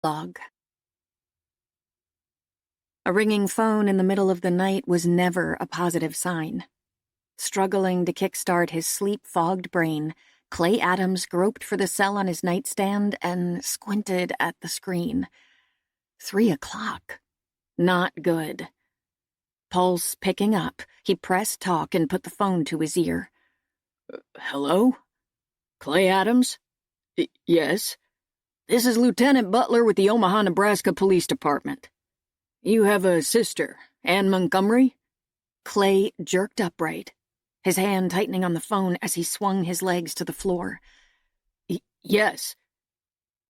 Log. A ringing phone in the middle of the night was never a positive sign. Struggling to kickstart his sleep-fogged brain, Clay Adams groped for the cell on his nightstand and squinted at the screen. 3 o'clock. Not good. Pulse picking up, he pressed talk and put the phone to his ear. Hello? Clay Adams? Yes. This is Lieutenant Butler with the Omaha, Nebraska Police Department. You have a sister, Ann Montgomery? Clay jerked upright, his hand tightening on the phone as he swung his legs to the floor. Yes.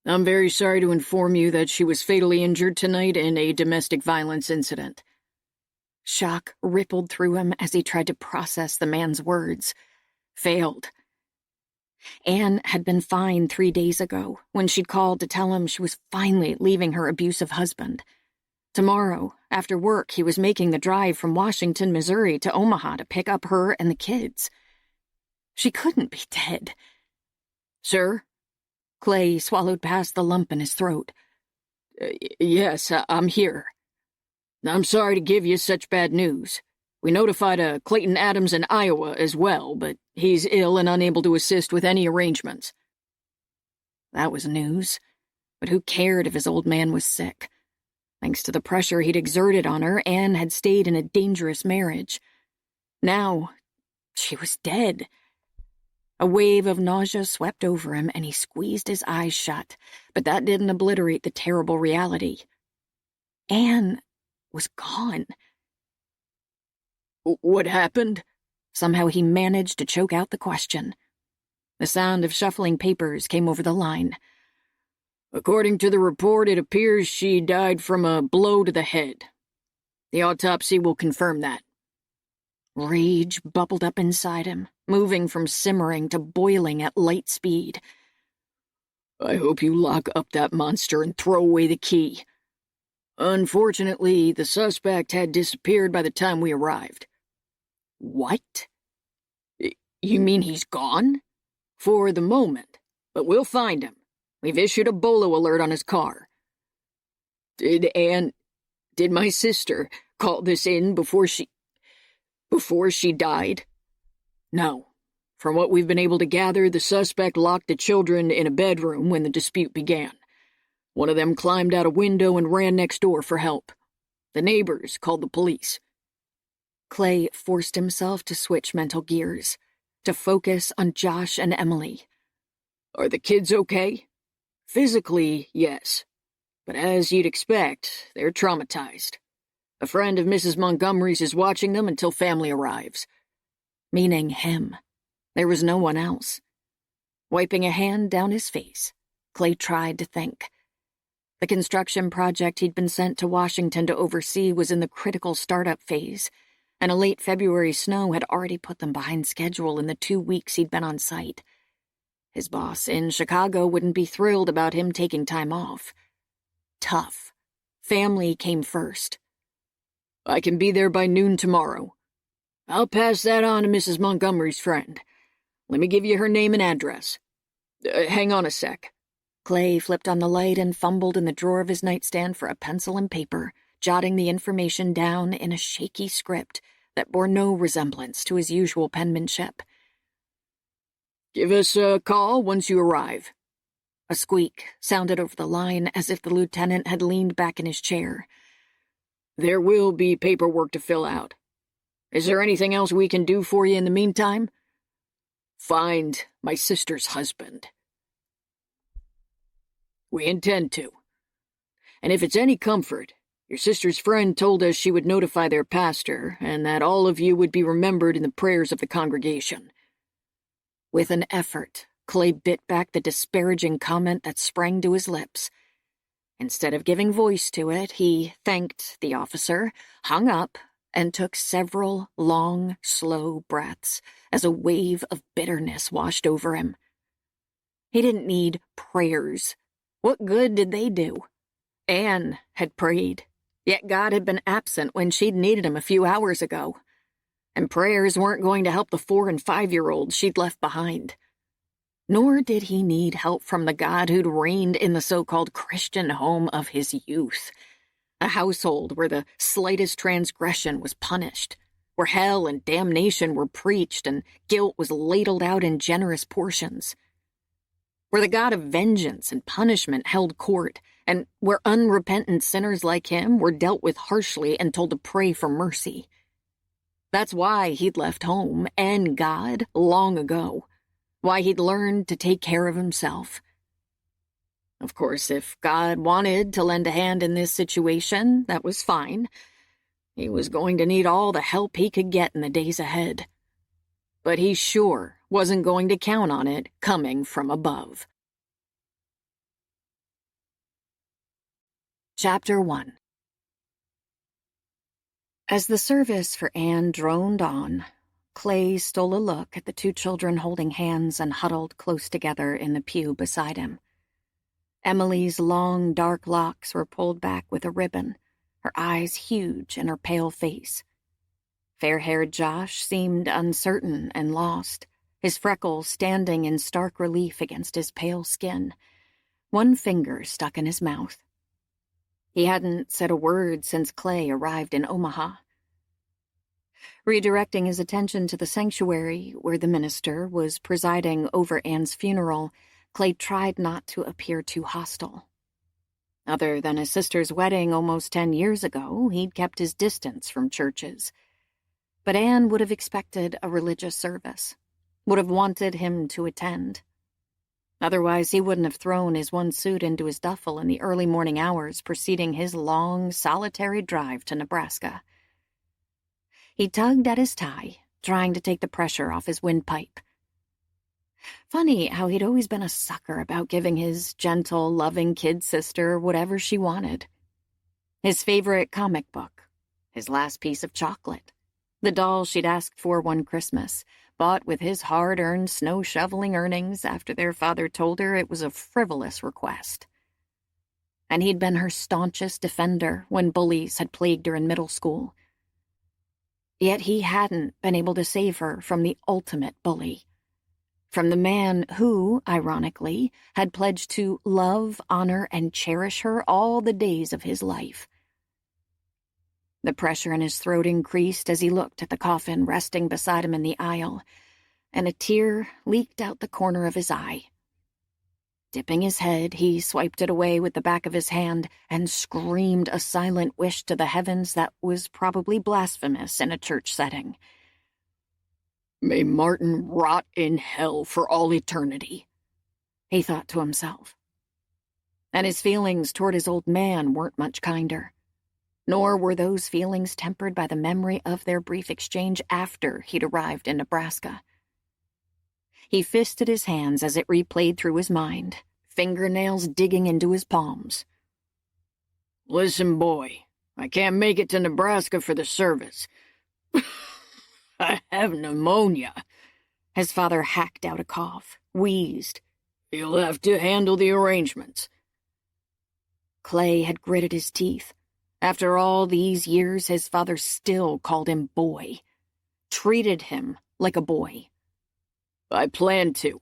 I'm very sorry to inform you that she was fatally injured tonight in a domestic violence incident. Shock rippled through him as he tried to process the man's words. Failed. Anne had been fine 3 days ago when she'd called to tell him she was finally leaving her abusive husband. Tomorrow, after work, he was making the drive from Washington, Missouri to Omaha to pick up her and the kids. She couldn't be dead. Sir? Clay swallowed past the lump in his throat. Yes, I'm here. I'm sorry to give you such bad news. We notified a Clayton Adams in Iowa as well, but he's ill and unable to assist with any arrangements. That was news. But who cared if his old man was sick? Thanks to the pressure he'd exerted on her, Anne had stayed in a dangerous marriage. Now, she was dead. A wave of nausea swept over him, and he squeezed his eyes shut, but that didn't obliterate the terrible reality. Anne was gone. What happened? Somehow he managed to choke out the question. The sound of shuffling papers came over the line. According to the report, it appears she died from a blow to the head. The autopsy will confirm that. Rage bubbled up inside him, moving from simmering to boiling at light speed. I hope you lock up that monster and throw away the key. Unfortunately, the suspect had disappeared by the time we arrived. What? You mean he's gone? For the moment, but we'll find him. We've issued a bolo alert on his car. Did my sister call this in before she died? No. From what we've been able to gather, the suspect locked the children in a bedroom when the dispute began. One of them climbed out a window and ran next door for help. The neighbors called the police. Clay forced himself to switch mental gears, to focus on Josh and Emily. Are the kids okay? Physically, yes. But as you'd expect, they're traumatized. A friend of Mrs. Montgomery's is watching them until family arrives. Meaning him. There was no one else. Wiping a hand down his face, Clay tried to think. The construction project he'd been sent to Washington to oversee was in the critical startup phase, and a late February snow had already put them behind schedule in the 2 weeks he'd been on site. His boss in Chicago wouldn't be thrilled about him taking time off. Tough. Family came first. I can be there by noon tomorrow. I'll pass that on to Mrs. Montgomery's friend. Let me give you her name and address. Hang on a sec. Clay flipped on the light and fumbled in the drawer of his nightstand for a pencil and paper, jotting the information down in a shaky script that bore no resemblance to his usual penmanship. Give us a call once you arrive. A squeak sounded over the line as if the lieutenant had leaned back in his chair. There will be paperwork to fill out. Is there anything else we can do for you in the meantime? Find my sister's husband. We intend to. And if it's any comfort, your sister's friend told us she would notify their pastor and that all of you would be remembered in the prayers of the congregation. With an effort, Clay bit back the disparaging comment that sprang to his lips. Instead of giving voice to it, he thanked the officer, hung up, and took several long, slow breaths as a wave of bitterness washed over him. He didn't need prayers. What good did they do? Anne had prayed, yet God had been absent when she'd needed him a few hours ago. And prayers weren't going to help the 4- and 5-year-olds she'd left behind. Nor did he need help from the God who'd reigned in the so-called Christian home of his youth. A household where the slightest transgression was punished, where hell and damnation were preached and guilt was ladled out in generous portions. Where the God of vengeance and punishment held court, and where unrepentant sinners like him were dealt with harshly and told to pray for mercy. That's why he'd left home and God long ago, why he'd learned to take care of himself. Of course, if God wanted to lend a hand in this situation, that was fine. He was going to need all the help he could get in the days ahead. But he sure wasn't going to count on it coming from above. Chapter 1. As the service for Anne droned on, Clay stole a look at the two children holding hands and huddled close together in the pew beside him. Emily's long, dark locks were pulled back with a ribbon, her eyes huge in her pale face. Fair-haired Josh seemed uncertain and lost, his freckles standing in stark relief against his pale skin, one finger stuck in his mouth. He hadn't said a word since Clay arrived in Omaha. Redirecting his attention to the sanctuary, where the minister was presiding over Anne's funeral, Clay tried not to appear too hostile. Other than his sister's wedding almost 10 years ago, he'd kept his distance from churches. But Anne would have expected a religious service, would have wanted him to attend. Otherwise, he wouldn't have thrown his one suit into his duffel in the early morning hours preceding his long, solitary drive to Nebraska. He tugged at his tie, trying to take the pressure off his windpipe. Funny how he'd always been a sucker about giving his gentle, loving kid sister whatever she wanted. His favorite comic book, his last piece of chocolate, the doll she'd asked for one Christmas, bought with his hard-earned snow-shoveling earnings after their father told her it was a frivolous request. And he'd been her staunchest defender when bullies had plagued her in middle school. Yet he hadn't been able to save her from the ultimate bully. From the man who, ironically, had pledged to love, honor, and cherish her all the days of his life. The pressure in his throat increased as he looked at the coffin resting beside him in the aisle, and a tear leaked out the corner of his eye. Dipping his head, he swiped it away with the back of his hand and screamed a silent wish to the heavens that was probably blasphemous in a church setting. May Martin rot in hell for all eternity, he thought to himself. And his feelings toward his old man weren't much kinder. Nor were those feelings tempered by the memory of their brief exchange after he'd arrived in Nebraska. He fisted his hands as it replayed through his mind, fingernails digging into his palms. Listen, boy, I can't make it to Nebraska for the service. I have pneumonia. His father hacked out a cough, wheezed. You'll have to handle the arrangements. Clay had gritted his teeth. After all these years, his father still called him boy, treated him like a boy. I plan to.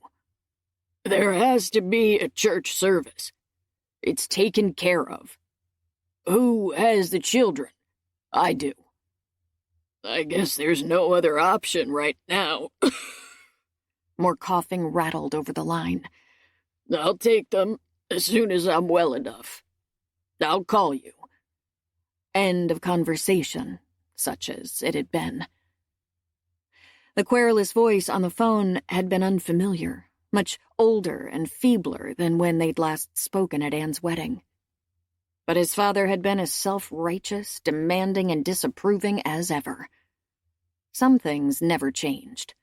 There has to be a church service. It's taken care of. Who has the children? I do. I guess there's no other option right now. More coughing rattled over the line. I'll take them as soon as I'm well enough. I'll call you. End of conversation, such as it had been. The querulous voice on the phone had been unfamiliar, much older and feebler than when they'd last spoken at Anne's wedding. But his father had been as self-righteous, demanding, and disapproving as ever. Some things never changed.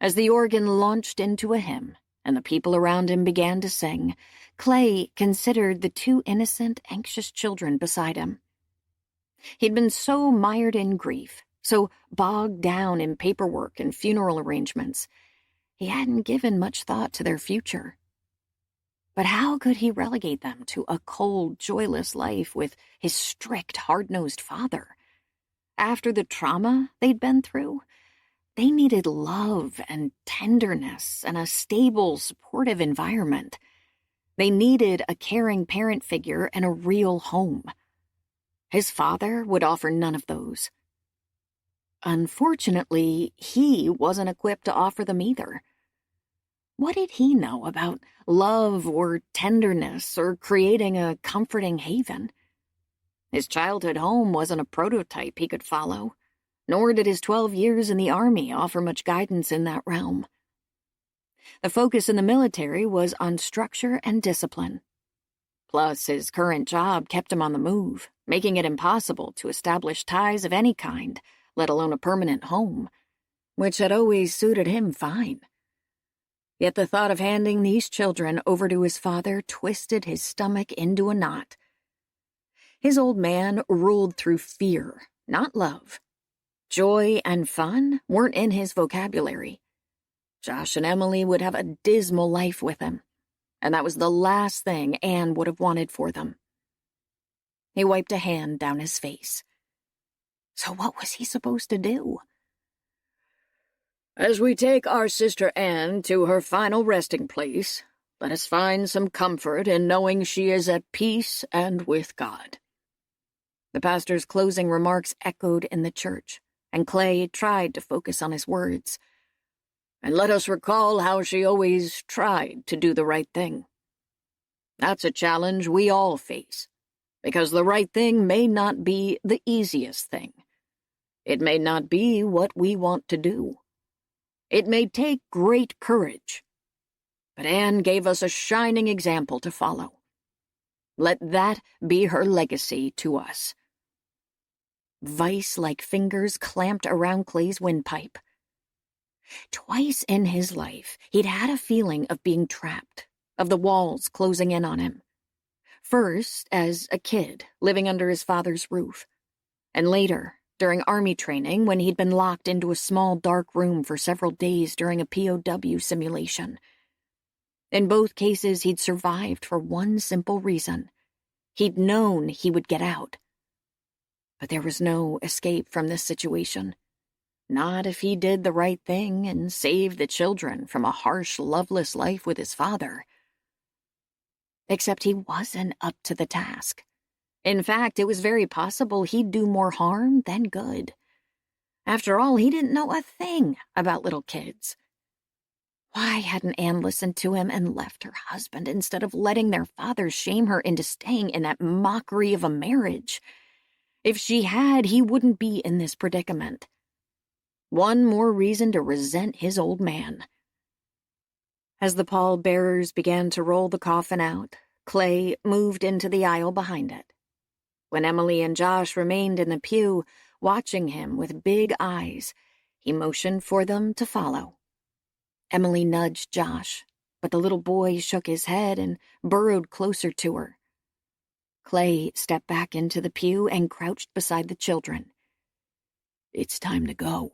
As the organ launched into a hymn, and the people around him began to sing, Clay considered the two innocent, anxious children beside him. He'd been so mired in grief, so bogged down in paperwork and funeral arrangements, he hadn't given much thought to their future. But how could he relegate them to a cold, joyless life with his strict, hard-nosed father? After the trauma they'd been through, They needed love and tenderness and a stable, supportive environment. They needed a caring parent figure and a real home. His father would offer none of those. Unfortunately, he wasn't equipped to offer them either. What did he know about love or tenderness or creating a comforting haven? His childhood home wasn't a prototype he could follow, nor did his 12 years in the Army offer much guidance in that realm. The focus in the military was on structure and discipline. Plus, his current job kept him on the move, making it impossible to establish ties of any kind, let alone a permanent home, which had always suited him fine. Yet the thought of handing these children over to his father twisted his stomach into a knot. His old man ruled through fear, not love. Joy and fun weren't in his vocabulary. Josh and Emily would have a dismal life with him, and that was the last thing Anne would have wanted for them. He wiped a hand down his face. So what was he supposed to do? As we take our sister Anne to her final resting place, let us find some comfort in knowing she is at peace and with God. The pastor's closing remarks echoed in the church, and Clay tried to focus on his words. And let us recall how she always tried to do the right thing. That's a challenge we all face, because the right thing may not be the easiest thing. It may not be what we want to do. It may take great courage. But Anne gave us a shining example to follow. Let that be her legacy to us. Vice-like fingers clamped around Clay's windpipe. Twice in his life, he'd had a feeling of being trapped, of the walls closing in on him. First, as a kid, living under his father's roof, and later, during Army training when he'd been locked into a small dark room for several days during a POW simulation. In both cases, he'd survived for one simple reason. He'd known he would get out. But there was no escape from this situation. Not if he did the right thing and saved the children from a harsh, loveless life with his father. Except he wasn't up to the task. In fact, it was very possible he'd do more harm than good. After all, he didn't know a thing about little kids. Why hadn't Anne listened to him and left her husband instead of letting their father shame her into staying in that mockery of a marriage? If she had, he wouldn't be in this predicament. One more reason to resent his old man. As the pallbearers began to roll the coffin out, Clay moved into the aisle behind it. When Emily and Josh remained in the pew, watching him with big eyes, he motioned for them to follow. Emily nudged Josh, but the little boy shook his head and burrowed closer to her. Clay stepped back into the pew and crouched beside the children. It's time to go.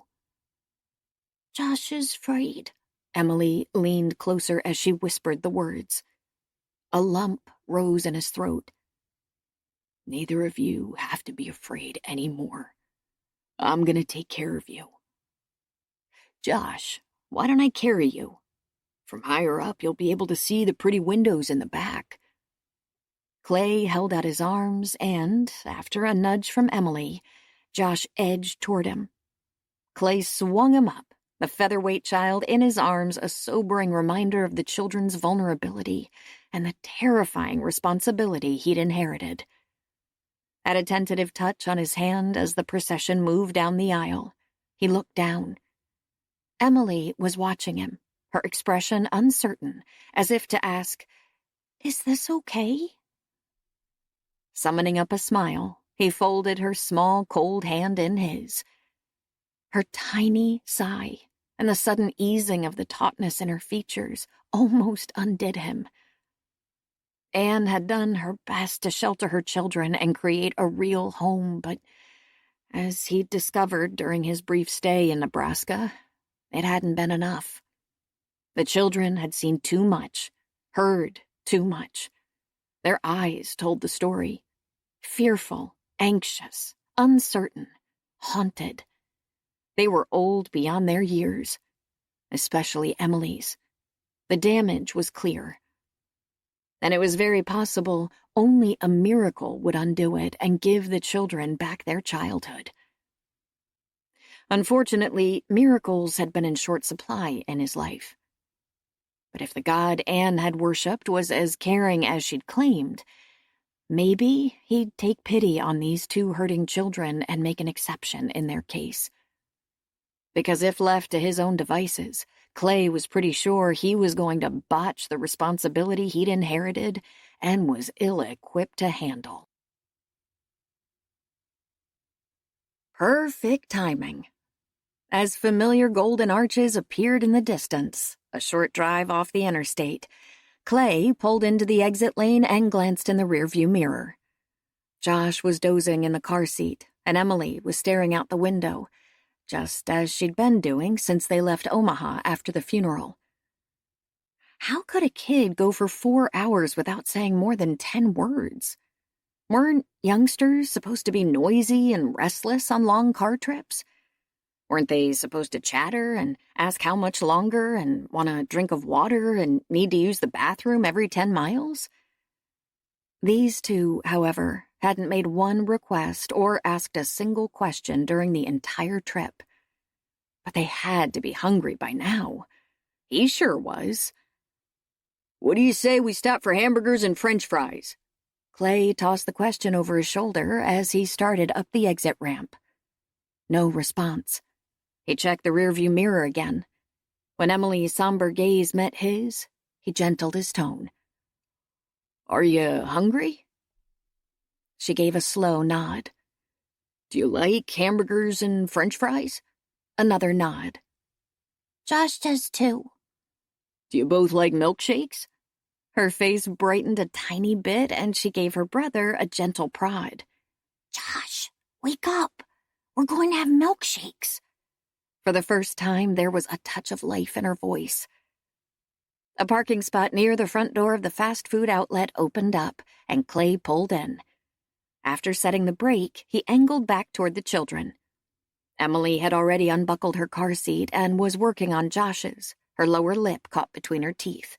Josh is afraid. Emily leaned closer as she whispered the words. A lump rose in his throat. Neither of you have to be afraid anymore. I'm going to take care of you. Josh, why don't I carry you? From higher up, you'll be able to see the pretty windows in the back. Clay held out his arms and, after a nudge from Emily, Josh edged toward him. Clay swung him up, the featherweight child in his arms, a sobering reminder of the children's vulnerability and the terrifying responsibility he'd inherited. At a tentative touch on his hand as the procession moved down the aisle, he looked down. Emily was watching him, her expression uncertain, as if to ask, "Is this okay?" Summoning up a smile, he folded her small, cold hand in his. Her tiny sigh and the sudden easing of the tautness in her features almost undid him. Anne had done her best to shelter her children and create a real home, but as he'd discovered during his brief stay in Nebraska, it hadn't been enough. The children had seen too much, heard too much. Their eyes told the story. Fearful, anxious, uncertain, haunted. They were old beyond their years, especially Emily's. The damage was clear. And it was very possible only a miracle would undo it and give the children back their childhood. Unfortunately, miracles had been in short supply in his life. But if the God Anne had worshipped was as caring as she'd claimed, maybe he'd take pity on these two hurting children and make an exception in their case. Because if left to his own devices, Clay was pretty sure he was going to botch the responsibility he'd inherited and was ill-equipped to handle. Perfect timing. As familiar golden arches appeared in the distance, a short drive off the interstate, Clay pulled into the exit lane and glanced in the rearview mirror. Josh was dozing in the car seat, and Emily was staring out the window, just as she'd been doing since they left Omaha after the funeral. How could a kid go for 4 hours without saying more than 10 words? Weren't youngsters supposed to be noisy and restless on long car trips? Weren't they supposed to chatter and ask how much longer and want a drink of water and need to use the bathroom every 10 miles? These two, however, hadn't made one request or asked a single question during the entire trip. But they had to be hungry by now. He sure was. What do you say we stop for hamburgers and French fries? Clay tossed the question over his shoulder as he started up the exit ramp. No response. He checked the rearview mirror again. When Emily's somber gaze met his, he gentled his tone. Are you hungry? She gave a slow nod. Do you like hamburgers and French fries? Another nod. Josh does too. Do you both like milkshakes? Her face brightened a tiny bit and she gave her brother a gentle prod. Josh, wake up. We're going to have milkshakes. For the first time, there was a touch of life in her voice. A parking spot near the front door of the fast food outlet opened up, and Clay pulled in. After setting the brake, he angled back toward the children. Emily had already unbuckled her car seat and was working on Josh's, her lower lip caught between her teeth.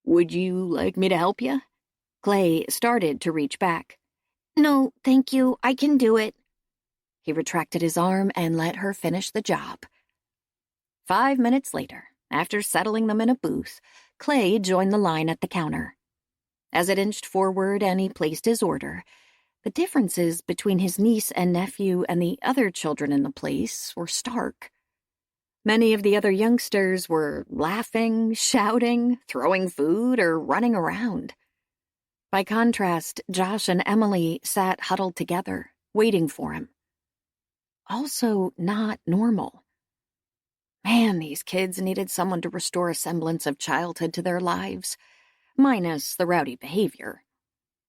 Would you like me to help you? Clay started to reach back. No, thank you. I can do it. He retracted his arm and let her finish the job. 5 minutes later, after settling them in a booth, Clay joined the line at the counter. As it inched forward and he placed his order, the differences between his niece and nephew and the other children in the place were stark. Many of the other youngsters were laughing, shouting, throwing food, or running around. By contrast, Josh and Emily sat huddled together, waiting for him. Also not normal. Man, these kids needed someone to restore a semblance of childhood to their lives, minus the rowdy behavior.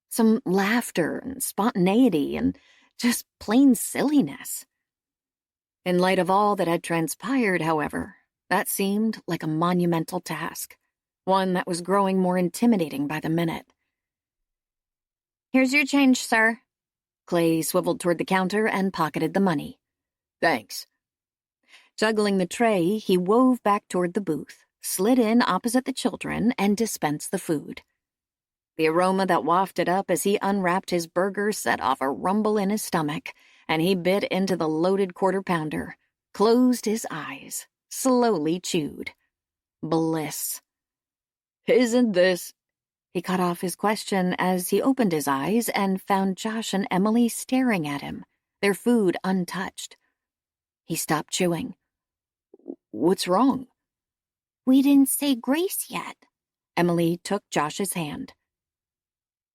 Some laughter and spontaneity and just plain silliness. In light of all that had transpired, however, that seemed like a monumental task, one that was growing more intimidating by the minute. Here's your change, sir. Clay swiveled toward the counter and pocketed the money. Thanks. Juggling the tray, he wove back toward the booth, slid in opposite the children, and dispensed the food. The aroma that wafted up as he unwrapped his burger set off a rumble in his stomach, and he bit into the loaded quarter-pounder, closed his eyes, slowly chewed. Bliss. Isn't this... He cut off his question as he opened his eyes and found Josh and Emily staring at him, their food untouched. He stopped chewing. What's wrong? We didn't say grace yet. Emily took Josh's hand.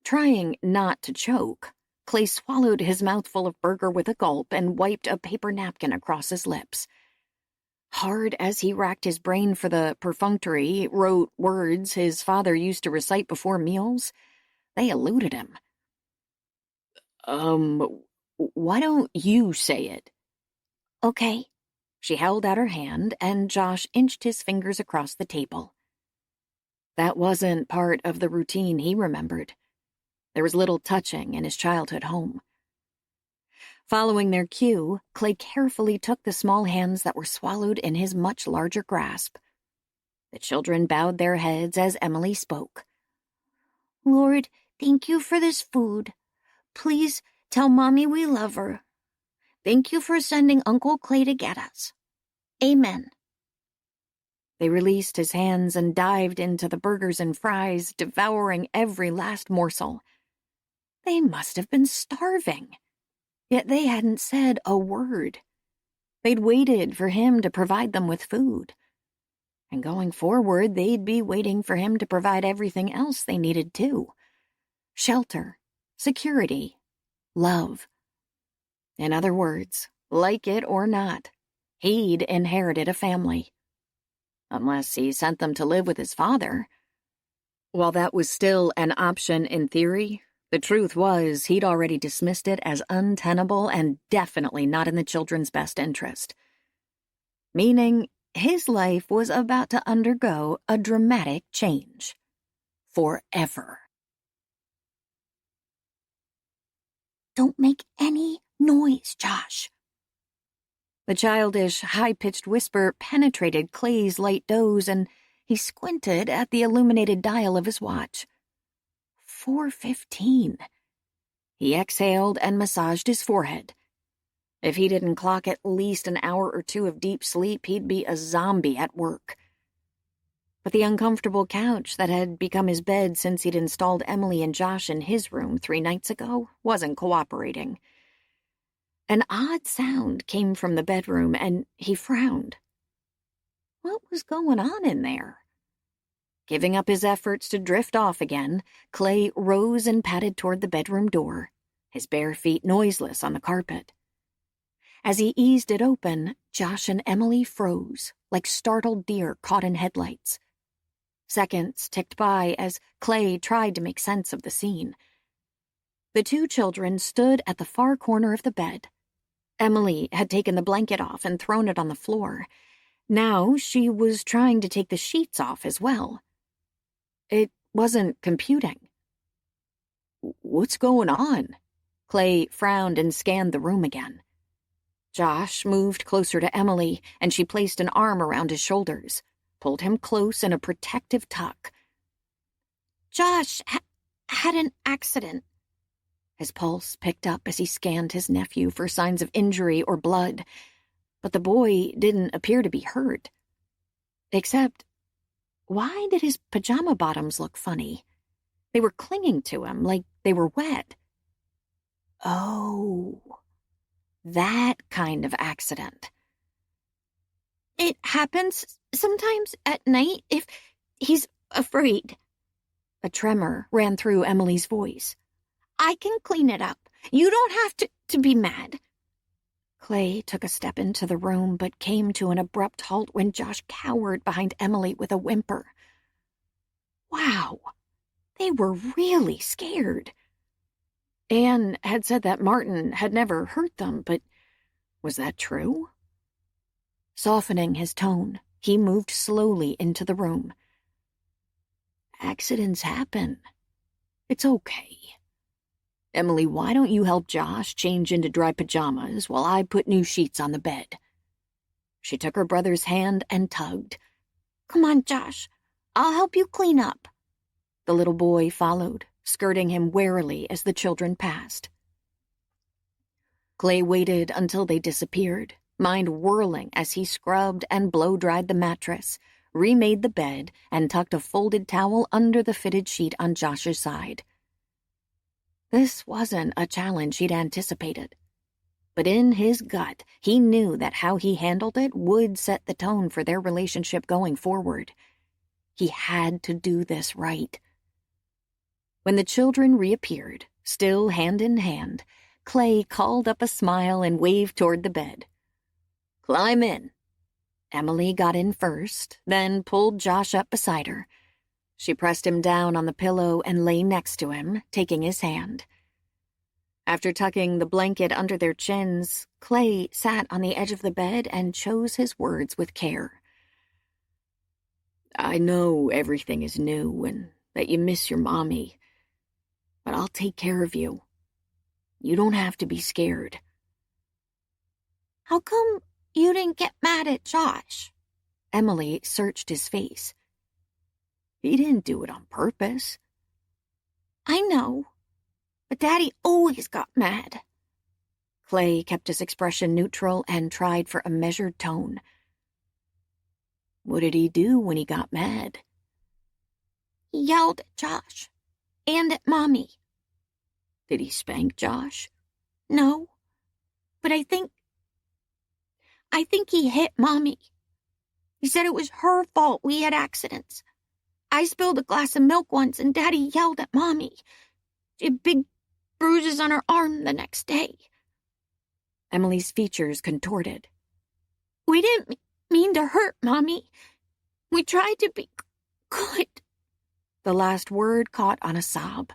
Trying not to choke, Clay swallowed his mouthful of burger with a gulp and wiped a paper napkin across his lips. Hard as he racked his brain for the perfunctory, rote words his father used to recite before meals, they eluded him. Why don't you say it? Okay. She held out her hand, and Josh inched his fingers across the table. That wasn't part of the routine he remembered. There was little touching in his childhood home. Following their cue, Clay carefully took the small hands that were swallowed in his much larger grasp. The children bowed their heads as Emily spoke. Lord, thank you for this food. Please tell Mommy we love her. Thank you for sending Uncle Clay to get us. Amen. They released his hands and dived into the burgers and fries, devouring every last morsel. They must have been starving. Yet they hadn't said a word. They'd waited for him to provide them with food. And going forward, they'd be waiting for him to provide everything else they needed too. Shelter, security, love. In other words, like it or not, he'd inherited a family. Unless he sent them to live with his father. While that was still an option in theory, the truth was he'd already dismissed it as untenable and definitely not in the children's best interest. Meaning, his life was about to undergo a dramatic change. Forever. Don't make any noise, Josh. The childish, high-pitched whisper penetrated Clay's light doze, and he squinted at the illuminated dial of his watch. 4:15. He exhaled and massaged his forehead. If he didn't clock at least an hour or two of deep sleep, he'd be a zombie at work. But the uncomfortable couch that had become his bed since he'd installed Emily and Josh in his room 3 nights ago wasn't cooperating. An odd sound came from the bedroom, and he frowned. What was going on in there? Giving up his efforts to drift off again, Clay rose and padded toward the bedroom door, his bare feet noiseless on the carpet. As he eased it open, Josh and Emily froze, like startled deer caught in headlights. Seconds ticked by as Clay tried to make sense of the scene. The 2 children stood at the far corner of the bed. Emily had taken the blanket off and thrown it on the floor. Now she was trying to take the sheets off as well. It wasn't computing. What's going on? Clay frowned and scanned the room again. Josh moved closer to Emily, and she placed an arm around his shoulders, pulled him close in a protective tuck. Josh had an accident. His pulse picked up as he scanned his nephew for signs of injury or blood, but the boy didn't appear to be hurt. Except, why did his pajama bottoms look funny? They were clinging to him like they were wet. Oh, that kind of accident. It happens sometimes at night if he's afraid. A tremor ran through Emily's voice. I can clean it up. You don't have to be mad. Clay took a step into the room but came to an abrupt halt when Josh cowered behind Emily with a whimper. Wow, they were really scared. Anne had said that Martin had never hurt them, but was that true? Softening his tone, he moved slowly into the room. Accidents happen. It's okay. Emily, why don't you help Josh change into dry pajamas while I put new sheets on the bed? She took her brother's hand and tugged. Come on, Josh. I'll help you clean up. The little boy followed, skirting him warily as the children passed. Clay waited until they disappeared, mind whirling as he scrubbed and blow-dried the mattress, remade the bed, and tucked a folded towel under the fitted sheet on Josh's side. This wasn't a challenge he'd anticipated, but in his gut, he knew that how he handled it would set the tone for their relationship going forward. He had to do this right. When the children reappeared, still hand in hand, Clay called up a smile and waved toward the bed. Climb in. Emily got in first, then pulled Josh up beside her. She pressed him down on the pillow and lay next to him, taking his hand. After tucking the blanket under their chins, Clay sat on the edge of the bed and chose his words with care. I know everything is new and that you miss your mommy, but I'll take care of you. You don't have to be scared. How come you didn't get mad at Josh? Emily searched his face. He didn't do it on purpose. I know, but Daddy always got mad. Clay kept his expression neutral and tried for a measured tone. What did he do when he got mad? He yelled at Josh and at Mommy. Did he spank Josh? No, but I think he hit Mommy. He said it was her fault we had accidents. I spilled a glass of milk once and Daddy yelled at Mommy. She had big bruises on her arm the next day. Emily's features contorted. We didn't mean to hurt Mommy. We tried to be good. The last word caught on a sob.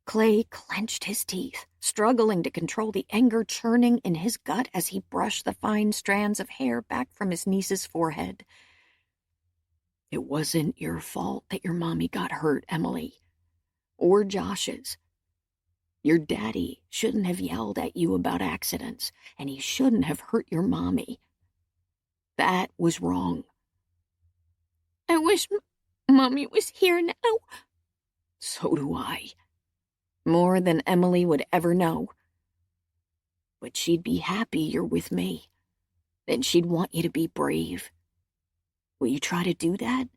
Clay clenched his teeth, struggling to control the anger churning in his gut as he brushed the fine strands of hair back from his niece's forehead. It wasn't your fault that your mommy got hurt, Emily. Or Josh's. Your daddy shouldn't have yelled at you about accidents, and he shouldn't have hurt your mommy. That was wrong. I wish Mommy was here now. So do I. More than Emily would ever know. But she'd be happy you're with me. Then she'd want you to be brave. Will you try to do that?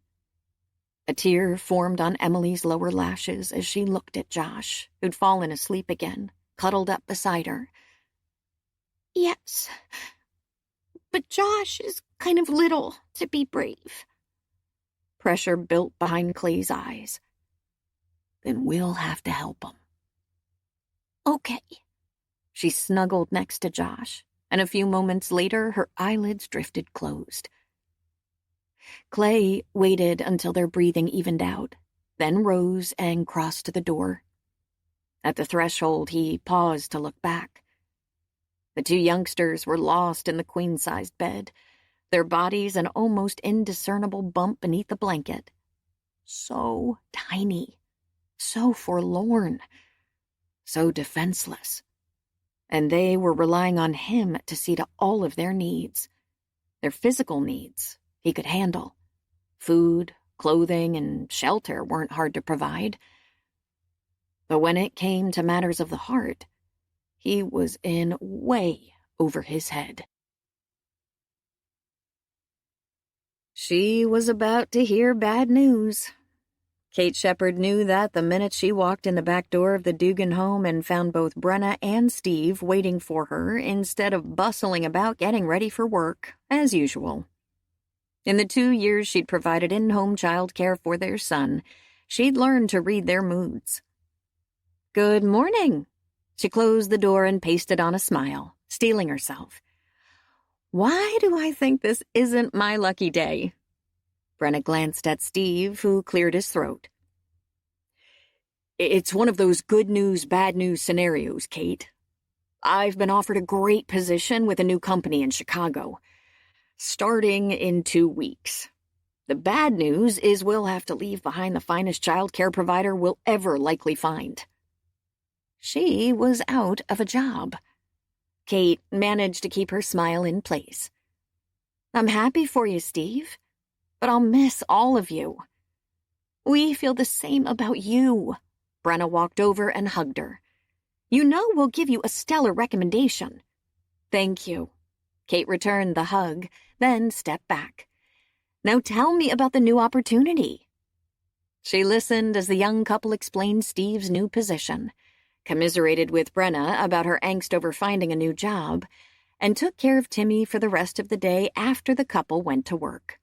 A tear formed on Emily's lower lashes as she looked at Josh, who'd fallen asleep again, cuddled up beside her. Yes, but Josh is kind of little to be brave. Pressure built behind Clay's eyes. Then we'll have to help him. Okay. She snuggled next to Josh, and a few moments later her eyelids drifted closed. Clay waited until their breathing evened out, then rose and crossed to the door. At the threshold, he paused to look back. The two youngsters were lost in the queen-sized bed, their bodies an almost indiscernible bump beneath the blanket. So tiny, so forlorn, so defenseless. And they were relying on him to see to all of their needs. Their physical needs he could handle. Food, clothing, and shelter weren't hard to provide. But when it came to matters of the heart, he was in way over his head. She was about to hear bad news. Cate Shepard knew that the minute she walked in the back door of the Dugan home and found both Brenna and Steve waiting for her instead of bustling about getting ready for work, as usual. In the 2 years she'd provided in-home childcare for their son, she'd learned to read their moods. "Good morning." She closed the door and pasted on a smile, steeling herself. "Why do I think this isn't my lucky day?" Brenna glanced at Steve, who cleared his throat. "It's one of those good news, bad news scenarios, Cate. I've been offered a great position with a new company in Chicago, starting in 2 weeks. The bad news is we'll have to leave behind the finest childcare provider we'll ever likely find." She was out of a job. Cate managed to keep her smile in place. "I'm happy for you, Steve, but I'll miss all of you." "We feel the same about you." Brenna walked over and hugged her. "You know we'll give you a stellar recommendation." "Thank you." Cate returned the hug, then stepped back. "Now tell me about the new opportunity." She listened as the young couple explained Steve's new position, commiserated with Brenna about her angst over finding a new job, and took care of Timmy for the rest of the day after the couple went to work.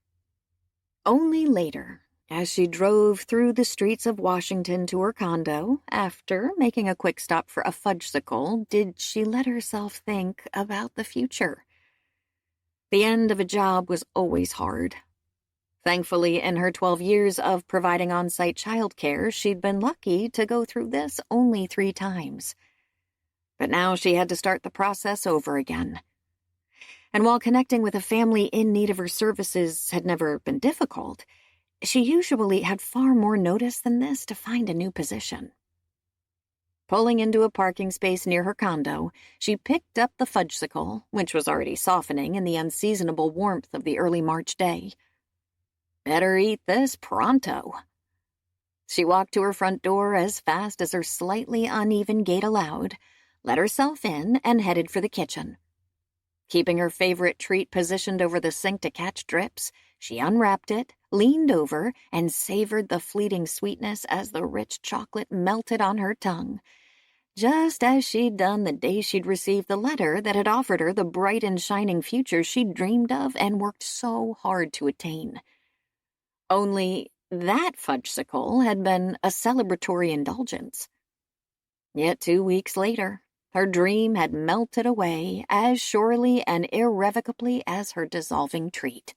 Only later, as she drove through the streets of Washington to her condo, after making a quick stop for a fudgesicle, did she let herself think about the future. The end of a job was always hard. Thankfully, in her 12 years of providing on-site childcare, she'd been lucky to go through this only 3 times. But now she had to start the process over again. And while connecting with a family in need of her services had never been difficult, she usually had far more notice than this to find a new position. Pulling into a parking space near her condo, she picked up the fudgesicle, which was already softening in the unseasonable warmth of the early March day. Better eat this pronto. She walked to her front door as fast as her slightly uneven gait allowed, let herself in, and headed for the kitchen. Keeping her favorite treat positioned over the sink to catch drips, she unwrapped it, leaned over, and savored the fleeting sweetness as the rich chocolate melted on her tongue, just as she'd done the day she'd received the letter that had offered her the bright and shining future she'd dreamed of and worked so hard to attain. Only that fudgesicle had been a celebratory indulgence. Yet 2 weeks later, her dream had melted away as surely and irrevocably as her dissolving treat.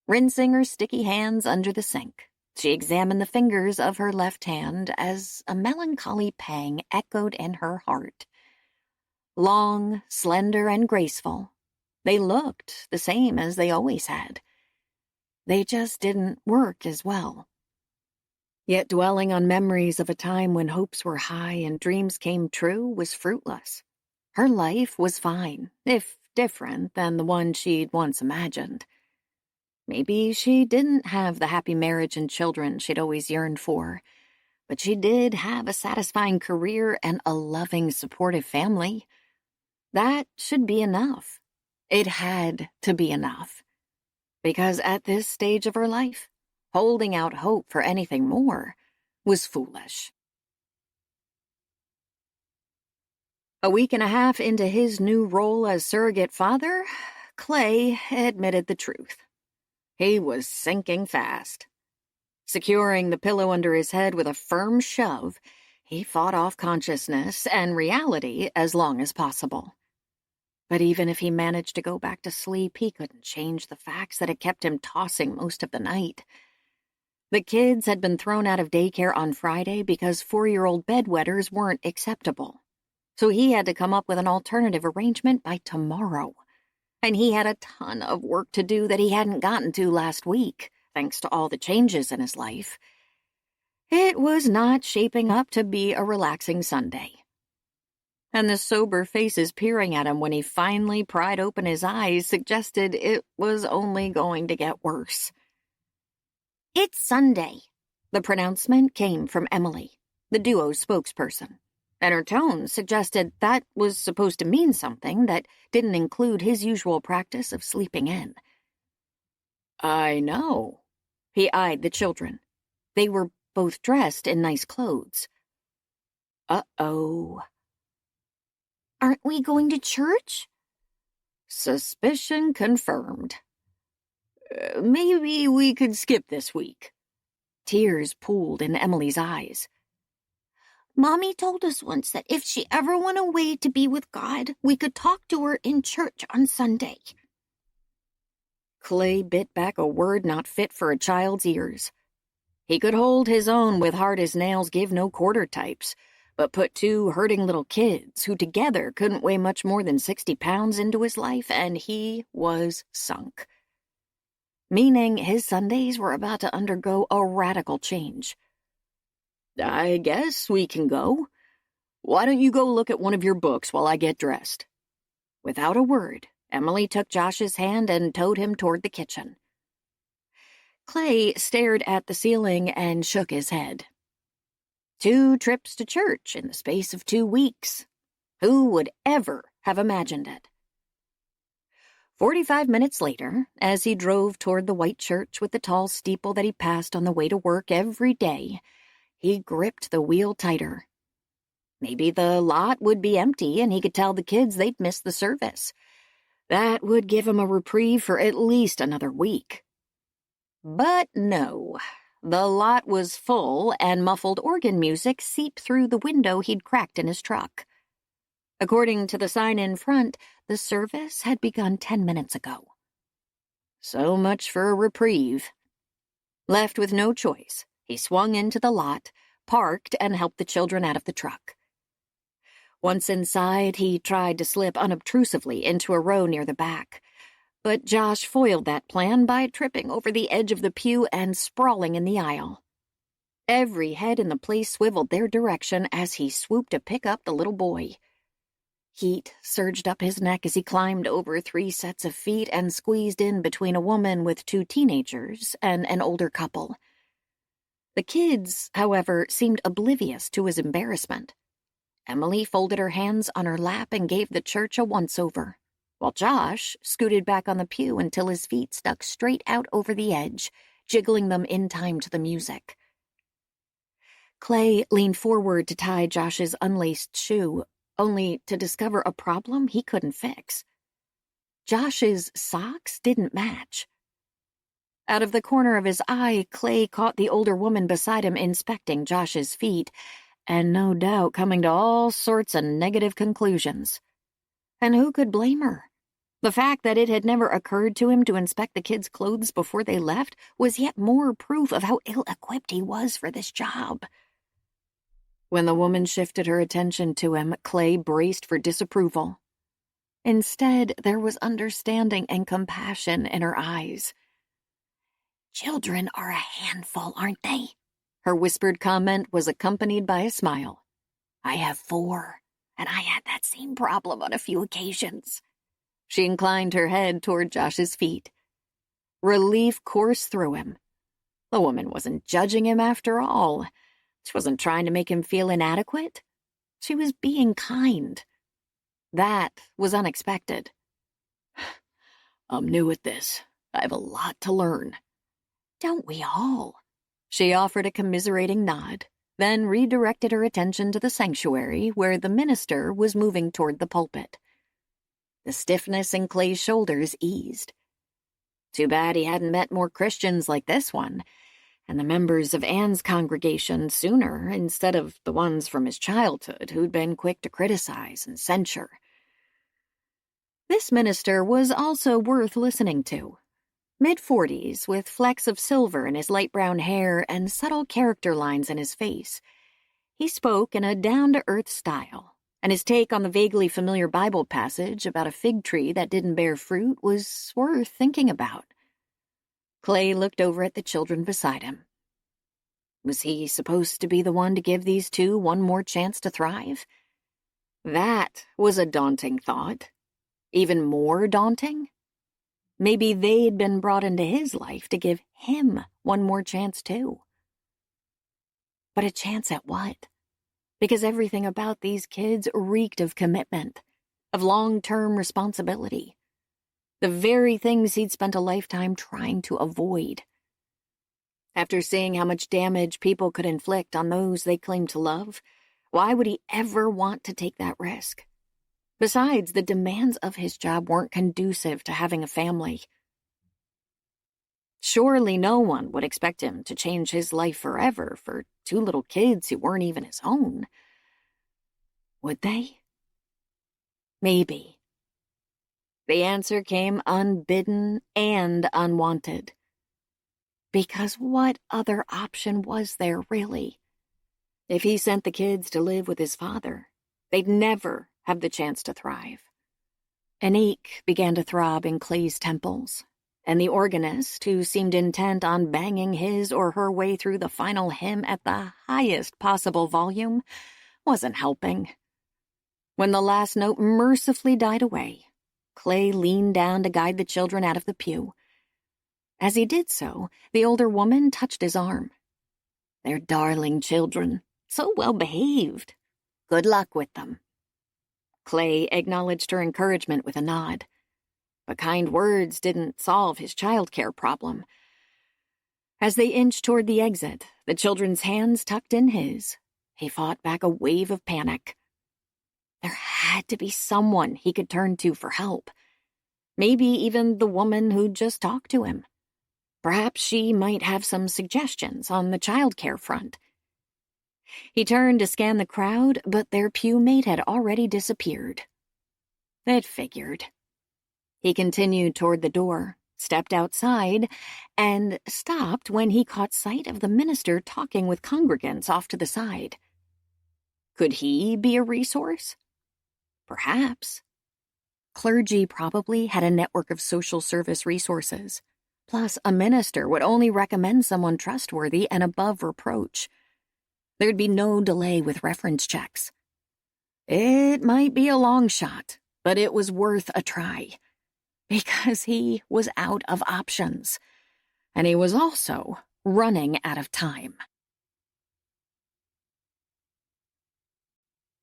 Rinsing her sticky hands under the sink, she examined the fingers of her left hand as a melancholy pang echoed in her heart. Long, slender, and graceful, they looked the same as they always had. They just didn't work as well. Yet dwelling on memories of a time when hopes were high and dreams came true was fruitless. Her life was fine, if different than the one she'd once imagined. Maybe she didn't have the happy marriage and children she'd always yearned for, but she did have a satisfying career and a loving, supportive family. That should be enough. It had to be enough. Because at this stage of her life, holding out hope for anything more was foolish. A week and a half into his new role as surrogate father, Clay admitted the truth. He was sinking fast. Securing the pillow under his head with a firm shove, he fought off consciousness and reality as long as possible. But even if he managed to go back to sleep, he couldn't change the facts that had kept him tossing most of the night. The kids had been thrown out of daycare on Friday because 4-year-old bedwetters weren't acceptable. So he had to come up with an alternative arrangement by tomorrow. And he had a ton of work to do that he hadn't gotten to last week, thanks to all the changes in his life. It was not shaping up to be a relaxing Sunday. And the sober faces peering at him when he finally pried open his eyes suggested it was only going to get worse. It's Sunday. The pronouncement came from Emily, the duo's spokesperson, and her tone suggested that was supposed to mean something that didn't include his usual practice of sleeping in. I know. He eyed the children. They were both dressed in nice clothes. Uh-oh. Aren't we going to church? Suspicion confirmed. Maybe we could skip this week. Tears pooled in Emily's eyes. Mommy told us once that if she ever went away to be with God, we could talk to her in church on Sunday. Clay bit back a word not fit for a child's ears. He could hold his own with hard-as-nails give-no-quarter types, but put 2 hurting little kids who together couldn't weigh much more than 60 pounds into his life, and he was sunk. Meaning his Sundays were about to undergo a radical change. I guess we can go. Why don't you go look at one of your books while I get dressed? Without a word, Emily took Josh's hand and towed him toward the kitchen. Clay stared at the ceiling and shook his head. 2 trips to church in the space of 2 weeks. Who would ever have imagined it? 45 minutes later, as he drove toward the white church with the tall steeple that he passed on the way to work every day, he gripped the wheel tighter. Maybe the lot would be empty and he could tell the kids they'd missed the service. That would give him a reprieve for at least another week. But no, the lot was full and muffled organ music seeped through the window he'd cracked in his truck. According to the sign in front, the service had begun 10 minutes ago. So much for a reprieve. Left with no choice, he swung into the lot, parked, and helped the children out of the truck. Once inside, he tried to slip unobtrusively into a row near the back, but Josh foiled that plan by tripping over the edge of the pew and sprawling in the aisle. Every head in the place swiveled their direction as he swooped to pick up the little boy. Heat surged up his neck as he climbed over 3 sets of feet and squeezed in between a woman with 2 teenagers and an older couple. The kids, however, seemed oblivious to his embarrassment. Emily folded her hands on her lap and gave the church a once-over, while Josh scooted back on the pew until his feet stuck straight out over the edge, jiggling them in time to the music. Clay leaned forward to tie Josh's unlaced shoe, only to discover a problem he couldn't fix. Josh's socks didn't match. Out of the corner of his eye, Clay caught the older woman beside him inspecting Josh's feet, and no doubt coming to all sorts of negative conclusions. And who could blame her? The fact that it had never occurred to him to inspect the kids' clothes before they left was yet more proof of how ill-equipped he was for this job. When the woman shifted her attention to him, Clay braced for disapproval. Instead, there was understanding and compassion in her eyes. "Children are a handful, aren't they?" Her whispered comment was accompanied by a smile. "I have 4, and I had that same problem on a few occasions." She inclined her head toward Josh's feet. Relief coursed through him. The woman wasn't judging him after all. She wasn't trying to make him feel inadequate. She was being kind. That was unexpected. "I'm new at this. I have a lot to learn." "Don't we all?" She offered a commiserating nod, then redirected her attention to the sanctuary where the minister was moving toward the pulpit. The stiffness in Clay's shoulders eased. Too bad he hadn't met more Christians like this one, and the members of Anne's congregation sooner instead of the ones from his childhood who'd been quick to criticize and censure. This minister was also worth listening to. Mid-40s, with flecks of silver in his light brown hair and subtle character lines in his face. He spoke in a down-to-earth style, and his take on the vaguely familiar Bible passage about a fig tree that didn't bear fruit was worth thinking about. Clay looked over at the children beside him. Was he supposed to be the one to give these 2 one more chance to thrive? That was a daunting thought. Even more daunting? Maybe they'd been brought into his life to give him one more chance too. But a chance at what? Because everything about these kids reeked of commitment, of long-term responsibility. The very things he'd spent a lifetime trying to avoid. After seeing how much damage people could inflict on those they claimed to love, why would he ever want to take that risk? Besides, the demands of his job weren't conducive to having a family. Surely no one would expect him to change his life forever for 2 little kids who weren't even his own. Would they? Maybe. The answer came unbidden and unwanted. Because what other option was there, really? If he sent the kids to live with his father, they'd never have the chance to thrive. An ache began to throb in Clay's temples, and the organist, who seemed intent on banging his or her way through the final hymn at the highest possible volume, wasn't helping. When the last note mercifully died away, Clay leaned down to guide the children out of the pew. As he did so, the older woman touched his arm. "They're darling children, so well behaved. Good luck with them." Clay acknowledged her encouragement with a nod. But kind words didn't solve his childcare problem. As they inched toward the exit, the children's hands tucked in his, he fought back a wave of panic. There had to be someone he could turn to for help. Maybe even the woman who'd just talked to him. Perhaps she might have some suggestions on the childcare front. He turned to scan the crowd, but their pew mate had already disappeared. It figured. He continued toward the door, stepped outside, and stopped when he caught sight of the minister talking with congregants off to the side. Could he be a resource? Perhaps. Clergy probably had a network of social service resources. Plus, a minister would only recommend someone trustworthy and above reproach. There'd be no delay with reference checks. It might be a long shot, but it was worth a try. Because he was out of options. And he was also running out of time.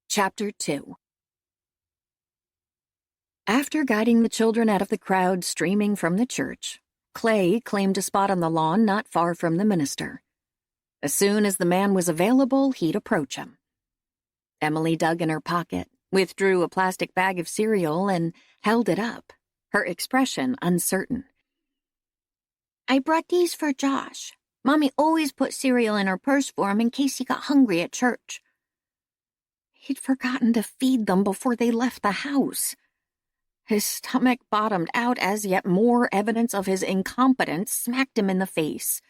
Chapter 2. After guiding the children out of the crowd streaming from the church, Clay claimed a spot on the lawn not far from the minister. As soon as the man was available, he'd approach him. Emily dug in her pocket, withdrew a plastic bag of cereal, and held it up, her expression uncertain. I brought these for Josh. Mommy always put cereal in her purse for him in case he got hungry at church. He'd forgotten to feed them before they left the house. His stomach bottomed out as yet more evidence of his incompetence smacked him in the face.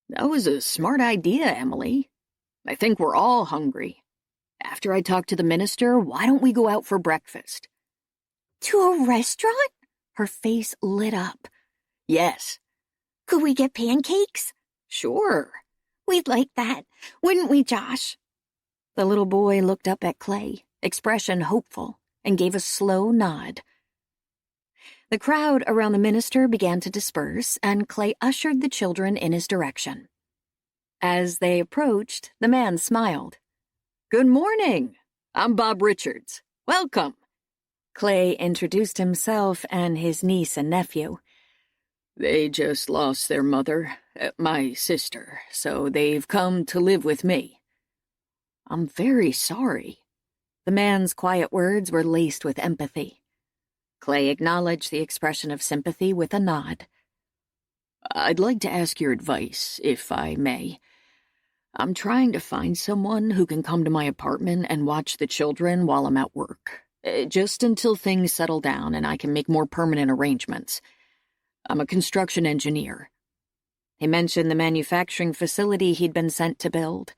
That was a smart idea, Emily. I think we're all hungry. After I talk to the minister, why don't we go out for breakfast? To a restaurant? Her face lit up. Yes. Could we get pancakes? Sure. We'd like that, wouldn't we, Josh? The little boy looked up at Clay, expression hopeful, and gave a slow nod. The crowd around the minister began to disperse, and Clay ushered the children in his direction. As they approached, the man smiled. Good morning. I'm Bob Richards. Welcome. Clay introduced himself and his niece and nephew. They just lost their mother, my sister, so they've come to live with me. I'm very sorry. The man's quiet words were laced with empathy. Clay acknowledged the expression of sympathy with a nod. I'd like to ask your advice, if I may. I'm trying to find someone who can come to my apartment and watch the children while I'm at work, just until things settle down and I can make more permanent arrangements. I'm a construction engineer. He mentioned the manufacturing facility he'd been sent to build.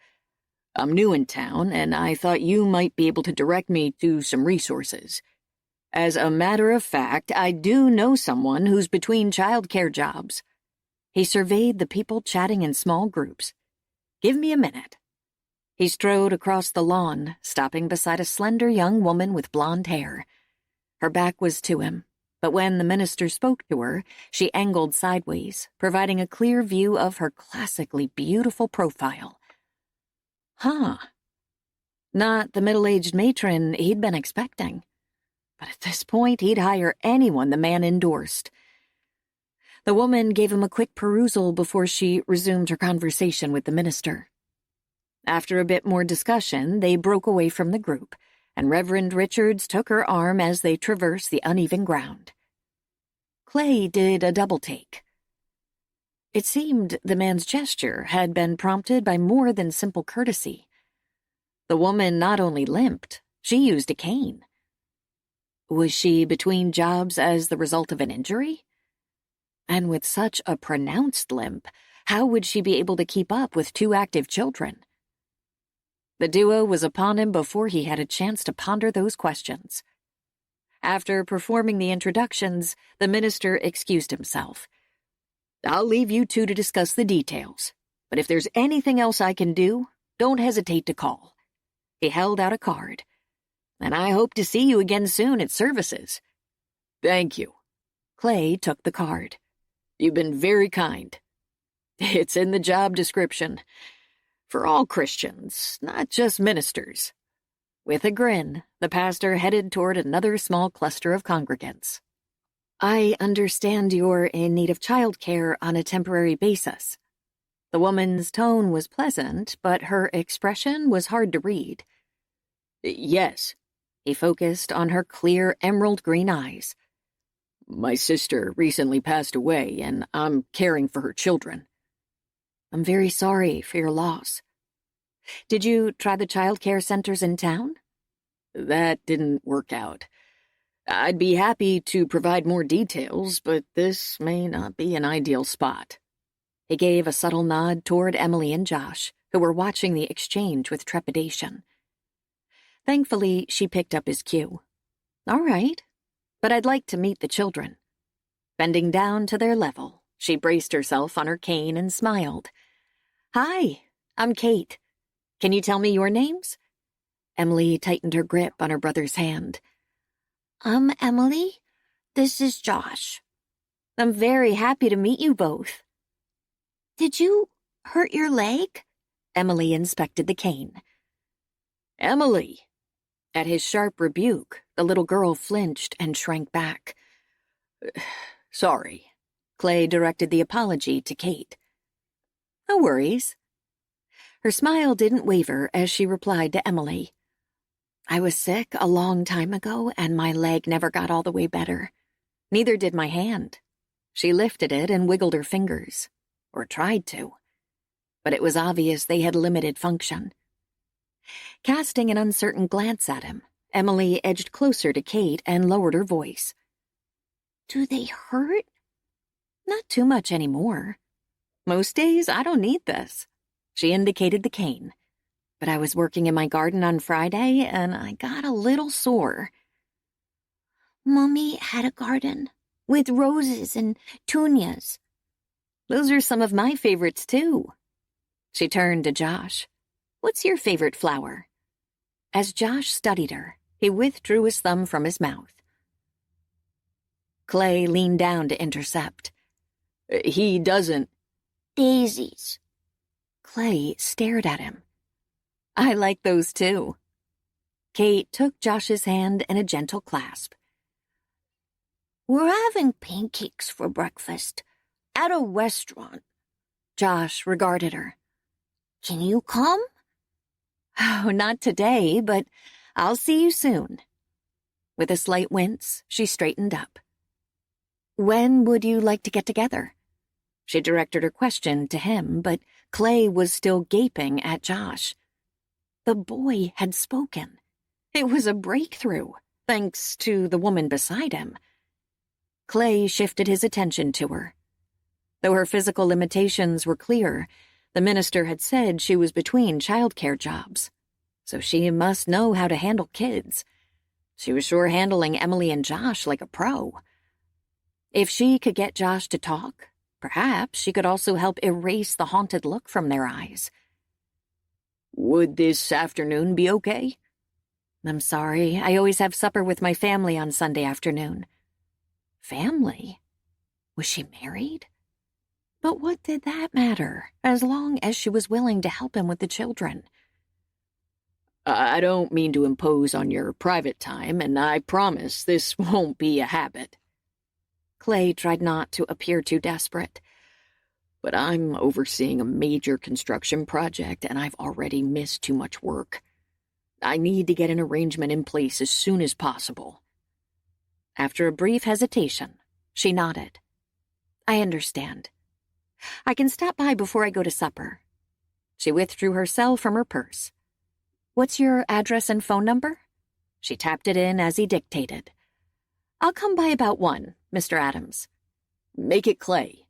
I'm new in town, and I thought you might be able to direct me to some resources. As a matter of fact, I do know someone who's between childcare jobs. He surveyed the people chatting in small groups. Give me a minute. He strode across the lawn, stopping beside a slender young woman with blonde hair. Her back was to him, but when the minister spoke to her, she angled sideways, providing a clear view of her classically beautiful profile. Not the middle-aged matron he'd been expecting. But at this point, he'd hire anyone the man endorsed. The woman gave him a quick perusal before she resumed her conversation with the minister. After a bit more discussion, they broke away from the group, and Reverend Richards took her arm as they traversed the uneven ground. Clay did a double-take. It seemed the man's gesture had been prompted by more than simple courtesy. The woman not only limped, she used a cane. Was she between jobs as the result of an injury? And with such a pronounced limp, how would she be able to keep up with two active children? The duo was upon him before he had a chance to ponder those questions. After performing the introductions, the minister excused himself. I'll leave you two to discuss the details, but if there's anything else I can do, don't hesitate to call. He held out a card. And I hope to see you again soon at services. Thank you. Clay took the card. You've been very kind. It's in the job description. For all Christians, not just ministers. With a grin, the pastor headed toward another small cluster of congregants. I understand you're in need of childcare on a temporary basis. The woman's tone was pleasant, but her expression was hard to read. Yes. He focused on her clear emerald green eyes. My sister recently passed away, and I'm caring for her children. I'm very sorry for your loss. Did you try the childcare centers in town? That didn't work out. I'd be happy to provide more details, but this may not be an ideal spot. He gave a subtle nod toward Emily and Josh, who were watching the exchange with trepidation. Thankfully, she picked up his cue. All right, but I'd like to meet the children. Bending down to their level, she braced herself on her cane and smiled. Hi, I'm Kate. Can you tell me your names? Emily tightened her grip on her brother's hand. I'm Emily. This is Josh. I'm very happy to meet you both. Did you hurt your leg? Emily inspected the cane. Emily! At his sharp rebuke, the little girl flinched and shrank back. Sorry. Clay directed the apology to Cate. No worries. Her smile didn't waver as she replied to Emily. I was sick a long time ago, and my leg never got all the way better. Neither did my hand. She lifted it and wiggled her fingers, or tried to. But it was obvious they had limited function. Casting an uncertain glance at him, Emily edged closer to Cate and lowered her voice. Do they hurt? Not too much anymore. Most days, I don't need this. She indicated the cane. But I was working in my garden on Friday, and I got a little sore. Mommy had a garden with roses and petunias. Those are some of my favorites, too. She turned to Josh. What's your favorite flower? As Josh studied her, he withdrew his thumb from his mouth. Clay leaned down to intercept. He doesn't. Daisies. Clay stared at him. I like those, too. Cate took Josh's hand in a gentle clasp. We're having pancakes for breakfast at a restaurant. Josh regarded her. Can you come? Oh, not today, but I'll see you soon. With a slight wince, she straightened up. When would you like to get together? She directed her question to him, but Clay was still gaping at Josh. The boy had spoken. It was a breakthrough, thanks to the woman beside him. Clay shifted his attention to her. Though her physical limitations were clear, the minister had said she was between childcare jobs, so she must know how to handle kids. She was sure handling Emily and Josh like a pro. If she could get Josh to talk, perhaps she could also help erase the haunted look from their eyes. Would this afternoon be okay? I'm sorry, I always have supper with my family on Sunday afternoon. Family? Was she married? But what did that matter, as long as she was willing to help him with the children? I don't mean to impose on your private time, and I promise this won't be a habit. Clay tried not to appear too desperate. But I'm overseeing a major construction project, and I've already missed too much work. I need to get an arrangement in place as soon as possible. After a brief hesitation, she nodded. I understand. I can stop by before I go to supper. She withdrew her cell from her purse. What's your address and phone number? She tapped it in as he dictated. I'll come by about 1, Mr. Adams. Make it Clay.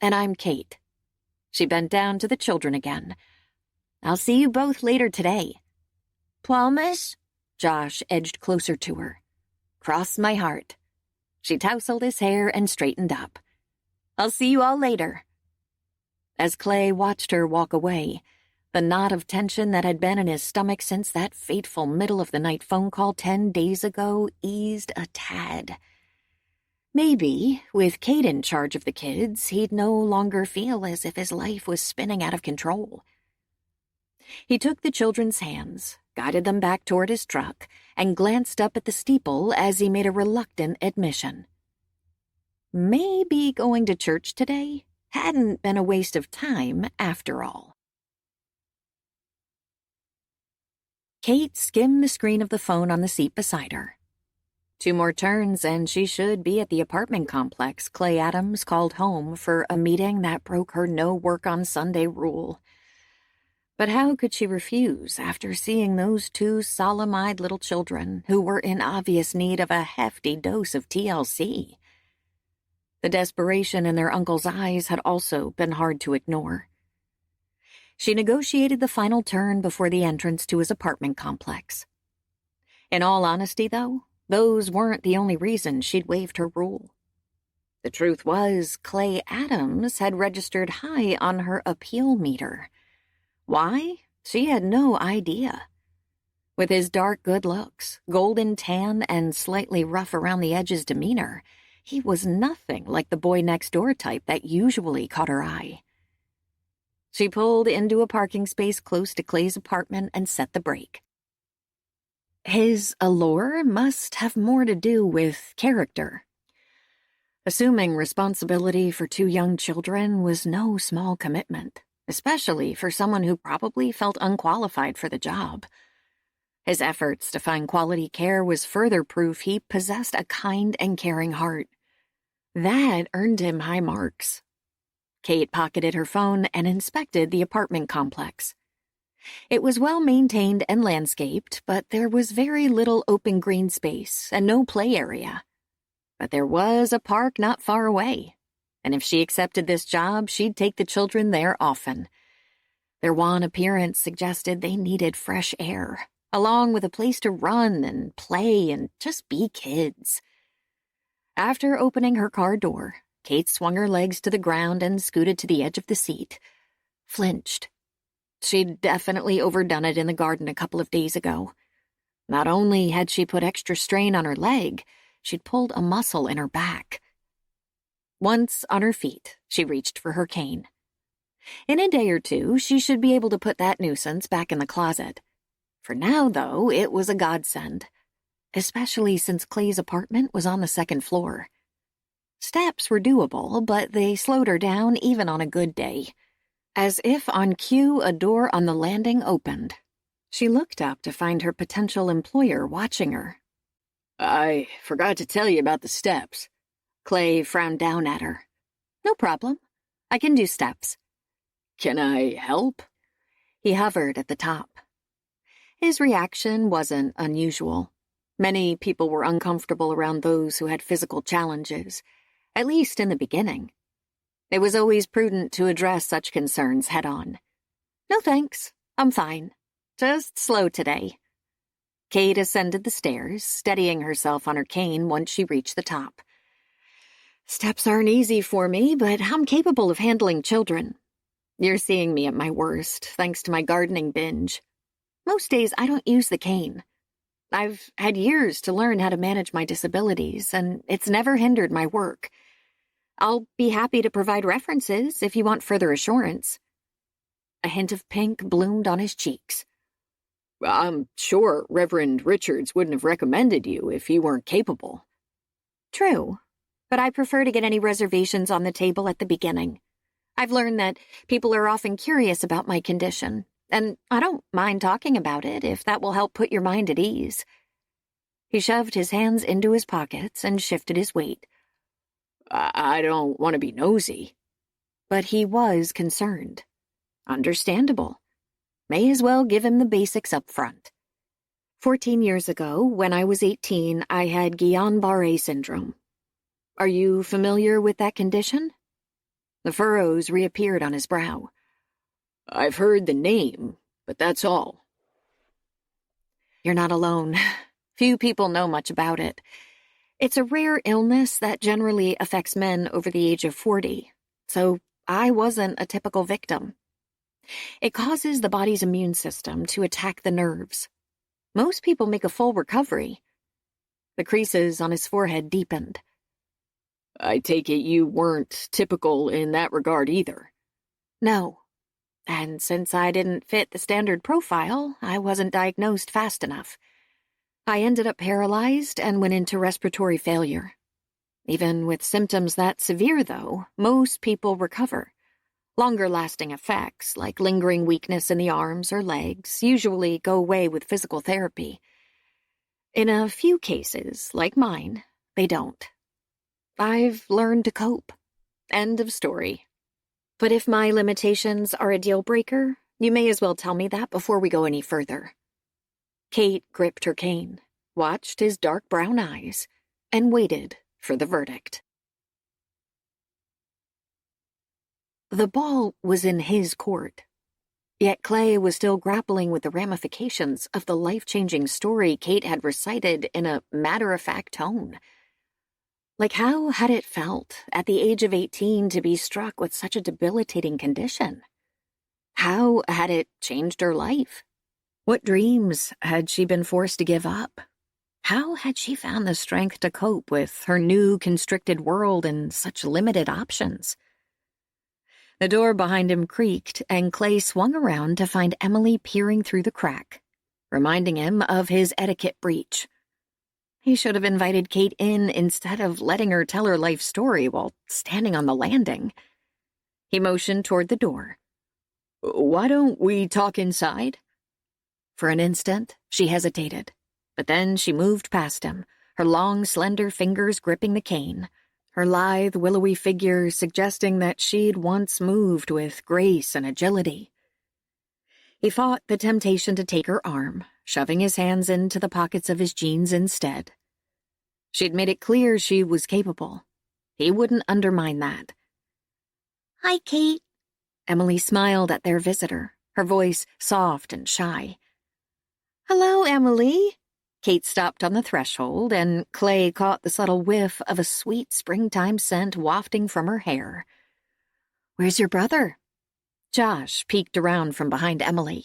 And I'm Cate. She bent down to the children again. I'll see you both later today. Promise? Josh edged closer to her. Cross my heart. She tousled his hair and straightened up. I'll see you all later. As Clay watched her walk away, the knot of tension that had been in his stomach since that fateful middle-of-the-night phone call 10 days ago eased a tad. Maybe, with Cate in charge of the kids, he'd no longer feel as if his life was spinning out of control. He took the children's hands, guided them back toward his truck, and glanced up at the steeple as he made a reluctant admission. Maybe going to church today hadn't been a waste of time after all. Cate skimmed the screen of the phone on the seat beside her. 2 more turns and she should be at the apartment complex Clay Adams called home for a meeting that broke her no-work-on-Sunday rule. But how could she refuse after seeing those 2 solemn-eyed little children who were in obvious need of a hefty dose of TLC? The desperation in their uncle's eyes had also been hard to ignore. She negotiated the final turn before the entrance to his apartment complex. In all honesty, though, those weren't the only reasons she'd waived her rule. The truth was, Clay Adams had registered high on her appeal meter. Why? She had no idea. With his dark good looks, golden tan, and slightly rough around the edges demeanor, he was nothing like the boy next door type that usually caught her eye. She pulled into a parking space close to Clay's apartment and set the brake. His allure must have more to do with character. Assuming responsibility for 2 young children was no small commitment, especially for someone who probably felt unqualified for the job. His efforts to find quality care was further proof he possessed a kind and caring heart. That earned him high marks. Cate pocketed her phone and inspected the apartment complex. It was well maintained and landscaped, but there was very little open green space and no play area. But there was a park not far away, and if she accepted this job, she'd take the children there often. Their wan appearance suggested they needed fresh air, along with a place to run and play and just be kids. After opening her car door, Cate swung her legs to the ground and scooted to the edge of the seat. Flinched. She'd definitely overdone it in the garden a couple of days ago. Not only had she put extra strain on her leg, she'd pulled a muscle in her back. Once on her feet, she reached for her cane. In a day or two, she should be able to put that nuisance back in the closet. For now, though, it was a godsend, especially since Clay's apartment was on the 2nd floor. Steps were doable, but they slowed her down even on a good day. As if on cue, a door on the landing opened. She looked up to find her potential employer watching her. I forgot to tell you about the steps. Clay frowned down at her. No problem. I can do steps. Can I help? He hovered at the top. His reaction wasn't unusual. Many people were uncomfortable around those who had physical challenges, at least in the beginning. It was always prudent to address such concerns head-on. No thanks, I'm fine. Just slow today. Cate ascended the stairs, steadying herself on her cane once she reached the top. Steps aren't easy for me, but I'm capable of handling children. You're seeing me at my worst, thanks to my gardening binge. Most days I don't use the cane. I've had years to learn how to manage my disabilities, and it's never hindered my work. I'll be happy to provide references if you want further assurance. A hint of pink bloomed on his cheeks. I'm sure Reverend Richards wouldn't have recommended you if you weren't capable. True, but I prefer to get any reservations on the table at the beginning. I've learned that people are often curious about my condition, and I don't mind talking about it if that will help put your mind at ease. He shoved his hands into his pockets and shifted his weight. I don't want to be nosy. But he was concerned. Understandable. May as well give him the basics up front. 14 years ago, when I was 18, I had Guillain-Barré syndrome. Are you familiar with that condition? The furrows reappeared on his brow. I've heard the name, but that's all. You're not alone. Few people know much about it. It's a rare illness that generally affects men over the age of 40, so I wasn't a typical victim. It causes the body's immune system to attack the nerves. Most people make a full recovery. The creases on his forehead deepened. I take it you weren't typical in that regard either. No. And since I didn't fit the standard profile, I wasn't diagnosed fast enough. I ended up paralyzed and went into respiratory failure. Even with symptoms that severe, though, most people recover. Longer-lasting effects, like lingering weakness in the arms or legs, usually go away with physical therapy. In a few cases, like mine, they don't. I've learned to cope. End of story. But if my limitations are a deal-breaker, you may as well tell me that before we go any further. Cate gripped her cane, watched his dark brown eyes, and waited for the verdict. The ball was in his court. Yet Clay was still grappling with the ramifications of the life-changing story Cate had recited in a matter-of-fact tone. Like, how had it felt, at the age of 18, to be struck with such a debilitating condition? How had it changed her life? What dreams had she been forced to give up? How had she found the strength to cope with her new constricted world and such limited options? The door behind him creaked, and Clay swung around to find Emily peering through the crack, reminding him of his etiquette breach. He should have invited Cate in instead of letting her tell her life story while standing on the landing. He motioned toward the door. Why don't we talk inside? For an instant, she hesitated, but then she moved past him, her long, slender fingers gripping the cane, her lithe, willowy figure suggesting that she'd once moved with grace and agility. He fought the temptation to take her arm, shoving his hands into the pockets of his jeans instead. She'd made it clear she was capable. He wouldn't undermine that. Hi, Cate. Emily smiled at their visitor, her voice soft and shy. Hello, Emily. Cate stopped on the threshold, and Clay caught the subtle whiff of a sweet springtime scent wafting from her hair. Where's your brother? Josh peeked around from behind Emily.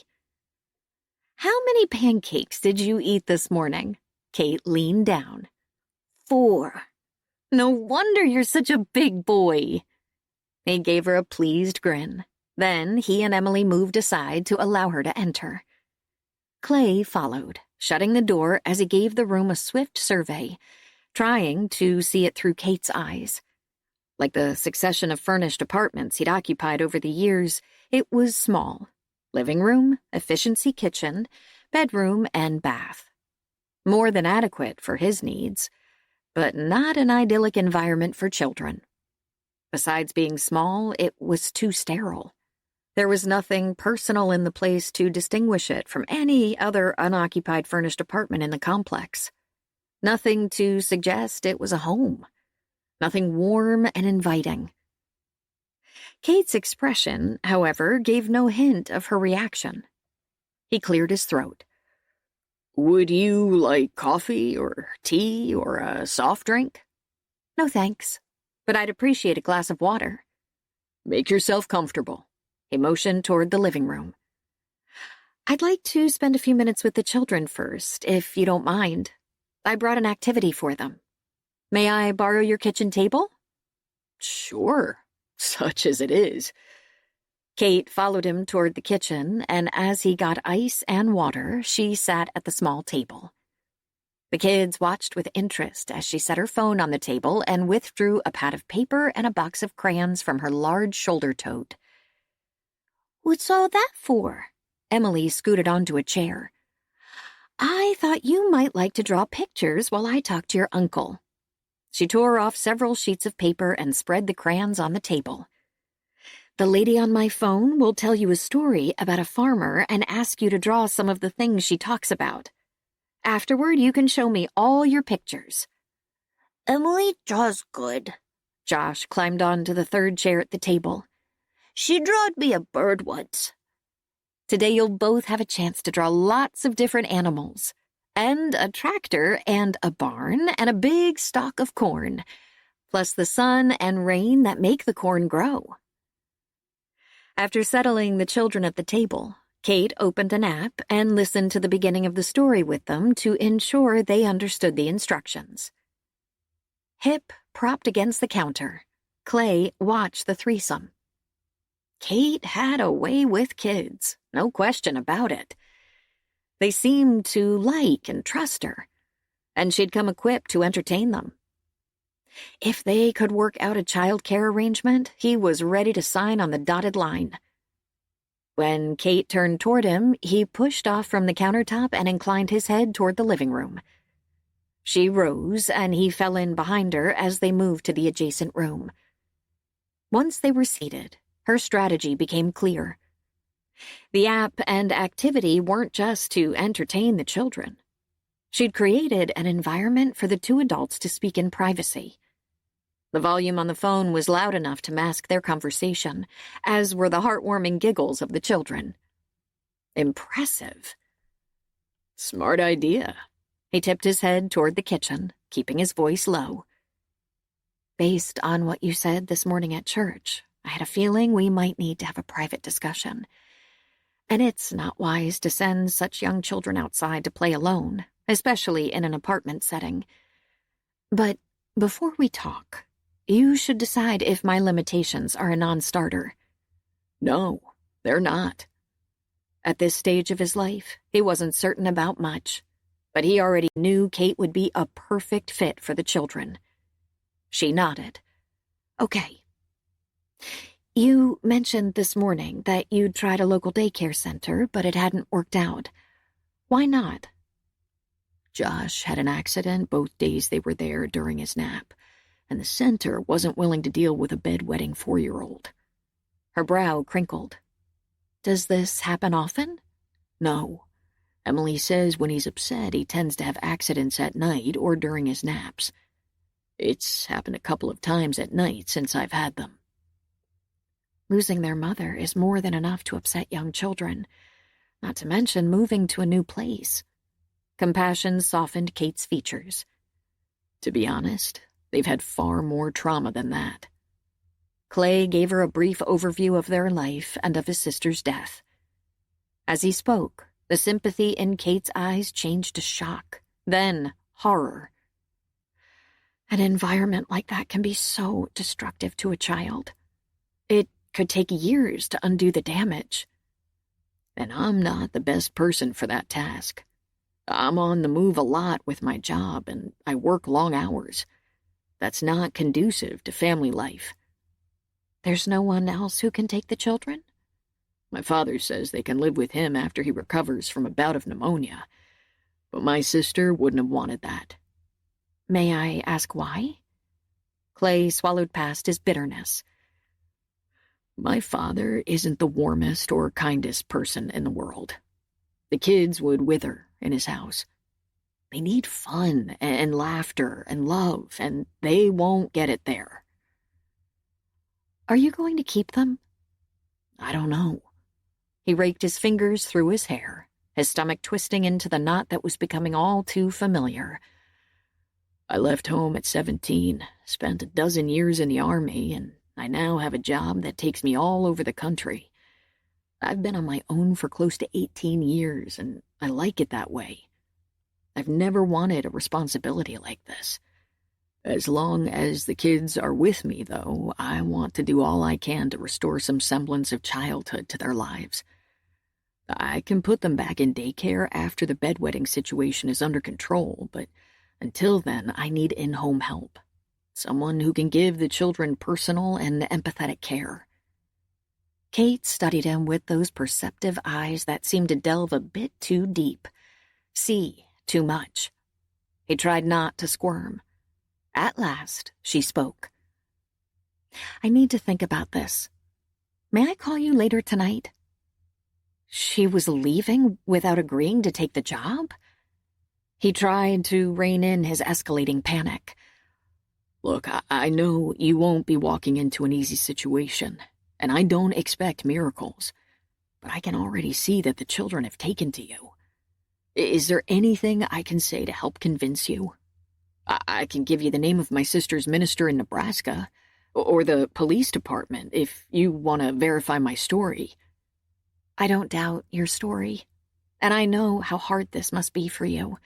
How many pancakes did you eat this morning? Cate leaned down. 4. No wonder you're such a big boy. He gave her a pleased grin. Then he and Emily moved aside to allow her to enter. Clay followed, shutting the door as he gave the room a swift survey, trying to see it through Kate's eyes. Like the succession of furnished apartments he'd occupied over the years, it was small. Living room, efficiency kitchen, bedroom, and bath. More than adequate for his needs, but not an idyllic environment for children. Besides being small, it was too sterile. There was nothing personal in the place to distinguish it from any other unoccupied furnished apartment in the complex. Nothing to suggest it was a home. Nothing warm and inviting. Kate's expression, however, gave no hint of her reaction. He cleared his throat. Would you like coffee or tea or a soft drink? No thanks, but I'd appreciate a glass of water. Make yourself comfortable. He motioned toward the living room. I'd like to spend a few minutes with the children first, if you don't mind. I brought an activity for them. May I borrow your kitchen table? Sure, such as it is. Cate followed him toward the kitchen, and as he got ice and water, she sat at the small table. The kids watched with interest as she set her phone on the table and withdrew a pad of paper and a box of crayons from her large shoulder tote. What's all that for? Emily scooted onto a chair. I thought you might like to draw pictures while I talk to your uncle. She tore off several sheets of paper and spread the crayons on the table. The lady on my phone will tell you a story about a farmer and ask you to draw some of the things she talks about. Afterward, you can show me all your pictures. Emily draws good. Josh climbed onto the third chair at the table. She drawed me a bird once. Today you'll both have a chance to draw lots of different animals, and a tractor and a barn and a big stalk of corn, plus the sun and rain that make the corn grow. After settling the children at the table, Cate opened an app and listened to the beginning of the story with them to ensure they understood the instructions. Hip propped against the counter, Clay watched the threesome. Cate had a way with kids, no question about it. They seemed to like and trust her, and she'd come equipped to entertain them. If they could work out a child care arrangement, he was ready to sign on the dotted line. When Cate turned toward him, he pushed off from the countertop and inclined his head toward the living room. She rose, and he fell in behind her as they moved to the adjacent room. Once they were seated, her strategy became clear. The app and activity weren't just to entertain the children. She'd created an environment for the two adults to speak in privacy. The volume on the phone was loud enough to mask their conversation, as were the heartwarming giggles of the children. Impressive. Smart idea. He tipped his head toward the kitchen, keeping his voice low. Based on what you said this morning at church, I had a feeling we might need to have a private discussion. And it's not wise to send such young children outside to play alone, especially in an apartment setting. But before we talk, you should decide if my limitations are a non-starter. No, they're not. At this stage of his life, he wasn't certain about much, but he already knew Cate would be a perfect fit for the children. She nodded. Okay. You mentioned this morning that you'd tried a local daycare center, but it hadn't worked out. Why not? Josh had an accident both days they were there during his nap, and the center wasn't willing to deal with a bedwetting 4-year-old. Her brow crinkled. Does this happen often? No. Emily says when he's upset, he tends to have accidents at night or during his naps. It's happened a couple of times at night since I've had them. Losing their mother is more than enough to upset young children, not to mention moving to a new place. Compassion softened Cate's features. To be honest, they've had far more trauma than that. Clay gave her a brief overview of their life and of his sister's death. As he spoke, the sympathy in Cate's eyes changed to shock, then horror. An environment like that can be so destructive to a child. It could take years to undo the damage. And I'm not the best person for that task. I'm on the move a lot with my job, and I work long hours. That's not conducive to family life. There's no one else who can take the children? My father says they can live with him after he recovers from a bout of pneumonia, but my sister wouldn't have wanted that. May I ask why? Clay swallowed past his bitterness. My father isn't the warmest or kindest person in the world. The kids would wither in his house. They need fun and laughter and love, and they won't get it there. Are you going to keep them? I don't know. He raked his fingers through his hair, his stomach twisting into the knot that was becoming all too familiar. I left home at 17, spent a dozen years in the Army, and I now have a job that takes me all over the country. I've been on my own for close to 18 years, and I like it that way. I've never wanted a responsibility like this. As long as the kids are with me, though, I want to do all I can to restore some semblance of childhood to their lives. I can put them back in daycare after the bedwetting situation is under control, but until then, I need in-home help. Someone who can give the children personal and empathetic care. Cate studied him with those perceptive eyes that seemed to delve a bit too deep, see too much. He tried not to squirm. At last, she spoke. I need to think about this. May I call you later tonight? She was leaving without agreeing to take the job? He tried to rein in his escalating panic. Look, I know you won't be walking into an easy situation, and I don't expect miracles, but I can already see that the children have taken to you. Is there anything I can say to help convince you? I can give you the name of my sister's minister in Nebraska, or the police department if you want to verify my story. I don't doubt your story, and I know how hard this must be for you.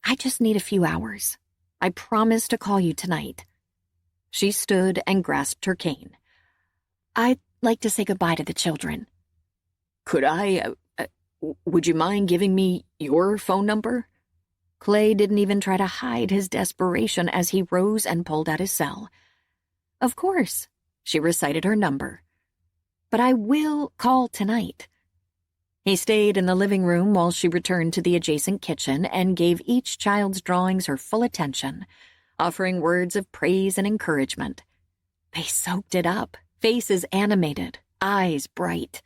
I just need a few hours. I promise to call you tonight. She stood and grasped her cane. I'd like to say goodbye to the children. Could would you mind giving me your phone number? Clay didn't even try to hide his desperation as he rose and pulled out his cell. Of course, she recited her number. But I will call tonight. He stayed in the living room while she returned to the adjacent kitchen and gave each child's drawings her full attention, offering words of praise and encouragement. They soaked it up, faces animated, eyes bright.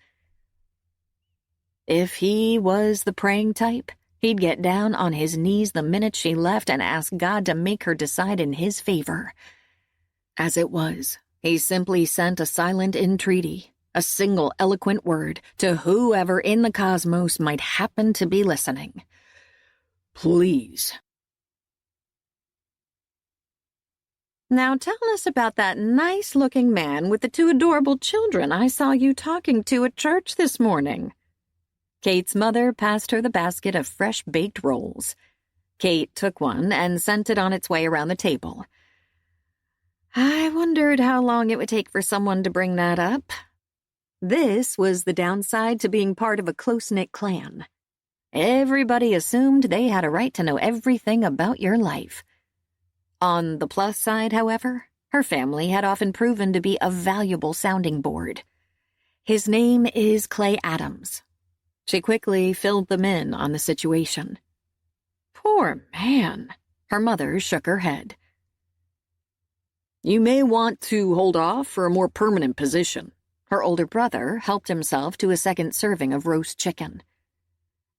If he was the praying type, he'd get down on his knees the minute she left and ask God to make her decide in his favor. As it was, he simply sent a silent entreaty, a single eloquent word, to whoever in the cosmos might happen to be listening. Please. Now tell us about that nice-looking man with the 2 adorable children I saw you talking to at church this morning, Kate's mother passed her the basket of fresh-baked rolls. Cate took one and sent it on its way around the table. I wondered how long it would take for someone to bring that up. This was the downside to being part of a close-knit clan. Everybody assumed they had a right to know everything about your life. On the plus side, however, her family had often proven to be a valuable sounding board. His name is Clay Adams. She quickly filled them in on the situation. Poor man. Her mother shook her head. You may want to hold off for a more permanent position. Her older brother helped himself to a second serving of roast chicken.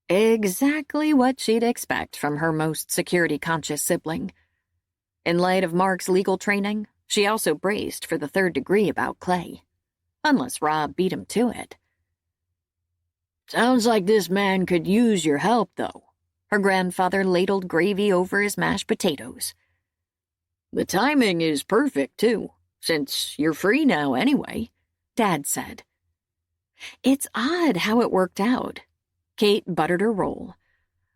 Exactly what she'd expect from her most security-conscious sibling. In light of Mark's legal training, she also braced for the third degree about Clay. Unless Rob beat him to it. Sounds like this man could use your help, though. Her grandfather ladled gravy over his mashed potatoes. The timing is perfect, too, since you're free now anyway, Dad said. It's odd how it worked out. Cate buttered her roll.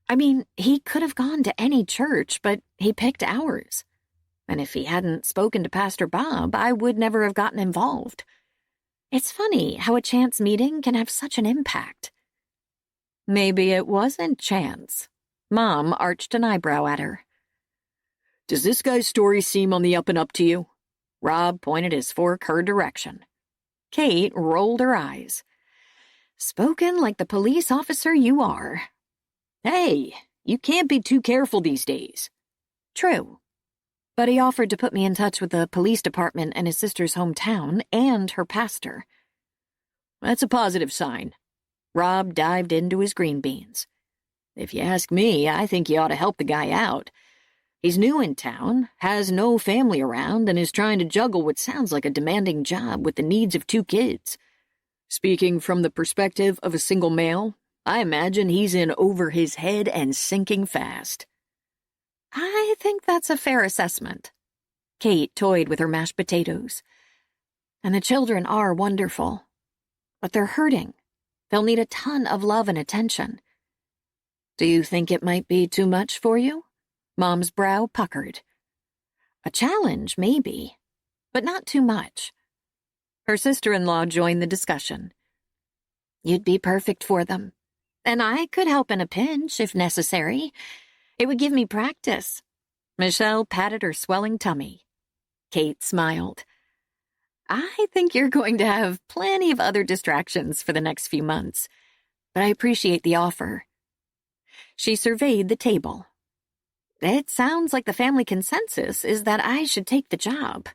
I mean, he could have gone to any church, but he picked ours. And if he hadn't spoken to Pastor Bob, I would never have gotten involved. It's funny how a chance meeting can have such an impact. Maybe it wasn't chance. Mom arched an eyebrow at her. Does this guy's story seem on the up and up to you? Rob pointed his fork her direction. Cate rolled her eyes. Spoken like the police officer you are. Hey, you can't be too careful these days. True. But he offered to put me in touch with the police department in his sister's hometown and her pastor. That's a positive sign. Rob dived into his green beans. If you ask me, I think you ought to help the guy out. He's new in town, has no family around, and is trying to juggle what sounds like a demanding job with the needs of 2 kids. Speaking from the perspective of a single male, I imagine he's in over his head and sinking fast. I think that's a fair assessment. Cate toyed with her mashed potatoes. And the children are wonderful. But they're hurting. They'll need a ton of love and attention. Do you think it might be too much for you? Mom's brow puckered. A challenge, maybe, but not too much. Her sister-in-law joined the discussion. You'd be perfect for them. And I could help in a pinch, if necessary. It would give me practice. Michelle patted her swelling tummy. Cate smiled. I think you're going to have plenty of other distractions for the next few months, but I appreciate the offer. She surveyed the table. It sounds like the family consensus is that I should take the job.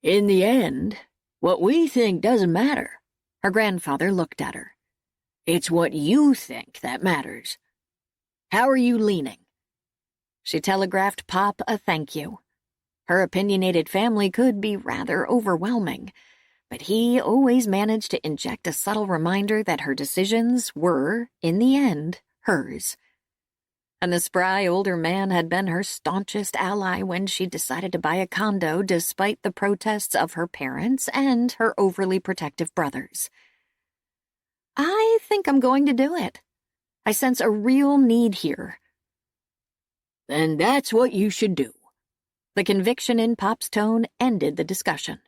In the end, what we think doesn't matter. Her grandfather looked at her. It's what you think that matters. How are you leaning? She telegraphed Pop a thank you. Her opinionated family could be rather overwhelming, but he always managed to inject a subtle reminder that her decisions were, in the end, hers. And the spry older man had been her staunchest ally when she decided to buy a condo despite the protests of her parents and her overly protective brothers. I think I'm going to do it. I sense a real need here. Then that's what you should do. The conviction in Pop's tone ended the discussion.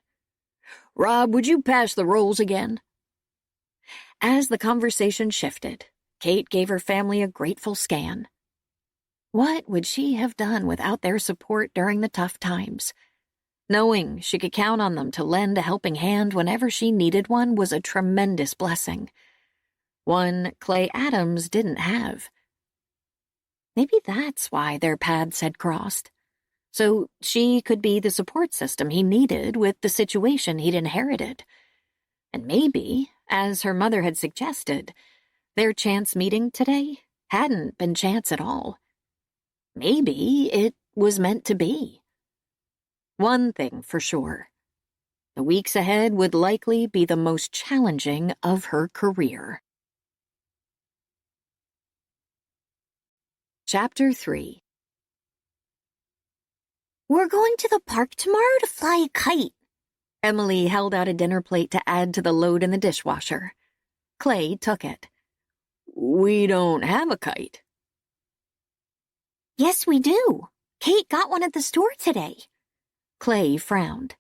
Rob, would you pass the rolls again? As the conversation shifted, Cate gave her family a grateful scan. What would she have done without their support during the tough times? Knowing she could count on them to lend a helping hand whenever she needed one was a tremendous blessing. One Clay Adams didn't have. Maybe that's why their paths had crossed. So she could be the support system he needed with the situation he'd inherited. And maybe, as her mother had suggested, their chance meeting today hadn't been chance at all. Maybe it was meant to be. One thing for sure. The weeks ahead would likely be the most challenging of her career. Chapter 3. We're going to the park tomorrow to fly a kite. Emily held out a dinner plate to add to the load in the dishwasher. Clay took it. We don't have a kite. Yes, we do. Cate got one at the store today. Clay frowned.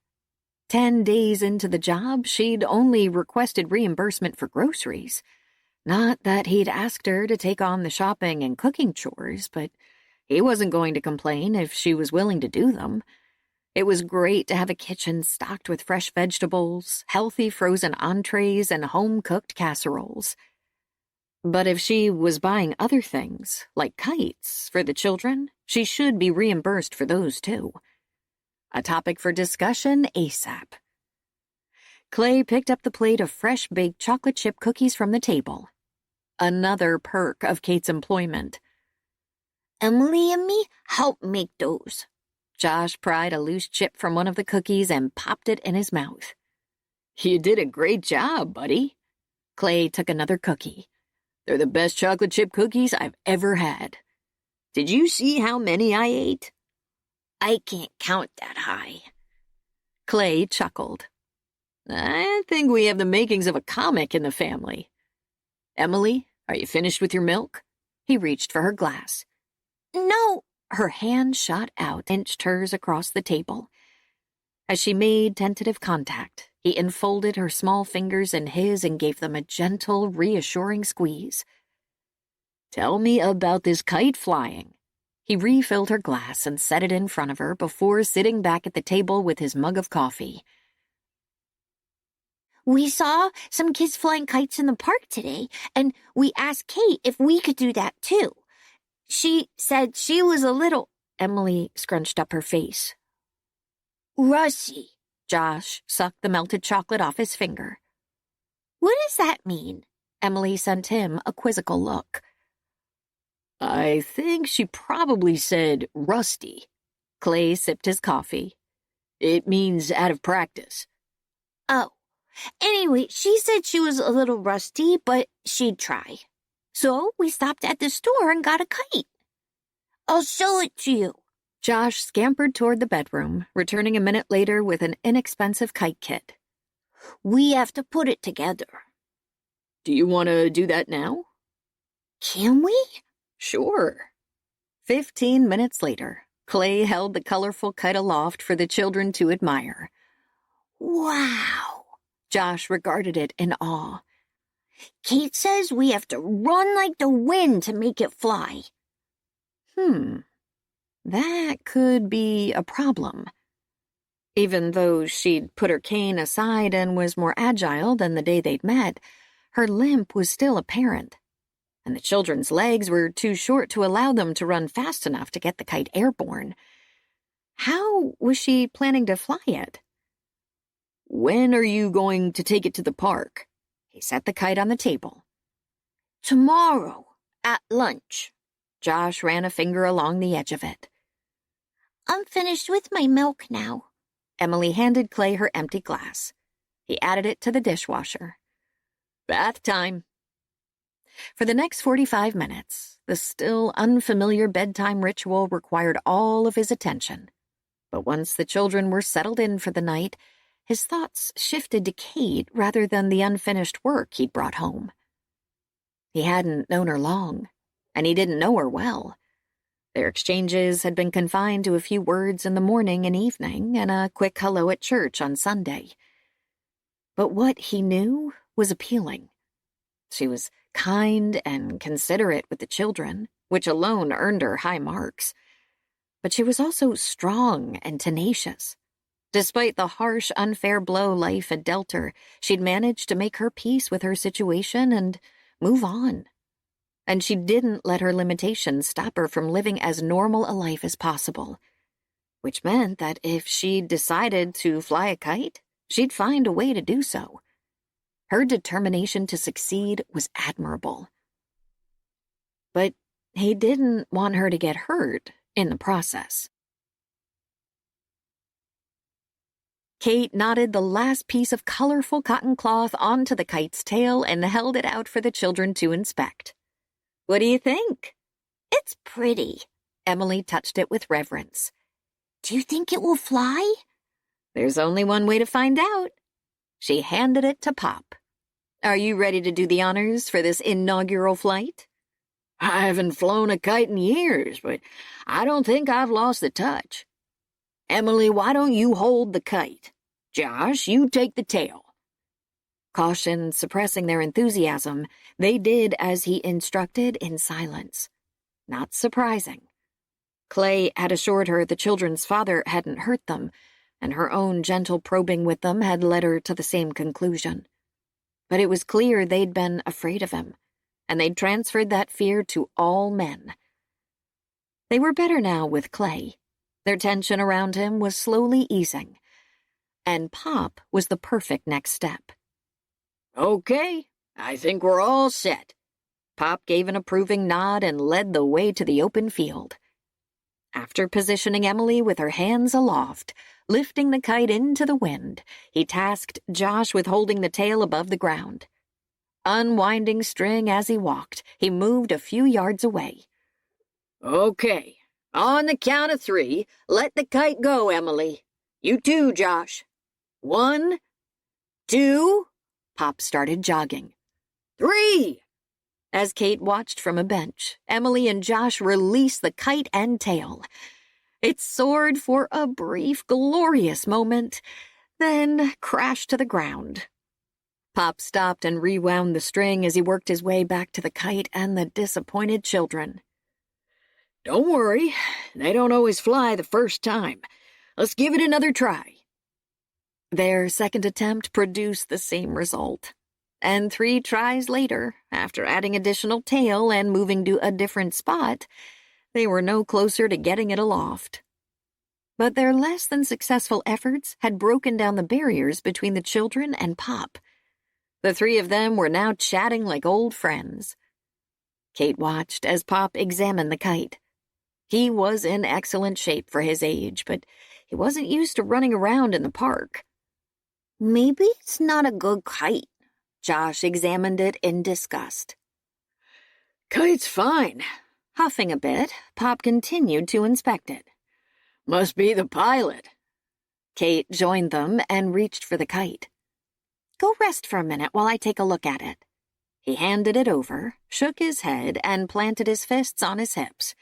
10 days into the job, she'd only requested reimbursement for groceries. Not that he'd asked her to take on the shopping and cooking chores, but he wasn't going to complain if she was willing to do them. It was great to have a kitchen stocked with fresh vegetables, healthy frozen entrees, and home-cooked casseroles. But if she was buying other things, like kites, for the children, she should be reimbursed for those too. A topic for discussion ASAP. Clay picked up the plate of fresh-baked chocolate chip cookies from the table. Another perk of Cate's employment. Emily and me help make those. Josh pried a loose chip from one of the cookies and popped it in his mouth. You did a great job, buddy. Clay took another cookie. They're the best chocolate chip cookies I've ever had. Did you see how many I ate? I can't count that high. Clay chuckled. I think we have the makings of a comic in the family. Emily, are you finished with your milk? He reached for her glass. No. Her hand shot out, inched hers across the table. As she made tentative contact, he enfolded her small fingers in his and gave them a gentle, reassuring squeeze. Tell me about this kite flying. He refilled her glass and set it in front of her before sitting back at the table with his mug of coffee. We saw some kids flying kites in the park today, and we asked Cate if we could do that too. She said she was a little... Emily scrunched up her face. Rusty. Josh sucked the melted chocolate off his finger. What does that mean? Emily sent him a quizzical look. I think she probably said rusty. Clay sipped his coffee. It means out of practice. Oh. Anyway, she said she was a little rusty, but she'd try. So we stopped at the store and got a kite. I'll show it to you. Josh scampered toward the bedroom, returning a minute later with an inexpensive kite kit. We have to put it together. Do you want to do that now? Can we? Sure. 15 minutes later, Clay held the colorful kite aloft for the children to admire. Wow. Josh regarded it in awe. Cate says we have to run like the wind to make it fly. That could be a problem. Even though she'd put her cane aside and was more agile than the day they'd met, her limp was still apparent, and the children's legs were too short to allow them to run fast enough to get the kite airborne. How was she planning to fly it? When are you going to take it to the park? He set the kite on the table. Tomorrow, at lunch. Josh ran a finger along the edge of it. I'm finished with my milk now. Emily handed Clay her empty glass. He added it to the dishwasher. Bath time. For the next 45 minutes, the still unfamiliar bedtime ritual required all of his attention. But once the children were settled in for the night, his thoughts shifted to Cate rather than the unfinished work he'd brought home. He hadn't known her long, and he didn't know her well. Their exchanges had been confined to a few words in the morning and evening and a quick hello at church on Sunday. But what he knew was appealing. She was kind and considerate with the children, which alone earned her high marks. But she was also strong and tenacious. Despite the harsh, unfair blow life had dealt her, she'd managed to make her peace with her situation and move on. And she didn't let her limitations stop her from living as normal a life as possible, which meant that if she'd decided to fly a kite, she'd find a way to do so. Her determination to succeed was admirable. But he didn't want her to get hurt in the process. Cate knotted the last piece of colorful cotton cloth onto the kite's tail and held it out for the children to inspect. What do you think? It's pretty. Emily touched it with reverence. Do you think it will fly? There's only one way to find out. She handed it to Pop. Are you ready to do the honors for this inaugural flight? I haven't flown a kite in years, but I don't think I've lost the touch. Emily, why don't you hold the kite? Josh, you take the tail. Caution suppressing their enthusiasm, they did as he instructed in silence. Not surprising. Clay had assured her the children's father hadn't hurt them, and her own gentle probing with them had led her to the same conclusion. But it was clear they'd been afraid of him, and they'd transferred that fear to all men. They were better now with Clay. Their tension around him was slowly easing, and Pop was the perfect next step. Okay, I think we're all set. Pop gave an approving nod and led the way to the open field. After positioning Emily with her hands aloft, lifting the kite into the wind, he tasked Josh with holding the tail above the ground. Unwinding string as he walked, he moved a few yards away. Okay, on the count of 3, let the kite go, Emily. You too, Josh. 1, 2... Pop started jogging. 3! As Cate watched from a bench, Emily and Josh released the kite and tail. It soared for a brief, glorious moment, then crashed to the ground. Pop stopped and rewound the string as he worked his way back to the kite and the disappointed children. Don't worry, they don't always fly the first time. Let's give it another try. Their second attempt produced the same result. And 3 tries later, after adding additional tail and moving to a different spot, they were no closer to getting it aloft. But their less than successful efforts had broken down the barriers between the children and Pop. The 3 of them were now chatting like old friends. Cate watched as Pop examined the kite. He was in excellent shape for his age, but he wasn't used to running around in the park. Maybe it's not a good kite. Josh examined it in disgust. Kite's fine. Huffing a bit, Pop continued to inspect it. Must be the pilot. Cate joined them and reached for the kite. Go rest for a minute while I take a look at it. He handed it over, shook his head, and planted his fists on his hips.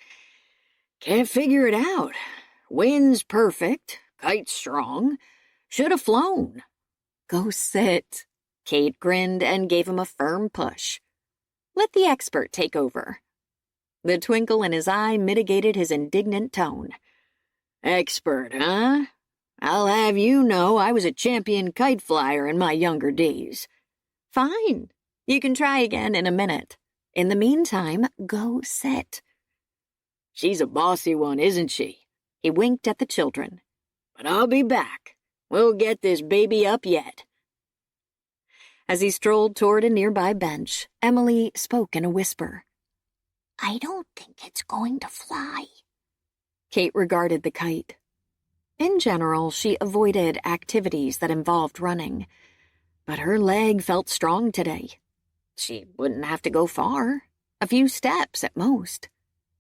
Can't figure it out. Wind's perfect, kite's strong. Should have flown. Go sit. Cate grinned and gave him a firm push. Let the expert take over. The twinkle in his eye mitigated his indignant tone. Expert, huh? I'll have you know I was a champion kite flyer in my younger days. Fine. You can try again in a minute. In the meantime, go sit. She's a bossy one, isn't she? He winked at the children. But I'll be back. We'll get this baby up yet. As he strolled toward a nearby bench, Emily spoke in a whisper. I don't think it's going to fly. Cate regarded the kite. In general, she avoided activities that involved running, but her leg felt strong today. She wouldn't have to go far, a few steps at most.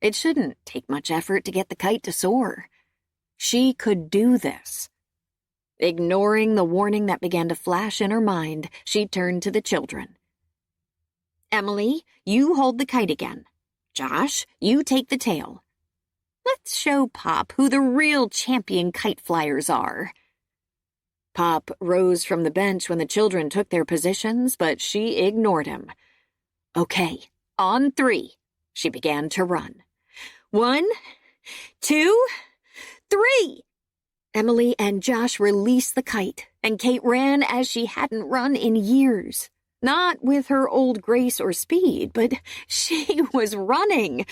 It shouldn't take much effort to get the kite to soar. She could do this. Ignoring the warning that began to flash in her mind, she turned to the children. Emily, you hold the kite again. Josh, you take the tail. Let's show Pop who the real champion kite flyers are. Pop rose from the bench when the children took their positions, but she ignored him. Okay, on 3. She began to run. 1, 2, 3. Emily and Josh released the kite, and Cate ran as she hadn't run in years. Not with her old grace or speed, but she was running,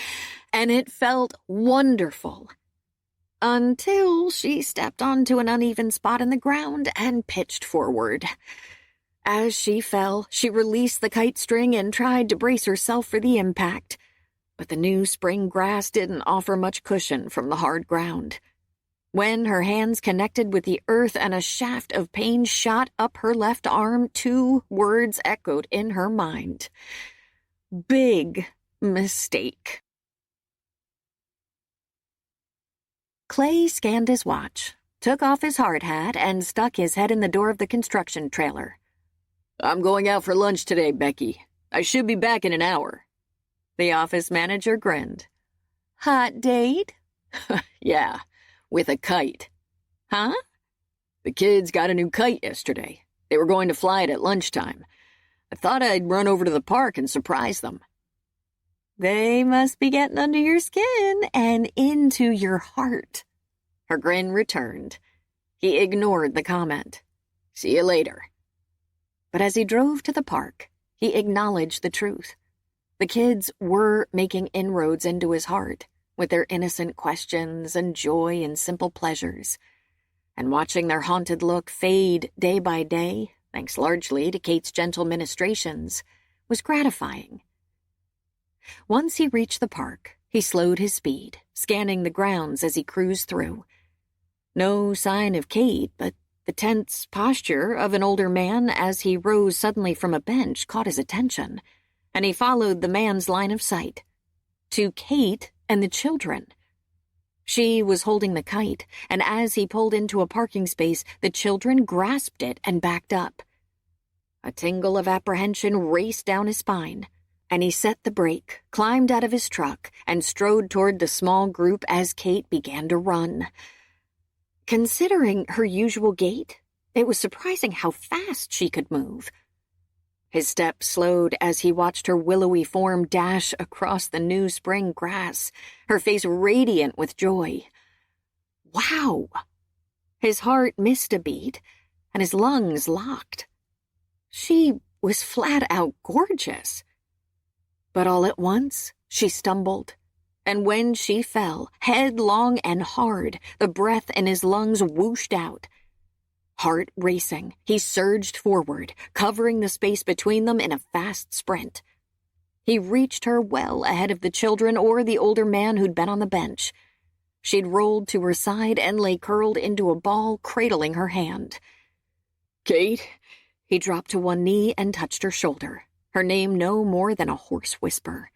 and it felt wonderful. Until she stepped onto an uneven spot in the ground and pitched forward. As she fell, she released the kite string and tried to brace herself for the impact, but the new spring grass didn't offer much cushion from the hard ground. When her hands connected with the earth and a shaft of pain shot up her left arm, 2 words echoed in her mind. Big mistake. Clay scanned his watch, took off his hard hat, and stuck his head in the door of the construction trailer. I'm going out for lunch today, Becky. I should be back in an hour. The office manager grinned. Hot date? Yeah, with a kite. Huh? The kids got a new kite yesterday. They were going to fly it at lunchtime. I thought I'd run over to the park and surprise them. They must be getting under your skin and into your heart. Her grin returned. He ignored the comment. See you later. But as he drove to the park, he acknowledged the truth. The kids were making inroads into his heart with their innocent questions and joy in simple pleasures. And watching their haunted look fade day by day, thanks largely to Cate's gentle ministrations, was gratifying. Once he reached the park, he slowed his speed, scanning the grounds as he cruised through. No sign of Cate, but the tense posture of an older man as he rose suddenly from a bench caught his attention, and he followed the man's line of sight. To Cate and the children. She was holding the kite, and as he pulled into a parking space, the children grasped it and backed up. A tingle of apprehension raced down his spine, and he set the brake, climbed out of his truck, and strode toward the small group as Cate began to run. Considering her usual gait, it was surprising how fast she could move. His steps slowed as he watched her willowy form dash across the new spring grass, her face radiant with joy. Wow! His heart missed a beat, and his lungs locked. She was flat out gorgeous. But all at once, she stumbled, and when she fell, headlong and hard, the breath in his lungs whooshed out. Heart racing, he surged forward, covering the space between them in a fast sprint. He reached her well ahead of the children or the older man who'd been on the bench. She'd rolled to her side and lay curled into a ball, cradling her hand. Cate? He dropped to one knee and touched her shoulder, her name no more than a hoarse whisper.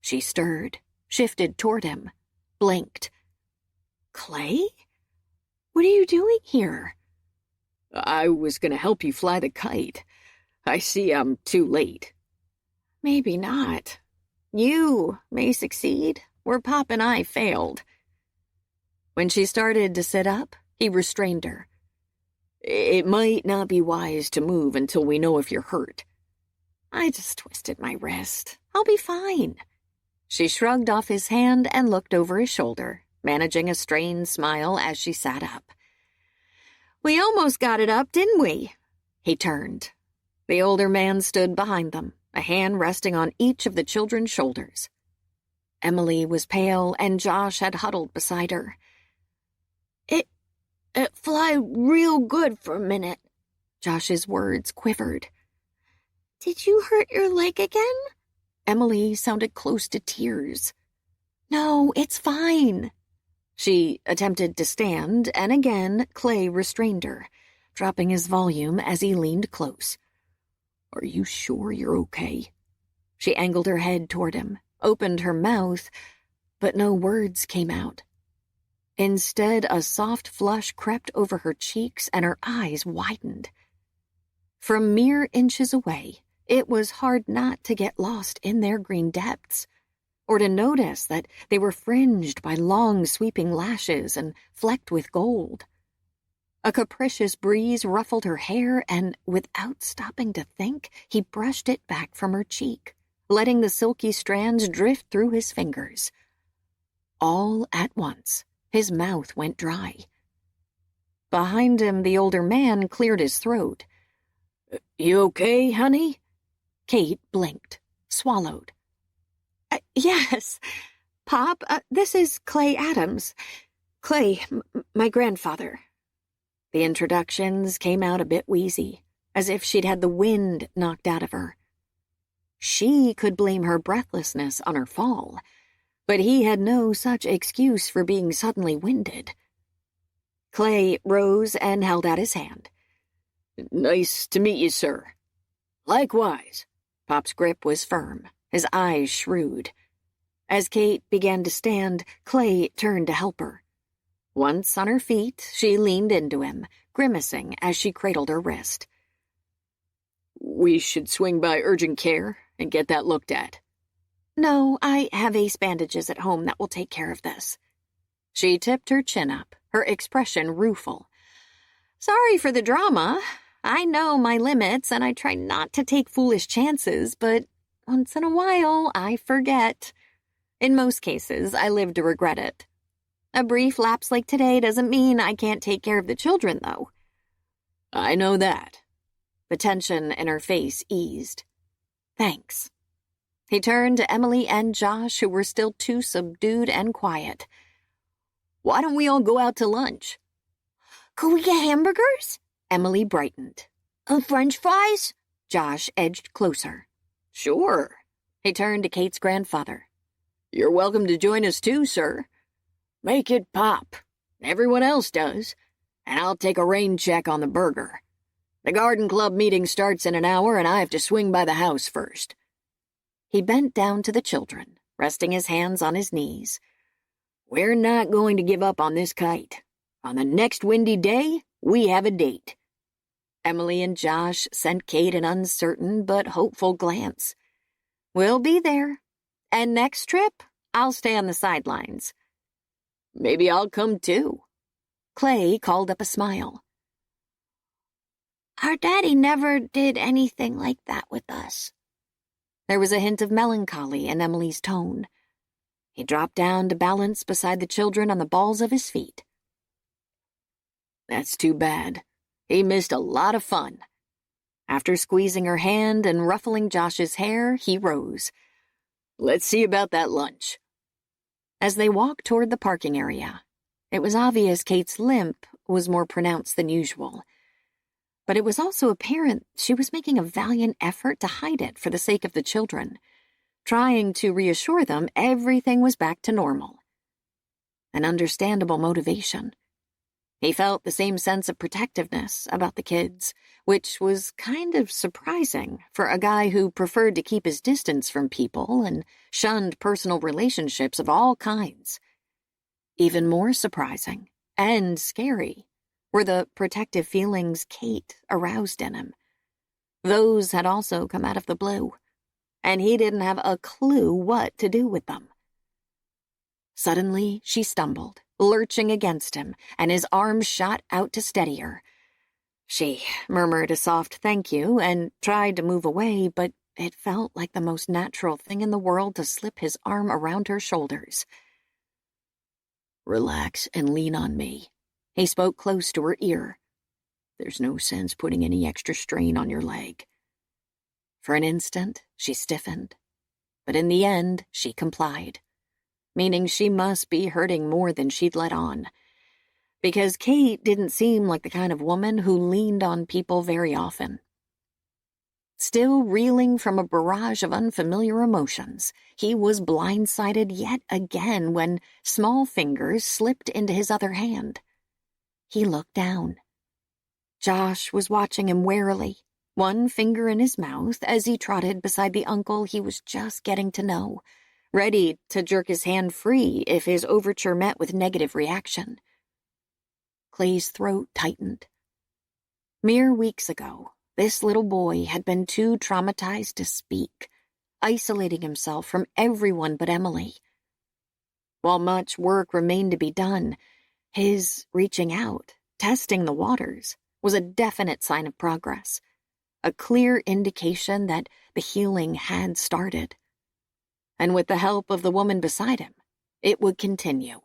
She stirred, shifted toward him, blinked. Clay? What are you doing here? I was going to help you fly the kite. I see I'm too late. Maybe not. You may succeed where Pop and I failed. When she started to sit up, he restrained her. It might not be wise to move until we know if you're hurt. I just twisted my wrist. I'll be fine. She shrugged off his hand and looked over his shoulder, managing a strained smile as she sat up. We almost got it up, didn't we? He turned. The older man stood behind them, a hand resting on each of the children's shoulders. Emily was pale, and Josh had huddled beside her. It fly real good for a minute. Josh's words quivered. Did you hurt your leg again? Emily sounded close to tears. No, it's fine. She attempted to stand, and again Clay restrained her, dropping his volume as he leaned close. Are you sure you're okay? She angled her head toward him, opened her mouth, but no words came out. Instead, a soft flush crept over her cheeks and her eyes widened. From mere inches away, it was hard not to get lost in their green depths, or to notice that they were fringed by long sweeping lashes and flecked with gold. A capricious breeze ruffled her hair, and without stopping to think, he brushed it back from her cheek, letting the silky strands drift through his fingers. All at once, his mouth went dry. Behind him, the older man cleared his throat. You okay, honey? Cate blinked, swallowed. Yes. Pop, this is Clay Adams. Clay, my grandfather. The introductions came out a bit wheezy, as if she'd had the wind knocked out of her. She could blame her breathlessness on her fall, but he had no such excuse for being suddenly winded. Clay rose and held out his hand. Nice to meet you, sir. Likewise. Pop's grip was firm, his eyes shrewd. As Cate began to stand, Clay turned to help her. Once on her feet, she leaned into him, grimacing as she cradled her wrist. We should swing by urgent care and get that looked at. No, I have ace bandages at home that will take care of this. She tipped her chin up, her expression rueful. Sorry for the drama. I know my limits and I try not to take foolish chances, but once in a while I forget. In most cases, I live to regret it. A brief lapse like today doesn't mean I can't take care of the children, though. I know that. The tension in her face eased. Thanks. He turned to Emily and Josh, who were still too subdued and quiet. Why don't we all go out to lunch? Could we get hamburgers? Emily brightened. French fries? Josh edged closer. Sure. He turned to Kate's grandfather. You're welcome to join us too, sir. Make it pop. Everyone else does. And I'll take a rain check on the burger. The garden club meeting starts in an hour and I have to swing by the house first. He bent down to the children, resting his hands on his knees. We're not going to give up on this kite. On the next windy day, we have a date. Emily and Josh sent Cate an uncertain but hopeful glance. We'll be there. And next trip, I'll stay on the sidelines. Maybe I'll come too. Clay called up a smile. Our daddy never did anything like that with us. There was a hint of melancholy in Emily's tone. He dropped down to balance beside the children on the balls of his feet. That's too bad. He missed a lot of fun. After squeezing her hand and ruffling Josh's hair, he rose. Let's see about that lunch. As they walked toward the parking area, it was obvious Kate's limp was more pronounced than usual. But it was also apparent she was making a valiant effort to hide it for the sake of the children, trying to reassure them everything was back to normal. An understandable motivation. He felt the same sense of protectiveness about the kids, which was kind of surprising for a guy who preferred to keep his distance from people and shunned personal relationships of all kinds. Even more surprising and scary were the protective feelings Cate aroused in him. Those had also come out of the blue, and he didn't have a clue what to do with them. Suddenly, she stumbled, lurching against him, and his arm shot out to steady her. She murmured a soft thank you and tried to move away, but it felt like the most natural thing in the world to slip his arm around her shoulders. Relax and lean on me. He spoke close to her ear. There's no sense putting any extra strain on your leg. For an instant, she stiffened, but in the end, she complied, meaning she must be hurting more than she'd let on, because Cate didn't seem like the kind of woman who leaned on people very often. Still reeling from a barrage of unfamiliar emotions, he was blindsided yet again when small fingers slipped into his other hand. He looked down. Josh was watching him warily, one finger in his mouth as he trotted beside the uncle he was just getting to know, ready to jerk his hand free if his overture met with negative reaction. Clay's throat tightened. Mere weeks ago, this little boy had been too traumatized to speak, isolating himself from everyone but Emily. While much work remained to be done, his reaching out, testing the waters, was a definite sign of progress, a clear indication that the healing had started. And with the help of the woman beside him, it would continue.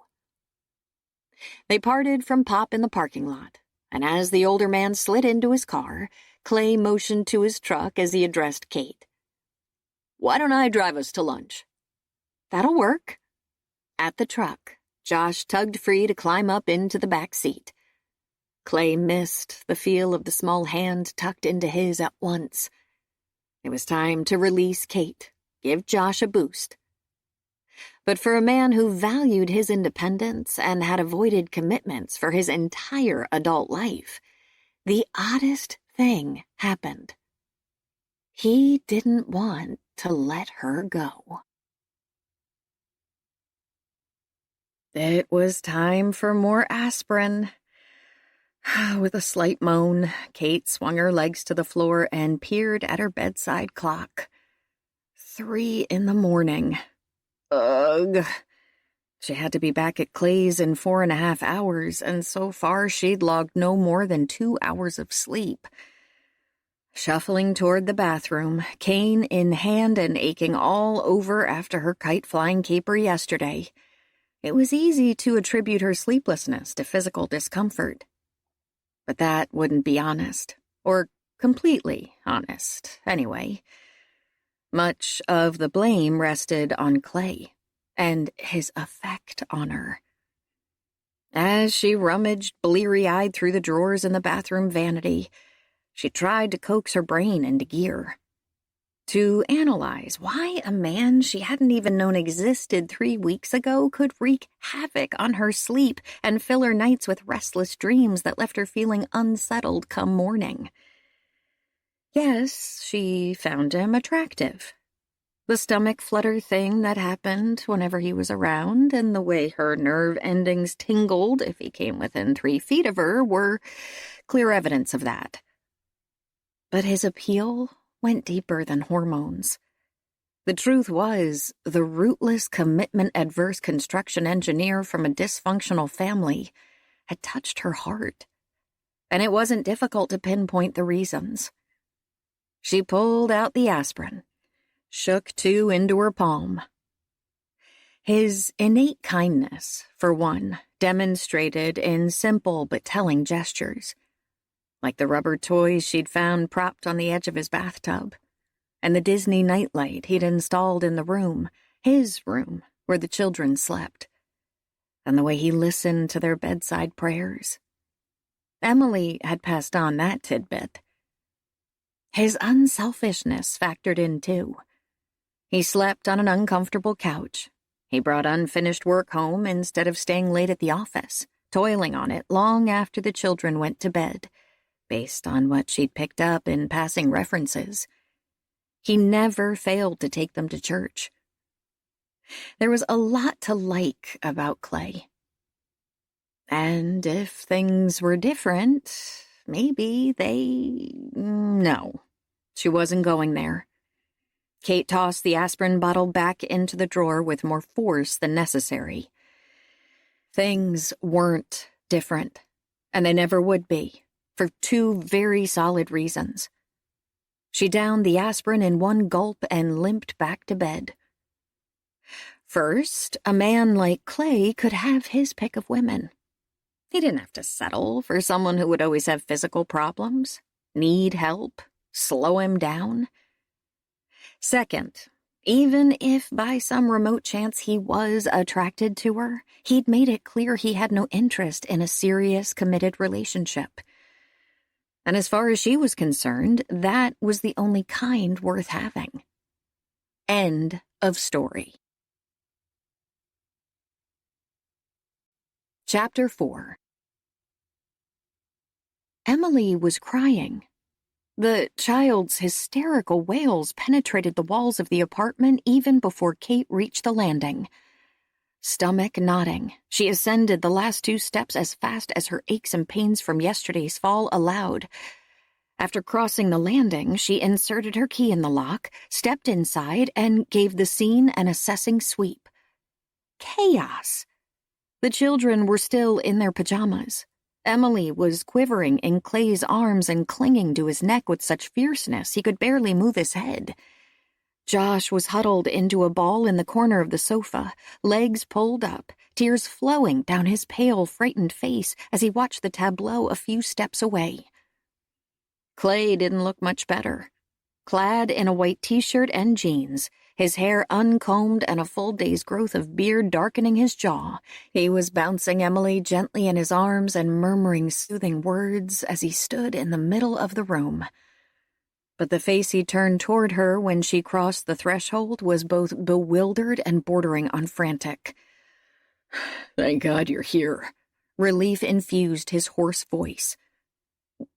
They parted from Pop in the parking lot, and as the older man slid into his car, Clay motioned to his truck as he addressed Cate. Why don't I drive us to lunch? That'll work. At the truck, Josh tugged free to climb up into the back seat. Clay missed the feel of the small hand tucked into his at once. It was time to release Cate, give Josh a boost. But for a man who valued his independence and had avoided commitments for his entire adult life, the oddest thing happened. He didn't want to let her go. It was time for more aspirin. With a slight moan, Kate swung her legs to the floor and peered at her bedside clock. 3 in the morning. Ugh. She had to be back at Clay's in 4.5 hours, and so far she'd logged no more than 2 hours of sleep. Shuffling toward the bathroom, cane in hand and aching all over after her kite-flying caper yesterday, it was easy to attribute her sleeplessness to physical discomfort. But that wouldn't be honest, or completely honest, anyway. Much of the blame rested on Clay and his effect on her. As she rummaged bleary-eyed through the drawers in the bathroom vanity, she tried to coax her brain into gear. To analyze why a man she hadn't even known existed 3 weeks ago could wreak havoc on her sleep and fill her nights with restless dreams that left her feeling unsettled come morning. Yes, she found him attractive. The stomach flutter thing that happened whenever he was around and the way her nerve endings tingled if he came within 3 feet of her were clear evidence of that. But his appeal went deeper than hormones. The truth was, the rootless, commitment-adverse construction engineer from a dysfunctional family had touched her heart, and it wasn't difficult to pinpoint the reasons. She pulled out the aspirin, shook 2 into her palm. His innate kindness, for one, demonstrated in simple but telling gestures, like the rubber toys she'd found propped on the edge of his bathtub, and the Disney nightlight he'd installed in the room, his room, where the children slept, and the way he listened to their bedside prayers. Emily had passed on that tidbit. His unselfishness factored in, too. He slept on an uncomfortable couch. He brought unfinished work home instead of staying late at the office, toiling on it long after the children went to bed, based on what she'd picked up in passing references. He never failed to take them to church. There was a lot to like about Clay. And if things were different, maybe No, she wasn't going there. Kate tossed the aspirin bottle back into the drawer with more force than necessary. Things weren't different, and they never would be, for 2 very solid reasons. She downed the aspirin in one gulp and limped back to bed. First, a man like Clay could have his pick of women. He didn't have to settle for someone who would always have physical problems, need help, slow him down. Second, even if by some remote chance he was attracted to her, he'd made it clear he had no interest in a serious, committed relationship. And as far as she was concerned, that was the only kind worth having. End of story. Chapter 4. Emily was crying. The child's hysterical wails penetrated the walls of the apartment even before Kate reached the landing. Stomach knotting, she ascended the last 2 steps as fast as her aches and pains from yesterday's fall allowed. After crossing the landing, she inserted her key in the lock, stepped inside, and gave the scene an assessing sweep. Chaos! The children were still in their pajamas. Emily was quivering in Clay's arms and clinging to his neck with such fierceness he could barely move his head. Josh was huddled into a ball in the corner of the sofa, legs pulled up, tears flowing down his pale, frightened face as he watched the tableau a few steps away. Clay didn't look much better. Clad in a white t-shirt and jeans, his hair uncombed and a full day's growth of beard darkening his jaw, he was bouncing Emily gently in his arms and murmuring soothing words as he stood in the middle of the room. But the face he turned toward her when she crossed the threshold was both bewildered and bordering on frantic. Thank God you're here. Relief infused his hoarse voice.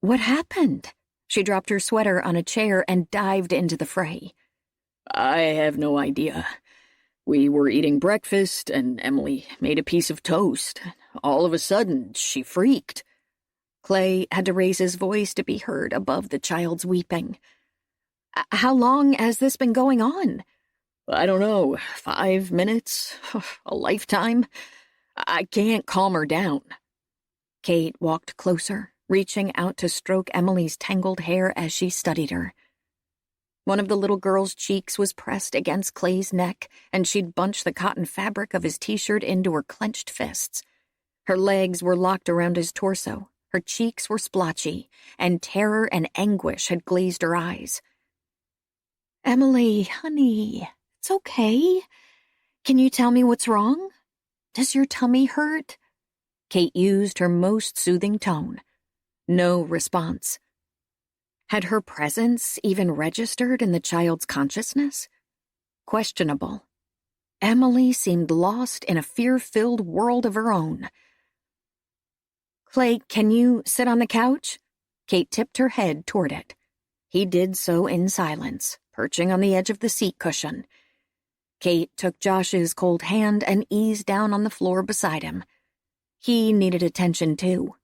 What happened? She dropped her sweater on a chair and dived into the fray. I have no idea. We were eating breakfast, and Emily made a piece of toast. All of a sudden, she freaked. Clay had to raise his voice to be heard above the child's weeping. How long has this been going on? I don't know, 5 minutes? A lifetime? I can't calm her down. Cate walked closer, reaching out to stroke Emily's tangled hair as she studied her. One of the little girl's cheeks was pressed against Clay's neck, and she'd bunched the cotton fabric of his t-shirt into her clenched fists. Her legs were locked around his torso, her cheeks were splotchy, and terror and anguish had glazed her eyes. Emily, honey, it's okay. Can you tell me what's wrong? Does your tummy hurt? Cate used her most soothing tone. No response. Had her presence even registered in the child's consciousness? Questionable. Emily seemed lost in a fear-filled world of her own. Clay, can you sit on the couch? Cate tipped her head toward it. He did so in silence, perching on the edge of the seat cushion. Cate took Josh's cold hand and eased down on the floor beside him. He needed attention too,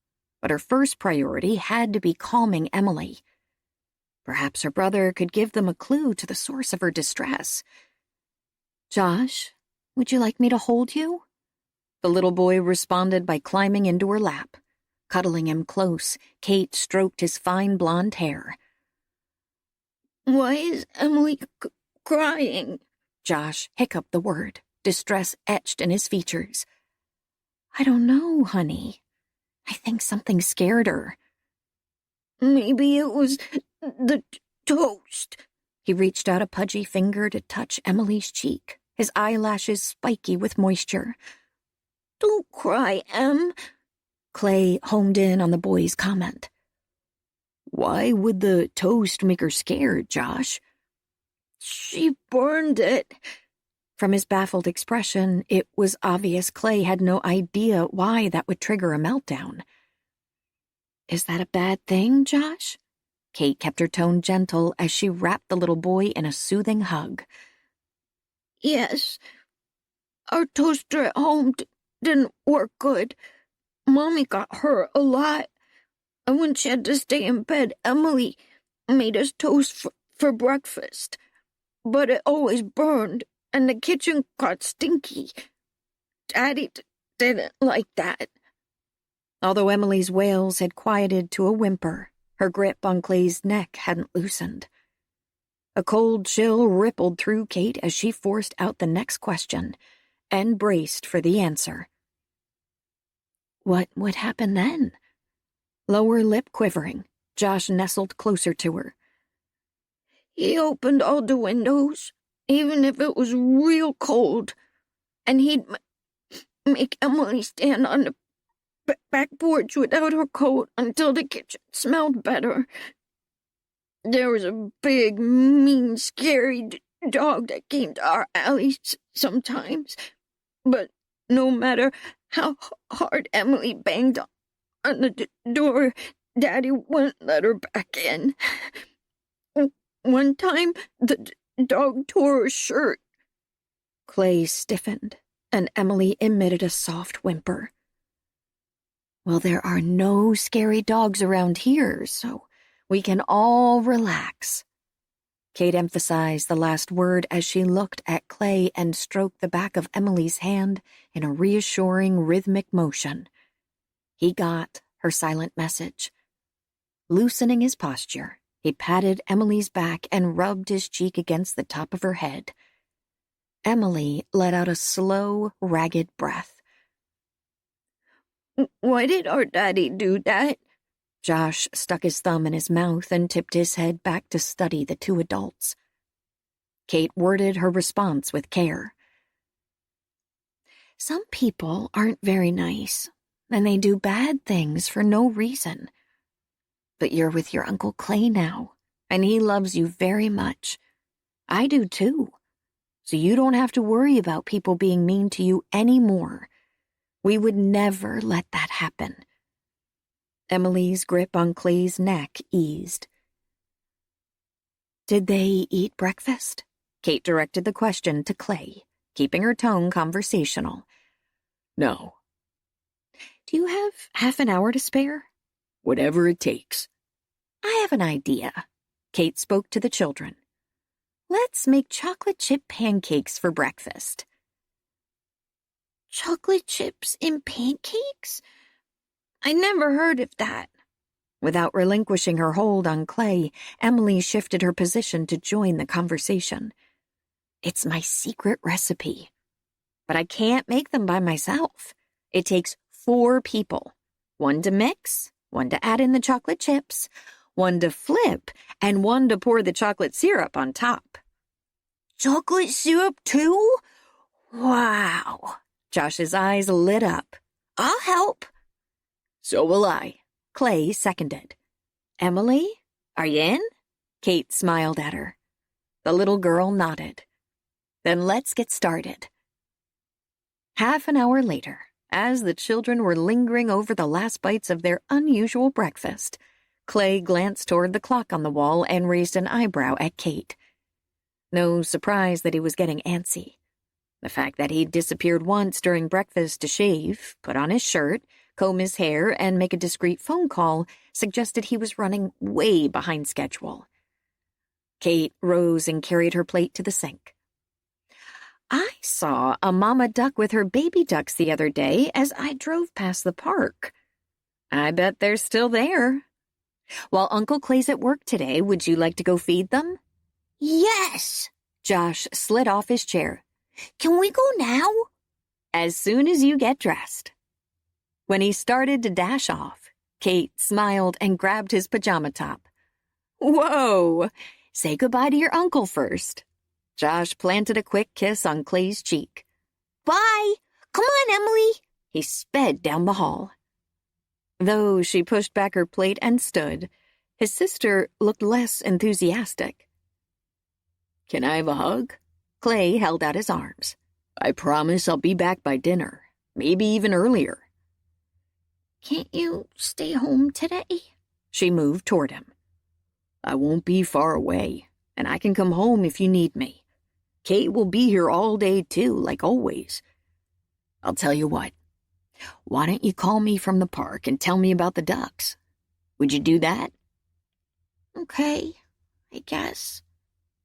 but her first priority had to be calming Emily. Perhaps her brother could give them a clue to the source of her distress. Josh, would you like me to hold you? The little boy responded by climbing into her lap. Cuddling him close, Cate stroked his fine blonde hair. Why is Emily crying? Josh hiccuped the word, distress etched in his features. I don't know, honey. I think something scared her. Maybe it was the toast. He reached out a pudgy finger to touch Emily's cheek, his eyelashes spiky with moisture. Don't cry, Em. Clay homed in on the boy's comment. Why would the toast make her scared, Josh? She burned it. From his baffled expression, it was obvious Clay had no idea why that would trigger a meltdown. Is that a bad thing, Josh? Cate kept her tone gentle as she wrapped the little boy in a soothing hug. Yes. Our toaster at home didn't work good. Mommy got hurt a lot. And when she had to stay in bed, Emily made us toast for breakfast. But it always burned, and the kitchen got stinky. Daddy didn't like that. Although Emily's wails had quieted to a whimper, her grip on Clay's neck hadn't loosened. A cold chill rippled through Cate as she forced out the next question and braced for the answer. What would happen then? Lower lip quivering, Josh nestled closer to her. He opened all the windows, even if it was real cold, and he'd make Emily stand on the back porch without her coat until the kitchen smelled better. There was a big, mean, scary dog that came to our alley sometimes, but no matter how hard Emily banged on the door, Daddy wouldn't let her back in. One time, the dog tore her shirt. Clay stiffened, and Emily emitted a soft whimper. Well, there are no scary dogs around here, so we can all relax. Cate emphasized the last word as she looked at Clay and stroked the back of Emily's hand in a reassuring, rhythmic motion. He got her silent message. Loosening his posture, he patted Emily's back and rubbed his cheek against the top of her head. Emily let out a slow, ragged breath. Why did our daddy do that? Josh stuck his thumb in his mouth and tipped his head back to study the two adults. Cate worded her response with care. Some people aren't very nice, and they do bad things for no reason. But you're with your Uncle Clay now, and he loves you very much. I do too. So you don't have to worry about people being mean to you anymore. We would never let that happen. Emily's grip on Clay's neck eased. Did they eat breakfast? Cate directed the question to Clay, keeping her tone conversational. No. Do you have half an hour to spare? Whatever it takes. I have an idea. Cate spoke to the children. Let's make chocolate chip pancakes for breakfast. Chocolate chips in pancakes? I never heard of that. Without relinquishing her hold on Clay, Emily shifted her position to join the conversation. It's my secret recipe. But I can't make them by myself. It takes 4 people. 1 to mix, 1 to add in the chocolate chips, 1 to flip, and 1 to pour the chocolate syrup on top. Chocolate syrup too? Wow. Josh's eyes lit up. I'll help. So will I. Clay seconded. Emily, are you in? Cate smiled at her. The little girl nodded. Then let's get started. Half an hour later, as the children were lingering over the last bites of their unusual breakfast, Clay glanced toward the clock on the wall and raised an eyebrow at Cate. No surprise that he was getting antsy. The fact that he'd disappeared once during breakfast to shave, put on his shirt, comb his hair, and make a discreet phone call suggested he was running way behind schedule. Cate rose and carried her plate to the sink. I saw a mama duck with her baby ducks the other day as I drove past the park. I bet they're still there. While Uncle Clay's at work today, would you like to go feed them? Yes! Josh slid off his chair. Can we go now? As soon as you get dressed. When he started to dash off, Cate smiled and grabbed his pajama top. Whoa! Say goodbye to your uncle first. Josh planted a quick kiss on Clay's cheek. Bye! Come on, Emily! He sped down the hall. Though she pushed back her plate and stood, his sister looked less enthusiastic. Can I have a hug? Clay held out his arms. I promise I'll be back by dinner, maybe even earlier. Can't you stay home today? She moved toward him. I won't be far away, and I can come home if you need me. Cate will be here all day, too, like always. I'll tell you what. Why don't you call me from the park and tell me about the ducks? Would you do that? Okay, I guess.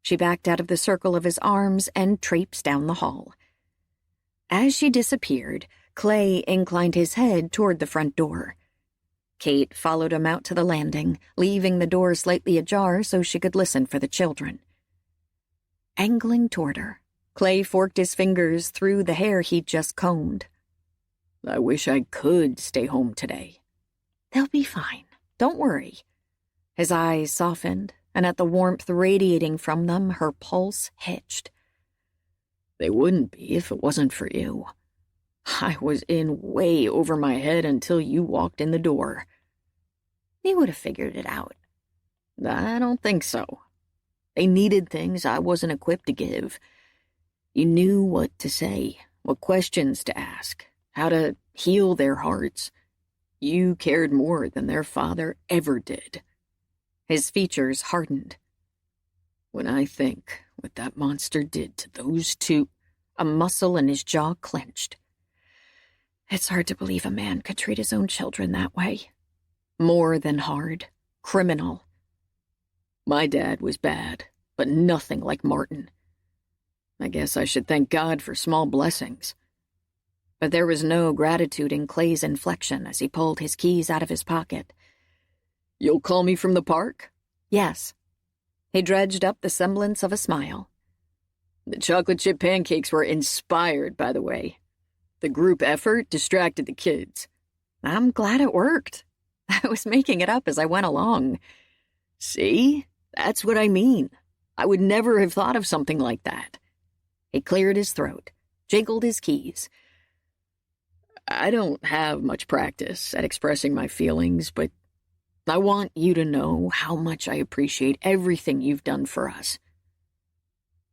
She backed out of the circle of his arms and traipsed down the hall. As she disappeared, Clay inclined his head toward the front door. Cate followed him out to the landing, leaving the door slightly ajar so she could listen for the children. Angling toward her, Clay forked his fingers through the hair he'd just combed. I wish I could stay home today. They'll be fine. Don't worry. His eyes softened, and at the warmth radiating from them, her pulse hitched. They wouldn't be if it wasn't for you. I was in way over my head until you walked in the door. You would have figured it out. I don't think so. They needed things I wasn't equipped to give. You knew what to say, what questions to ask, how to heal their hearts. You cared more than their father ever did. His features hardened. When I think what that monster did to those two, a muscle in his jaw clenched. It's hard to believe a man could treat his own children that way. More than hard. Criminal. My dad was bad, but nothing like Martin. I guess I should thank God for small blessings. But there was no gratitude in Clay's inflection as he pulled his keys out of his pocket. You'll call me from the park? Yes. He dredged up the semblance of a smile. The chocolate chip pancakes were inspired, by the way. The group effort distracted the kids. I'm glad it worked. I was making it up as I went along. See? That's what I mean. I would never have thought of something like that. He cleared his throat, jiggled his keys. I don't have much practice at expressing my feelings, but I want you to know how much I appreciate everything you've done for us.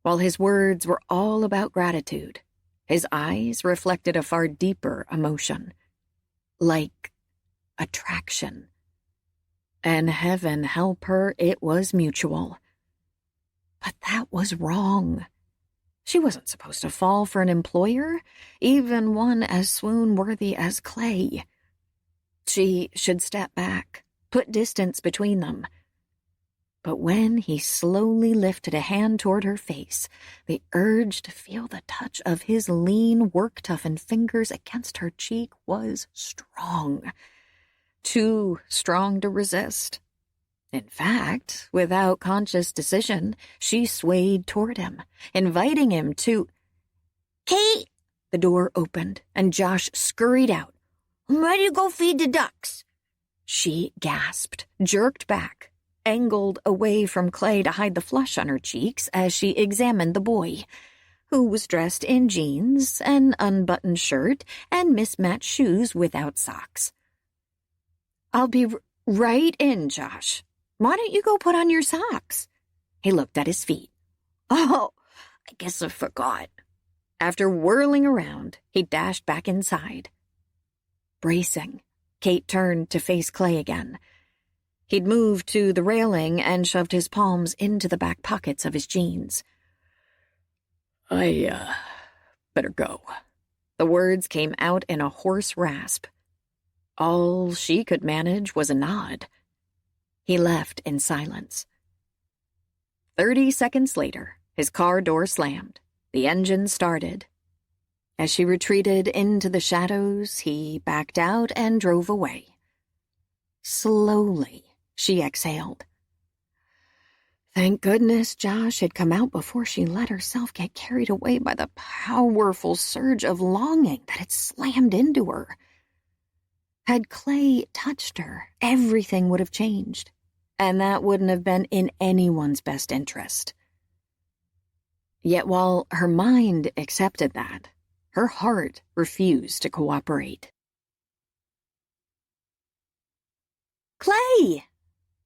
While his words were all about gratitude, his eyes reflected a far deeper emotion, like attraction. And heaven help her, it was mutual. But that was wrong. She wasn't supposed to fall for an employer, even one as swoon-worthy as Clay. She should step back, put distance between them. But when he slowly lifted a hand toward her face, the urge to feel the touch of his lean, work-toughened fingers against her cheek was strong. Too strong to resist. In fact, without conscious decision, she swayed toward him, inviting him to... Kate! The door opened, and Josh scurried out. I'm ready to go feed the ducks. She gasped, jerked back, angled away from Clay to hide the flush on her cheeks as she examined the boy, who was dressed in jeans, an unbuttoned shirt, and mismatched shoes without socks. I'll be right in, Josh. Why don't you go put on your socks? He looked at his feet. Oh, I guess I forgot. After whirling around, he dashed back inside. Bracing, Cate turned to face Clay again. He'd moved to the railing and shoved his palms into the back pockets of his jeans. I, better go. The words came out in a hoarse rasp. All she could manage was a nod. He left in silence. 30 seconds later, his car door slammed. The engine started. As she retreated into the shadows, he backed out and drove away. Slowly, she exhaled. Thank goodness Josh had come out before she let herself get carried away by the powerful surge of longing that had slammed into her. Had Clay touched her, everything would have changed, and that wouldn't have been in anyone's best interest. Yet while her mind accepted that, her heart refused to cooperate. Clay!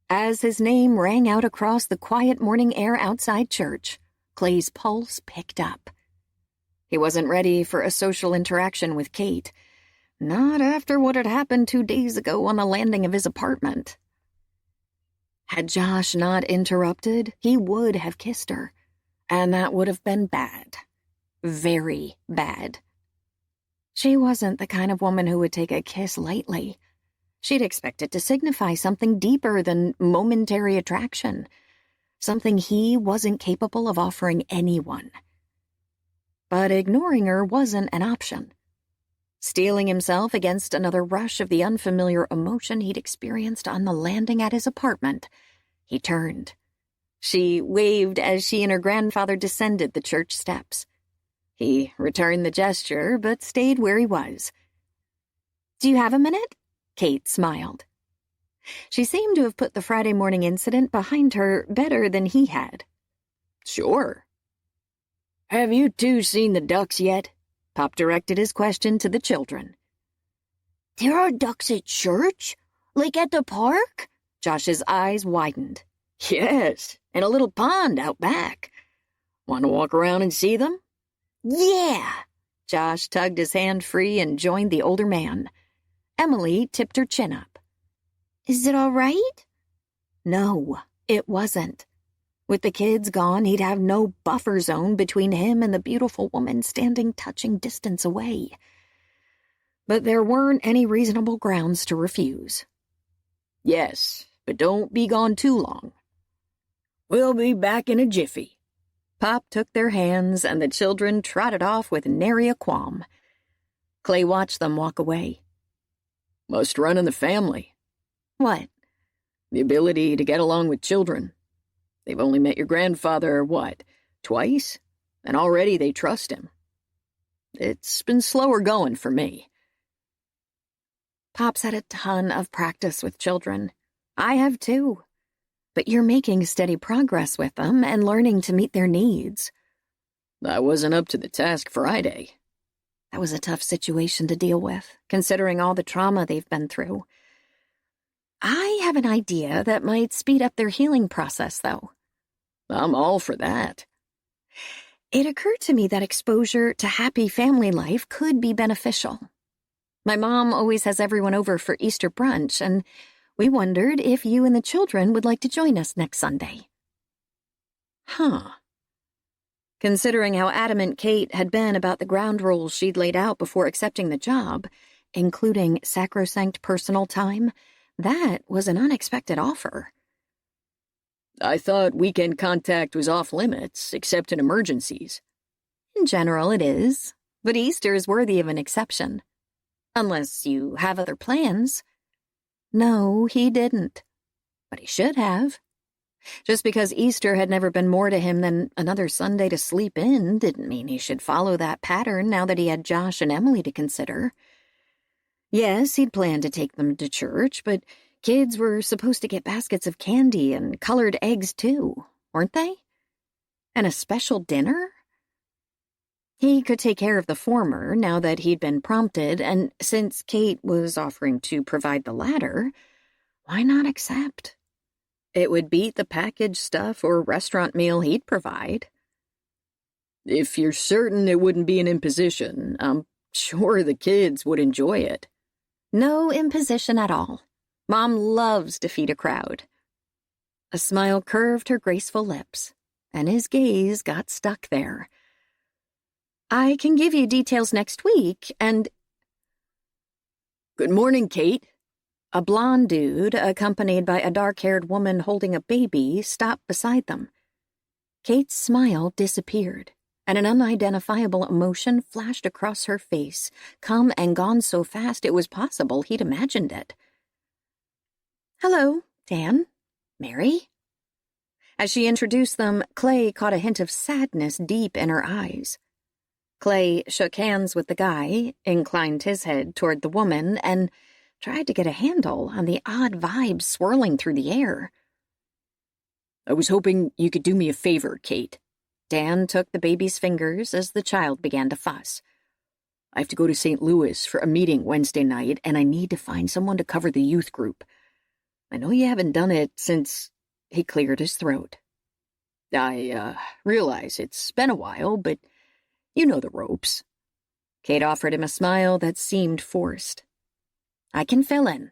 As his name rang out across the quiet morning air outside church, Clay's pulse picked up. He wasn't ready for a social interaction with Cate, not after what had happened 2 days ago on the landing of his apartment. Had Josh not interrupted, he would have kissed her, and that would have been bad. Very bad. She wasn't the kind of woman who would take a kiss lightly. She'd expect it to signify something deeper than momentary attraction, something he wasn't capable of offering anyone. But ignoring her wasn't an option. Steeling himself against another rush of the unfamiliar emotion he'd experienced on the landing at his apartment, he turned. She waved as she and her grandfather descended the church steps. He returned the gesture, but stayed where he was. "Do you have a minute?" Cate smiled. She seemed to have put the Friday morning incident behind her better than he had. Sure. Have you two seen the ducks yet? Pop directed his question to the children. There are ducks at church? Like at the park? Josh's eyes widened. Yes, and a little pond out back. Want to walk around and see them? Yeah. Josh tugged his hand free and joined the older man. Emily tipped her chin up. Is it all right? No, it wasn't. With the kids gone, he'd have no buffer zone between him and the beautiful woman standing touching distance away. But there weren't any reasonable grounds to refuse. Yes, but don't be gone too long. We'll be back in a jiffy. Pop took their hands, and the children trotted off with nary a qualm. Clay watched them walk away. Must run in the family. What? The ability to get along with children. They've only met your grandfather, twice? And already they trust him. It's been slower going for me. Pop's had a ton of practice with children. I have too. But you're making steady progress with them and learning to meet their needs. I wasn't up to the task Friday. That was a tough situation to deal with, considering all the trauma they've been through. I have an idea that might speed up their healing process, though. I'm all for that. It occurred to me that exposure to happy family life could be beneficial. My mom always has everyone over for Easter brunch, and we wondered if you and the children would like to join us next Sunday. Huh. Considering how adamant Cate had been about the ground rules she'd laid out before accepting the job, including sacrosanct personal time, That was an unexpected offer. I thought weekend contact was off limits, except in emergencies. In general, it is, but Easter is worthy of an exception. Unless you have other plans. No, he didn't. But he should have. Just because Easter had never been more to him than another Sunday to sleep in didn't mean he should follow that pattern now that he had Josh and Emily to consider. Yes, he'd planned to take them to church, but kids were supposed to get baskets of candy and colored eggs too, weren't they? And a special dinner? He could take care of the former now that he'd been prompted, and since Cate was offering to provide the latter, why not accept? It would beat the packaged stuff or restaurant meal he'd provide. If you're certain it wouldn't be an imposition, I'm sure the kids would enjoy it. No imposition at all. Mom loves to feed a crowd. A smile curved her graceful lips, and his gaze got stuck there. I can give you details next week, and... Good morning, Cate. A blonde dude, accompanied by a dark-haired woman holding a baby, stopped beside them. Kate's smile disappeared, and an unidentifiable emotion flashed across her face, come and gone so fast it was possible he'd imagined it. Hello, Dan, Mary. As she introduced them, Clay caught a hint of sadness deep in her eyes. Clay shook hands with the guy, inclined his head toward the woman, and tried to get a handle on the odd vibes swirling through the air. I was hoping you could do me a favor, Cate. Dan took the baby's fingers as the child began to fuss. I have to go to St. Louis for a meeting Wednesday night, and I need to find someone to cover the youth group. I know you haven't done it since... He cleared his throat. I realize it's been a while, but you know the ropes. Cate offered him a smile that seemed forced. I can fill in.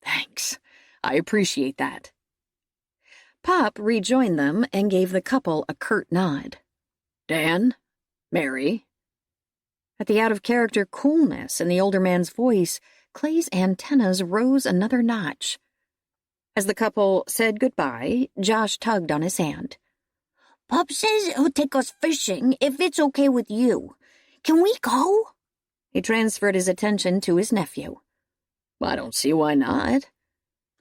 Thanks. I appreciate that. Pop rejoined them and gave the couple a curt nod. Dan? Mary? At the out-of-character coolness in the older man's voice, Clay's antennas rose another notch. As the couple said goodbye, Josh tugged on his hand. Pop says he'll take us fishing if it's okay with you. Can we go? He transferred his attention to his nephew. I don't see why not.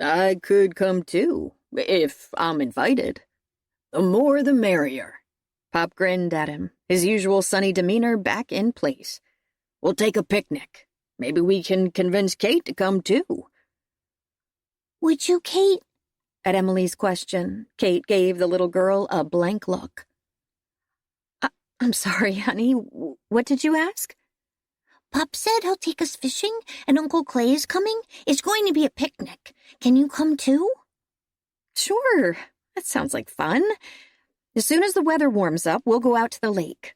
I could come too, if I'm invited. The more the merrier. Pop grinned at him, his usual sunny demeanor back in place. We'll take a picnic. Maybe we can convince Cate to come too. Would you, Cate? At Emily's question, Cate gave the little girl a blank look. I'm sorry, honey. What did you ask? Pop said he'll take us fishing, and Uncle Clay is coming. It's going to be a picnic. Can you come too? Sure. That sounds like fun. As soon as the weather warms up, we'll go out to the lake.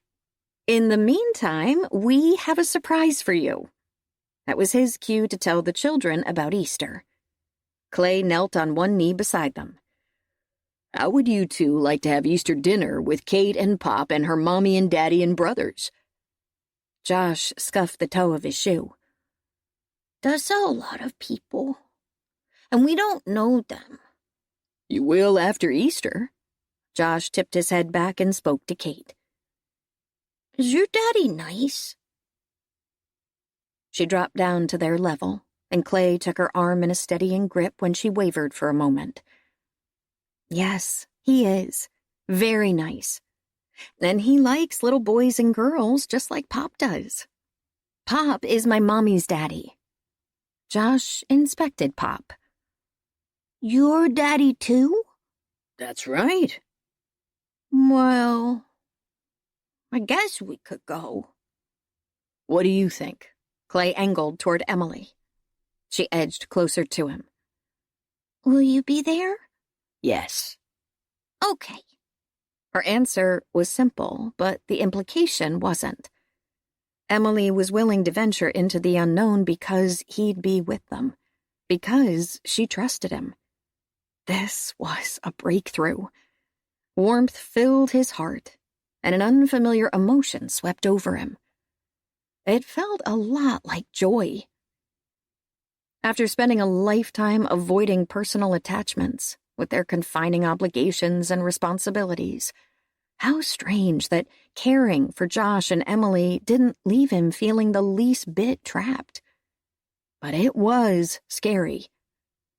In the meantime, we have a surprise for you. That was his cue to tell the children about Easter. Clay knelt on one knee beside them. How would you two like to have Easter dinner with Cate and Pop and her mommy and daddy and brothers? Josh scuffed the toe of his shoe. That's a lot of people, and we don't know them. You will after Easter. Josh tipped his head back and spoke to Cate. Is your daddy nice? She dropped down to their level, and Clay took her arm in a steadying grip when she wavered for a moment. Yes, he is. Very nice. And he likes little boys and girls just like Pop does. Pop is my mommy's daddy. Josh inspected Pop. Your daddy too? That's right. Well, I guess we could go. What do you think? Clay angled toward Emily. She edged closer to him. Will you be there? Yes. Okay. Her answer was simple, but the implication wasn't. Emily was willing to venture into the unknown because he'd be with them, because she trusted him. This was a breakthrough. Warmth filled his heart, and an unfamiliar emotion swept over him. It felt a lot like joy. After spending a lifetime avoiding personal attachments with their confining obligations and responsibilities, how strange that caring for Josh and Emily didn't leave him feeling the least bit trapped. But it was scary.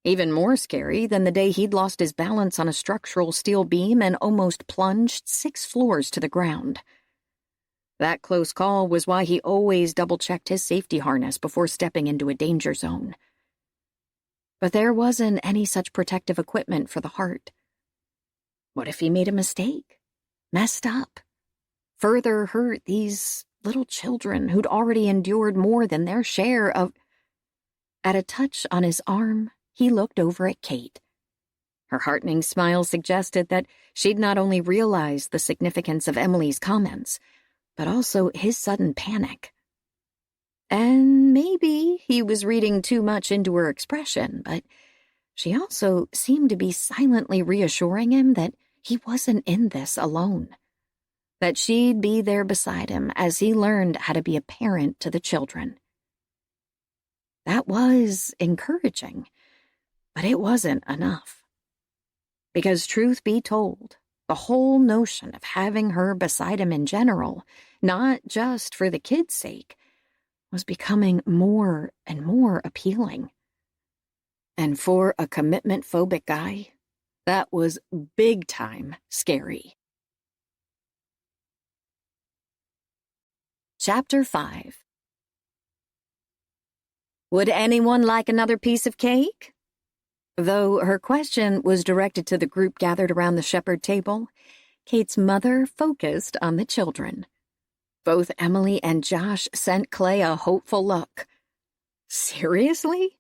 Even more scary than the day he'd lost his balance on a structural steel beam and almost plunged 6 floors to the ground. That close call was why he always double-checked his safety harness before stepping into a danger zone. But there wasn't any such protective equipment for the heart. What if he made a mistake? Messed up? Further hurt these little children who'd already endured more than their share of... At a touch on his arm, he looked over at Cate. Her heartening smile suggested that she'd not only realized the significance of Emily's comments, but also his sudden panic. And maybe he was reading too much into her expression, but she also seemed to be silently reassuring him that he wasn't in this alone, that she'd be there beside him as he learned how to be a parent to the children. That was encouraging, but it wasn't enough. Because truth be told, the whole notion of having her beside him in general, not just for the kids' sake, was becoming more and more appealing. And for a commitment-phobic guy, that was big-time scary. Chapter 5. Would anyone like another piece of cake? Though her question was directed to the group gathered around the Shepard table, Cate's mother focused on the children. Both Emily and Josh sent Clay a hopeful look. Seriously?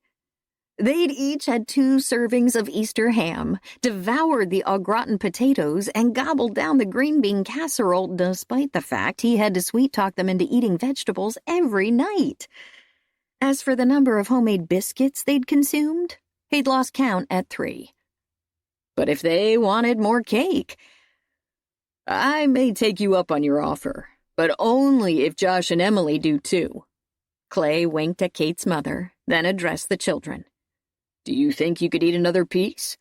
They'd each had 2 servings of Easter ham, devoured the au gratin potatoes, and gobbled down the green bean casserole despite the fact he had to sweet-talk them into eating vegetables every night. As for the number of homemade biscuits they'd consumed, he'd lost count at 3. But if they wanted more cake, I may take you up on your offer, but only if Josh and Emily do too. Clay winked at Cate's mother, then addressed the children. Do you think you could eat another piece?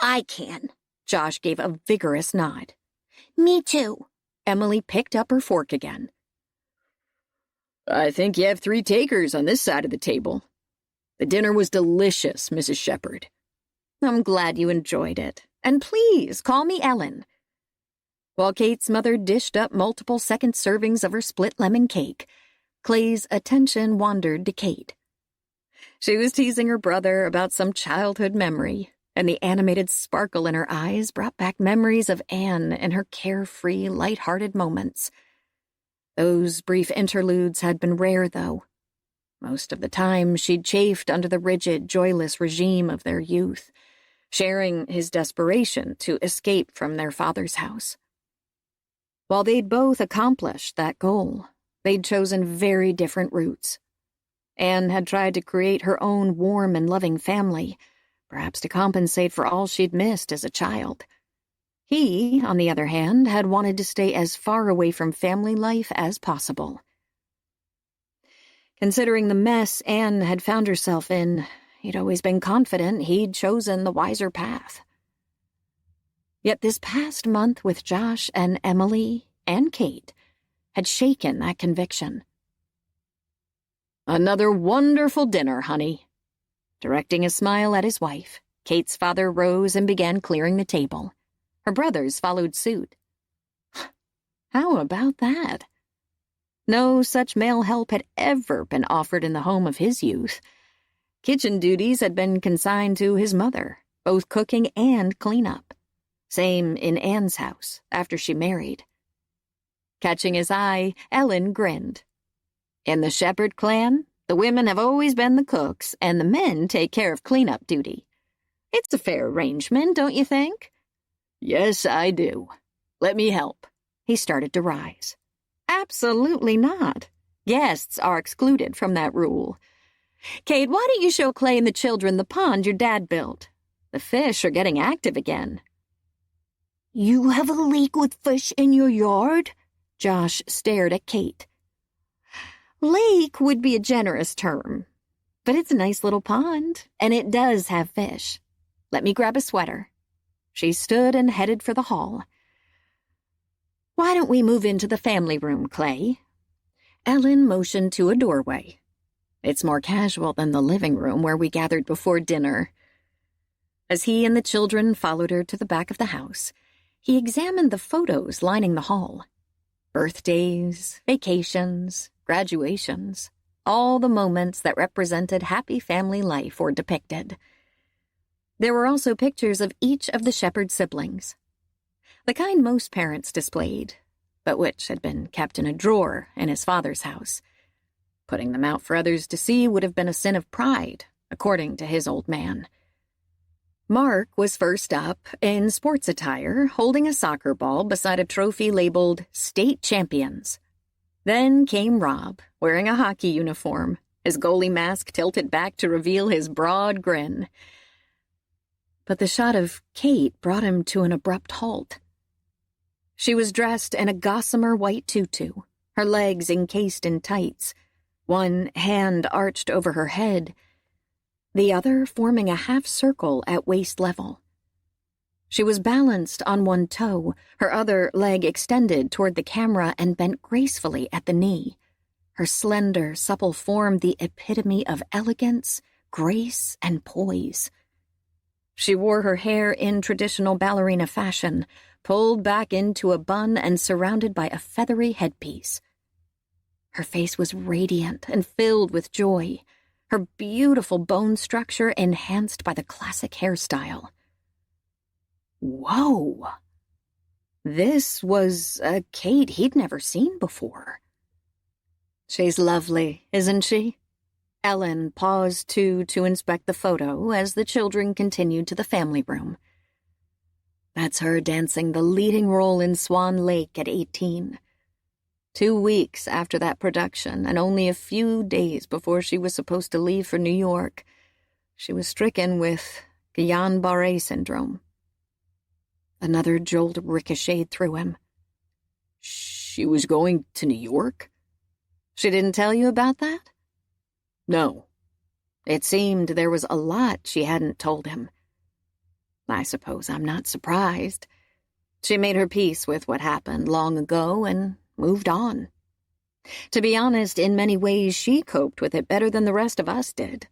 I can. Josh gave a vigorous nod. Me too. Emily picked up her fork again. I think you have 3 takers on this side of the table. The dinner was delicious, Mrs. Shepard. I'm glad you enjoyed it. And please, call me Ellen. While Cate's mother dished up multiple second servings of her split lemon cake, Clay's attention wandered to Cate. She was teasing her brother about some childhood memory, and the animated sparkle in her eyes brought back memories of Anne and her carefree, light-hearted moments. Those brief interludes had been rare, though. Most of the time, she'd chafed under the rigid, joyless regime of their youth, sharing his desperation to escape from their father's house. While they'd both accomplished that goal, they'd chosen very different routes. Anne had tried to create her own warm and loving family, perhaps to compensate for all she'd missed as a child. He, on the other hand, had wanted to stay as far away from family life as possible. Considering the mess Anne had found herself in, he'd always been confident he'd chosen the wiser path. Yet this past month with Josh and Emily and Cate had shaken that conviction. Another wonderful dinner, honey. Directing a smile at his wife, Cate's father rose and began clearing the table. Her brothers followed suit. How about that? No such male help had ever been offered in the home of his youth. Kitchen duties had been consigned to his mother, both cooking and cleanup. Same in Anne's house, after she married. Catching his eye, Ellen grinned. In the Shepard clan, the women have always been the cooks, and the men take care of cleanup duty. It's a fair arrangement, don't you think? Yes, I do. Let me help. He started to rise. Absolutely not. Guests are excluded from that rule. Cate, why don't you show Clay and the children the pond your dad built? The fish are getting active again. You have a lake with fish in your yard? Josh stared at Cate. Lake would be a generous term. But it's a nice little pond, and it does have fish. Let me grab a sweater. She stood and headed for the hall. Why don't we move into the family room, Clay? Ellen motioned to a doorway. It's more casual than the living room where we gathered before dinner. As he and the children followed her to the back of the house, he examined the photos lining the hall. Birthdays, vacations, graduations, all the moments that represented happy family life were depicted. There were also pictures of each of the Shepard siblings, the kind most parents displayed, but which had been kept in a drawer in his father's house. Putting them out for others to see would have been a sin of pride, according to his old man. Mark was first up in sports attire, holding a soccer ball beside a trophy labeled State Champions. Then came Rob, wearing a hockey uniform, his goalie mask tilted back to reveal his broad grin. But the shot of Cate brought him to an abrupt halt. She was dressed in a gossamer white tutu, her legs encased in tights, one hand arched over her head, the other forming a half circle at waist level. She was balanced on one toe, her other leg extended toward the camera and bent gracefully at the knee. Her slender, supple form the epitome of elegance, grace, and poise. She wore her hair in traditional ballerina fashion, pulled back into a bun and surrounded by a feathery headpiece. Her face was radiant and filled with joy, her beautiful bone structure enhanced by the classic hairstyle. Whoa! This was a Cate he'd never seen before. She's lovely, isn't she? Ellen paused, too, to inspect the photo as the children continued to the family room. That's her dancing the leading role in Swan Lake at 18. 2 weeks after that production, and only a few days before she was supposed to leave for New York, she was stricken with Guillain-Barré syndrome. Another jolt ricocheted through him. She was going to New York? She didn't tell you about that? No. It seemed there was a lot she hadn't told him. I suppose I'm not surprised. She made her peace with what happened long ago and moved on. To be honest, in many ways she coped with it better than the rest of us did.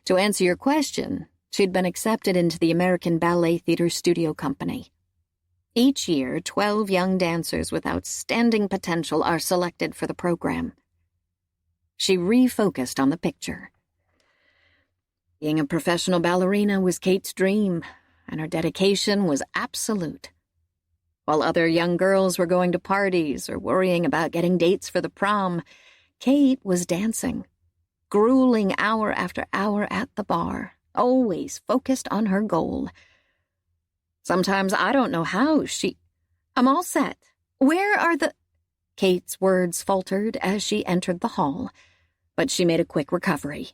To answer your question, she'd been accepted into the American Ballet Theater Studio Company. Each year, 12 young dancers with outstanding potential are selected for the program. She refocused on the picture. Being a professional ballerina was Cate's dream, and her dedication was absolute. While other young girls were going to parties or worrying about getting dates for the prom, Cate was dancing, grueling hour after hour at the bar, always focused on her goal. Sometimes I don't know how I'm all set. Where are the... Cate's words faltered as she entered the hall, but she made a quick recovery.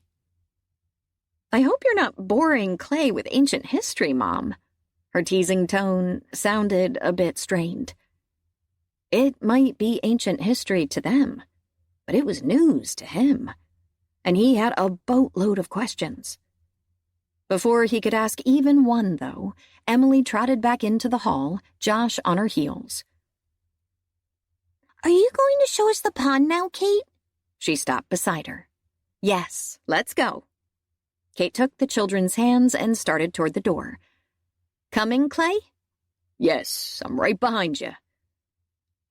I hope you're not boring Clay with ancient history, Mom. Her teasing tone sounded a bit strained. It might be ancient history to them, but it was news to him, and he had a boatload of questions. Before he could ask even one, though, Emily trotted back into the hall, Josh on her heels. Are you going to show us the pond now, Cate? She stopped beside her. Yes, let's go. Cate took the children's hands and started toward the door. Coming, Clay? Yes, I'm right behind you.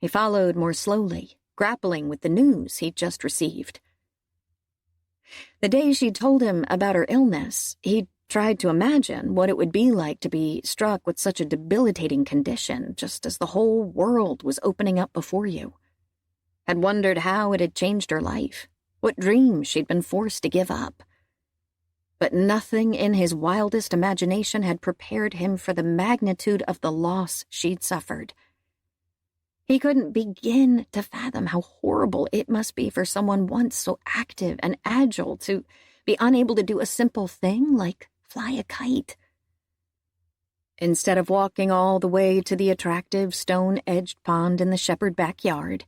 He followed more slowly, grappling with the news he'd just received. The day she told him about her illness, he'd tried to imagine what it would be like to be struck with such a debilitating condition just as the whole world was opening up before you. Had wondered how it had changed her life, what dreams she'd been forced to give up. But nothing in his wildest imagination had prepared him for the magnitude of the loss she'd suffered. He couldn't begin to fathom how horrible it must be for someone once so active and agile to be unable to do a simple thing like fly a kite. Instead of walking all the way to the attractive stone-edged pond in the Shepard backyard,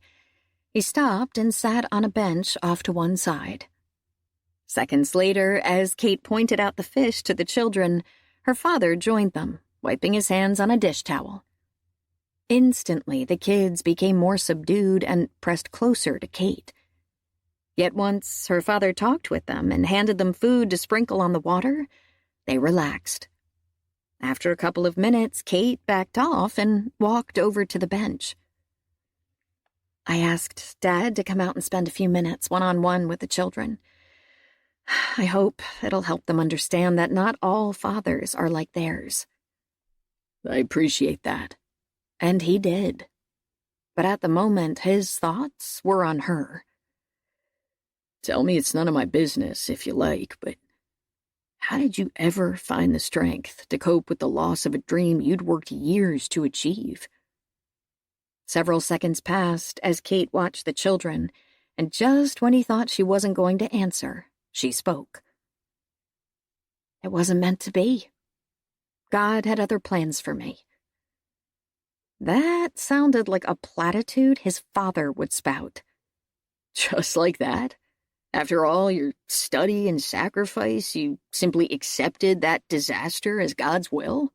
he stopped and sat on a bench off to one side. Seconds later, as Cate pointed out the fish to the children, her father joined them, wiping his hands on a dish towel. Instantly, the kids became more subdued and pressed closer to Cate. Yet once her father talked with them and handed them food to sprinkle on the water, they relaxed. After a couple of minutes, Cate backed off and walked over to the bench. I asked Dad to come out and spend a few minutes one-on-one with the children. I hope it'll help them understand that not all fathers are like theirs. I appreciate that. And he did. But at the moment, his thoughts were on her. Tell me it's none of my business, if you like, but how did you ever find the strength to cope with the loss of a dream you'd worked years to achieve? Several seconds passed as Cate watched the children, and just when he thought she wasn't going to answer, she spoke. It wasn't meant to be. God had other plans for me. That sounded like a platitude his father would spout. Just like that? After all your study and sacrifice, you simply accepted that disaster as God's will?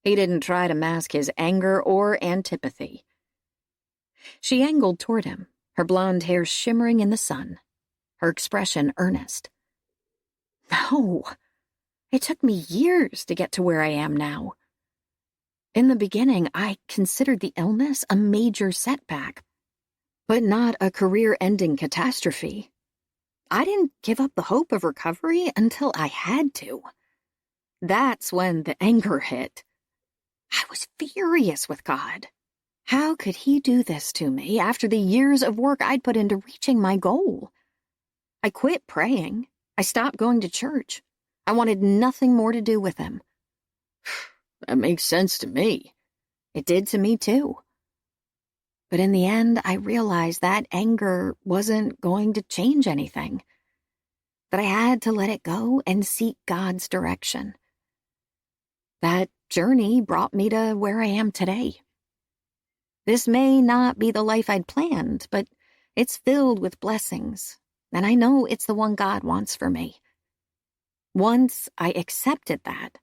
He didn't try to mask his anger or antipathy. She angled toward him, her blonde hair shimmering in the sun, her expression earnest. No, it took me years to get to where I am now. In the beginning, I considered the illness a major setback, but not a career-ending catastrophe. I didn't give up the hope of recovery until I had to. That's when the anger hit. I was furious with God. How could he do this to me after the years of work I'd put into reaching my goal? I quit praying. I stopped going to church. I wanted nothing more to do with him. That makes sense to me. It did to me, too. But in the end, I realized that anger wasn't going to change anything. That I had to let it go and seek God's direction. That journey brought me to where I am today. This may not be the life I'd planned, but it's filled with blessings, and I know it's the one God wants for me. Once I accepted that,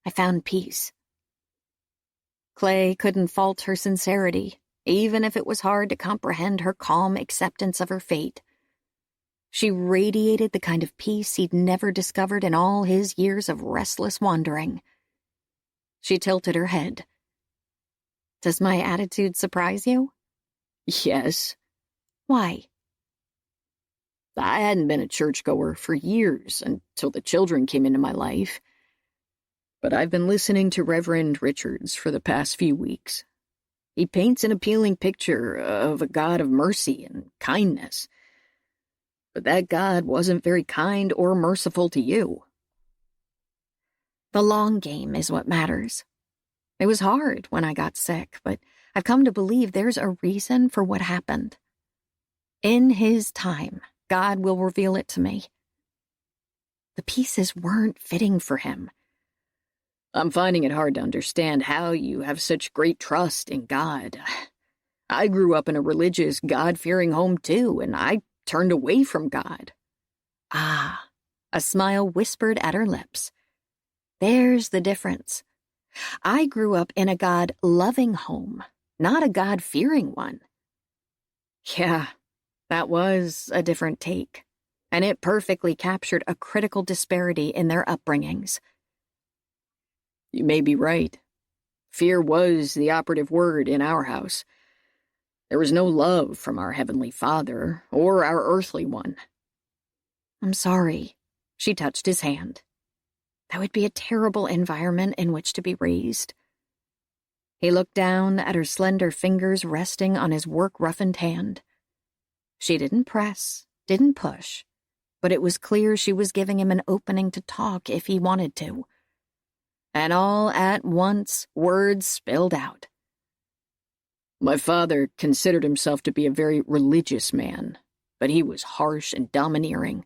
I found peace. Clay couldn't fault her sincerity, even if it was hard to comprehend her calm acceptance of her fate. She radiated the kind of peace he'd never discovered in all his years of restless wandering. She tilted her head. Does my attitude surprise you? Yes. Why? I hadn't been a churchgoer for years until the children came into my life. But I've been listening to Reverend Richards for the past few weeks. He paints an appealing picture of a God of mercy and kindness. But that God wasn't very kind or merciful to you. The long game is what matters. It was hard when I got sick, but I've come to believe there's a reason for what happened. In his time, God will reveal it to me. The pieces weren't fitting for him. I'm finding it hard to understand how you have such great trust in God. I grew up in a religious, God-fearing home too, and I turned away from God. Ah, a smile whispered at her lips. There's the difference. I grew up in a God-loving home, not a God-fearing one. Yeah, that was a different take, and it perfectly captured a critical disparity in their upbringings. You may be right. Fear was the operative word in our house. There was no love from our Heavenly Father or our earthly one. I'm sorry. She touched his hand. That would be a terrible environment in which to be raised. He looked down at her slender fingers resting on his work-roughened hand. She didn't press, didn't push, but it was clear she was giving him an opening to talk if he wanted to. And all at once, words spilled out. My father considered himself to be a very religious man, but he was harsh and domineering.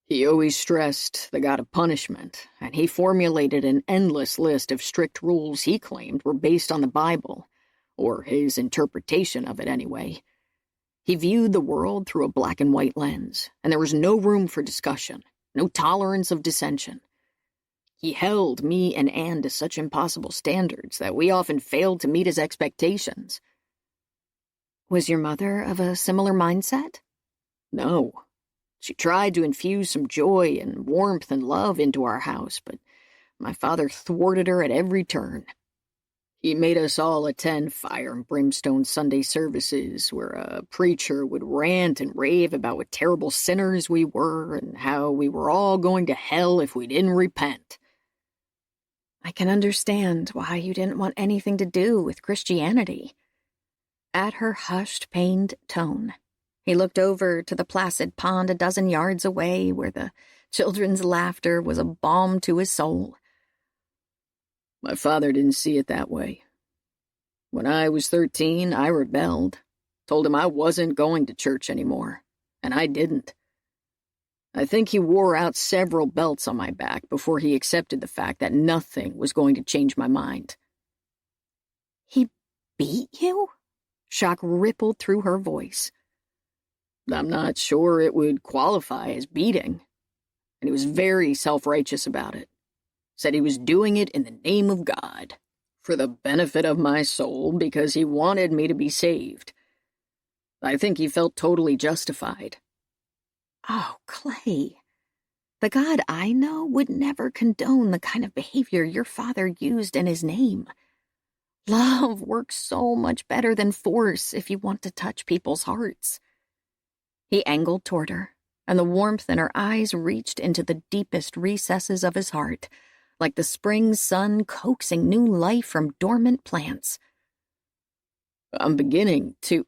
He always stressed the God of punishment, and he formulated an endless list of strict rules he claimed were based on the Bible, or his interpretation of it anyway. He viewed the world through a black and white lens, and there was no room for discussion, no tolerance of dissension. He held me and Anne to such impossible standards that we often failed to meet his expectations. Was your mother of a similar mindset? No. She tried to infuse some joy and warmth and love into our house, but my father thwarted her at every turn. He made us all attend fire and brimstone Sunday services where a preacher would rant and rave about what terrible sinners we were and how we were all going to hell if we didn't repent. I can understand why you didn't want anything to do with Christianity. At her hushed, pained tone, he looked over to the placid pond a dozen yards away where the children's laughter was a balm to his soul. My father didn't see it that way. When I was 13, I rebelled, told him I wasn't going to church anymore, and I didn't. I think he wore out several belts on my back before he accepted the fact that nothing was going to change my mind. He beat you? Shock rippled through her voice. I'm not sure it would qualify as beating, and he was very self-righteous about it. Said he was doing it in the name of God, for the benefit of my soul, because he wanted me to be saved. I think he felt totally justified. Oh, Clay. The God I know would never condone the kind of behavior your father used in his name. Love works so much better than force if you want to touch people's hearts. He angled toward her, and the warmth in her eyes reached into the deepest recesses of his heart, like the spring sun coaxing new life from dormant plants. I'm beginning to...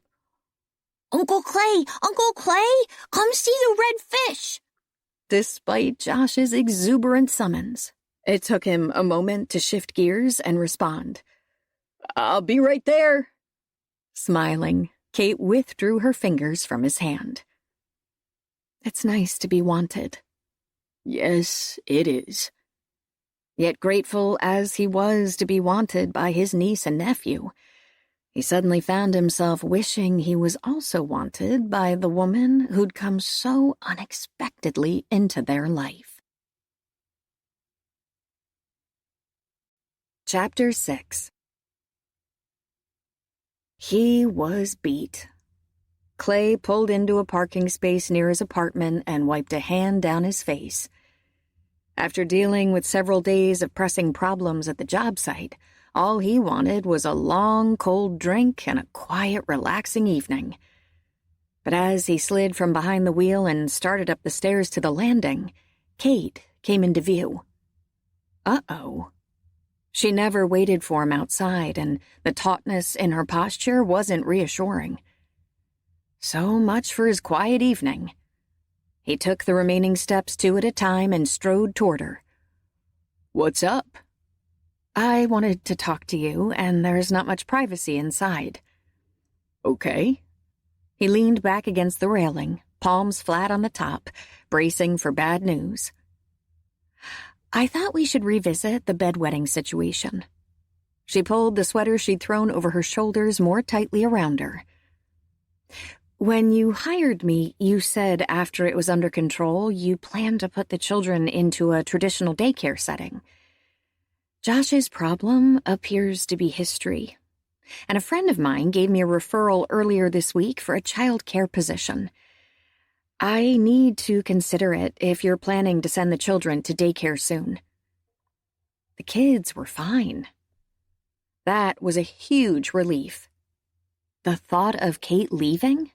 Uncle Clay! Come see the red fish! Despite Josh's exuberant summons, it took him a moment to shift gears and respond. I'll be right there. Smiling, Cate withdrew her fingers from his hand. It's nice to be wanted. Yes, it is. Yet grateful as he was to be wanted by his niece and nephew, he suddenly found himself wishing he was also wanted by the woman who'd come so unexpectedly into their life. Chapter 6. He was beat. Clay pulled into a parking space near his apartment and wiped a hand down his face. After dealing with several days of pressing problems at the job site, all he wanted was a long, cold drink and a quiet, relaxing evening. But as he slid from behind the wheel and started up the stairs to the landing, Cate came into view. Uh-oh. She never waited for him outside, and the tautness in her posture wasn't reassuring. So much for his quiet evening. He took the remaining steps 2 at a time and strode toward her. What's up? I wanted to talk to you, and there's not much privacy inside. Okay. He leaned back against the railing, palms flat on the top, bracing for bad news. I thought we should revisit the bedwetting situation. She pulled the sweater she'd thrown over her shoulders more tightly around her. When you hired me, you said after it was under control, you planned to put the children into a traditional daycare setting. Josh's problem appears to be history, and a friend of mine gave me a referral earlier this week for a child care position. I need to consider it if you're planning to send the children to daycare soon. The kids were fine. That was a huge relief. The thought of Cate leaving?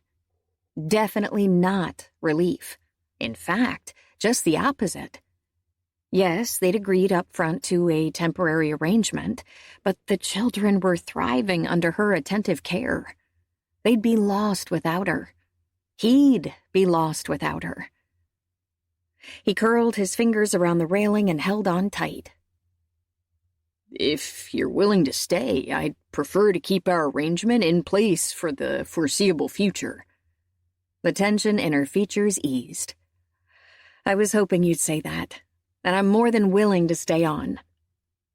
Definitely not relief. In fact, just the opposite. Yes, they'd agreed up front to a temporary arrangement, but the children were thriving under her attentive care. They'd be lost without her. He'd be lost without her. He curled his fingers around the railing and held on tight. If you're willing to stay, I'd prefer to keep our arrangement in place for the foreseeable future. The tension in her features eased. I was hoping you'd say that, and I'm more than willing to stay on.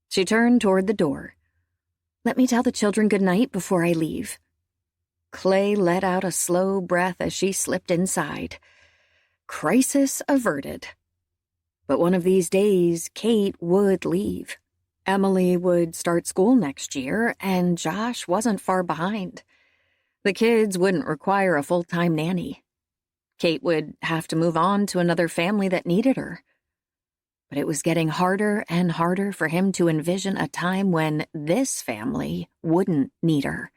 She turned toward the door. Let me tell the children good night before I leave. Clay let out a slow breath as she slipped inside. Crisis averted. But one of these days, Cate would leave. Emily would start school next year, and Josh wasn't far behind. The kids wouldn't require a full-time nanny. Cate would have to move on to another family that needed her. But it was getting harder and harder for him to envision a time when this family wouldn't need her.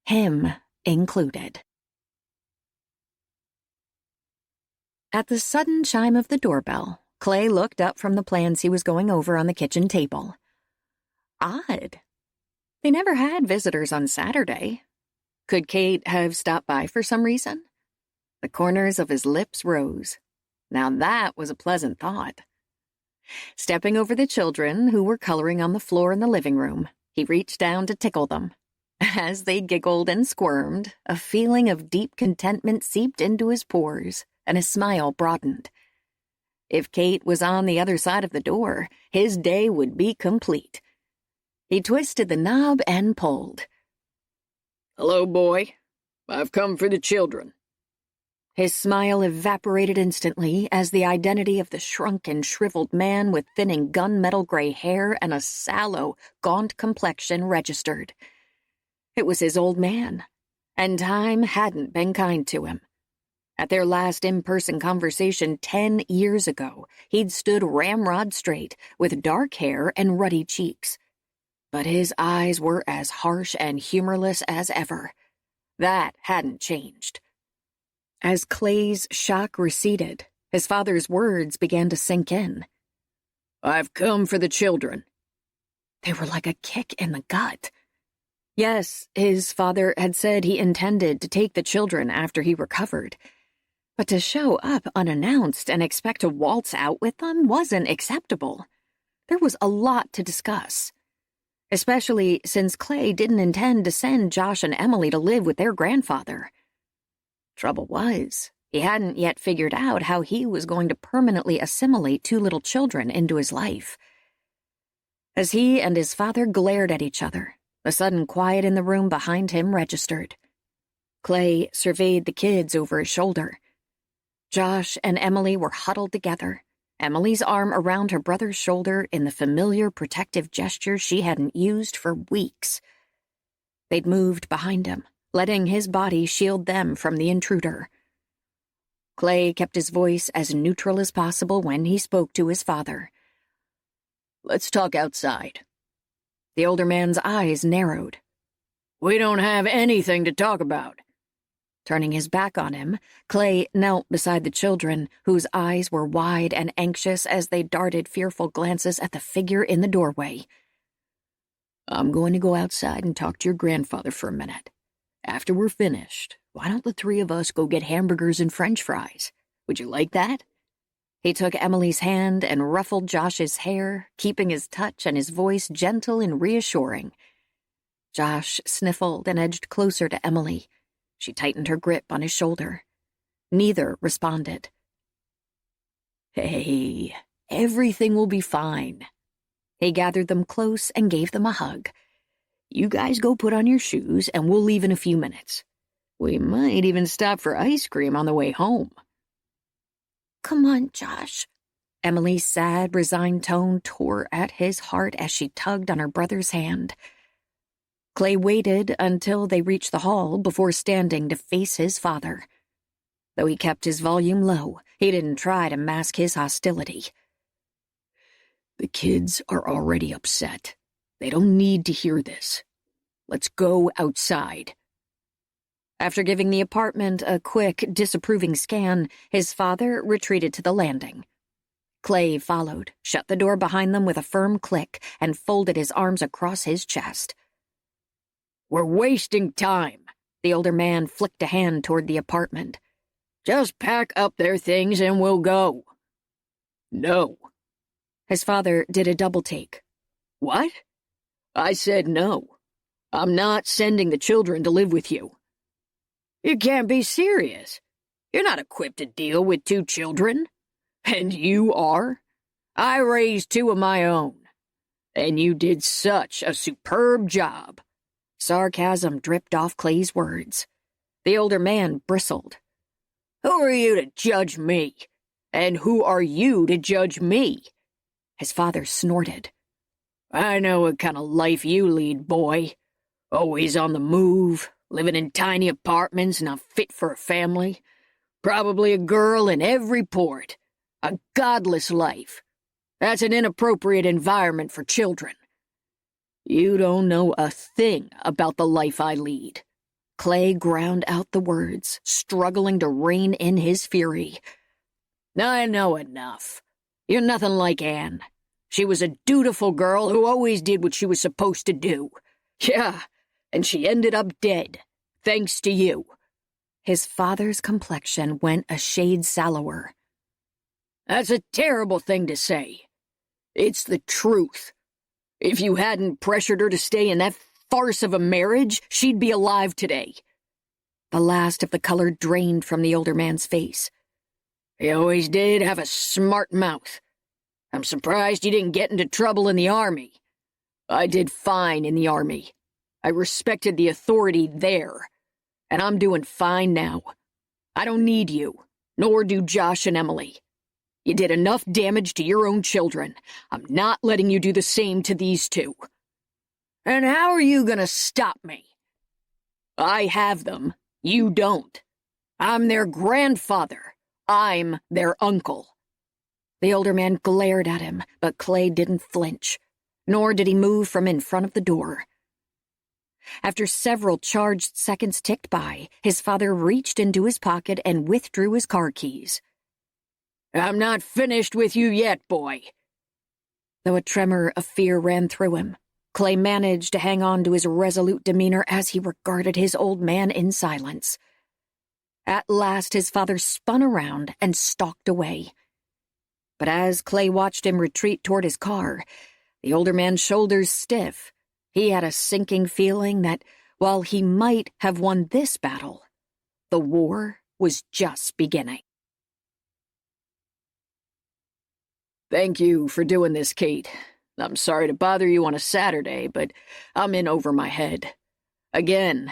Him included. At the sudden chime of the doorbell, Clay looked up from the plans he was going over on the kitchen table. Odd. They never had visitors on Saturday. Could Cate have stopped by for some reason? The corners of his lips rose. Now that was a pleasant thought. Stepping over the children, who were coloring on the floor in the living room, he reached down to tickle them. As they giggled and squirmed, a feeling of deep contentment seeped into his pores, and his smile broadened. If Cate was on the other side of the door, his day would be complete. He twisted the knob and pulled. "Hello, boy. I've come for the children." His smile evaporated instantly as the identity of the shrunken, shriveled man with thinning gunmetal gray hair and a sallow, gaunt complexion registered. It was his old man, and time hadn't been kind to him. At their last in-person conversation 10 years ago, he'd stood ramrod straight, with dark hair and ruddy cheeks. But his eyes were as harsh and humorless as ever. That hadn't changed. As Clay's shock receded, his father's words began to sink in. "I've come for the children." They were like a kick in the gut. Yes, his father had said he intended to take the children after he recovered. But to show up unannounced and expect to waltz out with them wasn't acceptable. There was a lot to discuss. Especially since Clay didn't intend to send Josh and Emily to live with their grandfather. Trouble was, he hadn't yet figured out how he was going to permanently assimilate two little children into his life. As he and his father glared at each other, the sudden quiet in the room behind him registered. Clay surveyed the kids over his shoulder. Josh and Emily were huddled together, Emily's arm around her brother's shoulder in the familiar protective gesture she hadn't used for weeks. They'd moved behind him, letting his body shield them from the intruder. Clay kept his voice as neutral as possible when he spoke to his father. "Let's talk outside." The older man's eyes narrowed. "We don't have anything to talk about." Turning his back on him, Clay knelt beside the children, whose eyes were wide and anxious as they darted fearful glances at the figure in the doorway. "I'm going to go outside and talk to your grandfather for a minute. After we're finished, why don't the three of us go get hamburgers and French fries? Would you like that?" He took Emily's hand and ruffled Josh's hair, keeping his touch and his voice gentle and reassuring. Josh sniffled and edged closer to Emily. She tightened her grip on his shoulder. Neither responded. "Hey, everything will be fine." He gathered them close and gave them a hug. "You guys go put on your shoes and we'll leave in a few minutes. We might even stop for ice cream on the way home." "Come on, Josh." Emily's sad, resigned tone tore at his heart as she tugged on her brother's hand. Clay waited until they reached the hall before standing to face his father. Though he kept his volume low, he didn't try to mask his hostility. "The kids are already upset. They don't need to hear this. Let's go outside." After giving the apartment a quick, disapproving scan, his father retreated to the landing. Clay followed, shut the door behind them with a firm click, and folded his arms across his chest. "We're wasting time." The older man flicked a hand toward the apartment. "Just pack up their things and we'll go." "No." His father did a double take. "What?" "I said no. I'm not sending the children to live with you." "You can't be serious. You're not equipped to deal with two children. And you are? I raised two of my own. And you did such a superb job. Sarcasm dripped off Clay's words. The older man bristled. "Who are you to judge me? And who are you to judge me?" His father snorted. "I know what kind of life you lead, boy. Always on the move, living in tiny apartments not fit for a family. Probably a girl in every port. A godless life. That's an inappropriate environment for children. You don't know a thing about the life I lead." Clay ground out the words, struggling to rein in his fury. "I know enough. You're nothing like Anne. She was a dutiful girl who always did what she was supposed to do. Yeah, and she ended up dead, thanks to you." His father's complexion went a shade sallower. "That's a terrible thing to say. It's the truth. If you hadn't pressured her to stay in that farce of a marriage, she'd be alive today." The last of the color drained from the older man's face. "He always did have a smart mouth. I'm surprised you didn't get into trouble in the army. I did fine in the army. I respected the authority there, and I'm doing fine now. I don't need you, nor do Josh and Emily. You did enough damage to your own children. I'm not letting you do the same to these two. And how are you gonna stop me? I have them. You don't. I'm their grandfather. I'm their uncle." The older man glared at him, but Clay didn't flinch, nor did he move from in front of the door. After several charged seconds ticked by, his father reached into his pocket and withdrew his car keys. "I'm not finished with you yet, boy." Though a tremor of fear ran through him, Clay managed to hang on to his resolute demeanor as he regarded his old man in silence. At last his father spun around and stalked away. But as Clay watched him retreat toward his car, the older man's shoulders stiff, he had a sinking feeling that while he might have won this battle, the war was just beginning. "Thank you for doing this, Cate. I'm sorry to bother you on a Saturday, but I'm in over my head. Again,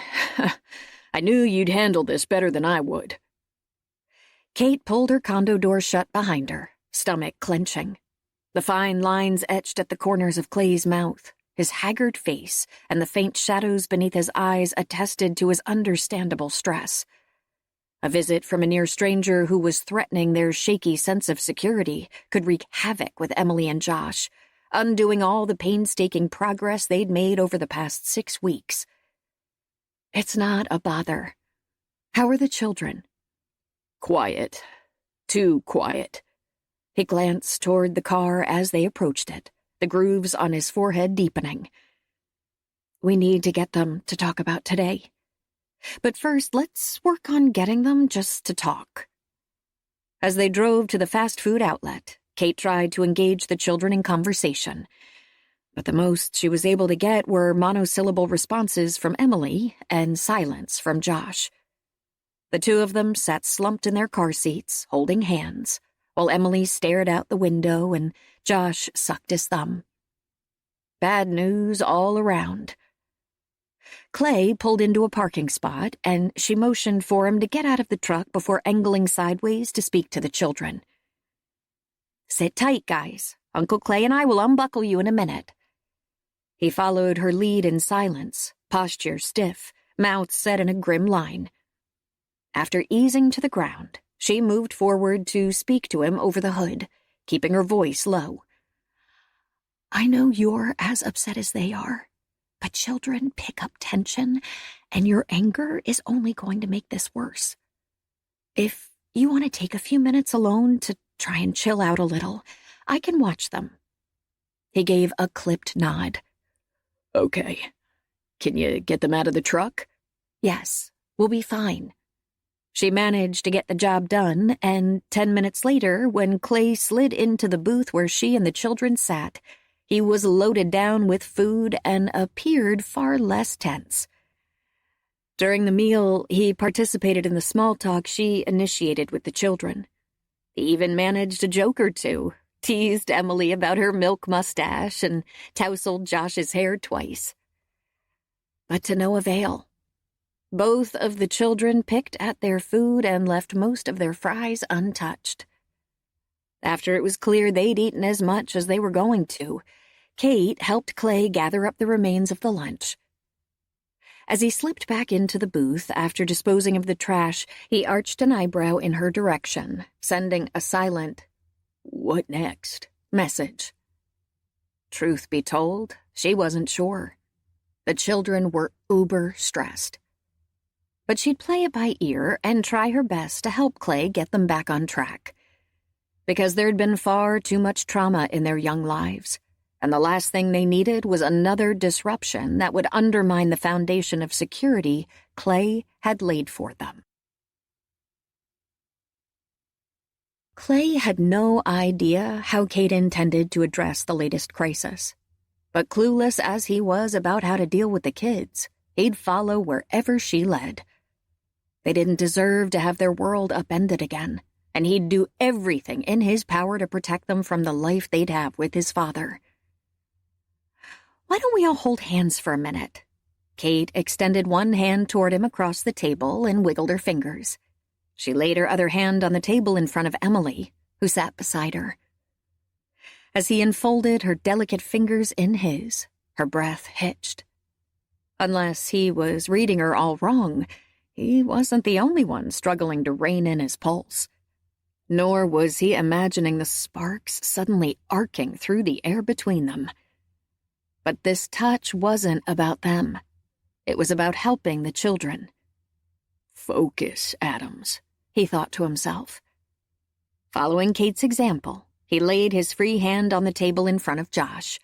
I knew you'd handle this better than I would." Cate pulled her condo door shut behind her, stomach clenching. The fine lines etched at the corners of Clay's mouth, his haggard face, and the faint shadows beneath his eyes attested to his understandable stress. A visit from a near stranger who was threatening their shaky sense of security could wreak havoc with Emily and Josh, undoing all the painstaking progress they'd made over the past 6 weeks. "It's not a bother. How are the children?" "Quiet. Too quiet." He glanced toward the car as they approached it, the grooves on his forehead deepening. "We need to get them to talk about today. But first, let's work on getting them just to talk." As they drove to the fast food outlet, Cate tried to engage the children in conversation, but the most she was able to get were monosyllable responses from Emily and silence from Josh. The two of them sat slumped in their car seats, holding hands, while Emily stared out the window and Josh sucked his thumb. Bad news all around. Clay pulled into a parking spot, and she motioned for him to get out of the truck before angling sideways to speak to the children. "Sit tight, guys. Uncle Clay and I will unbuckle you in a minute." He followed her lead in silence, posture stiff, mouth set in a grim line. After easing to the ground, she moved forward to speak to him over the hood, keeping her voice low. "I know you're as upset as they are, but children pick up tension, and your anger is only going to make this worse. If you want to take a few minutes alone to try and chill out a little, I can watch them." He gave a clipped nod. "Okay. Can you get them out of the truck?" "Yes, we'll be fine." She managed to get the job done, and 10 minutes later, when Clay slid into the booth where she and the children sat, he was loaded down with food and appeared far less tense. During the meal, he participated in the small talk she initiated with the children. He even managed a joke or two, teased Emily about her milk mustache, and tousled Josh's hair twice. but to no avail. Both of the children picked at their food and left most of their fries untouched. After it was clear they'd eaten as much as they were going to, Cate helped Clay gather up the remains of the lunch. As he slipped back into the booth after disposing of the trash, he arched an eyebrow in her direction, sending a silent, "What next?" message. Truth be told, she wasn't sure. The children were uber-stressed. But she'd play it by ear and try her best to help Clay get them back on track. Because there'd been far too much trauma in their young lives, and the last thing they needed was another disruption that would undermine the foundation of security Clay had laid for them. Clay had no idea how Cate intended to address the latest crisis. But clueless as he was about how to deal with the kids, he'd follow wherever she led. They didn't deserve to have their world upended again, and he'd do everything in his power to protect them from the life they'd have with his father. "Why don't we all hold hands for a minute?" Cate extended one hand toward him across the table and wiggled her fingers. She laid her other hand on the table in front of Emily, who sat beside her. As he enfolded her delicate fingers in his, her breath hitched. Unless he was reading her all wrong, he wasn't the only one struggling to rein in his pulse. Nor was he imagining the sparks suddenly arcing through the air between them. But this touch wasn't about them. It was about helping the children. "Focus, Adams," he thought to himself. Following Cate's example, he laid his free hand on the table in front of Josh.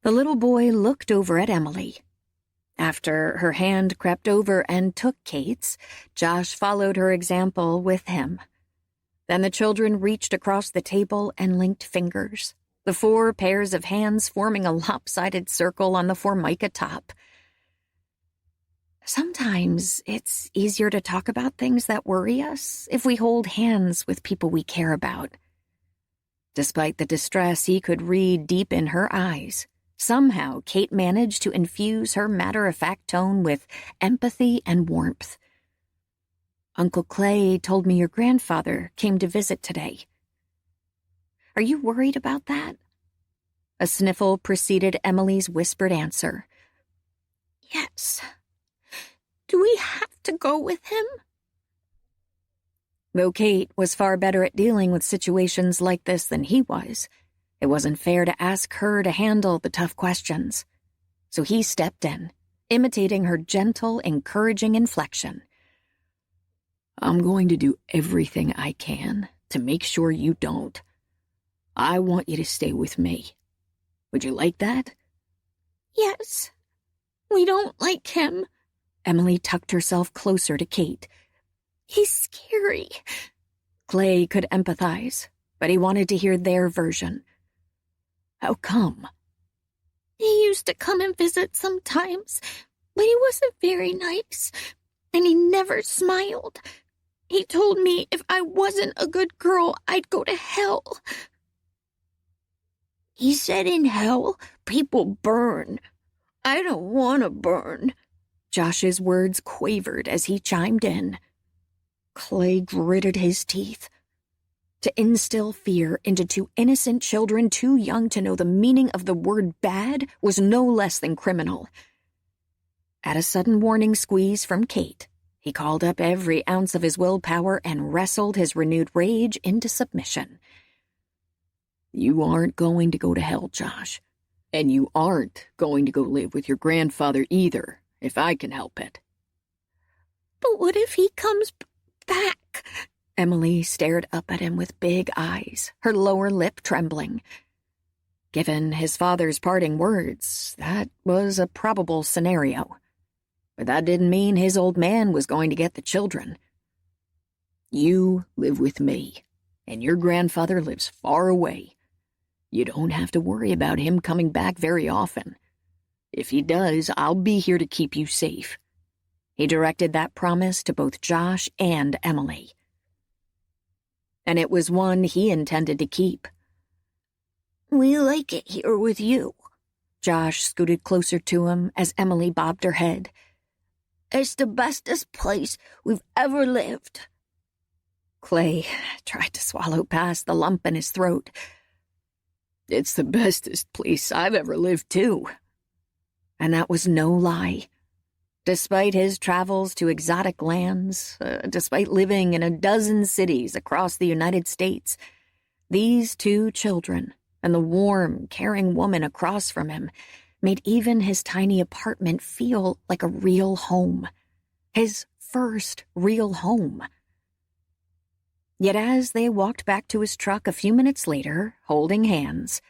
The little boy looked over at Emily. After her hand crept over and took Cate's, Josh followed her example with him. Then the children reached across the table and linked fingers, the 4 pairs of hands forming a lopsided circle on the formica top. Sometimes it's easier to talk about things that worry us if we hold hands with people we care about. Despite the distress he could read deep in her eyes, somehow Cate managed to infuse her matter-of-fact tone with empathy and warmth. "Uncle Clay told me your grandfather came to visit today. Are you worried about that?" A sniffle preceded Emily's whispered answer. "Yes. Do we have to go with him?" Though Cate was far better at dealing with situations like this than he was, it wasn't fair to ask her to handle the tough questions. So he stepped in, imitating her gentle, encouraging inflection. "I'm going to do everything I can to make sure you don't. I want you to stay with me. Would you like that?" "Yes. We don't like him." Emily tucked herself closer to Cate. "He's scary." Clay could empathize, but he wanted to hear their version. "How come?" "He used to come and visit sometimes, but he wasn't very nice, and he never smiled. He told me if I wasn't a good girl, I'd go to hell. He said in hell, people burn. I don't want to burn." Josh's words quavered as he chimed in. Clay gritted his teeth. To instill fear into 2 innocent children too young to know the meaning of the word bad was no less than criminal. At a sudden warning squeeze from Cate, he called up every ounce of his willpower and wrestled his renewed rage into submission. "You aren't going to go to hell, Josh. And you aren't going to go live with your grandfather either, if I can help it." "But what if he comes back?" Emily stared up at him with big eyes, her lower lip trembling. Given his father's parting words, that was a probable scenario. But that didn't mean his old man was going to get the children. "You live with me, and your grandfather lives far away. You don't have to worry about him coming back very often. If he does, I'll be here to keep you safe." He directed that promise to both Josh and Emily. And it was one he intended to keep. "We like it here with you. Josh scooted closer to him as Emily bobbed her head. It's the bestest place we've ever lived. Clay tried to swallow past the lump in his throat. It's the bestest place I've ever lived, too. And that was no lie. Despite his travels to exotic lands, despite living in a dozen cities across the United States, these two children and the warm, caring woman across from him made even his tiny apartment feel like a real home. His first real home. Yet as they walked back to his truck a few minutes later, holding hands,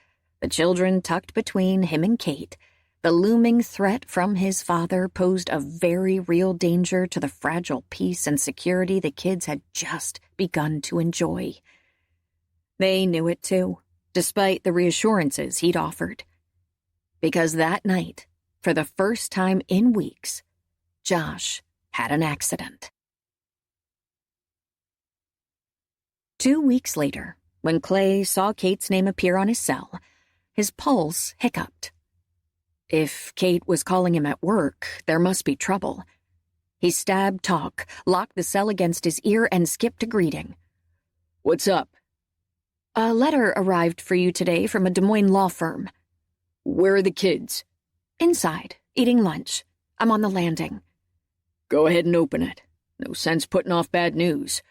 the children tucked between him and Cate, the looming threat from his father posed a very real danger to the fragile peace and security the kids had just begun to enjoy. They knew it too, despite the reassurances he'd offered. Because that night, for the first time in weeks, Josh had an accident. 2 weeks later, when Clay saw Cate's name appear on his cell, his pulse hiccuped. If Cate was calling him at work, there must be trouble. He stabbed talk, locked the cell against his ear, and skipped a greeting. What's up? A letter arrived for you today from a Des Moines law firm. Where are the kids? Inside, eating lunch. I'm on the landing. Go ahead and open it. No sense putting off bad news.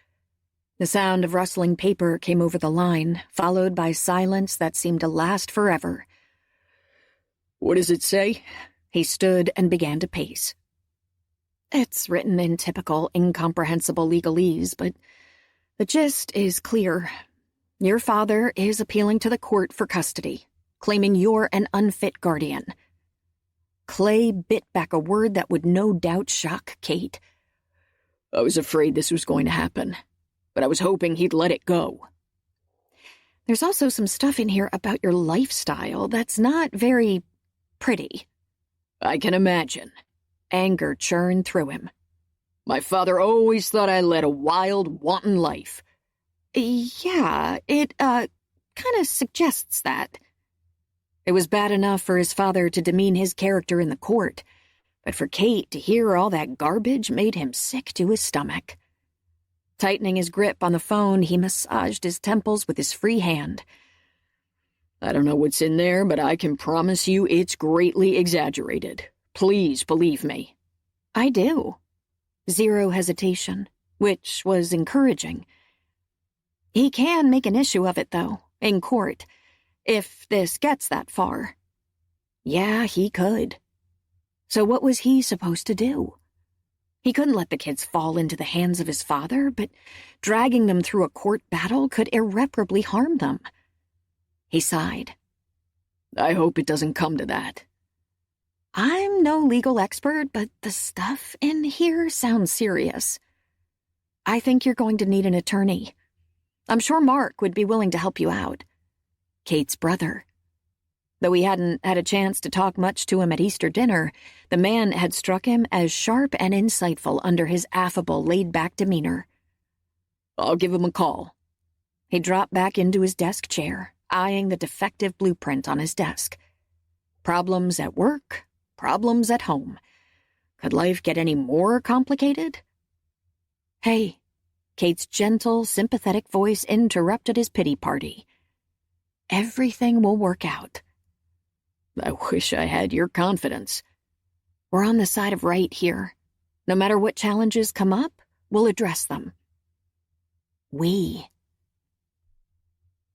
The sound of rustling paper came over the line, followed by silence that seemed to last forever. What does it say? He stood and began to pace. It's written in typical, incomprehensible legalese, but the gist is clear. Your father is appealing to the court for custody, claiming you're an unfit guardian. Clay bit back a word that would no doubt shock Cate. I was afraid this was going to happen, but I was hoping he'd let it go. There's also some stuff in here about your lifestyle that's not very pretty. I can imagine. Anger churned through him. My father always thought I led a wild, wanton life. Yeah, it, kind of suggests that. It was bad enough for his father to demean his character in the court, but for Cate to hear all that garbage made him sick to his stomach. Tightening his grip on the phone, he massaged his temples with his free hand. I don't know what's in there, but I can promise you it's greatly exaggerated. Please believe me. I do. Zero hesitation, which was encouraging. He can make an issue of it, though, in court, if this gets that far. Yeah, he could. So what was he supposed to do? He couldn't let the kids fall into the hands of his father, but dragging them through a court battle could irreparably harm them. He sighed. I hope it doesn't come to that. I'm no legal expert, but the stuff in here sounds serious. I think you're going to need an attorney. I'm sure Mark would be willing to help you out. Cate's brother. Though he hadn't had a chance to talk much to him at Easter dinner, the man had struck him as sharp and insightful under his affable, laid-back demeanor. I'll give him a call. He dropped back into his desk chair, eyeing the defective blueprint on his desk. Problems at work, problems at home. Could life get any more complicated? Hey, Cate's gentle, sympathetic voice interrupted his pity party. Everything will work out. I wish I had your confidence. We're on the side of right here. No matter what challenges come up, we'll address them. We.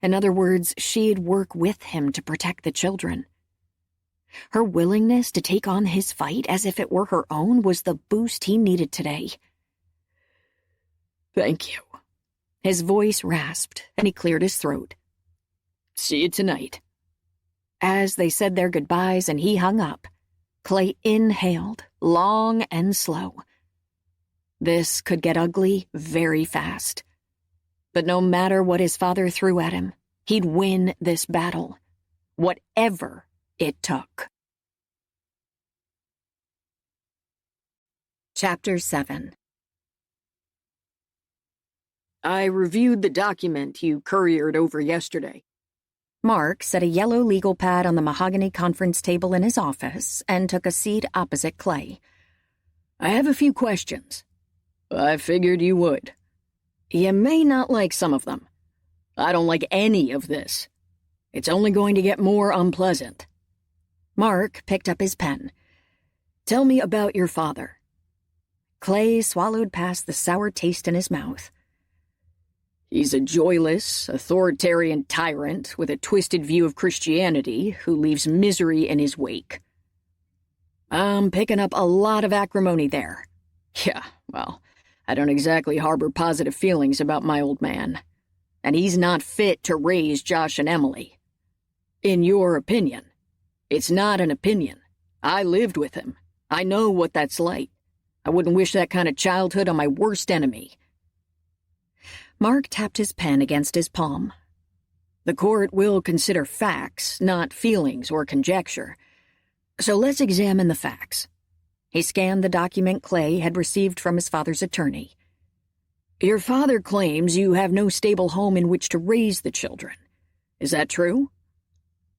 In other words, she'd work with him to protect the children. Her willingness to take on his fight as if it were her own was the boost he needed today. Thank you. His voice rasped, and he cleared his throat. See you tonight. As they said their goodbyes and he hung up, Clay inhaled, long and slow. This could get ugly very fast. But no matter what his father threw at him, he'd win this battle, whatever it took. Chapter 7. I reviewed the document you couriered over yesterday. Mark set a yellow legal pad on the mahogany conference table in his office and took a seat opposite Clay. I have a few questions. I figured you would. You may not like some of them. I don't like any of this. It's only going to get more unpleasant. Mark picked up his pen. Tell me about your father. Clay swallowed past the sour taste in his mouth. He's a joyless, authoritarian tyrant with a twisted view of Christianity who leaves misery in his wake. I'm picking up a lot of acrimony there. Yeah, well, I don't exactly harbor positive feelings about my old man. And he's not fit to raise Josh and Emily. In your opinion. It's not an opinion. I lived with him. I know what that's like. I wouldn't wish that kind of childhood on my worst enemy. Mark tapped his pen against his palm. The court will consider facts, not feelings or conjecture. So let's examine the facts. He scanned the document Clay had received from his father's attorney. Your father claims you have no stable home in which to raise the children. Is that true?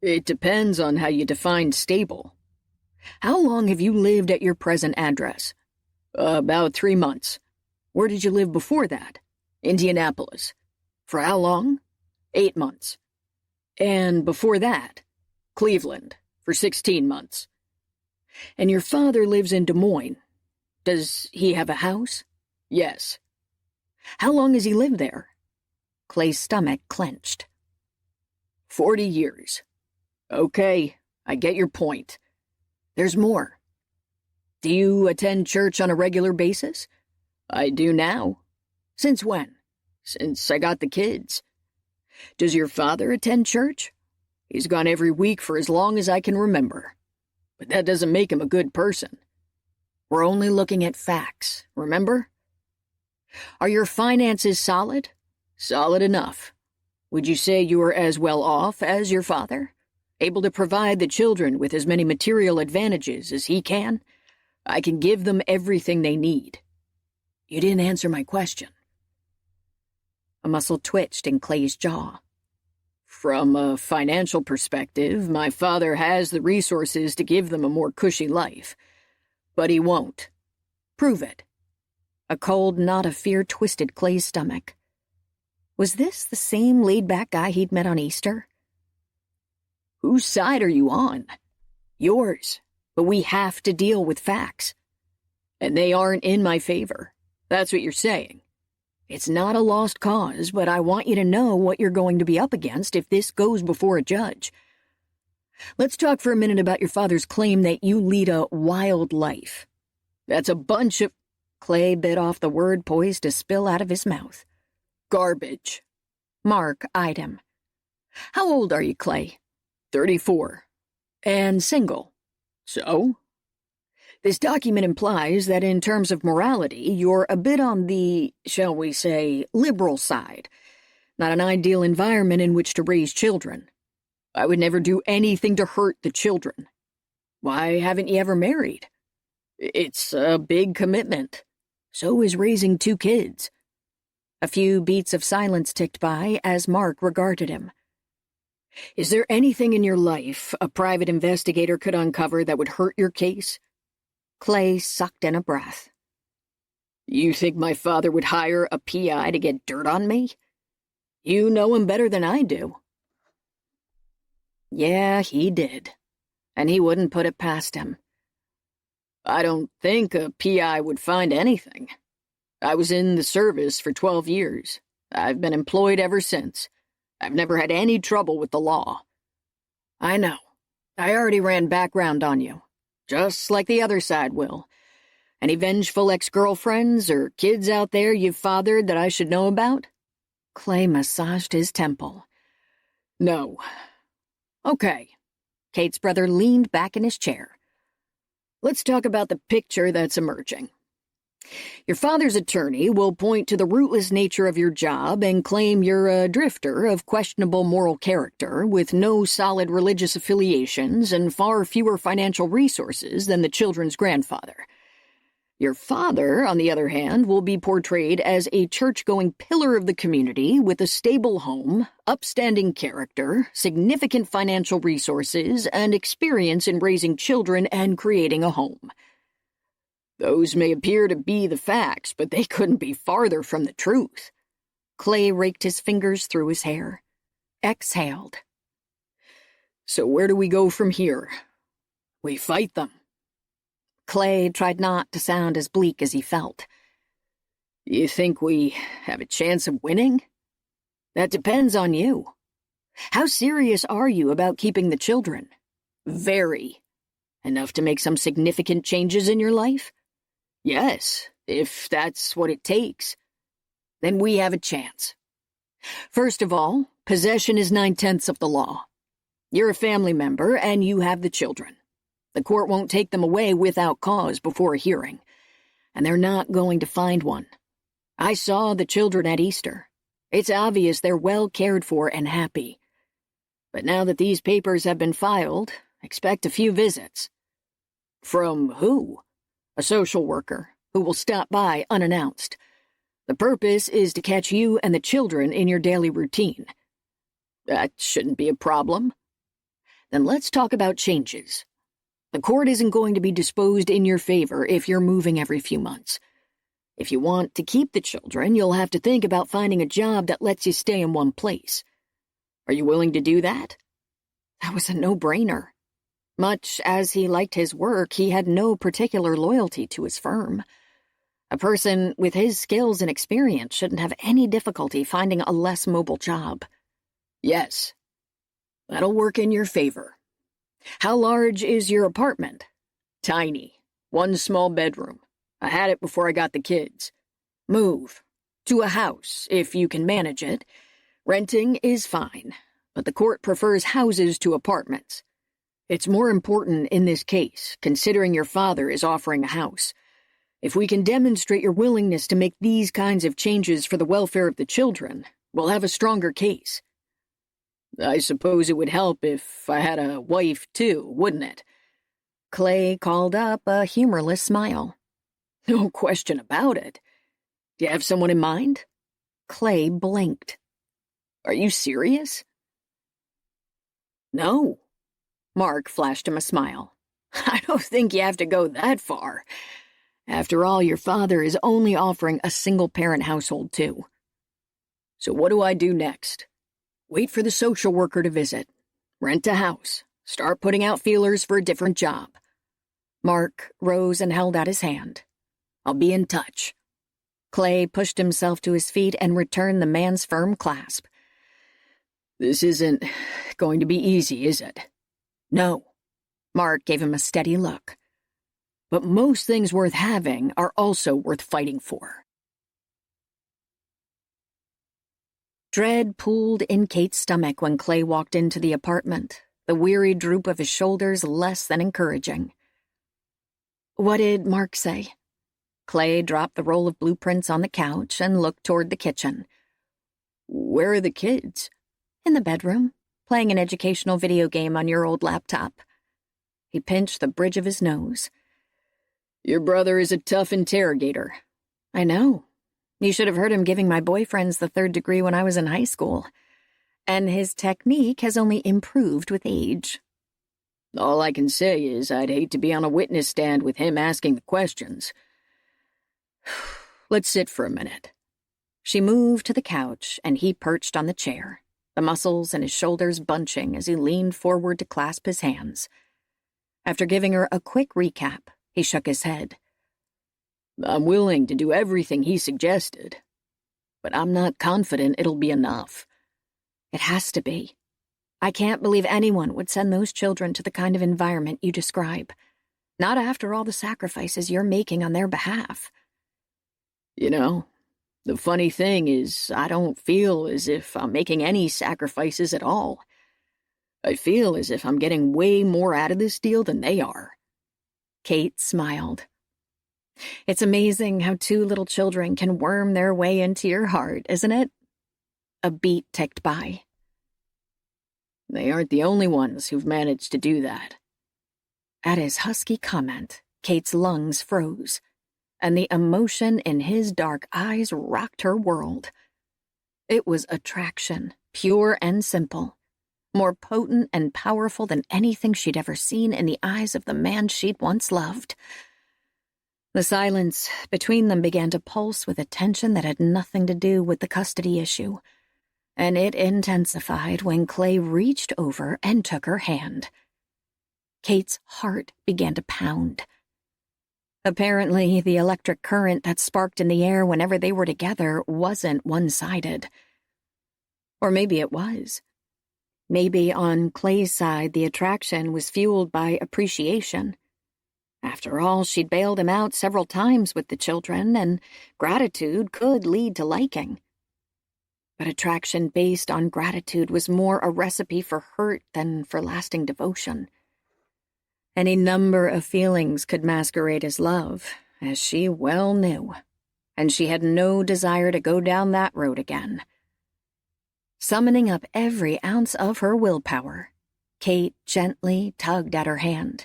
It depends on how you define stable. How long have you lived at your present address? About 3 months. Where did you live before that? Indianapolis. For how long? 8 months. And before that? Cleveland. For 16 months. And your father lives in Des Moines. Does he have a house? Yes. How long has he lived there? Clay's stomach clenched. 40 years. Okay, I get your point. There's more. Do you attend church on a regular basis? I do now. Since when? Since I got the kids. Does your father attend church? He's gone every week for as long as I can remember. But that doesn't make him a good person. We're only looking at facts, remember? Are your finances solid? Solid enough. Would you say you are as well off as your father? Able to provide the children with as many material advantages as he can? I can give them everything they need. You didn't answer my question. A muscle twitched in Clay's jaw. From a financial perspective, my father has the resources to give them a more cushy life. But he won't. Prove it. A cold knot of fear twisted Clay's stomach. Was this the same laid-back guy he'd met on Easter? Whose side are you on? Yours. But we have to deal with facts. And they aren't in my favor. That's what you're saying. It's not a lost cause, but I want you to know what you're going to be up against if this goes before a judge. Let's talk for a minute about your father's claim that you lead a wild life. That's a bunch of... Clay bit off the word poised to spill out of his mouth. Garbage. Mark eyed him. How old are you, Clay? 34. And single. So? This document implies that in terms of morality, you're a bit on the, shall we say, liberal side. Not an ideal environment in which to raise children. I would never do anything to hurt the children. Why haven't you ever married? It's a big commitment. So is raising 2 kids. A few beats of silence ticked by as Mark regarded him. Is there anything in your life a private investigator could uncover that would hurt your case? Clay sucked in a breath. You think my father would hire a PI to get dirt on me? You know him better than I do. Yeah, he did. And he wouldn't put it past him. I don't think a PI would find anything. I was in the service for 12 years. I've been employed ever since. I've never had any trouble with the law. I know. I already ran background on you. Just like the other side will. Any vengeful ex-girlfriends or kids out there you've fathered that I should know about? Clay massaged his temple. No. Okay. Cate's brother leaned back in his chair. Let's talk about the picture that's emerging. Your father's attorney will point to the rootless nature of your job and claim you're a drifter of questionable moral character with no solid religious affiliations and far fewer financial resources than the children's grandfather. Your father, on the other hand, will be portrayed as a church-going pillar of the community with a stable home, upstanding character, significant financial resources, and experience in raising children and creating a home. Those may appear to be the facts, but they couldn't be farther from the truth. Clay raked his fingers through his hair. Exhaled. So where do we go from here? We fight them. Clay tried not to sound as bleak as he felt. You think we have a chance of winning? That depends on you. How serious are you about keeping the children? Very. Enough to make some significant changes in your life? Yes, if that's what it takes. Then we have a chance. First of all, possession is 9/10 of the law. You're a family member and you have the children. The court won't take them away without cause before a hearing, and they're not going to find one. I saw the children at Easter. It's obvious they're well cared for and happy. But now that these papers have been filed, expect a few visits. From who? A social worker, who will stop by unannounced. The purpose is to catch you and the children in your daily routine. That shouldn't be a problem. Then let's talk about changes. The court isn't going to be disposed in your favor if you're moving every few months. If you want to keep the children, you'll have to think about finding a job that lets you stay in one place. Are you willing to do that? That was a no-brainer. Much as he liked his work, he had no particular loyalty to his firm. A person with his skills and experience shouldn't have any difficulty finding a less mobile job. Yes. That'll work in your favor. How large is your apartment? Tiny. 1 small bedroom. I had it before I got the kids. Move. To a house, if you can manage it. Renting is fine, but the court prefers houses to apartments. It's more important in this case, considering your father is offering a house. If we can demonstrate your willingness to make these kinds of changes for the welfare of the children, we'll have a stronger case. I suppose it would help if I had a wife, too, wouldn't it? Clay called up a humorless smile. No question about it. Do you have someone in mind? Clay blinked. Are you serious? No. Mark flashed him a smile. I don't think you have to go that far. After all, your father is only offering a single-parent household, too. So what do I do next? Wait for the social worker to visit. Rent a house. Start putting out feelers for a different job. Mark rose and held out his hand. I'll be in touch. Clay pushed himself to his feet and returned the man's firm clasp. This isn't going to be easy, is it? No. Mark gave him a steady look. But most things worth having are also worth fighting for. Dread pooled in Kate's stomach when Clay walked into the apartment, the weary droop of his shoulders less than encouraging. What did Mark say? Clay dropped the roll of blueprints on the couch and looked toward the kitchen. Where are the kids? In the bedroom, playing an educational video game on your old laptop. He pinched the bridge of his nose. Your brother is a tough interrogator. I know. You should have heard him giving my boyfriends the 3rd degree when I was in high school. And his technique has only improved with age. All I can say is I'd hate to be on a witness stand with him asking the questions. Let's sit for a minute. She moved to the couch, and he perched on the chair, the muscles in his shoulders bunching as he leaned forward to clasp his hands. After giving her a quick recap, he shook his head. I'm willing to do everything he suggested, but I'm not confident it'll be enough. It has to be. I can't believe anyone would send those children to the kind of environment you describe. Not after all the sacrifices you're making on their behalf. You know, the funny thing is I don't feel as if I'm making any sacrifices at all. I feel as if I'm getting way more out of this deal than they are. Kate smiled. It's amazing how 2 little children can worm their way into your heart, isn't it? A beat ticked by. They aren't the only ones who've managed to do that. At his husky comment, Kate's lungs froze. and the emotion in his dark eyes rocked her world. It was attraction, pure and simple, more potent and powerful than anything she'd ever seen in the eyes of the man she'd once loved. The silence between them began to pulse with a tension that had nothing to do with the custody issue, and it intensified when Clay reached over and took her hand. Kate's heart began to pound. Apparently, the electric current that sparked in the air whenever they were together wasn't one-sided. Or maybe it was. Maybe on Clay's side, the attraction was fueled by appreciation. After all, she'd bailed him out several times with the children, and gratitude could lead to liking. But attraction based on gratitude was more a recipe for hurt than for lasting devotion. Any number of feelings could masquerade as love, as she well knew, and she had no desire to go down that road again. Summoning up every ounce of her willpower, Cate gently tugged at her hand.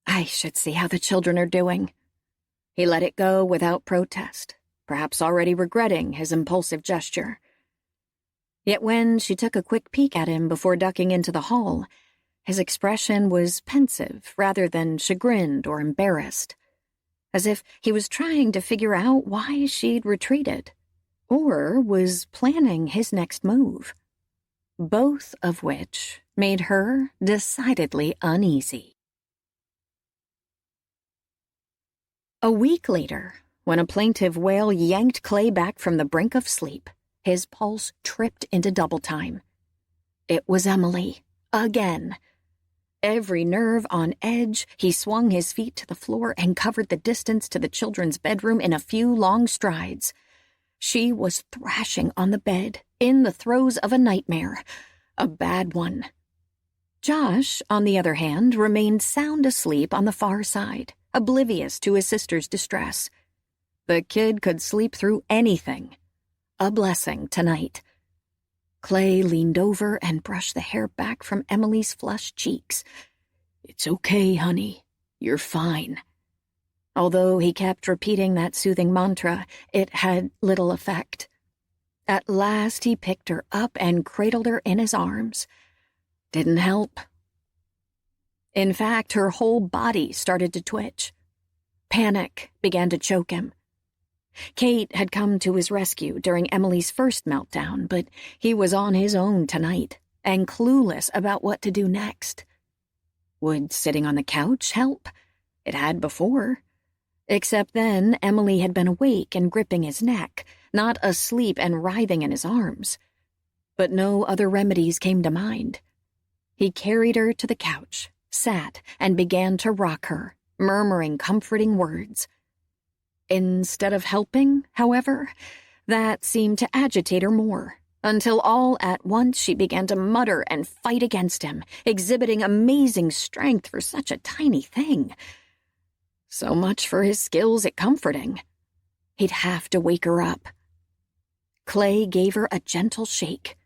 I should see how the children are doing. He let it go without protest, perhaps already regretting his impulsive gesture. Yet when she took a quick peek at him before ducking into the hall, his expression was pensive rather than chagrined or embarrassed, as if he was trying to figure out why she'd retreated, or was planning his next move, both of which made her decidedly uneasy. A week later, when a plaintive wail yanked Clay back from the brink of sleep, his pulse tripped into double time. It was Emily, again. Every nerve on edge, he swung his feet to the floor and covered the distance to the children's bedroom in a few long strides. She was thrashing on the bed, in the throes of a nightmare, a bad one. Josh, on the other hand, remained sound asleep on the far side, oblivious to his sister's distress. The kid could sleep through anything. A blessing tonight. Clay leaned over and brushed the hair back from Emily's flushed cheeks. It's okay, honey. You're fine. Although he kept repeating that soothing mantra, it had little effect. At last he picked her up and cradled her in his arms. Didn't help. In fact, her whole body started to twitch. Panic began to choke him. Cate had come to his rescue during Emily's first meltdown, but he was on his own tonight and clueless about what to do next. Would sitting on the couch help? It had before. Except then Emily had been awake and gripping his neck, not asleep and writhing in his arms. But no other remedies came to mind. He carried her to the couch, sat, and began to rock her, murmuring comforting words. Instead of helping, however, that seemed to agitate her more, until all at once she began to mutter and fight against him, exhibiting amazing strength for such a tiny thing. So much for his skills at comforting. He'd have to wake her up. Clay gave her a gentle shake.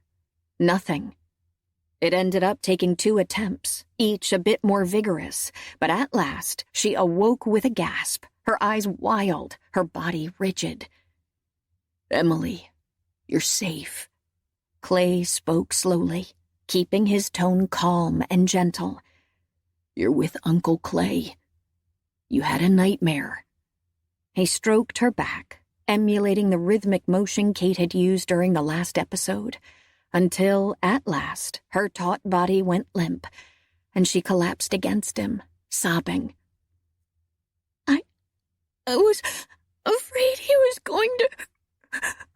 Nothing. It ended up taking 2 attempts, each a bit more vigorous, but at last she awoke with a gasp, her eyes wild, her body rigid. Emily, you're safe. Clay spoke slowly, keeping his tone calm and gentle. You're with Uncle Clay. You had a nightmare. He stroked her back, emulating the rhythmic motion Cate had used during the last episode, until, at last, her taut body went limp, and she collapsed against him, sobbing. I was afraid he was going to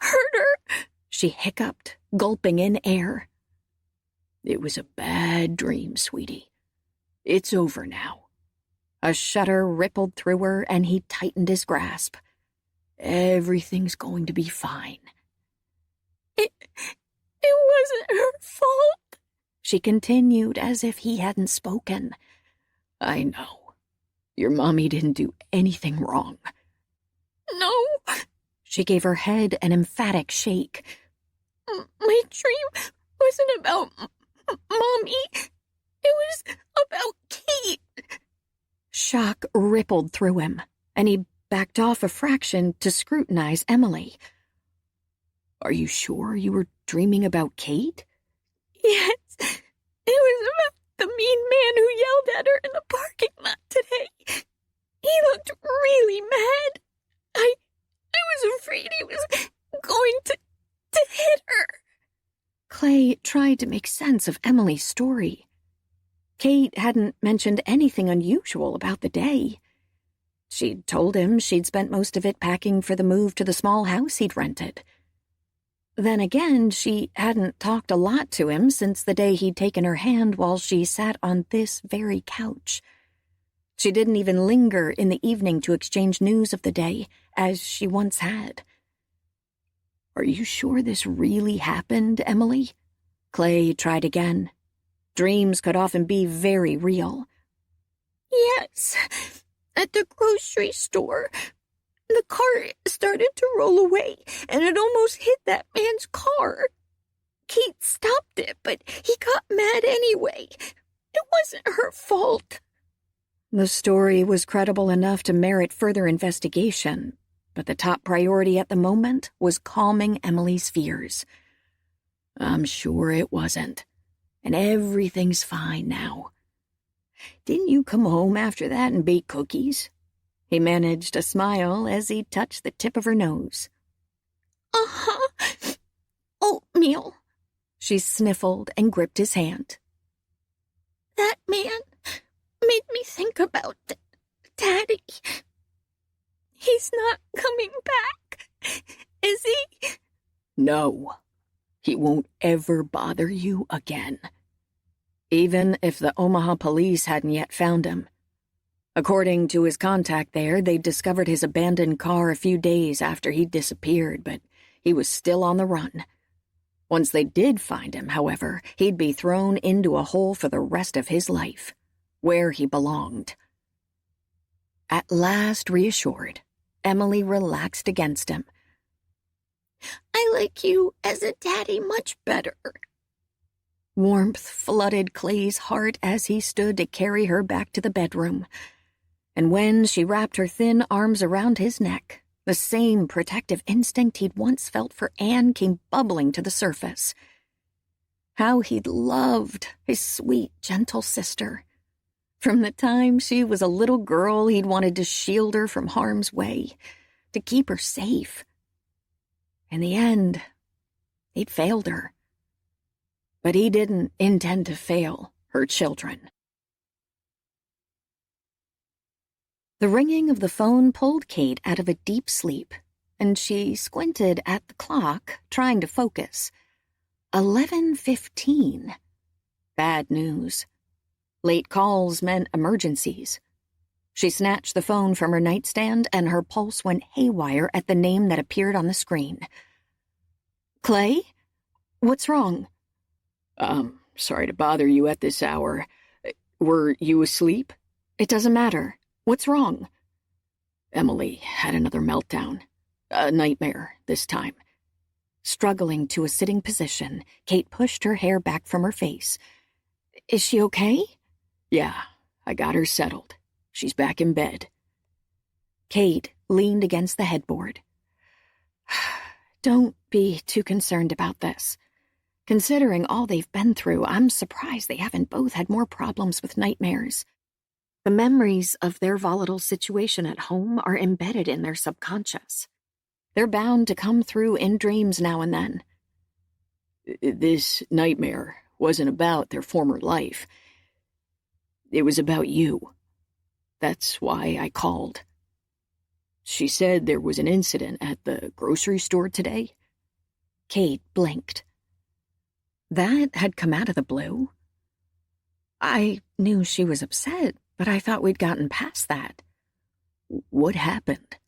hurt her, she hiccuped, gulping in air. It was a bad dream, sweetie. It's over now. A shudder rippled through her, and he tightened his grasp. Everything's going to be fine. It wasn't her fault, she continued as if he hadn't spoken. I know. Your mommy didn't do anything wrong. No. She gave her head an emphatic shake. My dream wasn't about Mommy. It was about Cate. Shock rippled through him, and he backed off a fraction to scrutinize Emily. Are you sure you were dreaming about Cate? Yes, it was about the mean man who yelled at her in the parking lot today. He looked really mad. I was afraid he was going to hit her. Clay tried to make sense of Emily's story. Cate hadn't mentioned anything unusual about the day. She'd told him she'd spent most of it packing for the move to the small house he'd rented. Then again, she hadn't talked a lot to him since the day he'd taken her hand while she sat on this very couch. She didn't even linger in the evening to exchange news of the day, as she once had. Are you sure this really happened, Emily? Clay tried again. Dreams could often be very real. Yes, at the grocery store. The car started to roll away, and it almost hit that man's car. Cate stopped it, but he got mad anyway. It wasn't her fault. The story was credible enough to merit further investigation, but the top priority at the moment was calming Emily's fears. I'm sure it wasn't, and everything's fine now. Didn't you come home after that and bake cookies? He managed a smile as he touched the tip of her nose. Uh-huh. Oatmeal. She sniffled and gripped his hand. That man made me think about Daddy. He's not coming back, is he? No. He won't ever bother you again. Even if the Omaha police hadn't yet found him. According to his contact there, they'd discovered his abandoned car a few days after he'd disappeared, but he was still on the run. Once they did find him, however, he'd be thrown into a hole for the rest of his life, where he belonged. At last reassured, Emily relaxed against him. I like you as a daddy much better. Warmth flooded Clay's heart as he stood to carry her back to the bedroom. And when she wrapped her thin arms around his neck, the same protective instinct he'd once felt for Anne came bubbling to the surface. How he'd loved his sweet, gentle sister. From the time she was a little girl, he'd wanted to shield her from harm's way, to keep her safe. In the end, he'd failed her. But he didn't intend to fail her children. The ringing of the phone pulled Cate out of a deep sleep, and she squinted at the clock, trying to focus. 11:15. Bad news. Late calls meant emergencies. She snatched the phone from her nightstand, and her pulse went haywire at the name that appeared on the screen. Clay? What's wrong? Sorry to bother you at this hour. Were you asleep? It doesn't matter. What's wrong? Emily had another meltdown. A nightmare, this time. Struggling to a sitting position, Cate pushed her hair back from her face. Is she okay? Yeah, I got her settled. She's back in bed. Cate leaned against the headboard. Don't be too concerned about this. Considering all they've been through, I'm surprised they haven't both had more problems with nightmares. The memories of their volatile situation at home are embedded in their subconscious. They're bound to come through in dreams now and then. This nightmare wasn't about their former life. It was about you. That's why I called. She said there was an incident at the grocery store today. Cate blinked. That had come out of the blue. I knew she was upset, but I thought we'd gotten past that. What happened?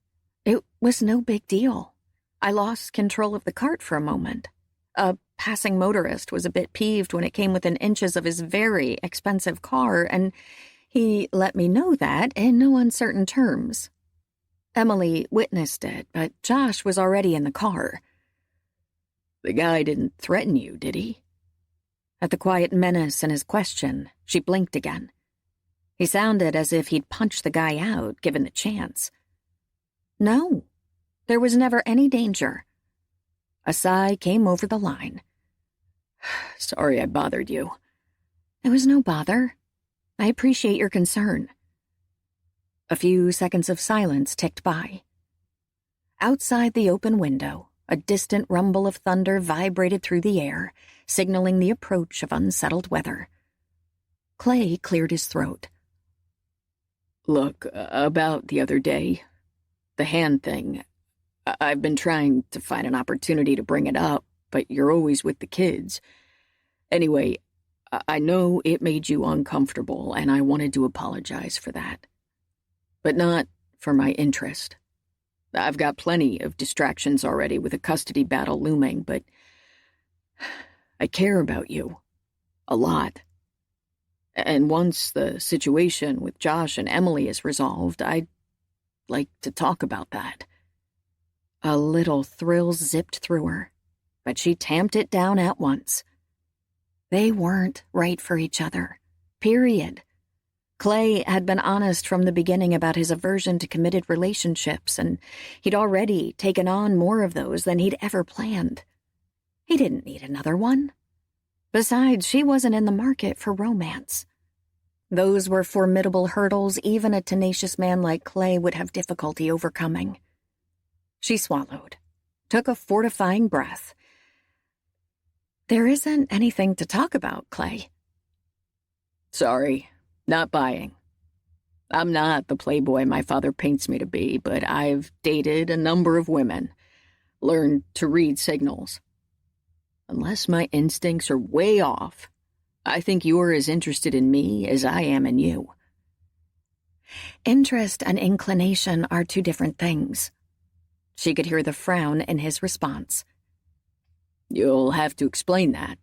It was no big deal. I lost control of the cart for a moment. A passing motorist was a bit peeved when it came within inches of his very expensive car, and he let me know that in no uncertain terms. Emily witnessed it, but Josh was already in the car. The guy didn't threaten you, did he? At the quiet menace in his question, she blinked again. He sounded as if he'd punched the guy out, given the chance. No, there was never any danger. A sigh came over the line. Sorry I bothered you. It was no bother. I appreciate your concern. A few seconds of silence ticked by. Outside the open window, a distant rumble of thunder vibrated through the air, signaling the approach of unsettled weather. Clay cleared his throat. Look, about the other day, the hand thing, I've been trying to find an opportunity to bring it up, but you're always with the kids. Anyway, I know it made you uncomfortable, and I wanted to apologize for that. But not for my interest. I've got plenty of distractions already with a custody battle looming, but I care about you. A lot. And once the situation with Josh and Emily is resolved, I'd like to talk about that. A little thrill zipped through her, but she tamped it down at once. They weren't right for each other. Period. Clay had been honest from the beginning about his aversion to committed relationships, and he'd already taken on more of those than he'd ever planned. He didn't need another one. Besides, she wasn't in the market for romance. Those were formidable hurdles even a tenacious man like Clay would have difficulty overcoming. She swallowed, took a fortifying breath. There isn't anything to talk about, Clay. Sorry, not buying. I'm not the playboy my father paints me to be, but I've dated a number of women, learned to read signals. Unless my instincts are way off, I think you're as interested in me as I am in you. Interest and inclination are two different things. She could hear the frown in his response. You'll have to explain that.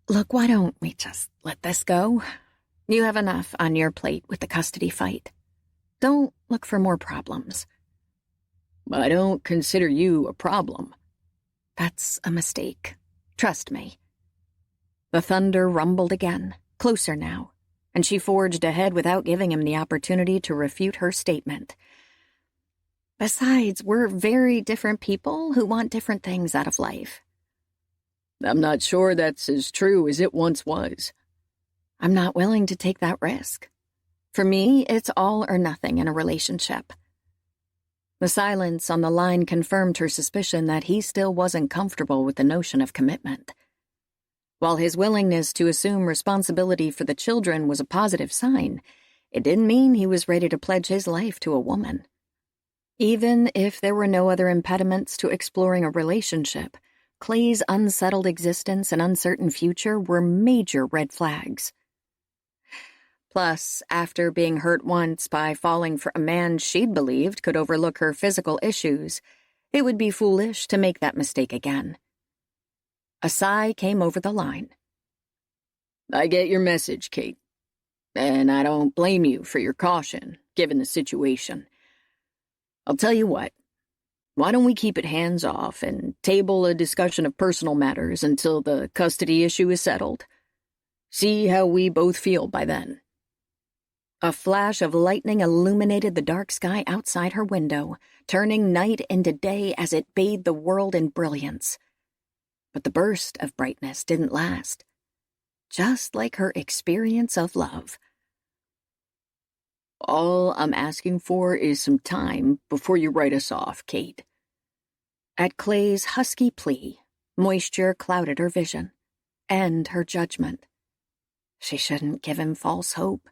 Look, why don't we just let this go? You have enough on your plate with the custody fight. Don't look for more problems. I don't consider you a problem. That's a mistake. Trust me. The thunder rumbled again, closer now, and she forged ahead without giving him the opportunity to refute her statement. Besides, we're very different people who want different things out of life. I'm not sure that's as true as it once was. I'm not willing to take that risk. For me, it's all or nothing in a relationship. The silence on the line confirmed her suspicion that he still wasn't comfortable with the notion of commitment. While his willingness to assume responsibility for the children was a positive sign, it didn't mean he was ready to pledge his life to a woman. Even if there were no other impediments to exploring a relationship, Clay's unsettled existence and uncertain future were major red flags. Plus, after being hurt once by falling for a man she'd believed could overlook her physical issues, it would be foolish to make that mistake again. A sigh came over the line. I get your message, Kate. And I don't blame you for your caution, given the situation. I'll tell you what. Why don't we keep it hands-off and table a discussion of personal matters until the custody issue is settled? See how we both feel by then. A flash of lightning illuminated the dark sky outside her window, turning night into day as it bathed the world in brilliance. But the burst of brightness didn't last, just like her experience of love. All I'm asking for is some time before you write us off, Kate. At Clay's husky plea, moisture clouded her vision and her judgment. She shouldn't give him false hope.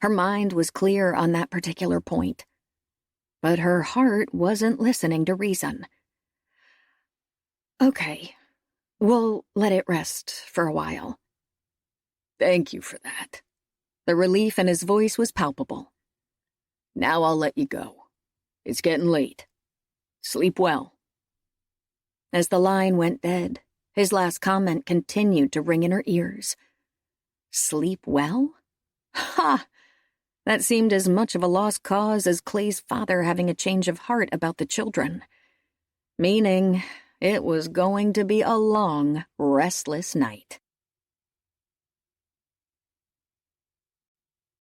Her mind was clear on that particular point. But her heart wasn't listening to reason. Okay, we'll let it rest for a while. Thank you for that. The relief in his voice was palpable. Now I'll let you go. It's getting late. Sleep well. As the line went dead, his last comment continued to ring in her ears. Sleep well? Ha! That seemed as much of a lost cause as Clay's father having a change of heart about the children. Meaning, it was going to be a long, restless night.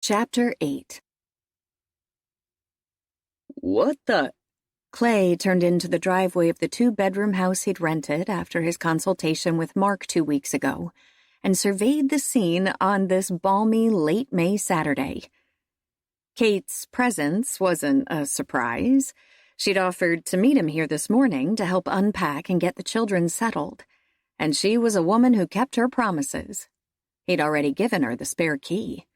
Chapter 8. What the? Clay turned into the driveway of the 2-bedroom house he'd rented after his consultation with Mark 2 weeks ago and surveyed the scene on this balmy late May Saturday. Kate's presence wasn't a surprise. She'd offered to meet him here this morning to help unpack and get the children settled, and she was a woman who kept her promises. He'd already given her the spare key.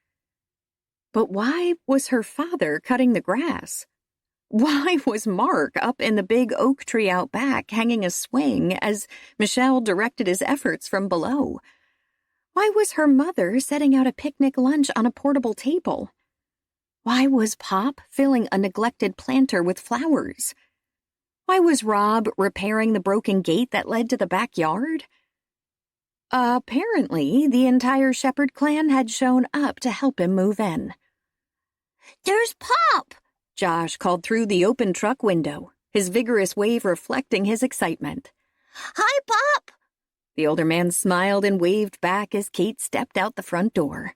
But why was her father cutting the grass? Why was Mark up in the big oak tree out back hanging a swing as Michelle directed his efforts from below? Why was her mother setting out a picnic lunch on a portable table? Why was Pop filling a neglected planter with flowers? Why was Rob repairing the broken gate that led to the backyard? Apparently, the entire Shepard clan had shown up to help him move in. "There's Pop!" Josh called through the open truck window, his vigorous wave reflecting his excitement. "Hi, Pop!" The older man smiled and waved back as Kate stepped out the front door.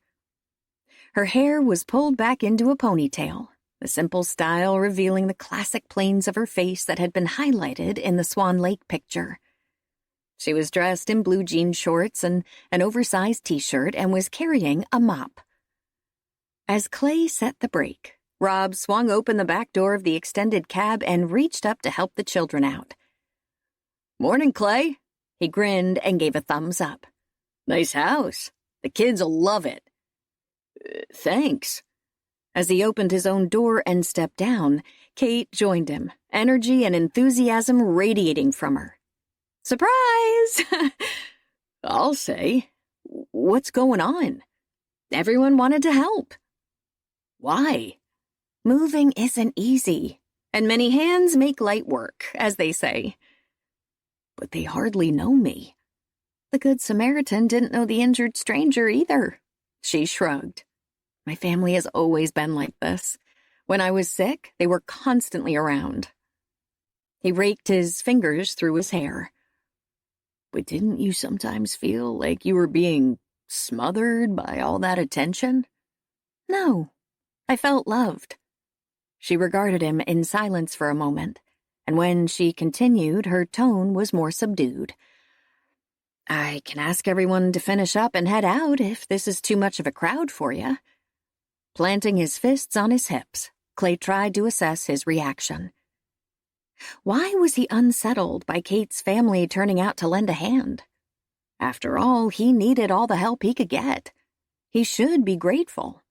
Her hair was pulled back into a ponytail, the simple style revealing the classic planes of her face that had been highlighted in the Swan Lake picture. She was dressed in blue jean shorts and an oversized t-shirt and was carrying a mop. As Clay set the brake, Rob swung open the back door of the extended cab and reached up to help the children out. Morning, Clay. He grinned and gave a thumbs up. Nice house. The kids'll love it. Thanks. As he opened his own door and stepped down, Kate joined him, energy and enthusiasm radiating from her. Surprise! I'll say. What's going on? Everyone wanted to help. Why? Moving isn't easy, and many hands make light work, as they say. But they hardly know me. The Good Samaritan didn't know the injured stranger either. She shrugged. My family has always been like this. When I was sick, they were constantly around. He raked his fingers through his hair. But didn't you sometimes feel like you were being smothered by all that attention? No, I felt loved. She regarded him in silence for a moment, and when she continued, her tone was more subdued. I can ask everyone to finish up and head out if this is too much of a crowd for you. Planting his fists on his hips, Clay tried to assess his reaction. Why was he unsettled by Kate's family turning out to lend a hand? After all, he needed all the help he could get. He should be grateful.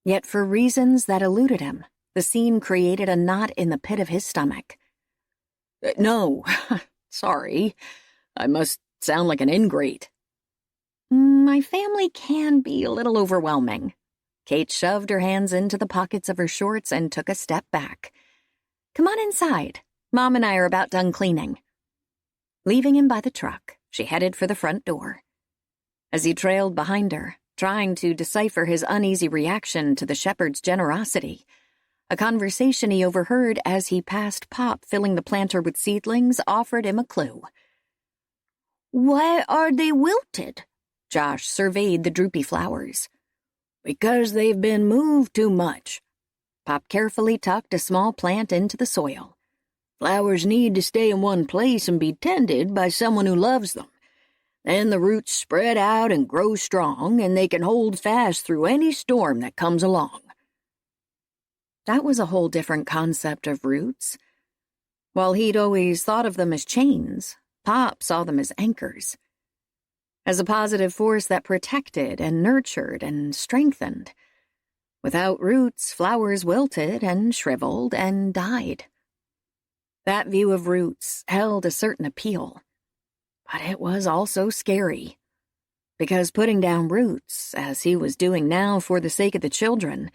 Yet for reasons that eluded him, the scene created a knot in the pit of his stomach. No, sorry. I must sound like an ingrate. My family can be a little overwhelming. Kate shoved her hands into the pockets of her shorts and took a step back. Come on inside. Mom and I are about done cleaning. Leaving him by the truck, she headed for the front door. As he trailed behind her, trying to decipher his uneasy reaction to the shepherd's generosity, a conversation he overheard as he passed Pop filling the planter with seedlings offered him a clue. "Why are they wilted?" Josh surveyed the droopy flowers. Because they've been moved too much. Pop carefully tucked a small plant into the soil. Flowers need to stay in one place and be tended by someone who loves them. Then the roots spread out and grow strong, and they can hold fast through any storm that comes along. That was a whole different concept of roots. While he'd always thought of them as chains, Pop saw them as anchors. As a positive force that protected and nurtured and strengthened. Without roots, flowers wilted and shriveled and died. That view of roots held a certain appeal. But it was also scary. Because putting down roots, as he was doing now for the sake of the children,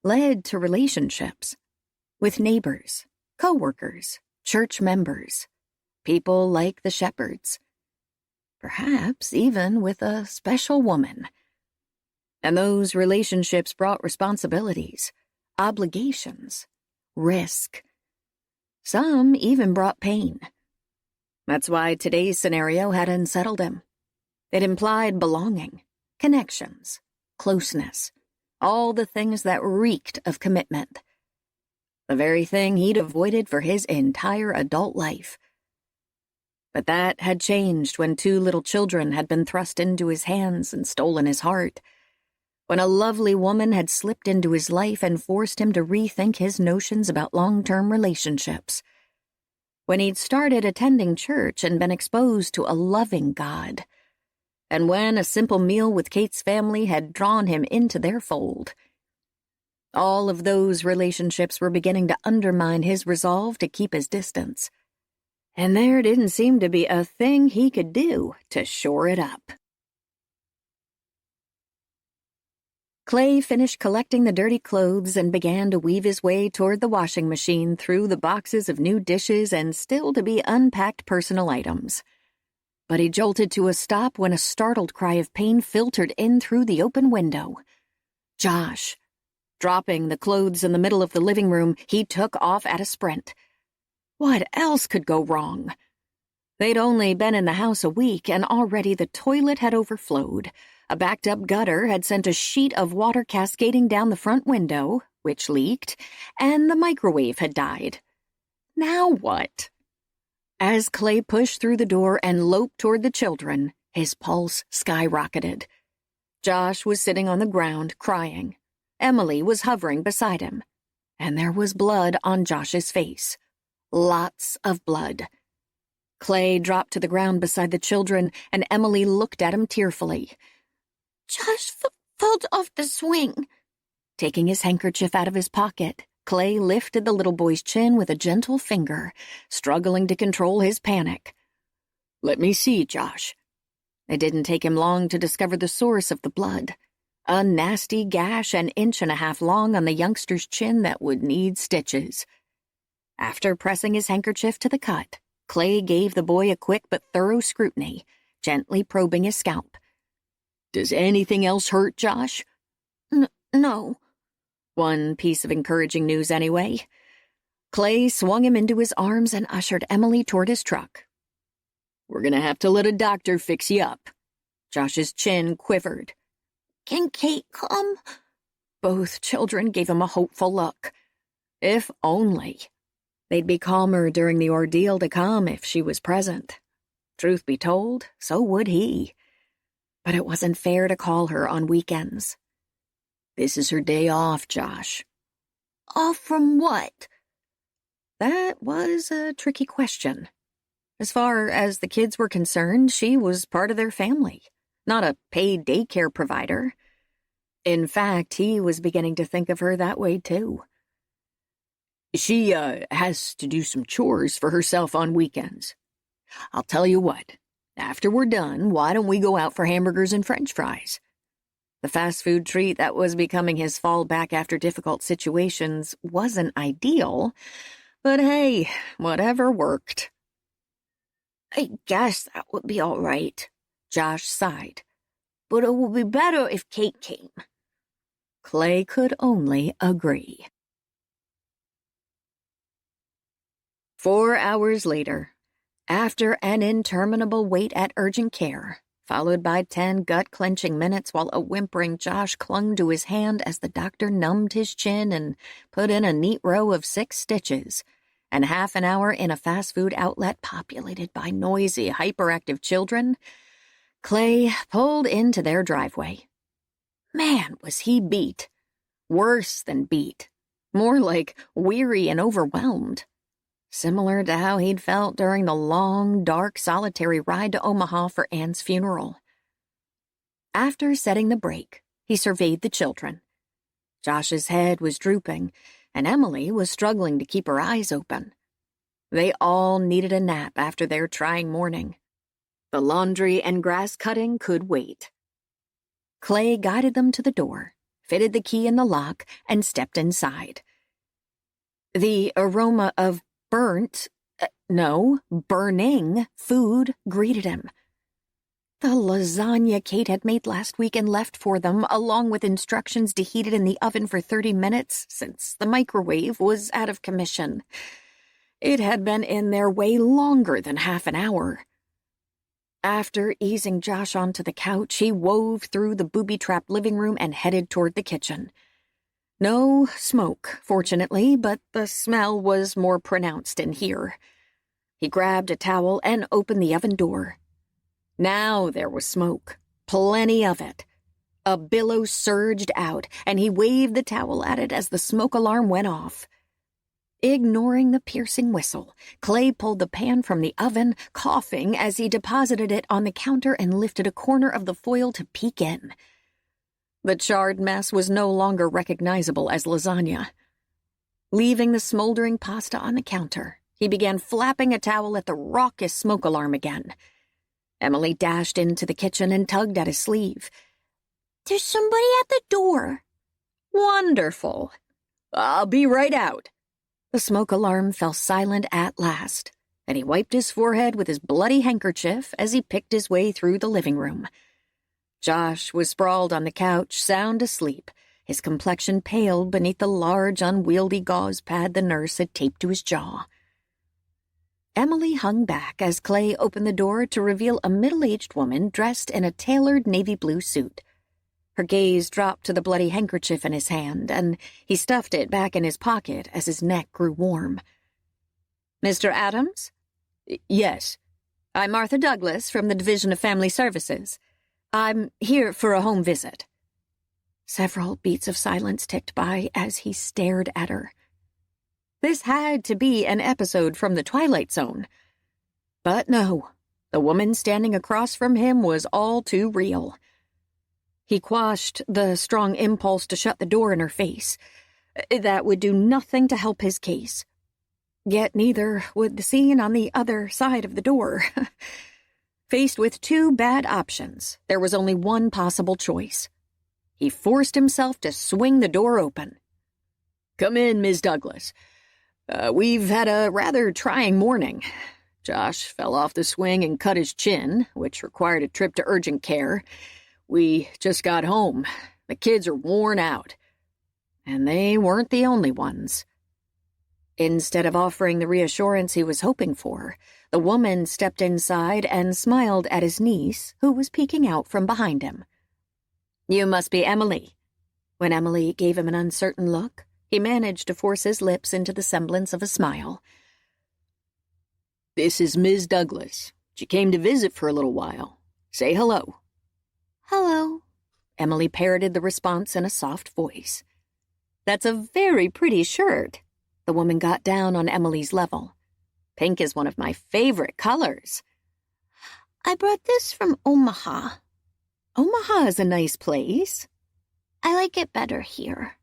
led to relationships. With neighbors, co-workers, church members, people like the Shepards. Perhaps even with a special woman. And those relationships brought responsibilities, obligations, risk. Some even brought pain. That's why today's scenario had unsettled him. It implied belonging, connections, closeness, all the things that reeked of commitment. the very thing he'd avoided for his entire adult life. But that had changed when 2 little children had been thrust into his hands and stolen his heart, when a lovely woman had slipped into his life and forced him to rethink his notions about long-term relationships, when he'd started attending church and been exposed to a loving God, and when a simple meal with Cate's family had drawn him into their fold. All of those relationships were beginning to undermine his resolve to keep his distance, and there didn't seem to be a thing he could do to shore it up. Clay finished collecting the dirty clothes and began to weave his way toward the washing machine through the boxes of new dishes and still-to-be-unpacked personal items. But he jolted to a stop when a startled cry of pain filtered in through the open window. Josh. Dropping the clothes in the middle of the living room, he took off at a sprint. What else could go wrong? They'd only been in the house a week, and already the toilet had overflowed. A backed-up gutter had sent a sheet of water cascading down the front window, which leaked, and the microwave had died. Now what? As Clay pushed through the door and loped toward the children, his pulse skyrocketed. Josh was sitting on the ground, crying. Emily was hovering beside him, and there was blood on Josh's face. Lots of blood. Clay dropped to the ground beside the children, and Emily looked at him tearfully. Josh fell off the swing. Taking his handkerchief out of his pocket, Clay lifted the little boy's chin with a gentle finger, struggling to control his panic. "Let me see, Josh." It didn't take him long to discover the source of the blood. A nasty gash 1.5 inches long on the youngster's chin that would need stitches. After pressing his handkerchief to the cut, Clay gave the boy a quick but thorough scrutiny, gently probing his scalp. "Does anything else hurt, Josh?" No. One piece of encouraging news anyway. Clay swung him into his arms and ushered Emily toward his truck. "We're gonna have to let a doctor fix you up." Josh's chin quivered. Can Cate come? Both children gave him a hopeful look. If only. They'd be calmer during the ordeal to come if she was present. Truth be told, so would he. But it wasn't fair to call her on weekends. "This is her day off, Josh." Off from what? That was a tricky question. As far as the kids were concerned, she was part of their family, not a paid daycare provider. In fact, he was beginning to think of her that way, too. "She, has to do some chores for herself on weekends. I'll tell you what, after we're done, why don't we go out for hamburgers and French fries?" The fast food treat that was becoming his fallback after difficult situations wasn't ideal, but hey, whatever worked. I guess that would be all right. Josh sighed. But it would be better if Cate came. Clay could only agree. 4 hours later, after an interminable wait at urgent care, followed by 10 gut-clenching minutes while a whimpering Josh clung to his hand as the doctor numbed his chin and put in a neat row of 6 stitches, and half an hour in a fast food outlet populated by noisy, hyperactive children, Clay pulled into their driveway. Man, was he beat. Worse than beat. More like weary and overwhelmed. Similar to how he'd felt during the long, dark, solitary ride to Omaha for Anne's funeral. After setting the brake, he surveyed the children. Josh's head was drooping, and Emily was struggling to keep her eyes open. They all needed a nap after their trying morning. The laundry and grass cutting could wait. Clay guided them to the door, fitted the key in the lock, and stepped inside. The aroma of burning food greeted him. The lasagna Cate had made last week and left for them, along with instructions to heat it in the oven for 30 minutes, since the microwave was out of commission. It had been in there way longer than half an hour. After easing Josh onto the couch, he wove through the booby-trapped living room and headed toward the kitchen. No smoke, fortunately, but the smell was more pronounced in here. He grabbed a towel and opened the oven door. Now there was smoke, plenty of it. A billow surged out, and he waved the towel at it as the smoke alarm went off. Ignoring the piercing whistle, Clay pulled the pan from the oven, coughing as he deposited it on the counter and lifted a corner of the foil to peek in. The charred mess was no longer recognizable as lasagna. Leaving the smoldering pasta on the counter, he began flapping a towel at the raucous smoke alarm again. Emily dashed into the kitchen and tugged at his sleeve. "There's somebody at the door." "Wonderful. I'll be right out." The smoke alarm fell silent at last, and he wiped his forehead with his bloody handkerchief as he picked his way through the living room. Josh was sprawled on the couch, sound asleep, his complexion pale beneath the large, unwieldy gauze pad the nurse had taped to his jaw. Emily hung back as Clay opened the door to reveal a middle-aged woman dressed in a tailored navy blue suit. Her gaze dropped to the bloody handkerchief in his hand, and he stuffed it back in his pocket as his neck grew warm. "Mr. Adams?" "Yes." "I'm Martha Douglas from the Division of Family Services. I'm here for a home visit." Several beats of silence ticked by as he stared at her. This had to be an episode from the Twilight Zone. But no, the woman standing across from him was all too real. He quashed the strong impulse to shut the door in her face. That would do nothing to help his case. Yet neither would the scene on the other side of the door. Faced with two bad options, there was only one possible choice. He forced himself to swing the door open. "Come in, Ms. Douglas. We've had a rather trying morning. Josh fell off the swing and cut his chin, which required a trip to urgent care. We just got home. The kids are worn out." And they weren't the only ones. Instead of offering the reassurance he was hoping for, the woman stepped inside and smiled at his niece, who was peeking out from behind him. "You must be Emily." When Emily gave him an uncertain look, he managed to force his lips into the semblance of a smile. "This is Ms. Douglas. She came to visit for a little while. Say hello." "Hello." Emily parroted the response in a soft voice. "That's a very pretty shirt." The woman got down on Emily's level. "Pink is one of my favorite colors." "I brought this from Omaha." "Omaha is a nice place." "I like it better here."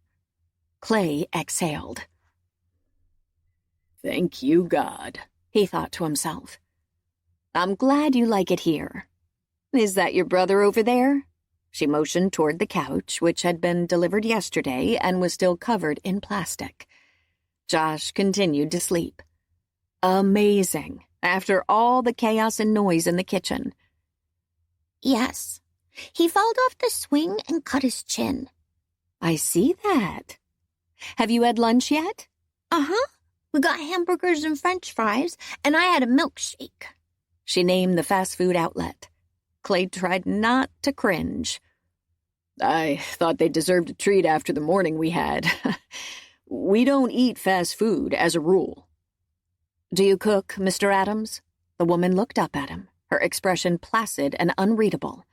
Clay exhaled. "Thank you, God," he thought to himself. "I'm glad you like it here. Is that your brother over there?" She motioned toward the couch, which had been delivered yesterday and was still covered in plastic. Josh continued to sleep. Amazing, after all the chaos and noise in the kitchen. "Yes. He fell off the swing and cut his chin." "I see that. Have you had lunch yet?" "Uh-huh. We got hamburgers and french fries, and I had a milkshake." She named the fast food outlet. Clay tried not to cringe. "I thought they deserved a treat after the morning we had. We don't eat fast food, as a rule." "Do you cook, Mr. Adams?" The woman looked up at him, her expression placid and unreadable.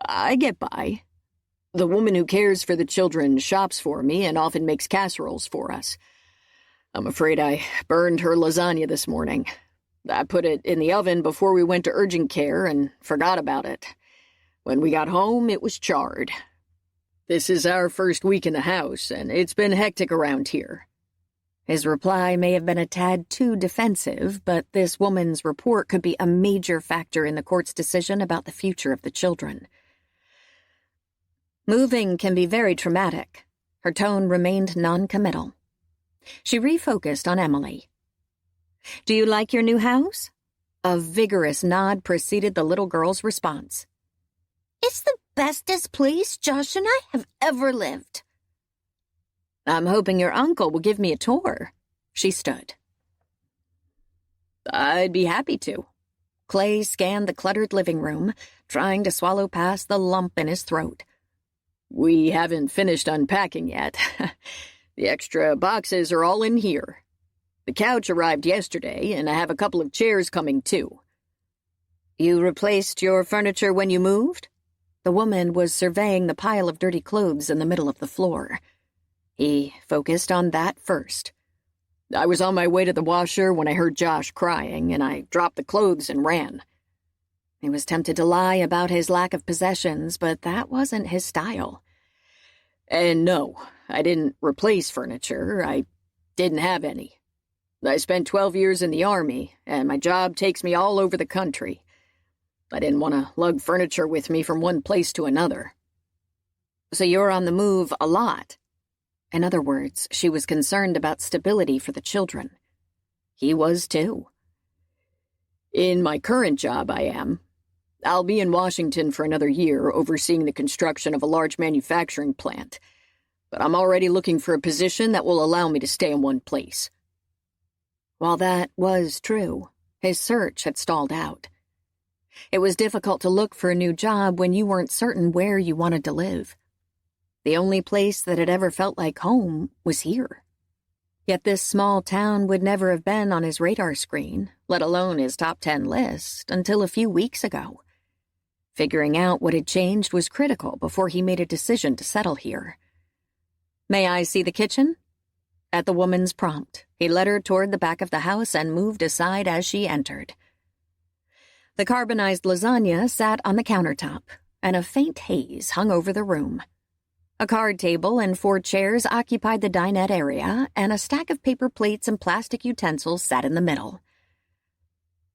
"I get by. The woman who cares for the children shops for me and often makes casseroles for us. I'm afraid I burned her lasagna this morning. I put it in the oven before we went to urgent care and forgot about it. When we got home, it was charred. This is our first week in the house, and it's been hectic around here." His reply may have been a tad too defensive, but this woman's report could be a major factor in the court's decision about the future of the children. Moving can be very traumatic. Her tone remained non-committal. She refocused on Emily. "Do you like your new house?" A vigorous nod preceded the little girl's response. "It's the bestest place Josh and I have ever lived." "I'm hoping your uncle will give me a tour." She stood. "I'd be happy to." Clay scanned the cluttered living room, trying to swallow past the lump in his throat. We haven't finished unpacking yet. The extra boxes are all in here. The couch arrived yesterday, and I have a couple of chairs coming too. You replaced your furniture when you moved? The woman was surveying the pile of dirty clothes in the middle of the floor. He focused on that first. I was on my way to the washer when I heard Josh crying, and I dropped the clothes and ran. He was tempted to lie about his lack of possessions, but that wasn't his style. And no, I didn't replace furniture. I didn't have any. I spent 12 years in the Army, and my job takes me all over the country. I didn't want to lug furniture with me from one place to another. So you're on the move a lot. In other words, she was concerned about stability for the children. He was too. In my current job, I am. I'll be in Washington for another year, overseeing the construction of a large manufacturing plant. But I'm already looking for a position that will allow me to stay in one place. While that was true, his search had stalled out. It was difficult to look for a new job when you weren't certain where you wanted to live. The only place that had ever felt like home was here. Yet this small town would never have been on his radar screen, let alone his top 10 list, until a few weeks ago. Figuring out what had changed was critical before he made a decision to settle here. "May I see the kitchen?" At the woman's prompt, he led her toward the back of the house and moved aside as she entered. The carbonized lasagna sat on the countertop, and a faint haze hung over the room. A card table and 4 chairs occupied the dinette area, and a stack of paper plates and plastic utensils sat in the middle.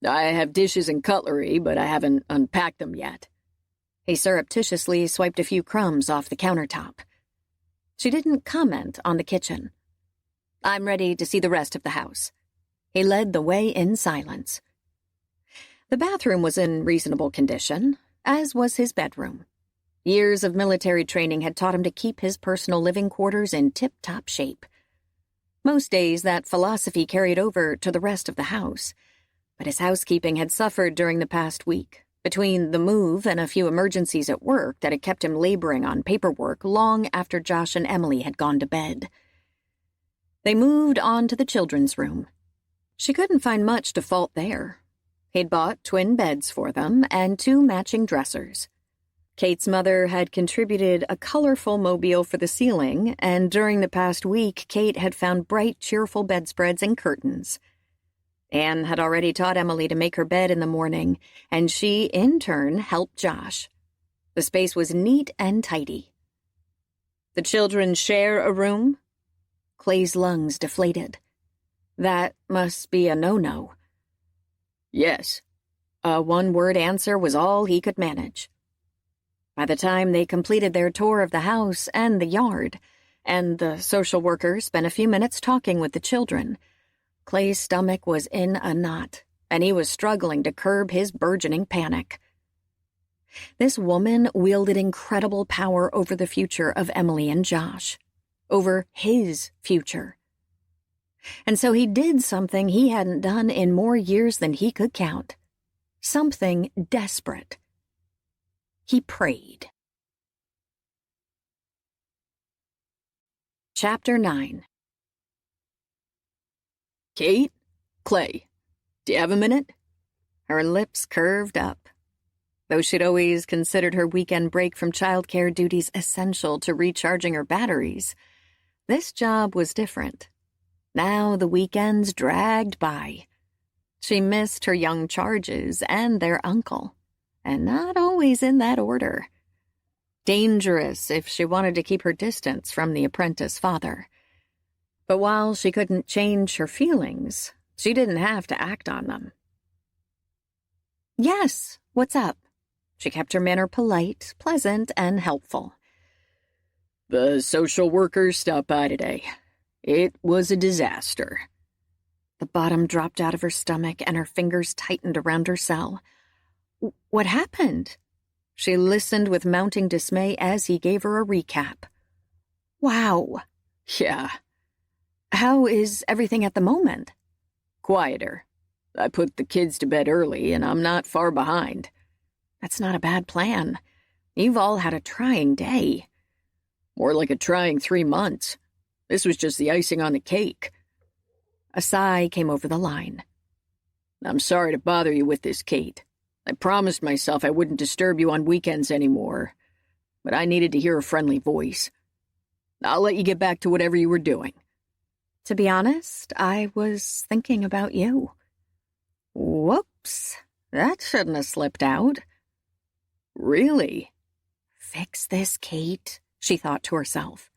I have dishes and cutlery, but I haven't unpacked them yet. He surreptitiously swiped a few crumbs off the countertop. She didn't comment on the kitchen. "I'm ready to see the rest of the house." He led the way in silence. The bathroom was in reasonable condition, as was his bedroom. Years of military training had taught him to keep his personal living quarters in tip-top shape. Most days, that philosophy carried over to the rest of the house, but his housekeeping had suffered during the past week, between the move and a few emergencies at work that had kept him laboring on paperwork long after Josh and Emily had gone to bed. They moved on to the children's room. She couldn't find much to fault there. He'd bought twin beds for them and 2 matching dressers. Kate's mother had contributed a colorful mobile for the ceiling, and during the past week, Kate had found bright, cheerful bedspreads and curtains. Anne had already taught Emily to make her bed in the morning, and she, in turn, helped Josh. The space was neat and tidy. "The children share a room?" Clay's lungs deflated. That must be a no-no. "Yes." A one-word answer was all he could manage. By the time they completed their tour of the house and the yard, and the social worker spent a few minutes talking with the children, Clay's stomach was in a knot, and he was struggling to curb his burgeoning panic. This woman wielded incredible power over the future of Emily and Josh, over his future. And so he did something he hadn't done in more years than he could count. Something desperate. He prayed. Chapter 9. "Kate? Clay, do you have a minute?" Her lips curved up. Though she'd always considered her weekend break from childcare duties essential to recharging her batteries, this job was different. Now the weekends dragged by. She missed her young charges and their uncle, and not always in that order. Dangerous if she wanted to keep her distance from the apprentice father. But while she couldn't change her feelings, she didn't have to act on them. "Yes, what's up?" She kept her manner polite, pleasant, and helpful. "The social workers stopped by today. It was a disaster." The bottom dropped out of her stomach and her fingers tightened around her cell. "What happened?" She listened with mounting dismay as he gave her a recap. "Wow." "Yeah." "How is everything at the moment?" "Quieter. I put the kids to bed early, and I'm not far behind." "That's not a bad plan. You've all had a trying day. More like a trying 3 months. This was just the icing on the cake. A sigh came over the line. I'm sorry to bother you with this, Cate. I promised myself I wouldn't disturb you on weekends anymore, but I needed to hear a friendly voice. I'll let you get back to whatever you were doing. To be honest, I was thinking about you. Whoops, that shouldn't have slipped out. Really? Fix this, Cate, she thought to herself.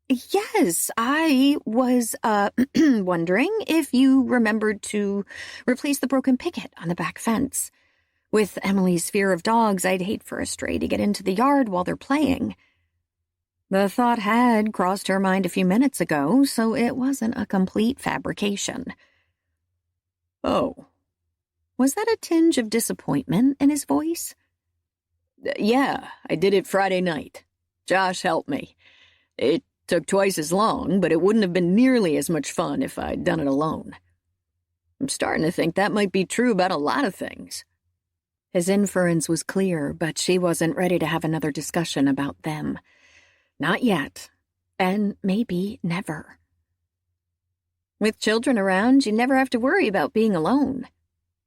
Yes, I was, wondering if you remembered to replace the broken picket on the back fence. With Emily's fear of dogs, I'd hate for a stray to get into the yard while they're playing. The thought had crossed her mind a few minutes ago, so it wasn't a complete fabrication. Oh. Was that a tinge of disappointment in his voice? Yeah, I did it Friday night. Josh helped me. It took twice as long, but it wouldn't have been nearly as much fun if I'd done it alone. I'm starting to think that might be true about a lot of things. His inference was clear, but she wasn't ready to have another discussion about them. Not yet, and maybe never. With children around, you never have to worry about being alone.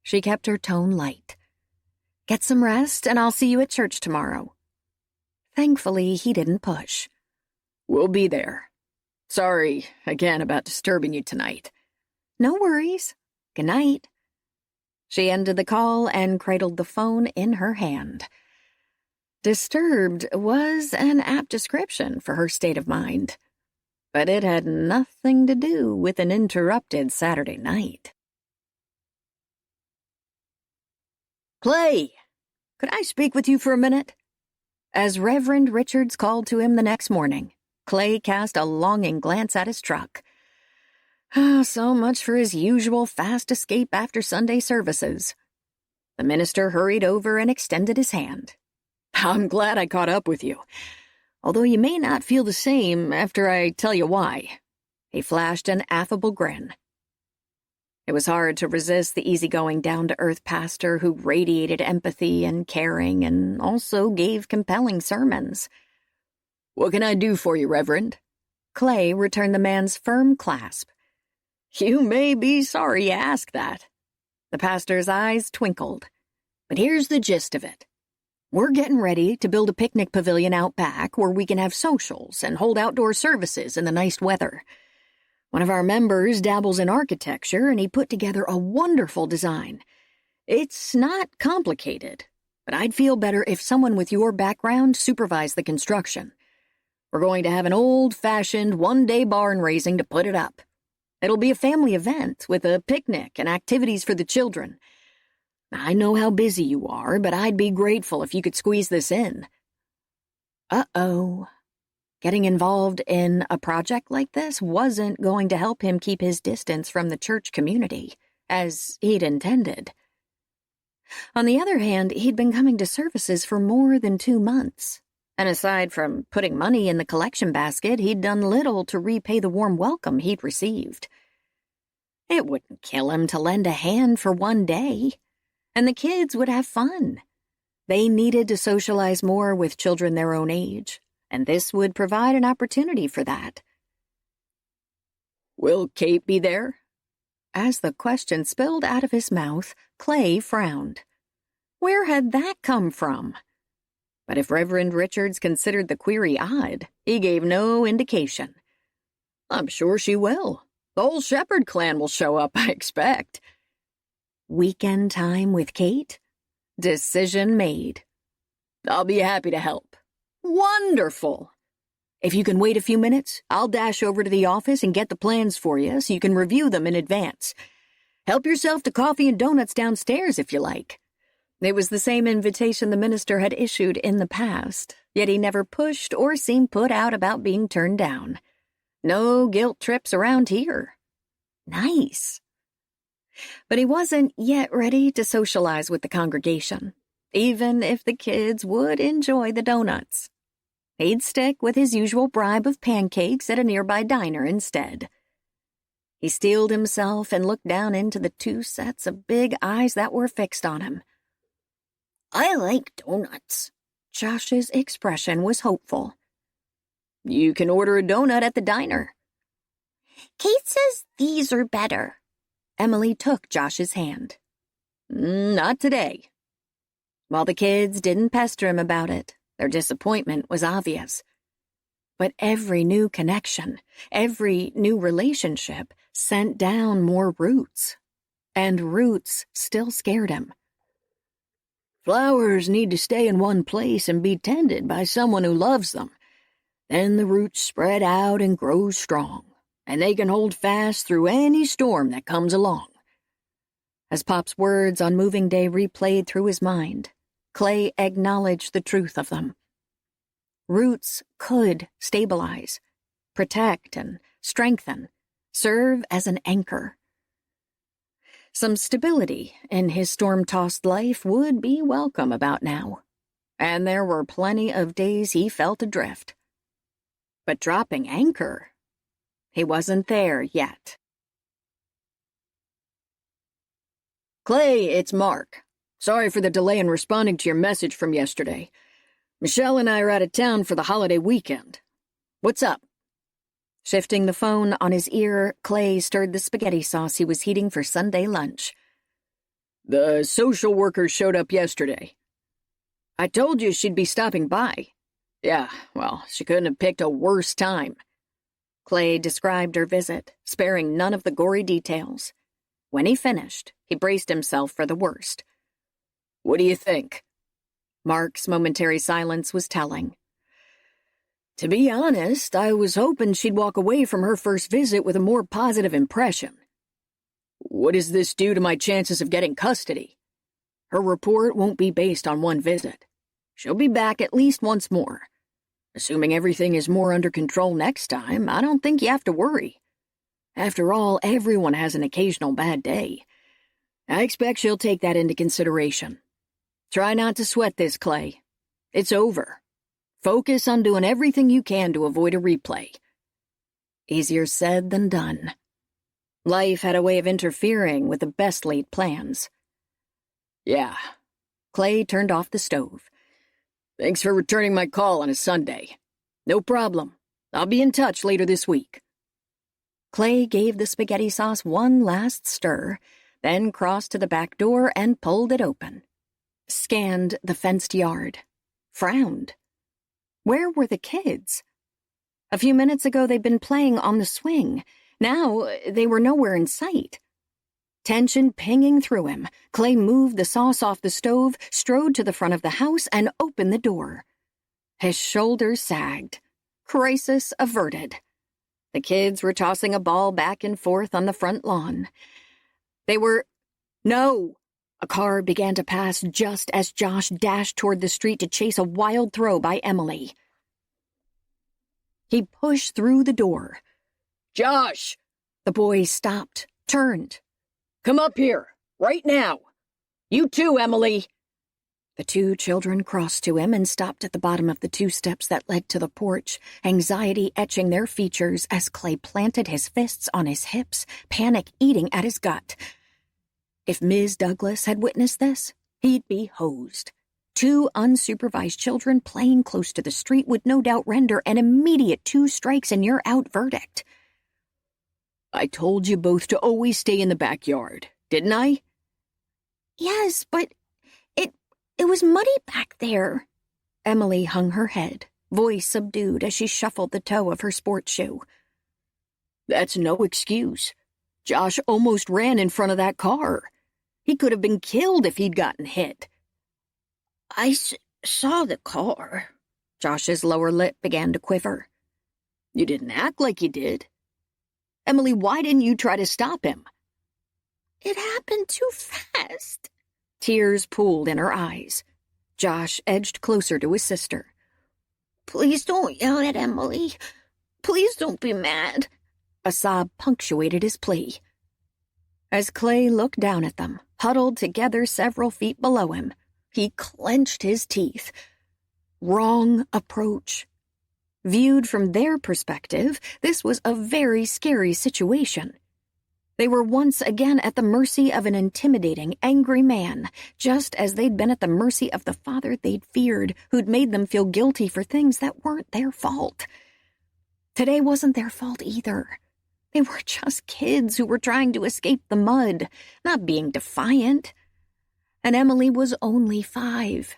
She kept her tone light. Get some rest, and I'll see you at church tomorrow. Thankfully, he didn't push. We'll be there. Sorry, again, about disturbing you tonight. No worries. Good night. She ended the call and cradled the phone in her hand. Disturbed was an apt description for her state of mind, but it had nothing to do with an interrupted Saturday night. Clay, could I speak with you for a minute? As Reverend Richards called to him the next morning, Clay cast a longing glance at his truck. So much for his usual fast escape after Sunday services. The minister hurried over and extended his hand. I'm glad I caught up with you, although you may not feel the same after I tell you why. He flashed an affable grin. It was hard to resist the easygoing, down-to-earth pastor who radiated empathy and caring and also gave compelling sermons. What can I do for you, Reverend? Clay returned the man's firm clasp. You may be sorry you asked that. The pastor's eyes twinkled. But here's the gist of it. We're getting ready to build a picnic pavilion out back where we can have socials and hold outdoor services in the nice weather. One of our members dabbles in architecture, and he put together a wonderful design. It's not complicated, but I'd feel better if someone with your background supervised the construction. We're going to have an old-fashioned one-day barn raising to put it up. It'll be a family event with a picnic and activities for the children. I know how busy you are, but I'd be grateful if you could squeeze this in. Uh-oh. Getting involved in a project like this wasn't going to help him keep his distance from the church community, as he'd intended. On the other hand, he'd been coming to services for more than 2 months, and aside from putting money in the collection basket, he'd done little to repay the warm welcome he'd received. It wouldn't kill him to lend a hand for one day, and the kids would have fun. They needed to socialize more with children their own age, and this would provide an opportunity for that. Will Cate be there? As the question spilled out of his mouth, Clay frowned. Where had that come from? But if Reverend Richards considered the query odd, he gave no indication. I'm sure she will. The whole Shepard clan will show up, I expect. Weekend time with Cate? Decision made. I'll be happy to help. Wonderful! If you can wait a few minutes, I'll dash over to the office and get the plans for you so you can review them in advance. Help yourself to coffee and donuts downstairs if you like. It was the same invitation the minister had issued in the past, yet he never pushed or seemed put out about being turned down. No guilt trips around here. Nice. But he wasn't yet ready to socialize with the congregation, even if the kids would enjoy the donuts. He'd stick with his usual bribe of pancakes at a nearby diner instead. He steeled himself and looked down into the 2 sets of big eyes that were fixed on him. I like donuts. Josh's expression was hopeful. You can order a donut at the diner. Cate says these are better. Emily took Josh's hand. Not today. While the kids didn't pester him about it, their disappointment was obvious. But every new connection, every new relationship sent down more roots. And roots still scared him. Flowers need to stay in one place and be tended by someone who loves them. Then the roots spread out and grow strong, and they can hold fast through any storm that comes along. As Pop's words on moving day replayed through his mind, Clay acknowledged the truth of them. Roots could stabilize, protect, and strengthen, serve as an anchor. Some stability in his storm-tossed life would be welcome about now, and there were plenty of days he felt adrift. But dropping anchor, he wasn't there yet. Clay, it's Mark. Sorry for the delay in responding to your message from yesterday. Michelle and I are out of town for the holiday weekend. What's up? Shifting the phone on his ear, Clay stirred the spaghetti sauce he was heating for Sunday lunch. The social worker showed up yesterday. I told you she'd be stopping by. Yeah, well, she couldn't have picked a worse time. Clay described her visit, sparing none of the gory details. When he finished, he braced himself for the worst. What do you think? Mark's momentary silence was telling. To be honest, I was hoping she'd walk away from her first visit with a more positive impression. What does this do to my chances of getting custody? Her report won't be based on one visit. She'll be back at least once more. Assuming everything is more under control next time, I don't think you have to worry. After all, everyone has an occasional bad day. I expect she'll take that into consideration. Try not to sweat this, Clay. It's over. Focus on doing everything you can to avoid a replay. Easier said than done. Life had a way of interfering with the best laid plans. Yeah. Clay turned off the stove. Thanks for returning my call on a Sunday. No problem. I'll be in touch later this week. Clay gave the spaghetti sauce one last stir, then crossed to the back door and pulled it open. Scanned the fenced yard. Frowned. Where were the kids? A few minutes ago they'd been playing on the swing. Now they were nowhere in sight. Tension pinging through him, Clay moved the sauce off the stove, strode to the front of the house, and opened the door. His shoulders sagged. Crisis averted. The kids were tossing a ball back and forth on the front lawn. No! A car began to pass just as Josh dashed toward the street to chase a wild throw by Emily. He pushed through the door. Josh! The boy stopped, turned. Come up here, right now. You too, Emily. The two children crossed to him and stopped at the bottom of the two steps that led to the porch, anxiety etching their features as Clay planted his fists on his hips, panic eating at his gut. If Ms. Douglas had witnessed this, he'd be hosed. Two unsupervised children playing close to the street would no doubt render an immediate 2 strikes and you're out verdict. I told you both to always stay in the backyard, didn't I? Yes, but it was muddy back there. Emily hung her head, voice subdued as she shuffled the toe of her sports shoe. That's no excuse. Josh almost ran in front of that car. He could have been killed if he'd gotten hit. I saw the car. Josh's lower lip began to quiver. You didn't act like you did. Emily, why didn't you try to stop him? It happened too fast. Tears pooled in her eyes. Josh edged closer to his sister. Please don't yell at Emily. Please don't be mad. A sob punctuated his plea. As Clay looked down at them, huddled together several feet below him, he clenched his teeth. Wrong approach. Viewed from their perspective, this was a very scary situation. They were once again at the mercy of an intimidating, angry man, just as they'd been at the mercy of the father they'd feared, who'd made them feel guilty for things that weren't their fault. Today wasn't their fault either. They were just kids who were trying to escape the mud, not being defiant. And Emily was only 5.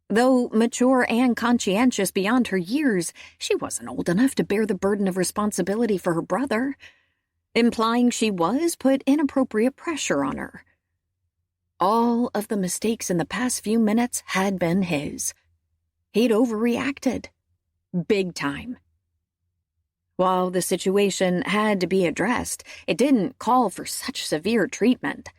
Though mature and conscientious beyond her years, she wasn't old enough to bear the burden of responsibility for her brother. Implying she was put inappropriate pressure on her. All of the mistakes in the past few minutes had been his. He'd overreacted. Big time. While the situation had to be addressed, it didn't call for such severe treatment.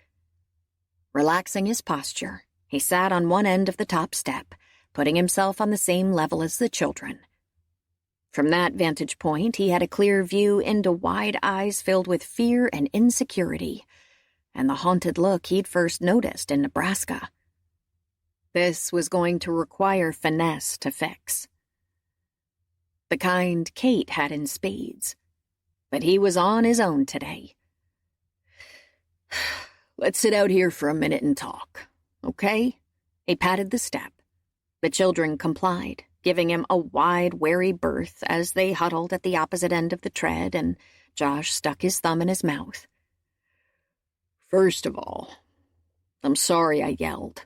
Relaxing his posture, he sat on one end of the top step, putting himself on the same level as the children. From that vantage point, he had a clear view into wide eyes filled with fear and insecurity, and the haunted look he'd first noticed in Nebraska. This was going to require finesse to fix. The kind Cate had in spades, but he was on his own today. Let's sit out here for a minute and talk, okay? He patted the step. The children complied, giving him a wide, wary berth as they huddled at the opposite end of the tread, and Josh stuck his thumb in his mouth. First of all, I'm sorry I yelled.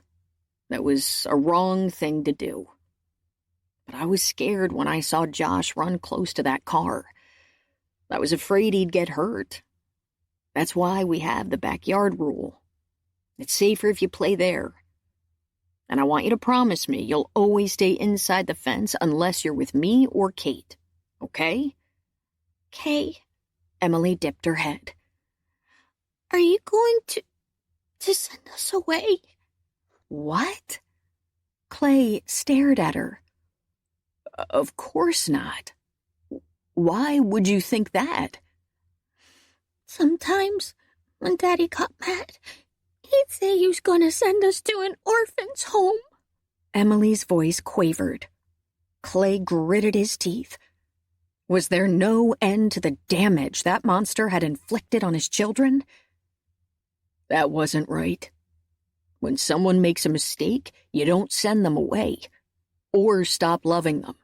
That was a wrong thing to do. But I was scared when I saw Josh run close to that car. I was afraid he'd get hurt. That's why we have the backyard rule. It's safer if you play there. And I want you to promise me you'll always stay inside the fence unless you're with me or Cate, okay? Kay, Emily dipped her head. are you going to send us away? What? Clay stared at her. Of course not. Why would you think that? Sometimes, when Daddy got mad, he'd say he was going to send us to an orphan's home. Emily's voice quavered. Clay gritted his teeth. Was there no end to the damage that monster had inflicted on his children? That wasn't right. When someone makes a mistake, you don't send them away, or stop loving them.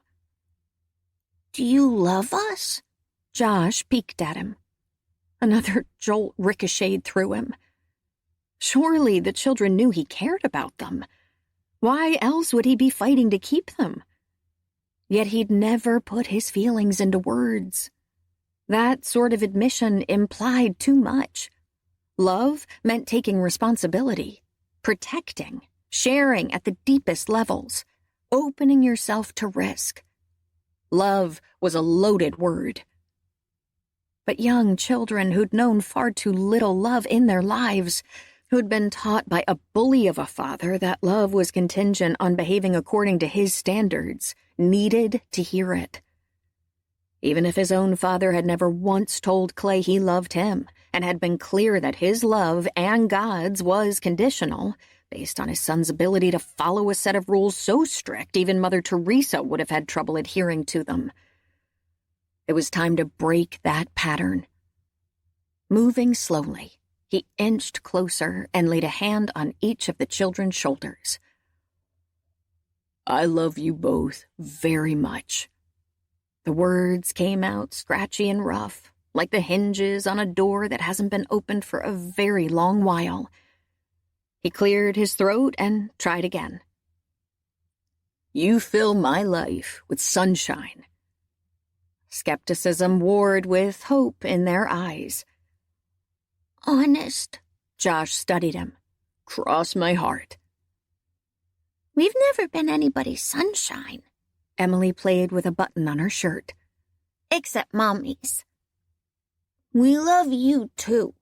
Do you love us? Josh peeked at him. Another jolt ricocheted through him. Surely the children knew he cared about them. Why else would he be fighting to keep them? Yet he'd never put his feelings into words. That sort of admission implied too much. Love meant taking responsibility, protecting, sharing at the deepest levels, opening yourself to risk. Love was a loaded word. But young children who'd known far too little love in their lives, who'd been taught by a bully of a father that love was contingent on behaving according to his standards, needed to hear it. Even if his own father had never once told Clay he loved him and had been clear that his love and God's was conditional, based on his son's ability to follow a set of rules so strict even Mother Teresa would have had trouble adhering to them. It was time to break that pattern. Moving slowly, he inched closer and laid a hand on each of the children's shoulders. I love you both very much. The words came out scratchy and rough, like the hinges on a door that hasn't been opened for a very long while. He cleared his throat and tried again. You fill my life with sunshine. Skepticism warred with hope in their eyes. Honest, Josh studied him. Cross my heart. We've never been anybody's sunshine. Emily played with a button on her shirt. Except Mommy's. We love you, too.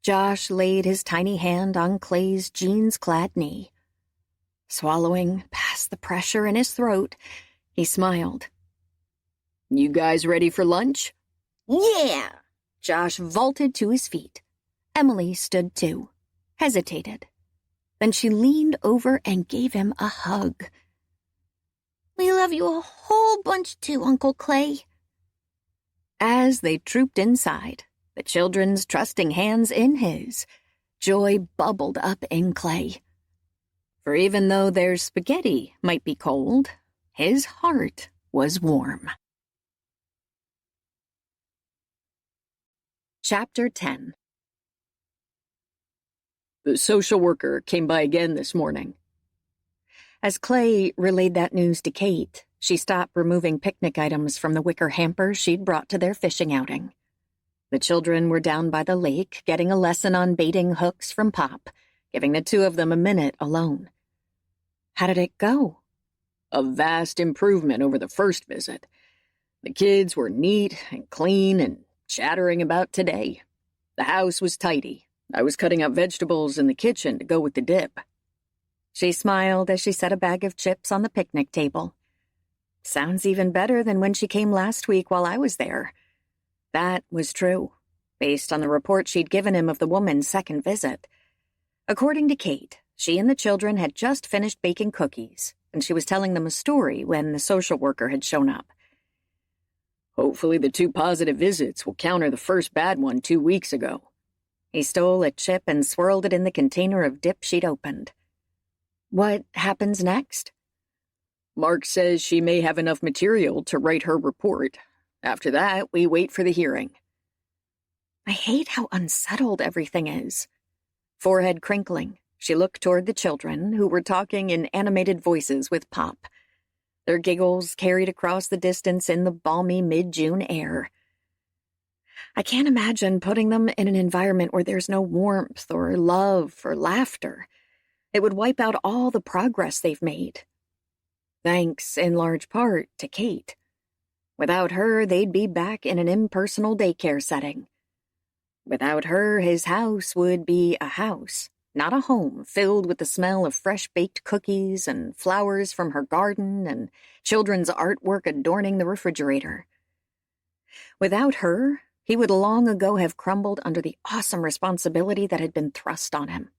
Josh laid his tiny hand on Clay's jeans-clad knee. Swallowing past the pressure in his throat, he smiled. You guys ready for lunch? Yeah! Josh vaulted to his feet. Emily stood too, hesitated. Then she leaned over and gave him a hug. We love you a whole bunch too, Uncle Clay. As they trooped inside, the children's trusting hands in his, joy bubbled up in Clay. For even though their spaghetti might be cold, his heart was warm. Chapter 10. The social worker came by again this morning. As Clay relayed that news to Cate, she stopped removing picnic items from the wicker hamper she'd brought to their fishing outing. The children were down by the lake, getting a lesson on baiting hooks from Pop, giving the two of them a minute alone. How did it go? A vast improvement over the first visit. The kids were neat and clean and chattering about today. The house was tidy. I was cutting up vegetables in the kitchen to go with the dip. She smiled as she set a bag of chips on the picnic table. Sounds even better than when she came last week while I was there. That was true, based on the report she'd given him of the woman's second visit. According to Cate, she and the children had just finished baking cookies, and she was telling them a story when the social worker had shown up. Hopefully the 2 positive visits will counter the first bad one 2 weeks ago. He stole a chip and swirled it in the container of dip she'd opened. What happens next? Mark says she may have enough material to write her report. After that, we wait for the hearing. I hate how unsettled everything is. Forehead crinkling, she looked toward the children, who were talking in animated voices with Pop. Their giggles carried across the distance in the balmy mid-June air. I can't imagine putting them in an environment where there's no warmth or love or laughter. It would wipe out all the progress they've made. Thanks, in large part, to Cate. Without her, they'd be back in an impersonal daycare setting. Without her, his house would be a house, not a home filled with the smell of fresh-baked cookies and flowers from her garden and children's artwork adorning the refrigerator. Without her, he would long ago have crumbled under the awesome responsibility that had been thrust on him.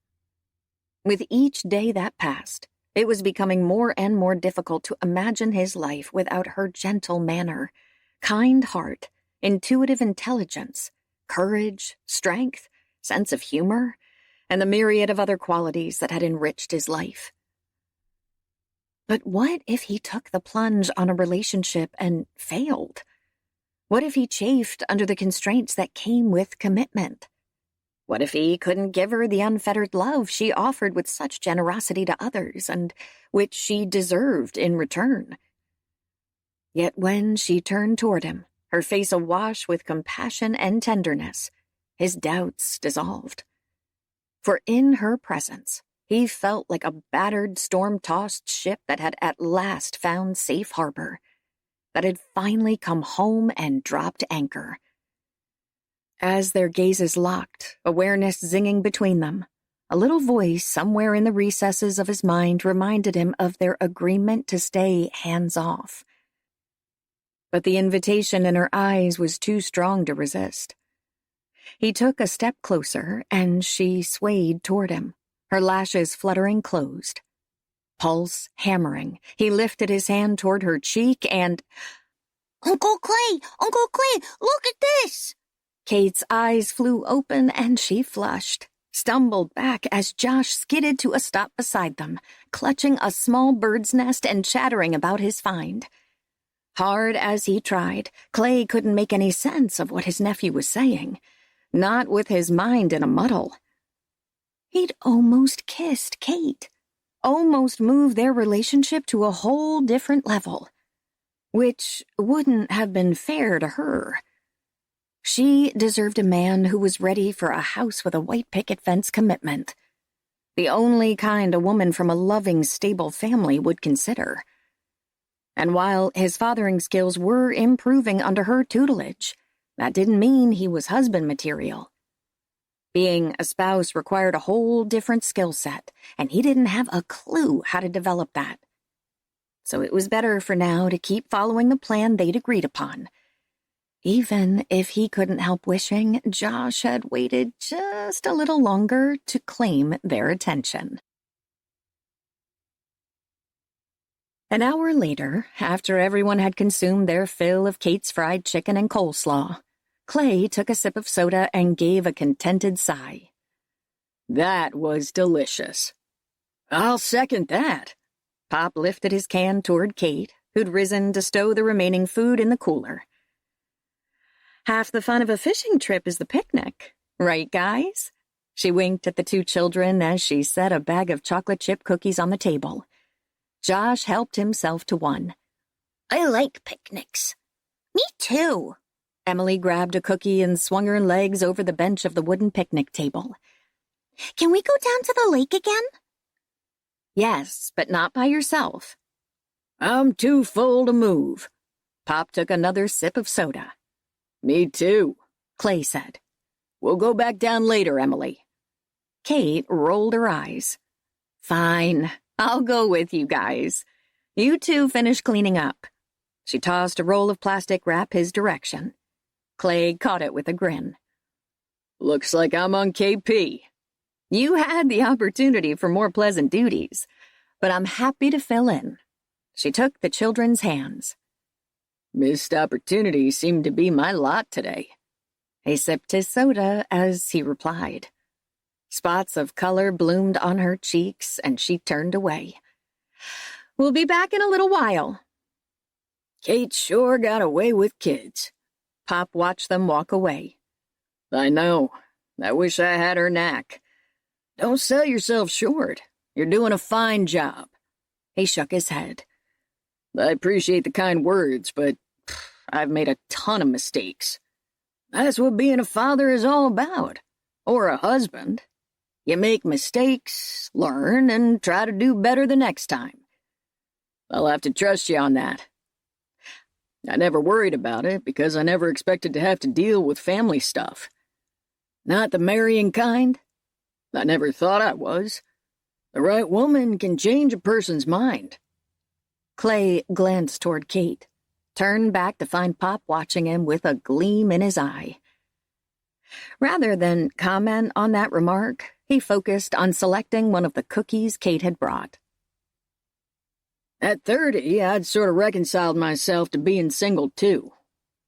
With each day that passed, it was becoming more and more difficult to imagine his life without her gentle manner, kind heart, intuitive intelligence, courage, strength, sense of humor, and the myriad of other qualities that had enriched his life. But what if he took the plunge on a relationship and failed? What if he chafed under the constraints that came with commitment? What if he couldn't give her the unfettered love she offered with such generosity to others, and which she deserved in return? Yet when she turned toward him, her face awash with compassion and tenderness, his doubts dissolved. For in her presence, he felt like a battered, storm-tossed ship that had at last found safe harbor, that had finally come home and dropped anchor. As their gazes locked, awareness zinging between them, a little voice somewhere in the recesses of his mind reminded him of their agreement to stay hands-off. But the invitation in her eyes was too strong to resist. He took a step closer, and she swayed toward him, her lashes fluttering closed. Pulse hammering, he lifted his hand toward her cheek and... Uncle Clay! Uncle Clay! Look at this! Kate's eyes flew open and she flushed, stumbled back as Josh skidded to a stop beside them, clutching a small bird's nest and chattering about his find. Hard as he tried, Clay couldn't make any sense of what his nephew was saying, not with his mind in a muddle. He'd almost kissed Cate, almost moved their relationship to a whole different level, which wouldn't have been fair to her. She deserved a man who was ready for a house with a white picket fence commitment, the only kind a woman from a loving, stable family would consider. And while his fathering skills were improving under her tutelage, that didn't mean he was husband material. Being a spouse required a whole different skill set, and he didn't have a clue how to develop that. So it was better for now to keep following the plan they'd agreed upon, even if he couldn't help wishing Josh had waited just a little longer to claim their attention. An hour later, after everyone had consumed their fill of Kate's fried chicken and coleslaw, Clay took a sip of soda and gave a contented sigh. That was delicious. I'll second that. Pop lifted his can toward Cate, who'd risen to stow the remaining food in the cooler. Half the fun of a fishing trip is the picnic, right, guys? She winked at the two children as she set a bag of chocolate chip cookies on the table. Josh helped himself to one. I like picnics. Me too. Emily grabbed a cookie and swung her legs over the bench of the wooden picnic table. Can we go down to the lake again? Yes, but not by yourself. I'm too full to move. Pop took another sip of soda. Me too, Clay said. We'll go back down later, Emily. Cate rolled her eyes. Fine, I'll go with you guys. You two finish cleaning up. She tossed a roll of plastic wrap his direction. Clay caught it with a grin. Looks like I'm on KP. You had the opportunity for more pleasant duties, but I'm happy to fill in. She took the children's hands. Missed opportunities seem to be my lot today. He sipped his soda as he replied. Spots of color bloomed on her cheeks, and she turned away. We'll be back in a little while. Cate sure got away with kids. Pop watched them walk away. I know. I wish I had her knack. Don't sell yourself short. You're doing a fine job. He shook his head. I appreciate the kind words, but I've made a ton of mistakes. That's what being a father is all about. Or a husband. You make mistakes, learn, and try to do better the next time. I'll have to trust you on that. I never worried about it because I never expected to have to deal with family stuff. Not the marrying kind. I never thought I was. The right woman can change a person's mind. Clay glanced toward Cate, turned back to find Pop watching him with a gleam in his eye. Rather than comment on that remark, he focused on selecting one of the cookies Cate had brought. At 30, I'd sort of reconciled myself to being single, too.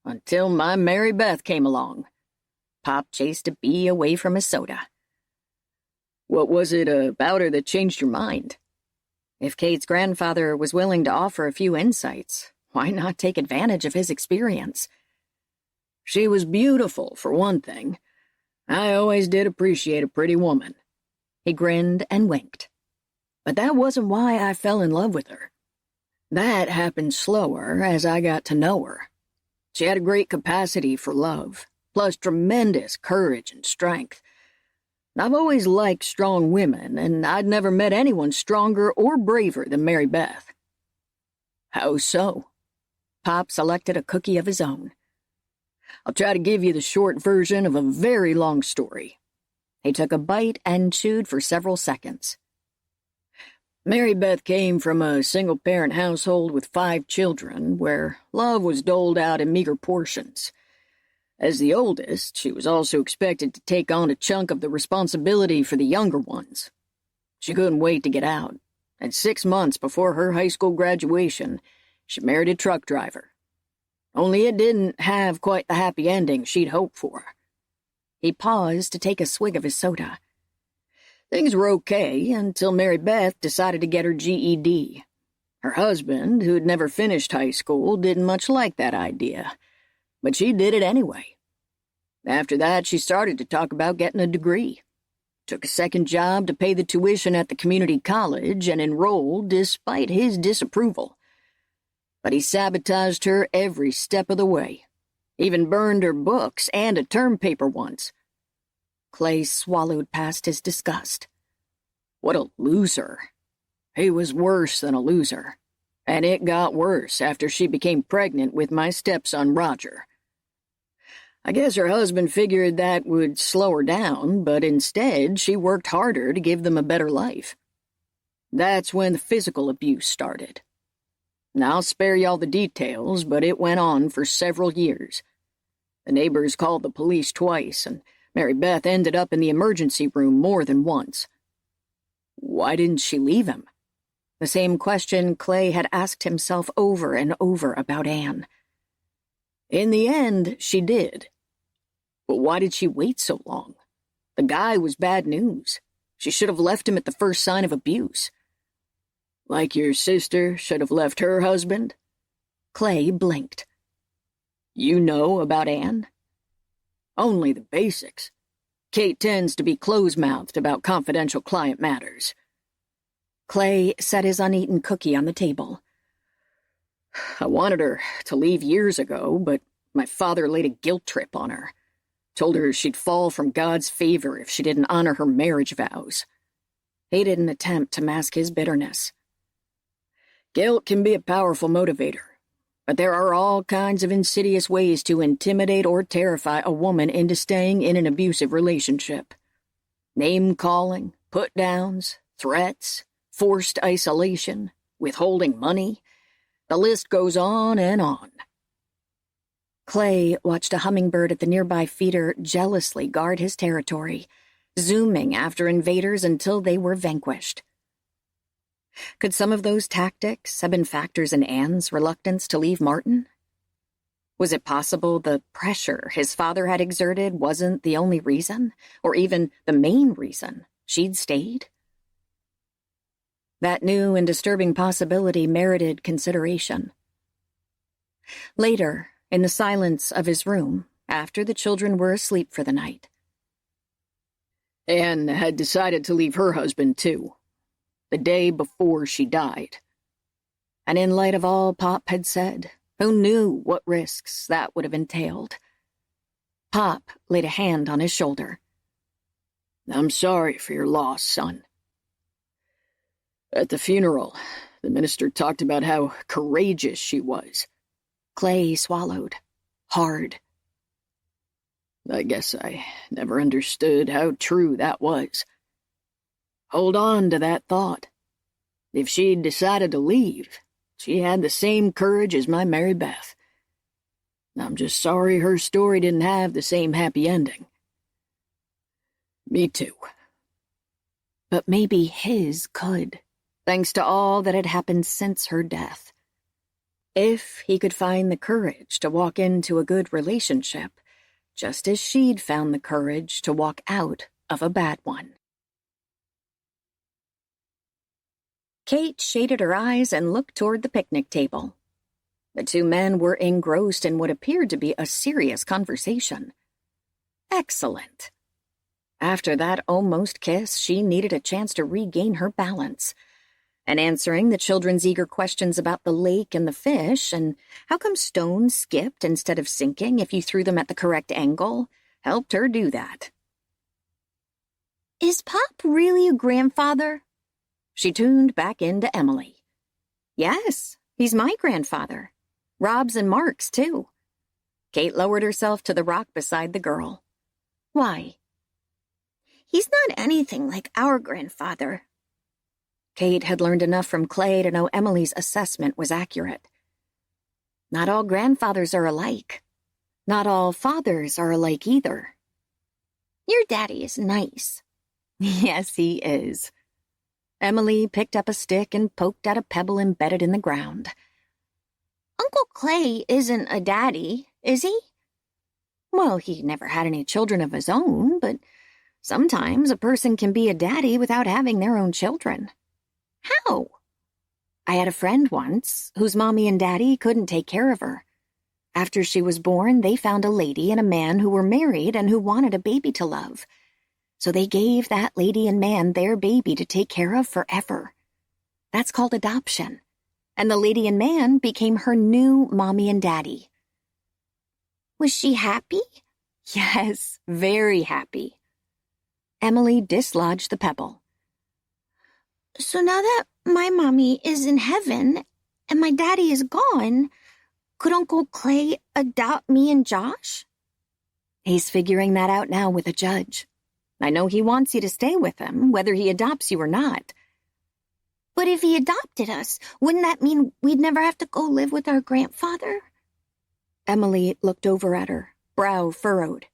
Until my Mary Beth came along. Pop chased a bee away from his soda. What was it about her that changed your mind? If Cate's grandfather was willing to offer a few insights, why not take advantage of his experience? She was beautiful, for one thing. I always did appreciate a pretty woman. He grinned and winked. But that wasn't why I fell in love with her. That happened slower as I got to know her. She had a great capacity for love, plus tremendous courage and strength. I've always liked strong women, and I'd never met anyone stronger or braver than Mary Beth. How so? Pop selected a cookie of his own. I'll try to give you the short version of a very long story. He took a bite and chewed for several seconds. Mary Beth came from a single-parent household with 5 children, where love was doled out in meager portions. As the oldest, she was also expected to take on a chunk of the responsibility for the younger ones. She couldn't wait to get out, and 6 months before her high school graduation, she married a truck driver. Only it didn't have quite the happy ending she'd hoped for. He paused to take a swig of his soda. Things were okay until Mary Beth decided to get her GED. Her husband, who'd never finished high school, didn't much like that idea, but she did it anyway. After that, she started to talk about getting a degree. Took a second job to pay the tuition at the community college and enrolled despite his disapproval. But he sabotaged her every step of the way. Even burned her books and a term paper once. Clay swallowed past his disgust. What a loser. He was worse than a loser. And it got worse after she became pregnant with my stepson, Roger. I guess her husband figured that would slow her down, but instead she worked harder to give them a better life. That's when the physical abuse started. Now, I'll spare y'all the details, but it went on for several years. The neighbors called the police twice, and Mary Beth ended up in the emergency room more than once. Why didn't she leave him? The same question Clay had asked himself over and over about Anne. In the end, she did. But why did she wait so long? The guy was bad news. She should have left him at the first sign of abuse. Like your sister should have left her husband? Clay blinked. You know about Anne? Only the basics. Cate tends to be close-mouthed about confidential client matters. Clay set his uneaten cookie on the table. I wanted her to leave years ago, but my father laid a guilt trip on her. Told her she'd fall from God's favor if she didn't honor her marriage vows. He didn't attempt to mask his bitterness. Guilt can be a powerful motivator, but there are all kinds of insidious ways to intimidate or terrify a woman into staying in an abusive relationship. Name-calling, put-downs, threats, forced isolation, withholding money. The list goes on and on. Clay watched a hummingbird at the nearby feeder jealously guard his territory, zooming after invaders until they were vanquished. Could some of those tactics have been factors in Anne's reluctance to leave Martin? Was it possible the pressure his father had exerted wasn't the only reason, or even the main reason, she'd stayed? That new and disturbing possibility merited consideration. Later, in the silence of his room, after the children were asleep for the night, Anne had decided to leave her husband, too, the day before she died. And in light of all Pop had said, who knew what risks that would have entailed? Pop laid a hand on his shoulder. I'm sorry for your loss, son. At the funeral, the minister talked about how courageous she was. Clay swallowed, hard. I guess I never understood how true that was. Hold on to that thought. If she'd decided to leave, she had the same courage as my Mary Beth. I'm just sorry her story didn't have the same happy ending. Me too. But maybe his could, thanks to all that had happened since her death. If he could find the courage to walk into a good relationship, just as she'd found the courage to walk out of a bad one. Cate shaded her eyes and looked toward the picnic table. The two men were engrossed in what appeared to be a serious conversation. Excellent. After that almost kiss, she needed a chance to regain her balance. And answering the children's eager questions about the lake and the fish, and how come stones skipped instead of sinking if you threw them at the correct angle, helped her do that. Is Pop really a grandfather? She tuned back into Emily. Yes, he's my grandfather. Rob's and Mark's, too. Cate lowered herself to the rock beside the girl. Why? He's not anything like our grandfather. Cate had learned enough from Clay to know Emily's assessment was accurate. Not all grandfathers are alike. Not all fathers are alike either. Your daddy is nice. Yes, he is. Emily picked up a stick and poked at a pebble embedded in the ground. Uncle Clay isn't a daddy, is he? Well, he never had any children of his own, but sometimes a person can be a daddy without having their own children. How? I had a friend once whose mommy and daddy couldn't take care of her. After she was born, they found a lady and a man who were married and who wanted a baby to love. So they gave that lady and man their baby to take care of forever. That's called adoption. And the lady and man became her new mommy and daddy. Was she happy? Yes, very happy. Emily dislodged the pebble. So now that my mommy is in heaven and my daddy is gone, could Uncle Clay adopt me and Josh? He's figuring that out now with a judge. I know he wants you to stay with him, whether he adopts you or not. But if he adopted us, wouldn't that mean we'd never have to go live with our grandfather? Emily looked over at her, brow furrowed.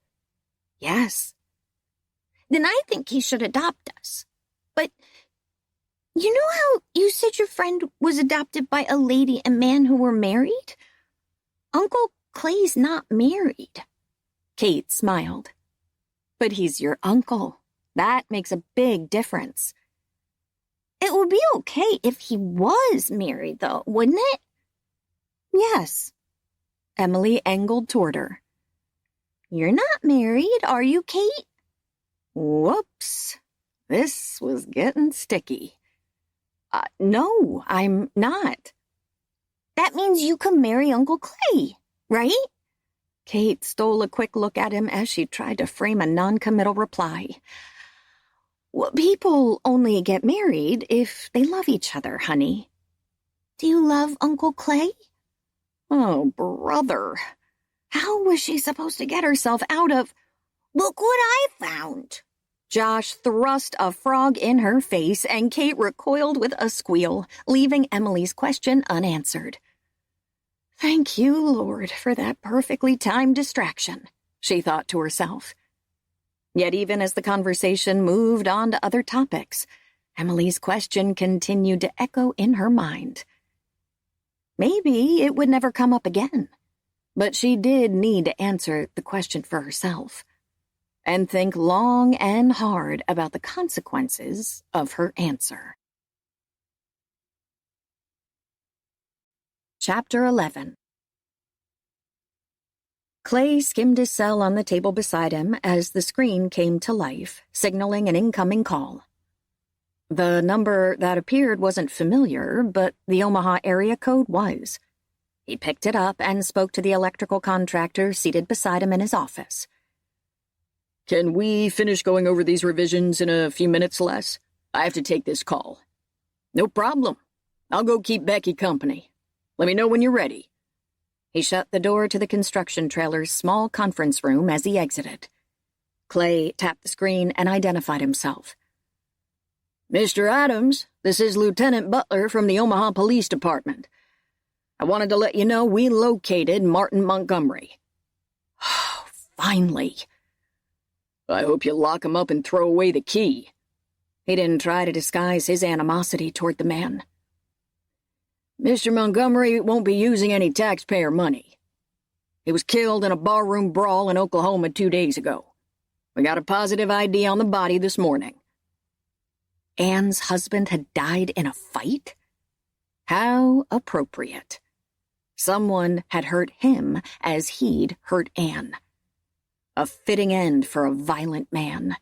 Yes. Then I think he should adopt us. But you know how you said your friend was adopted by a lady and man who were married? Uncle Clay's not married. Cate smiled. But he's your uncle. That makes a big difference. It would be okay if he was married, though, wouldn't it? Yes. Emily angled toward her. You're not married, are you, Kate? Whoops. This was getting sticky. No, I'm not. That means you can marry Uncle Clay, right? Kate stole a quick look at him as she tried to frame a non-committal reply. Well, people only get married if they love each other, honey. Do you love Uncle Clay? Oh, brother. How was she supposed to get herself out of... Look what I found. Josh thrust a frog in her face, and Kate recoiled with a squeal, leaving Emily's question unanswered. Thank you, Lord, for that perfectly timed distraction, she thought to herself. Yet even as the conversation moved on to other topics, Emily's question continued to echo in her mind. Maybe it would never come up again, but she did need to answer the question for herself and think long and hard about the consequences of her answer. Chapter 11. Clay skimmed his cell on the table beside him as the screen came to life, signaling an incoming call. The number that appeared wasn't familiar, but the Omaha area code was. He picked it up and spoke to the electrical contractor seated beside him in his office. Can we finish going over these revisions in a few minutes, Les? I have to take this call. No problem. I'll go keep Becky company. Let me know when you're ready. He shut the door to the construction trailer's small conference room as he exited. Clay tapped the screen and identified himself. Mr. Adams, this is Lieutenant Butler from the Omaha Police Department. I wanted to let you know we located Martin Montgomery. Oh, finally. I hope you lock him up and throw away the key. He didn't try to disguise his animosity toward the man. Mr. Montgomery won't be using any taxpayer money. He was killed in a barroom brawl in Oklahoma 2 days ago. We got a positive ID on the body this morning. Anne's husband had died in a fight? How appropriate. Someone had hurt him as he'd hurt Anne. A fitting end for a violent man.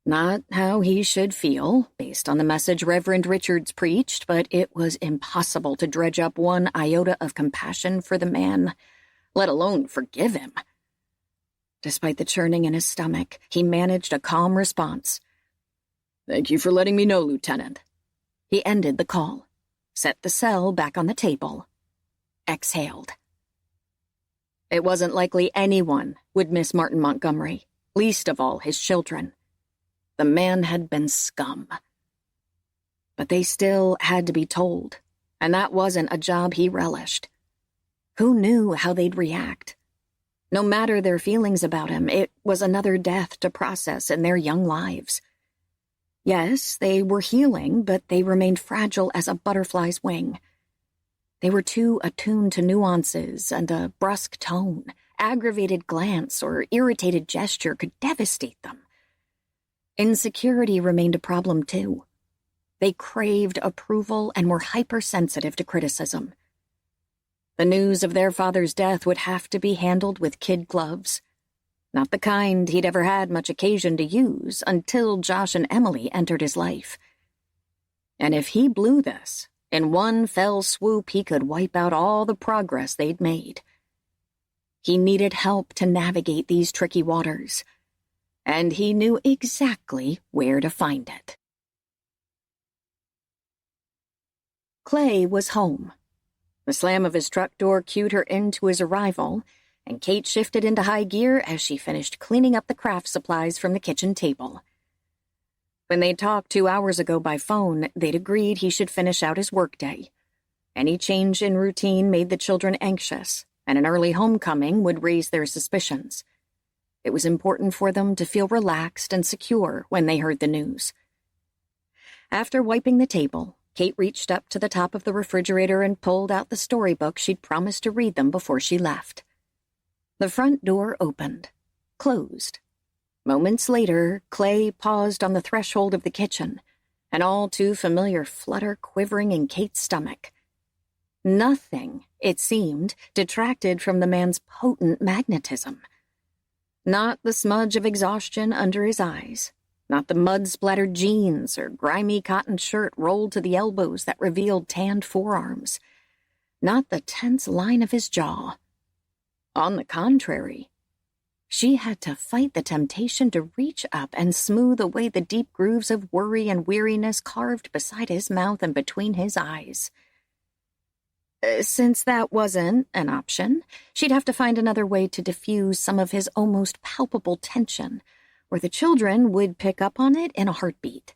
Not how he should feel, based on the message Reverend Richards preached, but it was impossible to dredge up one iota of compassion for the man, let alone forgive him. Despite the churning in his stomach, he managed a calm response. Thank you for letting me know, Lieutenant. He ended the call, set the cell back on the table, exhaled. It wasn't likely anyone would miss Martin Montgomery, least of all his children. The man had been scum. But they still had to be told, and that wasn't a job he relished. Who knew how they'd react? No matter their feelings about him, it was another death to process in their young lives. Yes, they were healing, but they remained fragile as a butterfly's wing. They were too attuned to nuances, and a brusque tone, aggravated glance, or irritated gesture could devastate them. Insecurity remained a problem, too. They craved approval and were hypersensitive to criticism. The news of their father's death would have to be handled with kid gloves. Not the kind he'd ever had much occasion to use until Josh and Emily entered his life. And if he blew this, in one fell swoop he could wipe out all the progress they'd made. He needed help to navigate these tricky waters, and he knew exactly where to find it. Clay was home. The slam of his truck door cued her into his arrival, and Kate shifted into high gear as she finished cleaning up the craft supplies from the kitchen table. When they talked 2 hours ago by phone, they'd agreed he should finish out his workday. Any change in routine made the children anxious, and an early homecoming would raise their suspicions. It was important for them to feel relaxed and secure when they heard the news. After wiping the table, Kate reached up to the top of the refrigerator and pulled out the storybook she'd promised to read them before she left. The front door opened, closed. Moments later, Clay paused on the threshold of the kitchen, an all-too-familiar flutter quivering in Kate's stomach. Nothing, it seemed, detracted from the man's potent magnetism. Not the smudge of exhaustion under his eyes. Not the mud-splattered jeans or grimy cotton shirt rolled to the elbows that revealed tanned forearms. Not the tense line of his jaw. On the contrary, she had to fight the temptation to reach up and smooth away the deep grooves of worry and weariness carved beside his mouth and between his eyes. Since that wasn't an option, she'd have to find another way to diffuse some of his almost palpable tension, where the children would pick up on it in a heartbeat.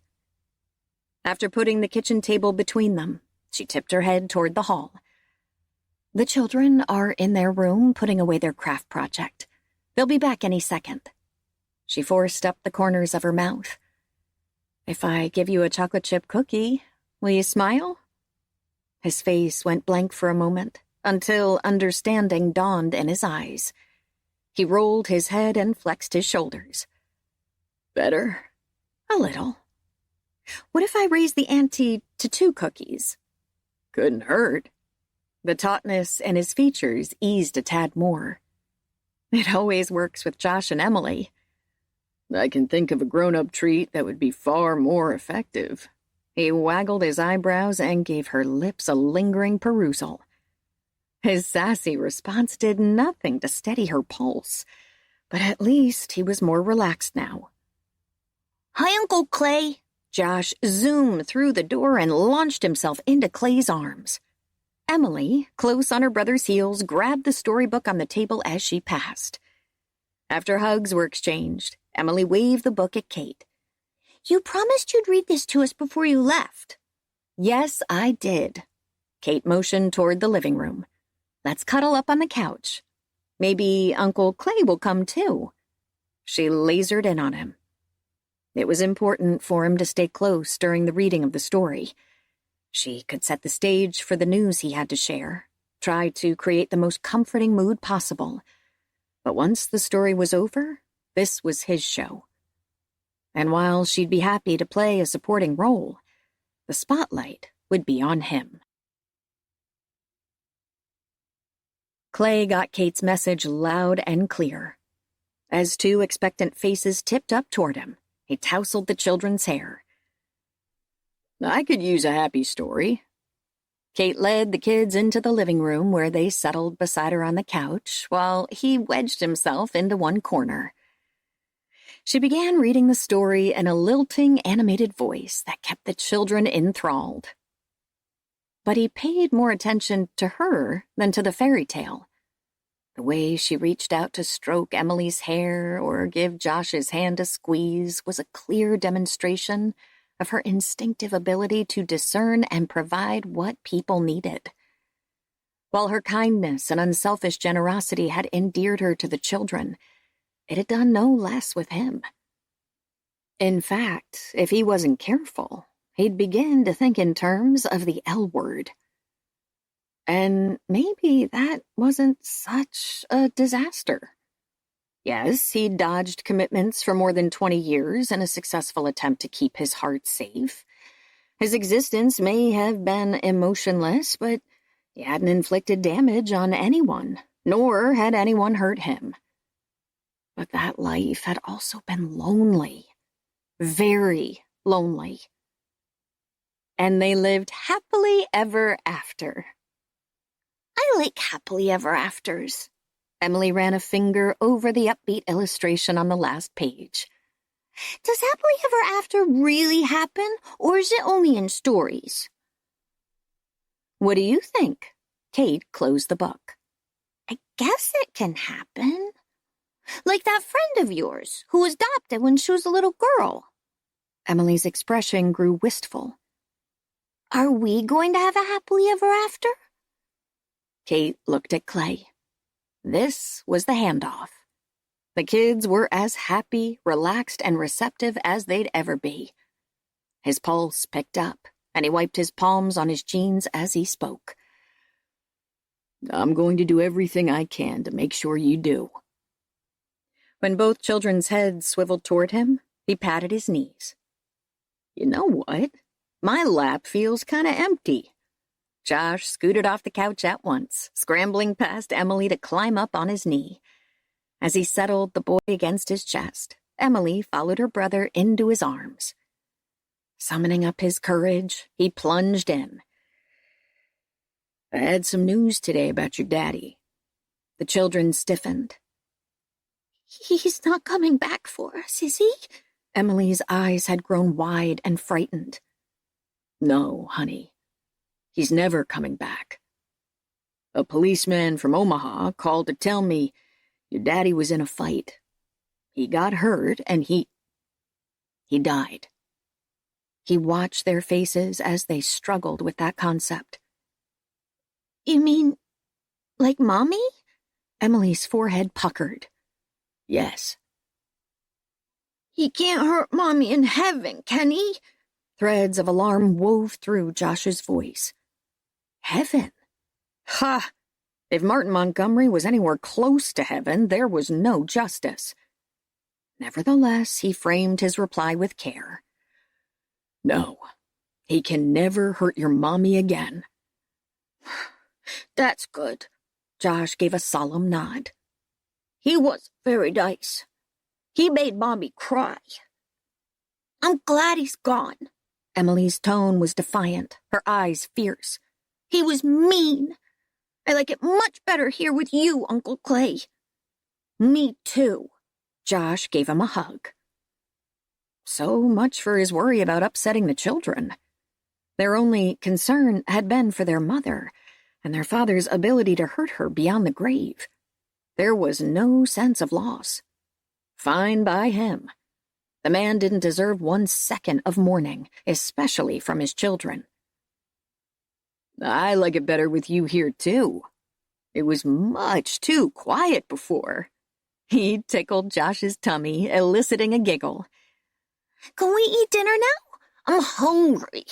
After putting the kitchen table between them, she tipped her head toward the hall. The children are in their room putting away their craft project. They'll be back any second. She forced up the corners of her mouth. If I give you a chocolate chip cookie, will you smile? His face went blank for a moment, until understanding dawned in his eyes. He rolled his head and flexed his shoulders. Better? A little. What if I raise the ante to 2 cookies? Couldn't hurt. The tautness in his features eased a tad more. It always works with Josh and Emily. I can think of a grown-up treat that would be far more effective. He waggled his eyebrows and gave her lips a lingering perusal. His sassy response did nothing to steady her pulse, but at least he was more relaxed now. Hi, Uncle Clay. Josh zoomed through the door and launched himself into Clay's arms. Emily, close on her brother's heels, grabbed the storybook on the table as she passed. After hugs were exchanged, Emily waved the book at Cate. You promised you'd read this to us before you left. Yes, I did. Cate motioned toward the living room. Let's cuddle up on the couch. Maybe Uncle Clay will come too. She lasered in on him. It was important for him to stay close during the reading of the story. She could set the stage for the news he had to share, try to create the most comforting mood possible. But once the story was over, this was his show. And while she'd be happy to play a supporting role, the spotlight would be on him. Clay got Kate's message loud and clear. As 2 expectant faces tipped up toward him, he tousled the children's hair. I could use a happy story. Cate led the kids into the living room where they settled beside her on the couch while he wedged himself into one corner. She began reading the story in a lilting, animated voice that kept the children enthralled. But he paid more attention to her than to the fairy tale. The way she reached out to stroke Emily's hair or give Josh's hand a squeeze was a clear demonstration of her instinctive ability to discern and provide what people needed. While her kindness and unselfish generosity had endeared her to the children, it had done no less with him. In fact, if he wasn't careful, he'd begin to think in terms of the L word. And maybe that wasn't such a disaster. Yes, he'd dodged commitments for more than 20 years in a successful attempt to keep his heart safe. His existence may have been emotionless, but he hadn't inflicted damage on anyone, nor had anyone hurt him. But that life had also been lonely. Very lonely. And they lived happily ever after. I like happily ever afters. Emily ran a finger over the upbeat illustration on the last page. Does happily ever after really happen, or is it only in stories? What do you think? Cate closed the book. I guess it can happen. Like that friend of yours, who was adopted when she was a little girl. Emily's expression grew wistful. Are we going to have a happily ever after? Cate looked at Clay. This was the handoff. The kids were as happy, relaxed, and receptive as they'd ever be. His pulse picked up, and he wiped his palms on his jeans as he spoke. I'm going to do everything I can to make sure you do. When both children's heads swiveled toward him, he patted his knees. You know what? My lap feels kind of empty. Josh scooted off the couch at once, scrambling past Emily to climb up on his knee. As he settled the boy against his chest, Emily followed her brother into his arms. Summoning up his courage, he plunged in. I had some news today about your daddy. The children stiffened. He's not coming back for us, is he? Emily's eyes had grown wide and frightened. No, honey. He's never coming back. A policeman from Omaha called to tell me your daddy was in a fight. He got hurt and he died. He watched their faces as they struggled with that concept. You mean, like Mommy? Emily's forehead puckered. Yes. He can't hurt Mommy in heaven, can he? Threads of alarm wove through Josh's voice. Heaven? Ha! If Martin Montgomery was anywhere close to heaven, there was no justice. Nevertheless, he framed his reply with care. No, he can never hurt your mommy again. That's good. Josh gave a solemn nod. He was very nice. He made Mommy cry. I'm glad he's gone. Emily's tone was defiant, her eyes fierce. He was mean. I like it much better here with you, Uncle Clay. Me too. Josh gave him a hug. So much for his worry about upsetting the children. Their only concern had been for their mother and their father's ability to hurt her beyond the grave. There was no sense of loss. Fine by him. The man didn't deserve 1 second of mourning, especially from his children. I like it better with you here, too. It was much too quiet before. He tickled Josh's tummy, eliciting a giggle. Can we eat dinner now? I'm hungry.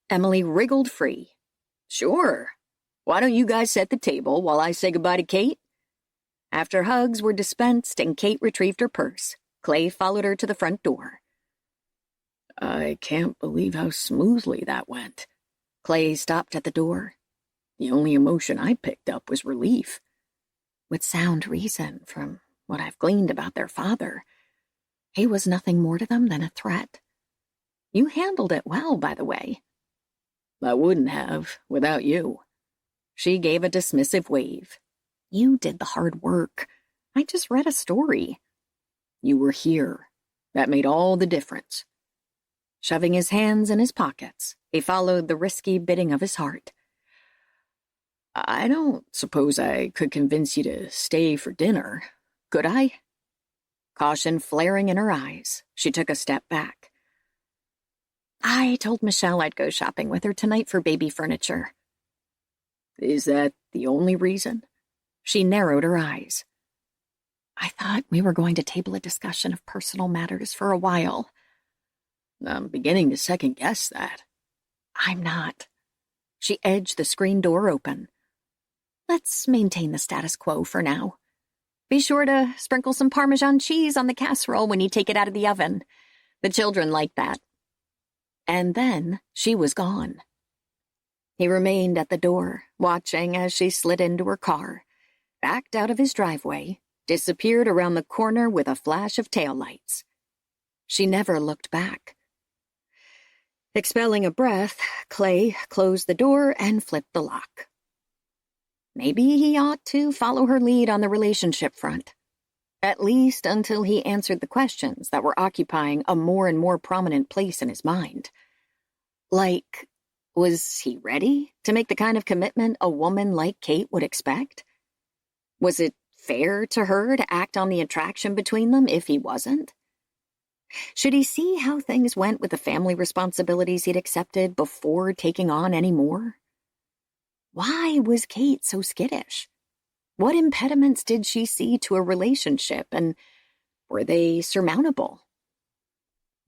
Emily wriggled free. Sure. Why don't you guys set the table while I say goodbye to Cate? After hugs were dispensed and Cate retrieved her purse, Clay followed her to the front door. I can't believe how smoothly that went. Clay stopped at the door. The only emotion I picked up was relief. With sound reason, from what I've gleaned about their father. He was nothing more to them than a threat. You handled it well, by the way. I wouldn't have, without you. She gave a dismissive wave. You did the hard work. I just read a story. You were here. That made all the difference. Shoving his hands in his pockets, he followed the risky bidding of his heart. I don't suppose I could convince you to stay for dinner, could I? Caution flaring in her eyes, she took a step back. I told Michelle I'd go shopping with her tonight for baby furniture. Is that the only reason? She narrowed her eyes. I thought we were going to table a discussion of personal matters for a while. I'm beginning to second-guess that. I'm not. She edged the screen door open. Let's maintain the status quo for now. Be sure to sprinkle some Parmesan cheese on the casserole when you take it out of the oven. The children like that. And then she was gone. He remained at the door, watching as she slid into her car, backed out of his driveway, disappeared around the corner with a flash of taillights. She never looked back. Expelling a breath, Clay closed the door and flipped the lock. Maybe he ought to follow her lead on the relationship front, at least until he answered the questions that were occupying a more and more prominent place in his mind. Like, was he ready to make the kind of commitment a woman like Cate would expect? Was it fair to her to act on the attraction between them if he wasn't? Should he see how things went with the family responsibilities he'd accepted before taking on any more? Why was Cate so skittish? What impediments did she see to a relationship, and were they surmountable?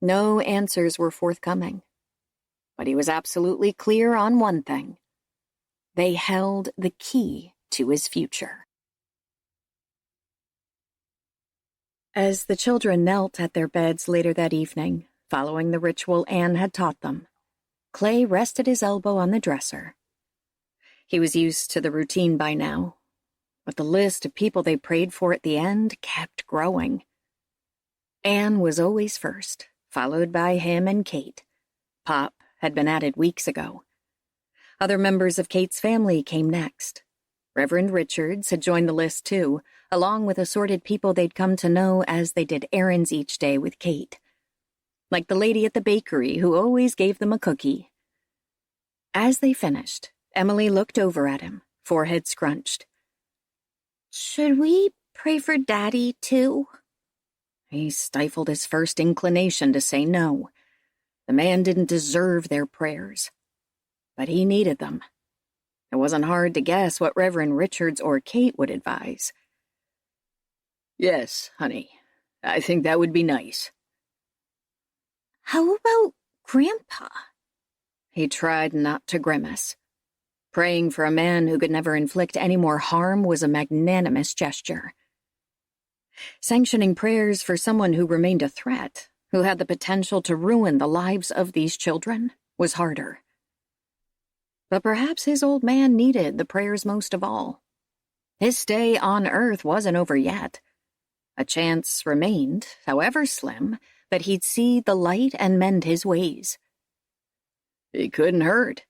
No answers were forthcoming, but he was absolutely clear on one thing. They held the key to his future. As the children knelt at their beds later that evening, following the ritual Anne had taught them, Clay rested his elbow on the dresser. He was used to the routine by now, but the list of people they prayed for at the end kept growing. Anne was always first, followed by him and Cate. Pop had been added weeks ago. Other members of Kate's family came next. Reverend Richards had joined the list too, along with assorted people they'd come to know as they did errands each day with Cate. Like the lady at the bakery who always gave them a cookie. As they finished, Emily looked over at him, forehead scrunched. Should we pray for Daddy, too? He stifled his first inclination to say no. The man didn't deserve their prayers. But he needed them. It wasn't hard to guess what Reverend Richards or Cate would advise. Yes, honey. I think that would be nice. How about Grandpa? He tried not to grimace. Praying for a man who could never inflict any more harm was a magnanimous gesture. Sanctioning prayers for someone who remained a threat, who had the potential to ruin the lives of these children, was harder. But perhaps his old man needed the prayers most of all. His stay on Earth wasn't over yet. A chance remained, however slim, that he'd see the light and mend his ways. It couldn't hurt.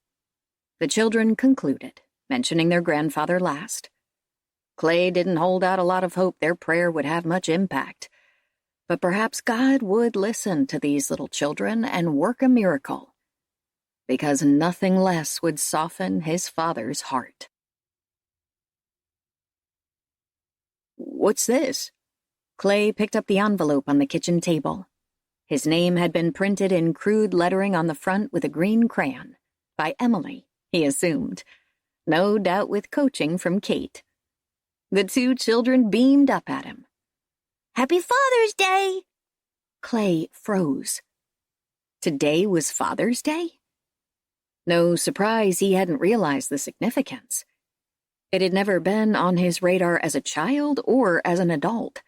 The children concluded, mentioning their grandfather last. Clay didn't hold out a lot of hope their prayer would have much impact, but perhaps God would listen to these little children and work a miracle, because nothing less would soften his father's heart. What's this? Clay picked up the envelope on the kitchen table. His name had been printed in crude lettering on the front with a green crayon. By Emily, he assumed. No doubt with coaching from Cate. The two children beamed up at him. Happy Father's Day! Clay froze. Today was Father's Day? No surprise he hadn't realized the significance. It had never been on his radar as a child or as an adult.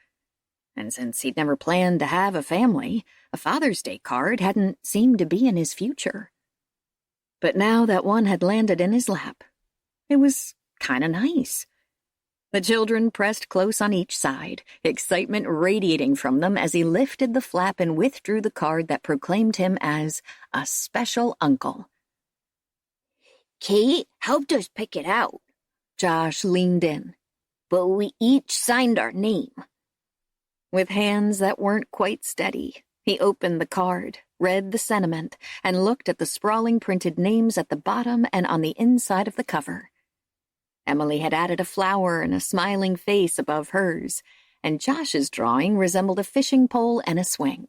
And since he'd never planned to have a family, a Father's Day card hadn't seemed to be in his future. But now that one had landed in his lap, it was kind of nice. The children pressed close on each side, excitement radiating from them as he lifted the flap and withdrew the card that proclaimed him as a special uncle. Cate helped us pick it out. Josh leaned in. But we each signed our name. With hands that weren't quite steady, he opened the card, read the sentiment, and looked at the sprawling printed names at the bottom and on the inside of the cover. Emily had added a flower and a smiling face above hers, and Josh's drawing resembled a fishing pole and a swing.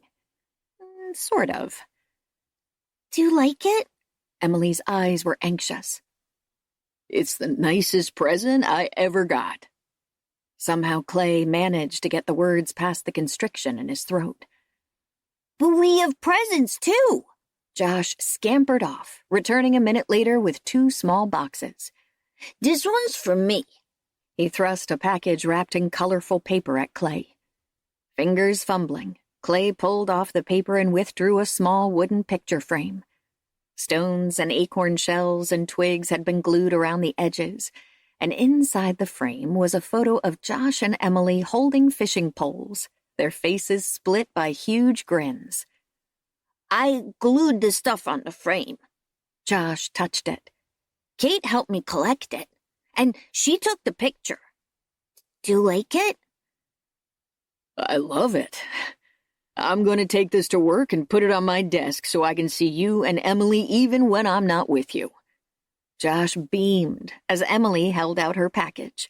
Sort of. Do you like it? Emily's eyes were anxious. It's the nicest present I ever got. Somehow Clay managed to get the words past the constriction in his throat. But we have presents, too. Josh scampered off, returning a minute later with 2 small boxes. This one's for me. He thrust a package wrapped in colorful paper at Clay. Fingers fumbling, Clay pulled off the paper and withdrew a small wooden picture frame. Stones and acorn shells and twigs had been glued around the edges, and inside the frame was a photo of Josh and Emily holding fishing poles, their faces split by huge grins. I glued the stuff on the frame. Josh touched it. Cate helped me collect it, and she took the picture. Do you like it? I love it. I'm going to take this to work and put it on my desk so I can see you and Emily even when I'm not with you. Josh beamed as Emily held out her package.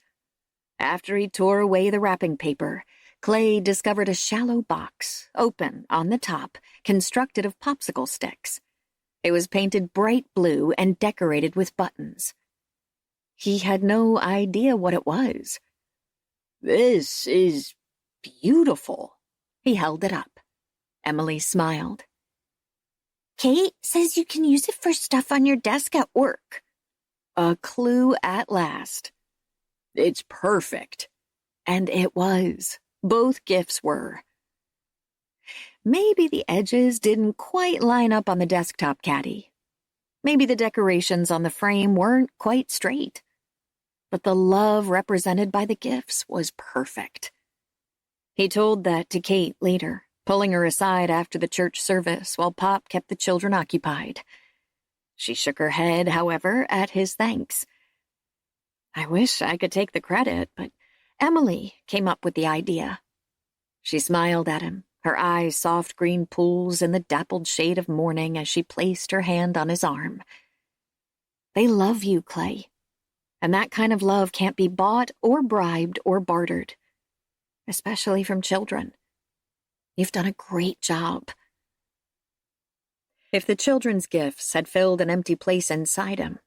After he tore away the wrapping paper, Clay discovered a shallow box, open on the top, constructed of popsicle sticks. It was painted bright blue and decorated with buttons. He had no idea what it was. This is beautiful. He held it up. Emily smiled. Cate says you can use it for stuff on your desk at work. A clue at last. It's perfect. And it was. Both gifts were. Maybe the edges didn't quite line up on the desktop caddy. Maybe the decorations on the frame weren't quite straight. but the love represented by the gifts was perfect. He told that to Cate later, pulling her aside after the church service while Pop kept the children occupied. She shook her head, however, at his thanks. I wish I could take the credit, but Emily came up with the idea. She smiled at him, her eyes soft green pools in the dappled shade of morning as she placed her hand on his arm. They love you, Clay, and that kind of love can't be bought or bribed or bartered, especially from children. You've done a great job. If the children's gifts had filled an empty place inside him,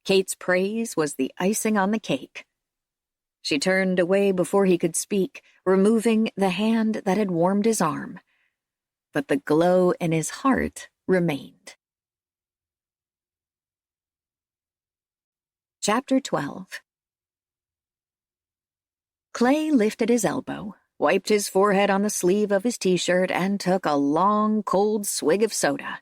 Cate's praise was the icing on the cake. She turned away before he could speak, removing the hand that had warmed his arm. But the glow in his heart remained. Chapter 12. Clay lifted his elbow, wiped his forehead on the sleeve of his t-shirt, and took a long, cold swig of soda.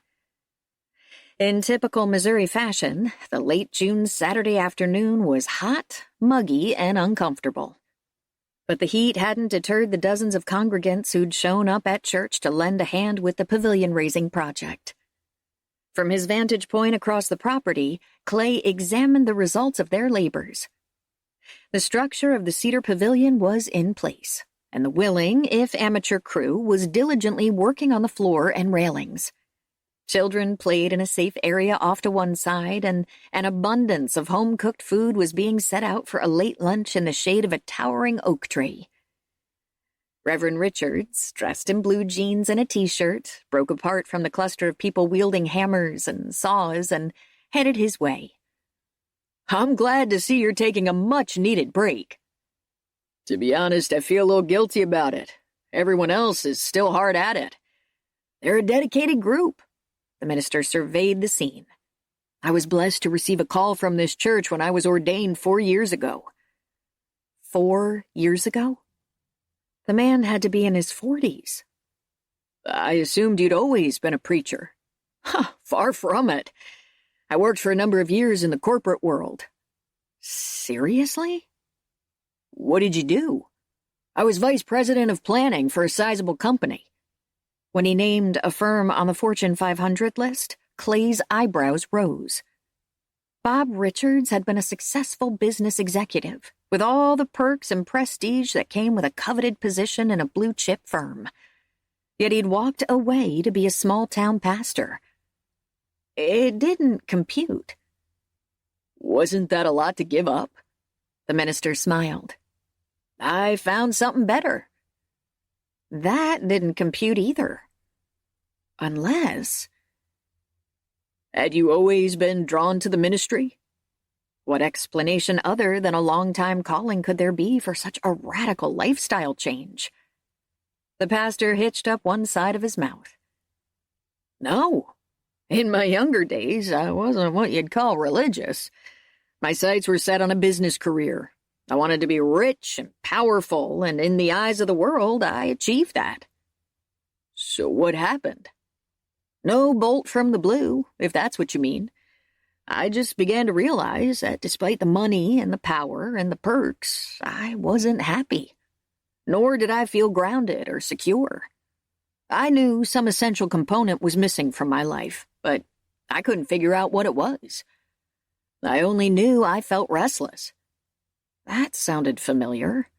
In typical Missouri fashion, the late June Saturday afternoon was hot, muggy, and uncomfortable. But the heat hadn't deterred the dozens of congregants who'd shown up at church to lend a hand with the pavilion-raising project. From his vantage point across the property, Clay examined the results of their labors. The structure of the cedar pavilion was in place, and the willing, if amateur crew was diligently working on the floor and railings. Children played in a safe area off to one side, and an abundance of home-cooked food was being set out for a late lunch in the shade of a towering oak tree. Reverend Richards, dressed in blue jeans and a t-shirt, broke apart from the cluster of people wielding hammers and saws and headed his way. I'm glad to see you're taking a much-needed break. To be honest, I feel a little guilty about it. Everyone else is still hard at it. They're a dedicated group. The minister surveyed the scene. I was blessed to receive a call from this church when I was ordained 4 years ago. 4 years ago? The man had to be in his 40s. I assumed you'd always been a preacher. Far from it. I worked for a number of years in the corporate world. Seriously? What did you do? I was vice president of planning for a sizable company. When he named a firm on the Fortune 500 list, Clay's eyebrows rose. Bob Richards had been a successful business executive, with all the perks and prestige that came with a coveted position in a blue-chip firm. Yet he'd walked away to be a small-town pastor. It didn't compute. Wasn't that a lot to give up? The minister smiled. I found something better. That didn't compute either. Unless... Had you always been drawn to the ministry? What explanation other than a long-time calling could there be for such a radical lifestyle change? The pastor hitched up one side of his mouth. No. In my younger days, I wasn't what you'd call religious. My sights were set on a business career. I wanted to be rich and powerful, and in the eyes of the world, I achieved that. So what happened? No bolt from the blue, if that's what you mean. I just began to realize that despite the money and the power and the perks, I wasn't happy. Nor did I feel grounded or secure. I knew some essential component was missing from my life, but I couldn't figure out what it was. I only knew I felt restless. That sounded familiar.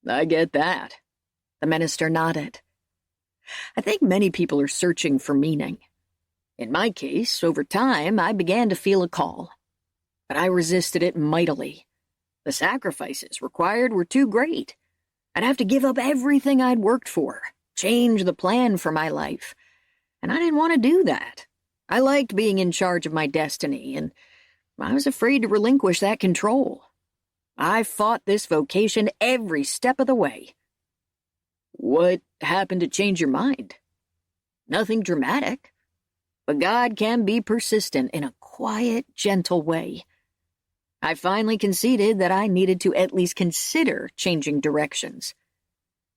I get that. The minister nodded. I think many people are searching for meaning. In my case, over time, I began to feel a call. But I resisted it mightily. The sacrifices required were too great. I'd have to give up everything I'd worked for, change the plan for my life. And I didn't want to do that. I liked being in charge of my destiny, and I was afraid to relinquish that control. I fought this vocation every step of the way. What happened to change your mind? Nothing dramatic. But God can be persistent in a quiet, gentle way. I finally conceded that I needed to at least consider changing directions.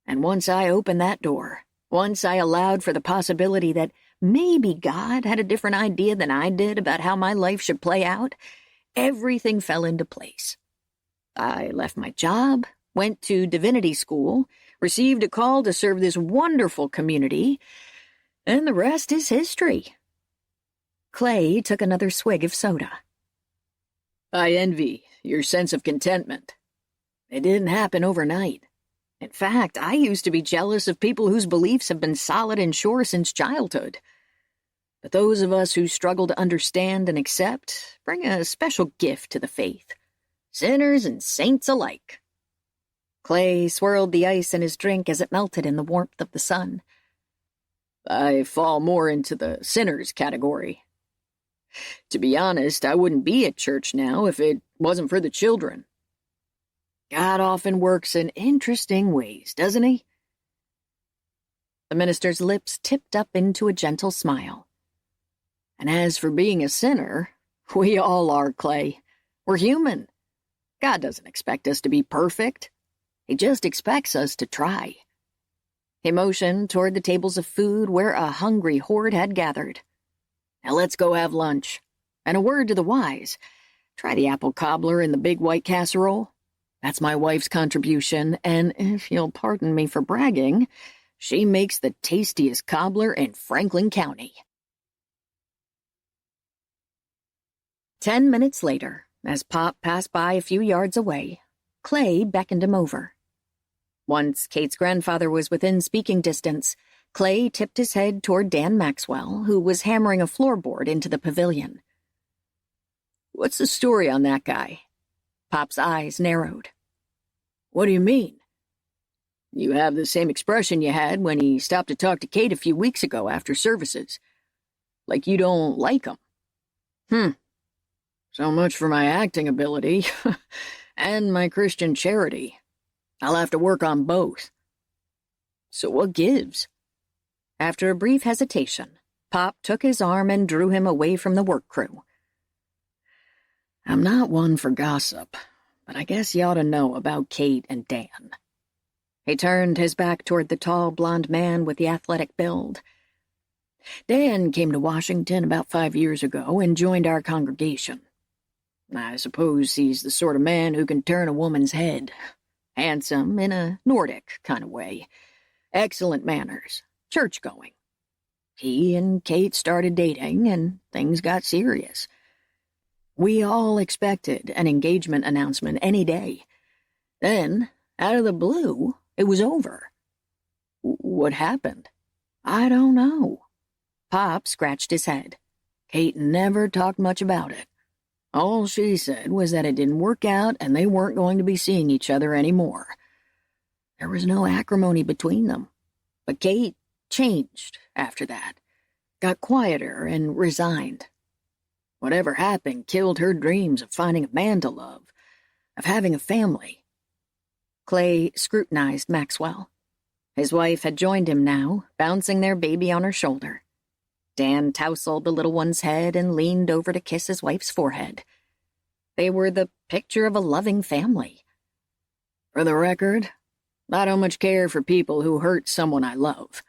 And once I opened that door, once I allowed for the possibility that maybe God had a different idea than I did about how my life should play out, everything fell into place. I left my job, went to divinity school, received a call to serve this wonderful community, and the rest is history. Clay took another swig of soda. I envy your sense of contentment. It didn't happen overnight. In fact, I used to be jealous of people whose beliefs have been solid and sure since childhood. But those of us who struggle to understand and accept bring a special gift to the faith. Sinners and saints alike. Clay swirled the ice in his drink as it melted in the warmth of the sun. I fall more into the sinners category. To be honest, I wouldn't be at church now if it wasn't for the children. God often works in interesting ways, doesn't he? The minister's lips tipped up into a gentle smile. And as for being a sinner, we all are, Clay. We're human. God doesn't expect us to be perfect. He just expects us to try. He motioned toward the tables of food where a hungry horde had gathered. Now let's go have lunch. And a word to the wise. Try the apple cobbler in the big white casserole. That's my wife's contribution, and if you'll pardon me for bragging, she makes the tastiest cobbler in Franklin County. 10 minutes later, as Pop passed by a few yards away, Clay beckoned him over. Once Kate's grandfather was within speaking distance, Clay tipped his head toward Dan Maxwell, who was hammering a floorboard into the pavilion. What's the story on that guy? Pop's eyes narrowed. What do you mean? You have the same expression you had when he stopped to talk to Cate a few weeks ago after services. Like you don't like him. So much for my acting ability and my Christian charity. I'll have to work on both. So what gives? After a brief hesitation, Pop took his arm and drew him away from the work crew. I'm not one for gossip, but I guess you ought to know about Cate and Dan. He turned his back toward the tall, blond man with the athletic build. Dan came to Washington about 5 years ago and joined our congregation. I suppose he's the sort of man who can turn a woman's head. Handsome in a Nordic kind of way. Excellent manners. Church-going. He and Cate started dating, and things got serious. We all expected an engagement announcement any day. Then, out of the blue, it was over. What happened? I don't know. Pop scratched his head. Cate never talked much about it. All she said was that it didn't work out and they weren't going to be seeing each other anymore. There was no acrimony between them. But Cate changed after that. Got quieter and resigned. Whatever happened killed her dreams of finding a man to love, of having a family. Clay scrutinized Maxwell. His wife had joined him now, bouncing their baby on her shoulder. Dan tousled the little one's head and leaned over to kiss his wife's forehead. They were the picture of a loving family. For the record, I don't much care for people who hurt someone I love.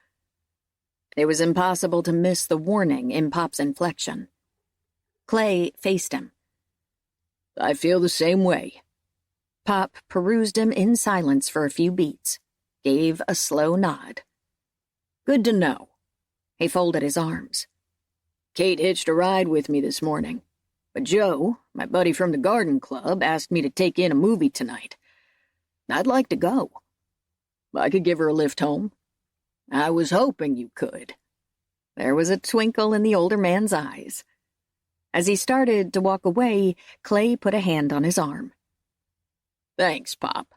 It was impossible to miss the warning in Pop's inflection. Clay faced him. I feel the same way. Pop perused him in silence for a few beats, gave a slow nod. Good to know. He folded his arms. Cate hitched a ride with me this morning, but Joe, my buddy from the garden club, asked me to take in a movie tonight. I'd like to go. I could give her a lift home. I was hoping you could. There was a twinkle in the older man's eyes. As he started to walk away, Clay put a hand on his arm. Thanks, Pop.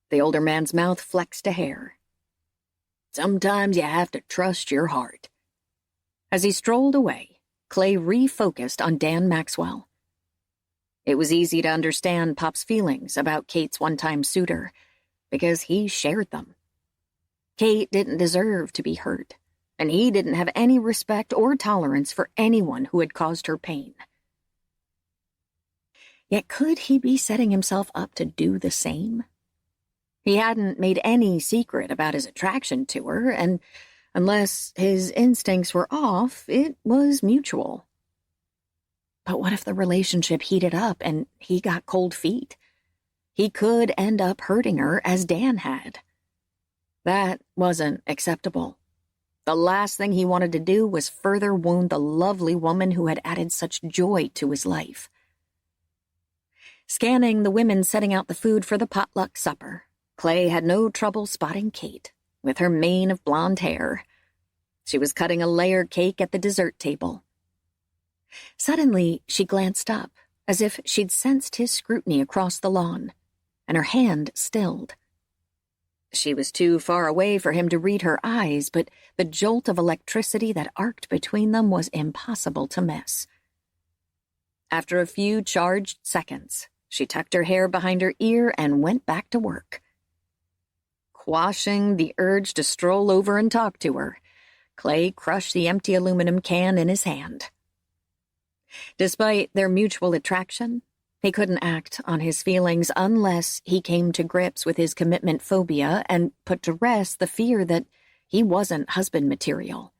The older man's mouth flexed a hair. Sometimes you have to trust your heart. As he strolled away, Clay refocused on Dan Maxwell. It was easy to understand Pop's feelings about Cate's one-time suitor, because he shared them. Cate didn't deserve to be hurt, and he didn't have any respect or tolerance for anyone who had caused her pain. Yet could he be setting himself up to do the same? He hadn't made any secret about his attraction to her, and unless his instincts were off, it was mutual. But what if the relationship heated up and he got cold feet? he could end up hurting her as Dan had. That wasn't acceptable. The last thing he wanted to do was further wound the lovely woman who had added such joy to his life. Scanning the women setting out the food for the potluck supper, Clay had no trouble spotting Cate, with her mane of blonde hair. She was cutting a layered cake at the dessert table. Suddenly, she glanced up, as if she'd sensed his scrutiny across the lawn, and her hand stilled. She was too far away for him to read her eyes, but the jolt of electricity that arced between them was impossible to miss. After a few charged seconds, she tucked her hair behind her ear and went back to work. Quashing the urge to stroll over and talk to her, Clay crushed the empty aluminum can in his hand. Despite their mutual attraction, he couldn't act on his feelings unless he came to grips with his commitment phobia and put to rest the fear that he wasn't husband material.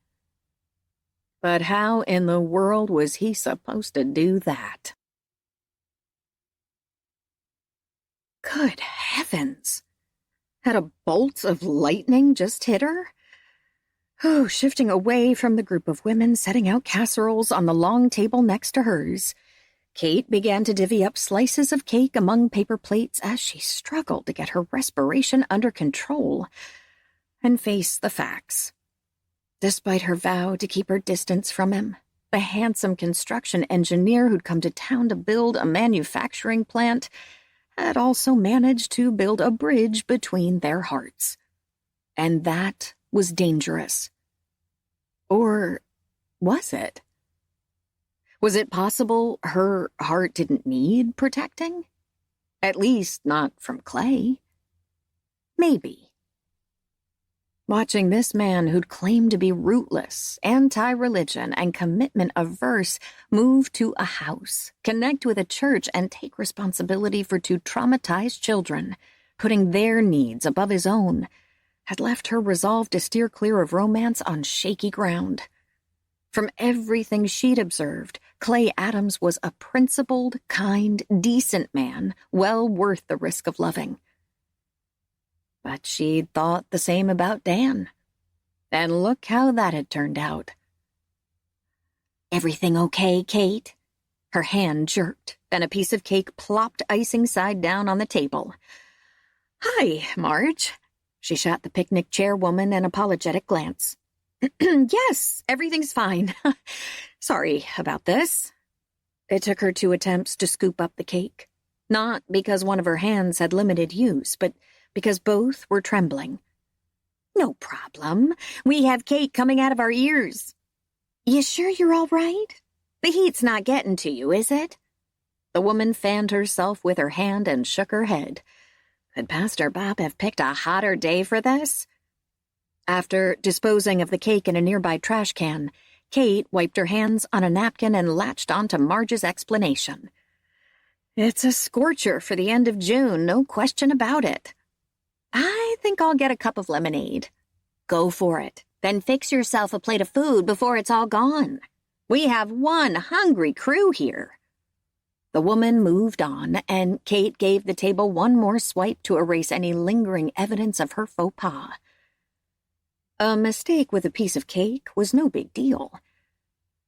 But how in the world was he supposed to do that? Good heavens! Had a bolt of lightning just hit her? Oh, shifting away from the group of women setting out casseroles on the long table next to hers, Cate began to divvy up slices of cake among paper plates as she struggled to get her respiration under control and face the facts. Despite her vow to keep her distance from him, the handsome construction engineer who'd come to town to build a manufacturing plant had also managed to build a bridge between their hearts. And that was dangerous. Or was it? Was it possible her heart didn't need protecting? At least not from Clay. Maybe. Watching this man who'd claimed to be rootless, anti-religion, and commitment-averse move to a house, connect with a church, and take responsibility for two traumatized children, putting their needs above his own, had left her resolved to steer clear of romance on shaky ground. From everything she'd observed, Clay Adams was a principled, kind, decent man, well worth the risk of loving. But she'd thought the same about Dan. And look how that had turned out. "Everything okay, Cate?" Her hand jerked, then a piece of cake plopped icing side down on the table. "Hi, Marge." She shot the picnic chairwoman an apologetic glance. "Yes, everything's fine. Sorry about this." It took her 2 attempts to scoop up the cake, not because one of her hands had limited use, but because both were trembling. "No problem. We have cake coming out of our ears." "You sure you're all right? The heat's not getting to you, is it?" The woman fanned herself with her hand and shook her head. Could Pastor Bob have picked a hotter day for this? After disposing of the cake in a nearby trash can, Cate wiped her hands on a napkin and latched onto Marge's explanation. "It's a scorcher for the end of June, no question about it." "I think I'll get a cup of lemonade." "Go for it. Then fix yourself a plate of food before it's all gone. We have one hungry crew here." The woman moved on, and Cate gave the table one more swipe to erase any lingering evidence of her faux pas. A mistake with a piece of cake was no big deal,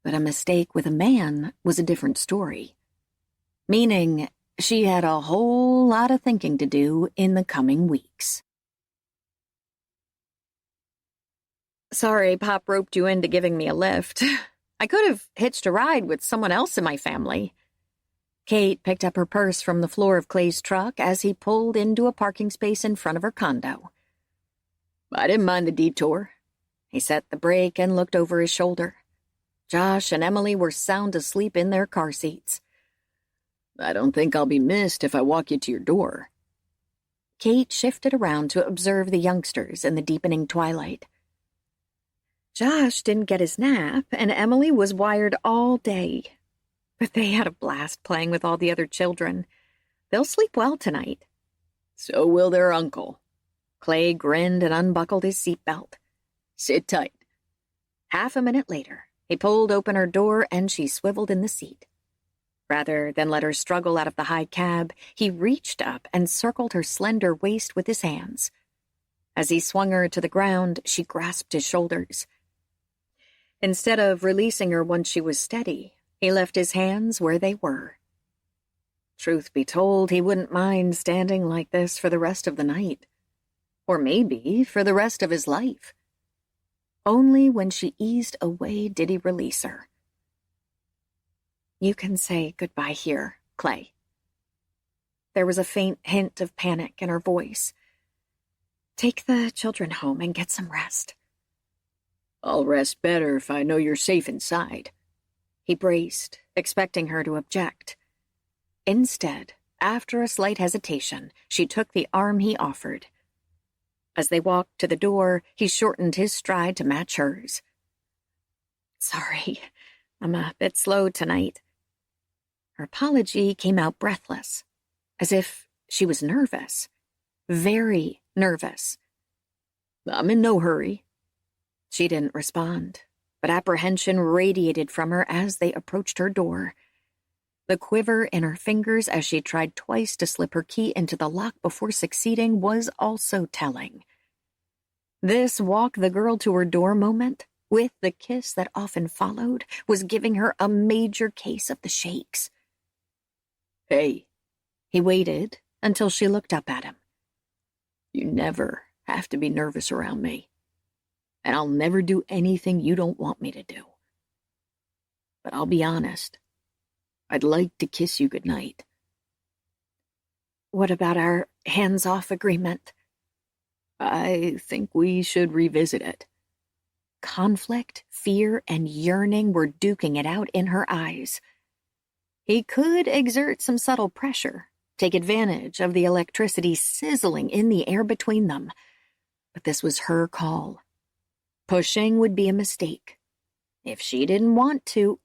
but a mistake with a man was a different story. Meaning, she had a whole lot of thinking to do in the coming weeks. "Sorry Pop roped you into giving me a lift. I could have hitched a ride with someone else in my family." Cate picked up her purse from the floor of Clay's truck as he pulled into a parking space in front of her condo. "I didn't mind the detour." He set the brake and looked over his shoulder. Josh and Emily were sound asleep in their car seats. "I don't think I'll be missed if I walk you to your door." Cate shifted around to observe the youngsters in the deepening twilight. Josh didn't get his nap, and Emily was wired all day. But they had a blast playing with all the other children. They'll sleep well tonight. So will their uncle. Clay grinned and unbuckled his seatbelt. "Sit tight." Half a minute later, he pulled open her door and she swiveled in the seat. Rather than let her struggle out of the high cab, he reached up and circled her slender waist with his hands. As he swung her to the ground, she grasped his shoulders. Instead of releasing her once she was steady, he left his hands where they were. Truth be told, he wouldn't mind standing like this for the rest of the night. Or maybe for the rest of his life. Only when she eased away did he release her. "You can say goodbye here, Clay." There was a faint hint of panic in her voice. "Take the children home and get some rest." "I'll rest better if I know you're safe inside." He braced, expecting her to object. Instead, after a slight hesitation, she took the arm he offered. As they walked to the door, he shortened his stride to match hers. "Sorry, I'm a bit slow tonight." Her apology came out breathless, as if she was nervous. Very nervous. "I'm in no hurry." She didn't respond, but apprehension radiated from her as they approached her door. The quiver in her fingers as she tried twice to slip her key into the lock before succeeding was also telling. This walk the girl to her door moment, with the kiss that often followed, was giving her a major case of the shakes. "Hey." He waited until she looked up at him. "You never have to be nervous around me. And I'll never do anything you don't want me to do. But I'll be honest. I'd like to kiss you goodnight." "What about our hands-off agreement?" "I think we should revisit it." Conflict, fear, and yearning were duking it out in her eyes. He could exert some subtle pressure, take advantage of the electricity sizzling in the air between them. But this was her call. Pushing would be a mistake. If she didn't want to...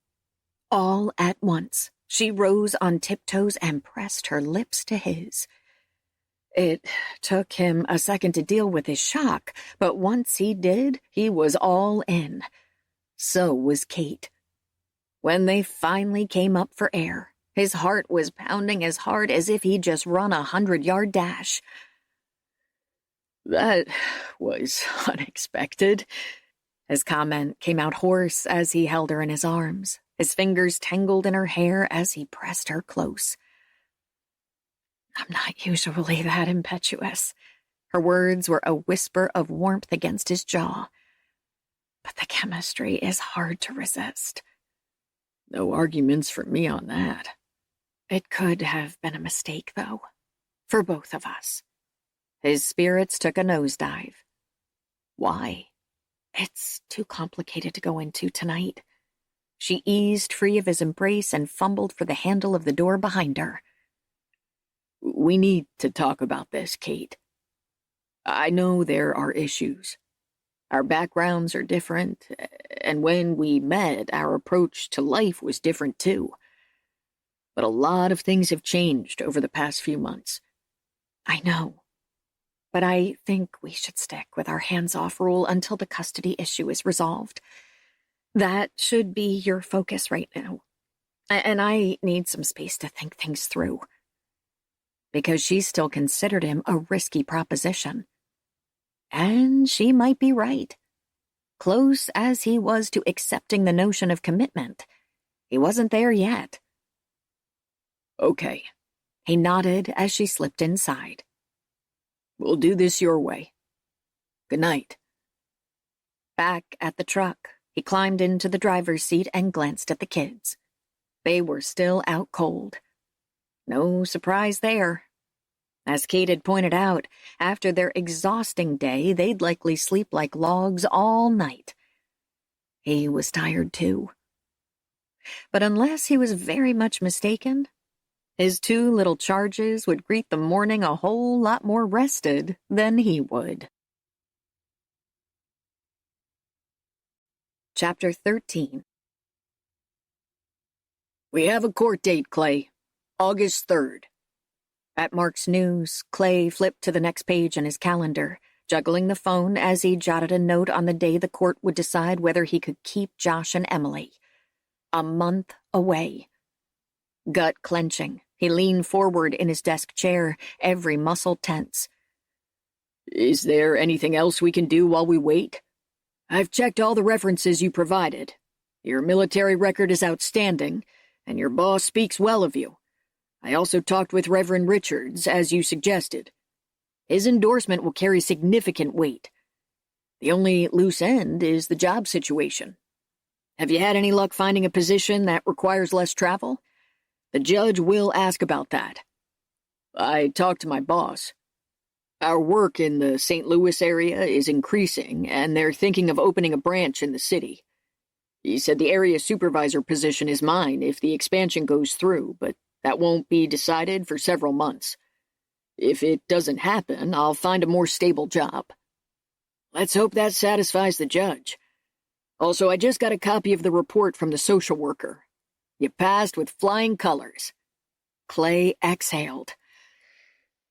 All at once, she rose on tiptoes and pressed her lips to his. It took him a second to deal with his shock, but once he did, he was all in. So was Cate. When they finally came up for air, his heart was pounding as hard as if he'd just run a 100-yard dash. "That was unexpected." His comment came out hoarse as he held her in his arms, his fingers tangled in her hair as he pressed her close. "I'm not usually that impetuous." Her words were a whisper of warmth against his jaw. "But the chemistry is hard to resist." "No arguments for me on that." It could have been a mistake, though, for both of us. His spirits took a nosedive. "Why?" "It's too complicated to go into tonight." She eased free of his embrace and fumbled for the handle of the door behind her. "We need to talk about this, Cate. I know there are issues. Our backgrounds are different, and when we met, our approach to life was different too. But a lot of things have changed over the past few months." "I know. But I think we should stick with our hands-off rule until the custody issue is resolved. That should be your focus right now. And I need some space to think things through." Because she still considered him a risky proposition. And she might be right. Close as he was to accepting the notion of commitment, he wasn't there yet. "Okay." He nodded as she slipped inside. "We'll do this your way. Good night." Back at the truck, he climbed into the driver's seat and glanced at the kids. They were still out cold. No surprise there. As Cate had pointed out, after their exhausting day, they'd likely sleep like logs all night. He was tired too. But unless he was very much mistaken, his two little charges would greet the morning a whole lot more rested than he would. Chapter 13. "We have a court date, Clay. August 3rd. At Mark's news, Clay flipped to the next page in his calendar, juggling the phone as he jotted a note on the day the court would decide whether he could keep Josh and Emily. A month away. Gut clenching, he leaned forward in his desk chair, every muscle tense. Is there anything else we can do while we wait? I've checked all the references you provided. Your military record is outstanding, and your boss speaks well of you. I also talked with Reverend Richards, as you suggested. His endorsement will carry significant weight. The only loose end is the job situation. Have you had any luck finding a position that requires less travel? The judge will ask about that. I talked to my boss. Our work in the St. Louis area is increasing, and they're thinking of opening a branch in the city. He said the area supervisor position is mine if the expansion goes through, but that won't be decided for several months. If it doesn't happen, I'll find a more stable job. Let's hope that satisfies the judge. Also, I just got a copy of the report from the social worker. You passed with flying colors. Clay exhaled.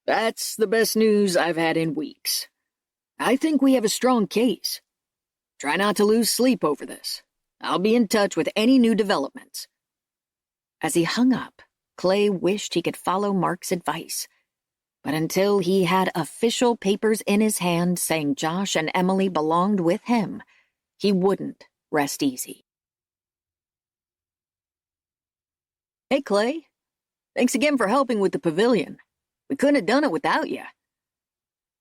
That's the best news I've had in weeks. I think we have a strong case. Try not to lose sleep over this. I'll be in touch with any new developments. As he hung up, Clay wished he could follow Mark's advice. But until he had official papers in his hand saying Josh and Emily belonged with him, he wouldn't rest easy. Hey, Clay. Thanks again for helping with the pavilion. We couldn't have done it without you.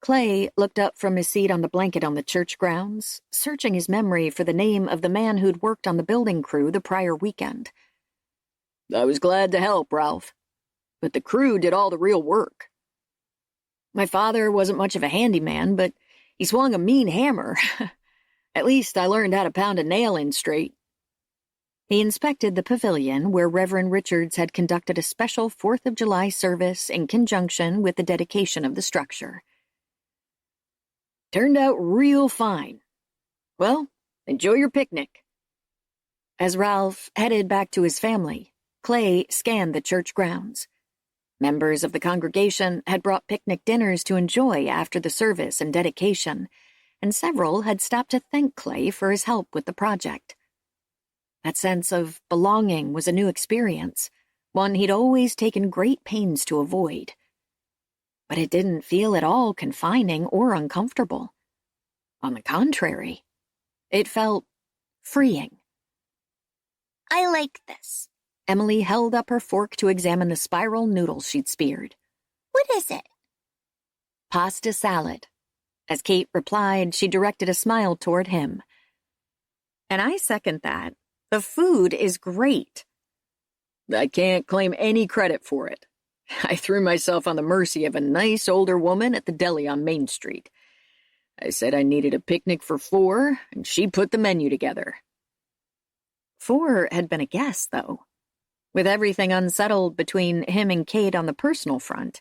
Clay looked up from his seat on the blanket on the church grounds, searching his memory for the name of the man who'd worked on the building crew the prior weekend. I was glad to help, Ralph. But the crew did all the real work. My father wasn't much of a handyman, but he swung a mean hammer. At least I learned how to pound a nail in straight. He inspected the pavilion where Reverend Richards had conducted a special 4th of July service in conjunction with the dedication of the structure. Turned out real fine. Well, enjoy your picnic. As Ralph headed back to his family, Clay scanned the church grounds. Members of the congregation had brought picnic dinners to enjoy after the service and dedication, and several had stopped to thank Clay for his help with the project. That sense of belonging was a new experience, one he'd always taken great pains to avoid. But it didn't feel at all confining or uncomfortable. On the contrary, it felt freeing. I like this. Emily held up her fork to examine the spiral noodles she'd speared. What is it? Pasta salad. As Cate replied, she directed a smile toward him. And I second that. The food is great. I can't claim any credit for it. I threw myself on the mercy of a nice older woman at the deli on Main Street. I said I needed a picnic for 4, and she put the menu together. 4 had been a guess, though. With everything unsettled between him and Cate on the personal front,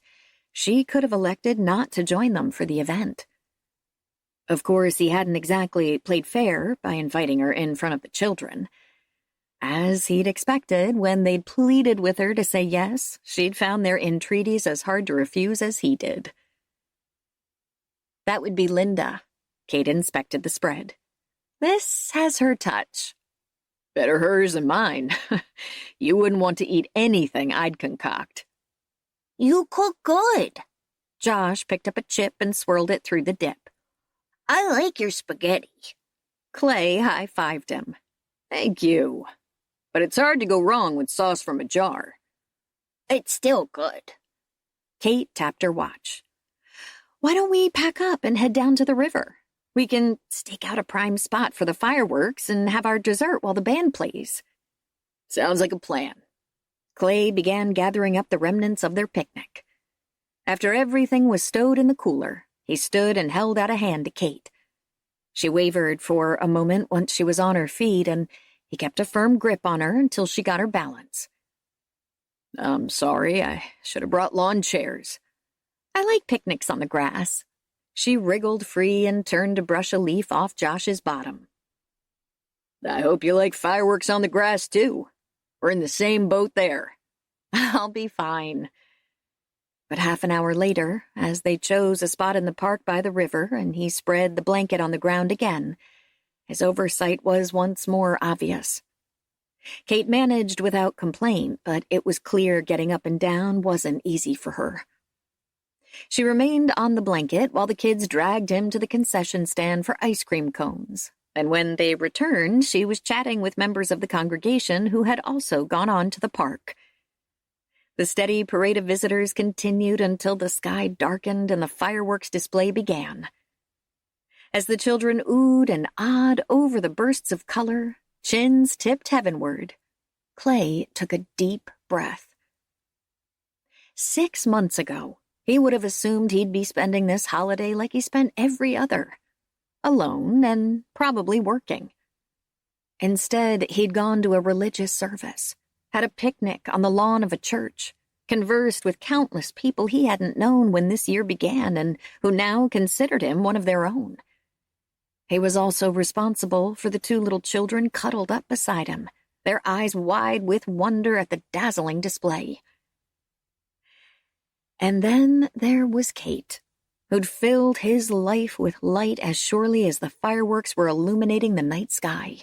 she could have elected not to join them for the event. Of course, he hadn't exactly played fair by inviting her in front of the children. As he'd expected, when they'd pleaded with her to say yes, she'd found their entreaties as hard to refuse as he did. That would be Linda. Cate inspected the spread. This has her touch. Better hers than mine. You wouldn't want to eat anything I'd concoct. You cook good. Josh picked up a chip and swirled it through the dip. I like your spaghetti. Clay high-fived him. Thank you. But it's hard to go wrong with sauce from a jar. It's still good. Cate tapped her watch. Why don't we pack up and head down to the river? We can stake out a prime spot for the fireworks and have our dessert while the band plays. Sounds like a plan. Clay began gathering up the remnants of their picnic. After everything was stowed in the cooler, he stood and held out a hand to Cate. She wavered for a moment once she was on her feet, and he kept a firm grip on her until she got her balance. I'm sorry, I should have brought lawn chairs. I like picnics on the grass. She wriggled free and turned to brush a leaf off Josh's bottom. I hope you like fireworks on the grass, too. We're in the same boat there. I'll be fine. But half an hour later, as they chose a spot in the park by the river and he spread the blanket on the ground again, his oversight was once more obvious. Cate managed without complaint, but it was clear getting up and down wasn't easy for her. She remained on the blanket while the kids dragged him to the concession stand for ice cream cones, and when they returned, she was chatting with members of the congregation who had also gone on to the park. The steady parade of visitors continued until the sky darkened and the fireworks display began. As the children oohed and ahed over the bursts of color, chins tipped heavenward, Clay took a deep breath. 6 months ago, he would have assumed he'd be spending this holiday like he spent every other, alone and probably working. Instead, he'd gone to a religious service, had a picnic on the lawn of a church, conversed with countless people he hadn't known when this year began and who now considered him one of their own. He was also responsible for the 2 little children cuddled up beside him, their eyes wide with wonder at the dazzling display. And then there was Cate, who'd filled his life with light as surely as the fireworks were illuminating the night sky.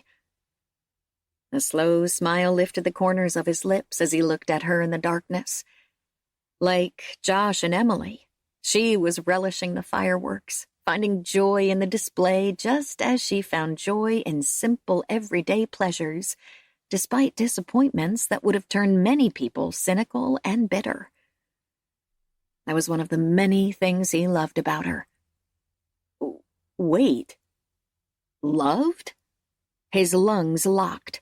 A slow smile lifted the corners of his lips as he looked at her in the darkness. Like Josh and Emily, she was relishing the fireworks, finding joy in the display just as she found joy in simple everyday pleasures, despite disappointments that would have turned many people cynical and bitter. That was one of the many things he loved about her. Wait. Loved? His lungs locked.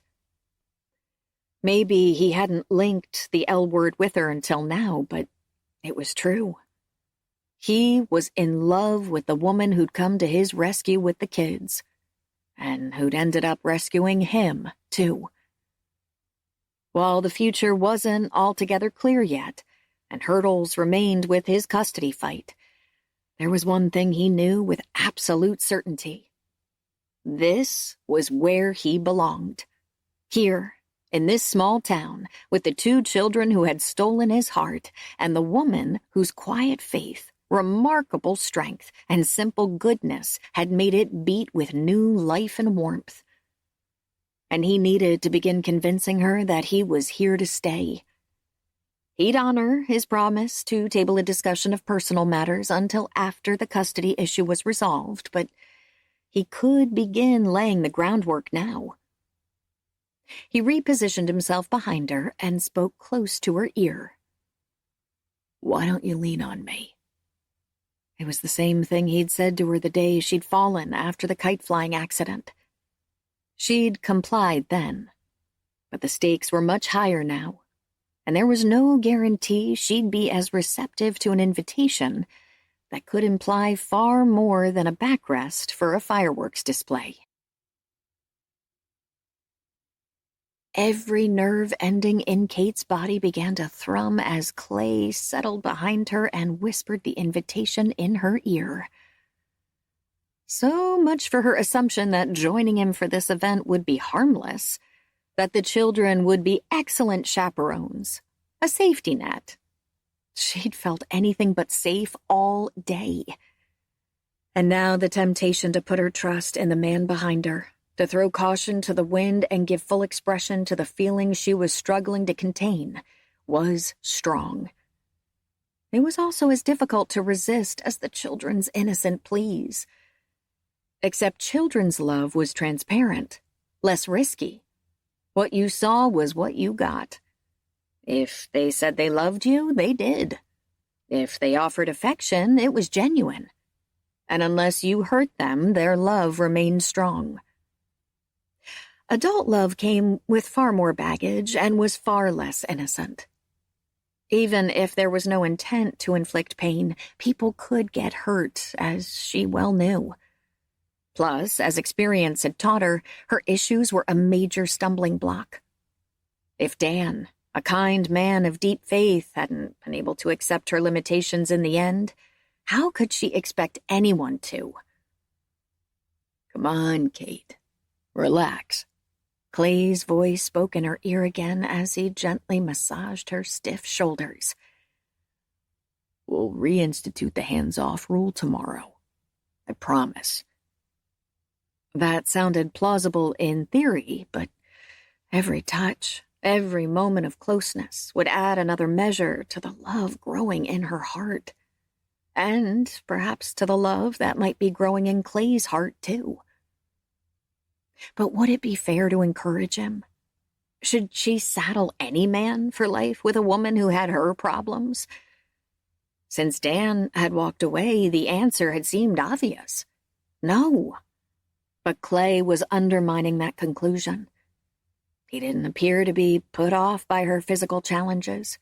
Maybe he hadn't linked the L word with her until now, but it was true. He was in love with the woman who'd come to his rescue with the kids, and who'd ended up rescuing him, too. While the future wasn't altogether clear yet, and hurdles remained with his custody fight, there was one thing he knew with absolute certainty. This was where he belonged. Here, in this small town, with the 2 children who had stolen his heart, and the woman whose quiet faith, remarkable strength, and simple goodness had made it beat with new life and warmth. And he needed to begin convincing her that he was here to stay. He'd honor his promise to table a discussion of personal matters until after the custody issue was resolved, but he could begin laying the groundwork now. He repositioned himself behind her and spoke close to her ear. "Why don't you lean on me?" It was the same thing he'd said to her the day she'd fallen after the kite-flying accident. She'd complied then, but the stakes were much higher now, and there was no guarantee she'd be as receptive to an invitation that could imply far more than a backrest for a fireworks display. Every nerve ending in Cate's body began to thrum as Clay settled behind her and whispered the invitation in her ear. So much for her assumption that joining him for this event would be harmless, that the children would be excellent chaperones, a safety net. She'd felt anything but safe all day. And now the temptation to put her trust in the man behind her, to throw caution to the wind and give full expression to the feelings she was struggling to contain, was strong. It was also as difficult to resist as the children's innocent pleas. Except children's love was transparent, less risky. What you saw was what you got. If they said they loved you, they did. If they offered affection, it was genuine. And unless you hurt them, their love remained strong. Adult love came with far more baggage and was far less innocent. Even if there was no intent to inflict pain, people could get hurt, as she well knew. Plus, as experience had taught her, her issues were a major stumbling block. If Dan, a kind man of deep faith, hadn't been able to accept her limitations in the end, how could she expect anyone to? "Come on, Cate. Relax." Clay's voice spoke in her ear again as he gently massaged her stiff shoulders. "We'll reinstitute the hands-off rule tomorrow. I promise." That sounded plausible in theory, but Every touch, every moment of closeness would add another measure to the love growing in her heart. And perhaps to the love that might be growing in Clay's heart, too. But would it be fair to encourage him? Should she saddle any man for life with a woman who had her problems? Since Dan had walked away, the answer had seemed obvious. No. But Clay was undermining that conclusion. He didn't appear to be put off by her physical challenges.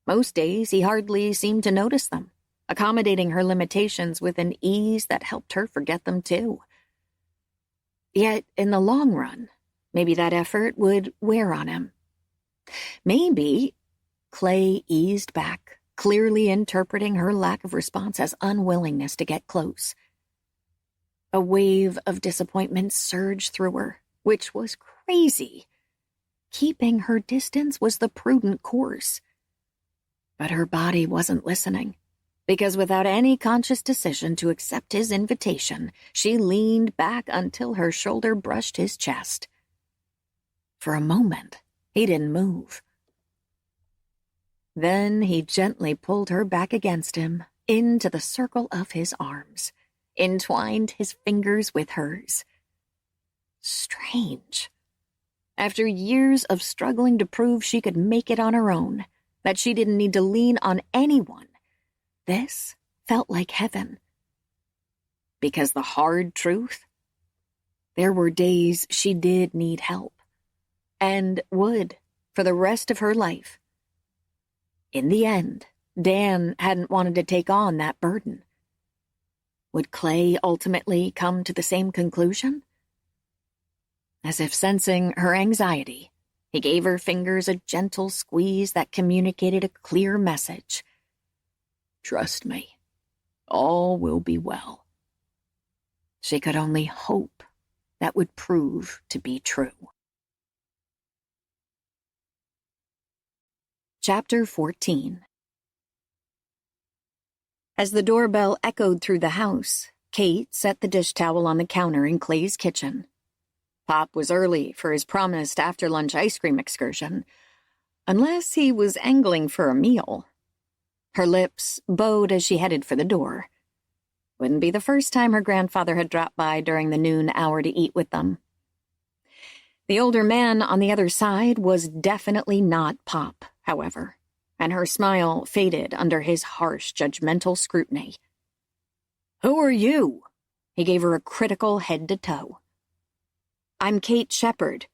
Most days, he hardly seemed to notice them, accommodating her limitations with an ease that helped her forget them too. Yet, in the long run, maybe that effort would wear on him. Maybe Clay eased back, clearly interpreting her lack of response as unwillingness to get close. A wave of disappointment surged through her, which was crazy. Keeping her distance was the prudent course. But her body wasn't listening, because without any conscious decision to accept his invitation, she leaned back until her shoulder brushed his chest. For a moment, he didn't move. Then he gently pulled her back against him, into the circle of his arms, entwined his fingers with hers. Strange. After years of struggling to prove she could make it on her own, that she didn't need to lean on anyone, this felt like heaven. Because the hard truth? There were days she did need help, and would for the rest of her life. In the end, Dan hadn't wanted to take on that burden. Would Clay ultimately come to the same conclusion? As if sensing her anxiety, he gave her fingers a gentle squeeze that communicated a clear message. Trust me, all will be well. She could only hope that would prove to be true. Chapter 14. As the doorbell echoed through the house, Cate set the dish towel on the counter in Clay's kitchen. Pop was early for his promised after-lunch ice cream excursion, unless he was angling for a meal. Her lips bowed as she headed for the door. Wouldn't be the first time her grandfather had dropped by during the noon hour to eat with them. The older man on the other side was definitely not Pop, however, and her smile faded under his harsh, judgmental scrutiny. "Who are you?" He gave her a critical head-to-toe. "I'm Cate Shepard."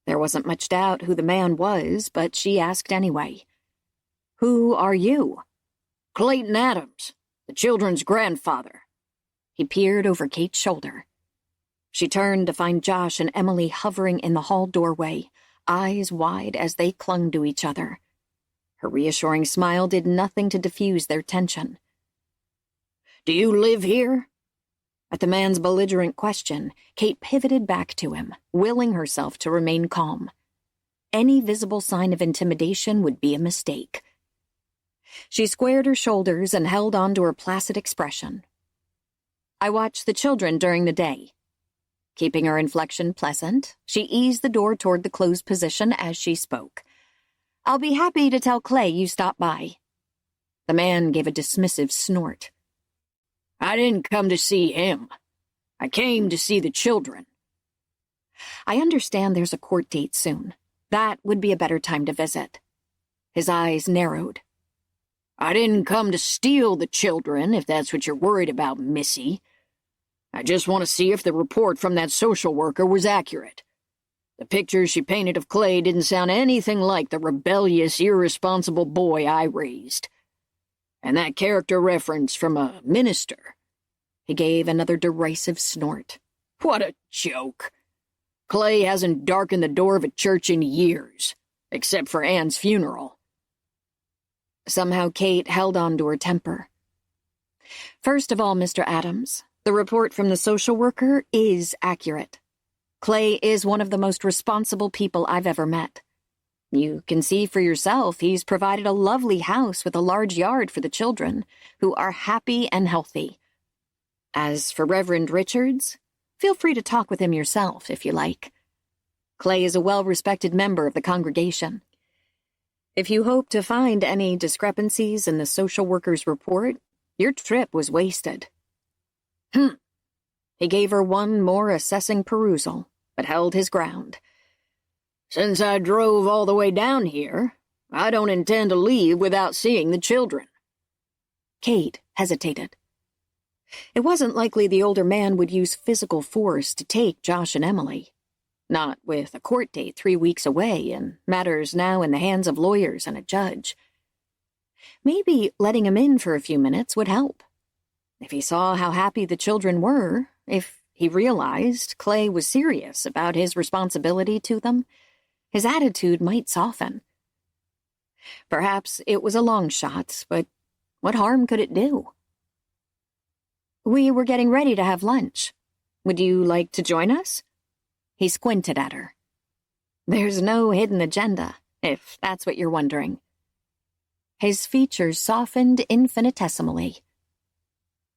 There wasn't much doubt who the man was, but she asked anyway. "Who are you?" "Clayton Adams, the children's grandfather." He peered over Kate's shoulder. She turned to find Josh and Emily hovering in the hall doorway, eyes wide as they clung to each other. Her reassuring smile did nothing to diffuse their tension. "Do you live here?" At the man's belligerent question, Cate pivoted back to him, willing herself to remain calm. Any visible sign of intimidation would be a mistake. She squared her shoulders and held on to her placid expression. "I watch the children during the day." Keeping her inflection pleasant, she eased the door toward the closed position as she spoke. "I'll be happy to tell Clay you stopped by." The man gave a dismissive snort. "I didn't come to see him. I came to see the children." "I understand there's a court date soon. That would be a better time to visit." His eyes narrowed. "I didn't come to steal the children, if that's what you're worried about, Missy. I just want to see if the report from that social worker was accurate. The pictures she painted of Clay didn't sound anything like the rebellious, irresponsible boy I raised. And that character reference from a minister." He gave another derisive snort. "What a joke. Clay hasn't darkened the door of a church in years, except for Anne's funeral." Somehow Cate held on to her temper. "First of all, Mr. Adams, the report from the social worker is accurate. Clay is one of the most responsible people I've ever met. You can see for yourself he's provided a lovely house with a large yard for the children, who are happy and healthy. As for Reverend Richards, feel free to talk with him yourself if you like." Clay is a well-respected member of the congregation. If you hope to find any discrepancies in the social worker's report, your trip was wasted. He gave her one more assessing perusal, but held his ground. Since I drove all the way down here, I don't intend to leave without seeing the children. Cate hesitated. It wasn't likely the older man would use physical force to take Josh and Emily. Not with a court date 3 weeks away and matters now in the hands of lawyers and a judge. Maybe letting him in for a few minutes would help. If he saw how happy the children were, if he realized Clay was serious about his responsibility to them, his attitude might soften. Perhaps it was a long shot, but what harm could it do? We were getting ready to have lunch. Would you like to join us? He squinted at her. There's no hidden agenda, if that's what you're wondering. His features softened infinitesimally.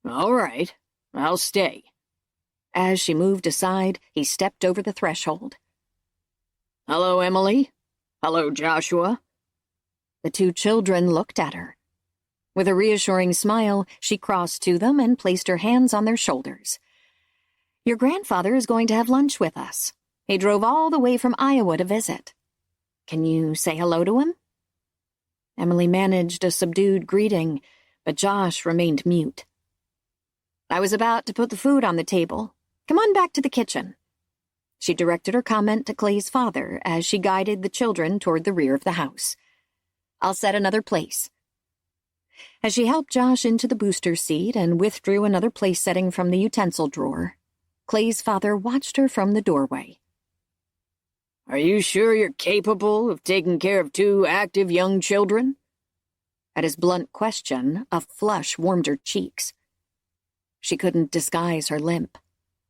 All right, I'll stay. As she moved aside, he stepped over the threshold. Hello, Emily. Hello, Joshua. The 2 children looked at her. With a reassuring smile, she crossed to them and placed her hands on their shoulders. Your grandfather is going to have lunch with us. He drove all the way from Iowa to visit. Can you say hello to him? Emily managed a subdued greeting, but Josh remained mute. I was about to put the food on the table. Come on back to the kitchen. She directed her comment to Clay's father as she guided the children toward the rear of the house. I'll set another place. As she helped Josh into the booster seat and withdrew another place setting from the utensil drawer, Clay's father watched her from the doorway. Are you sure you're capable of taking care of 2 active young children? At his blunt question, a flush warmed her cheeks. She couldn't disguise her limp,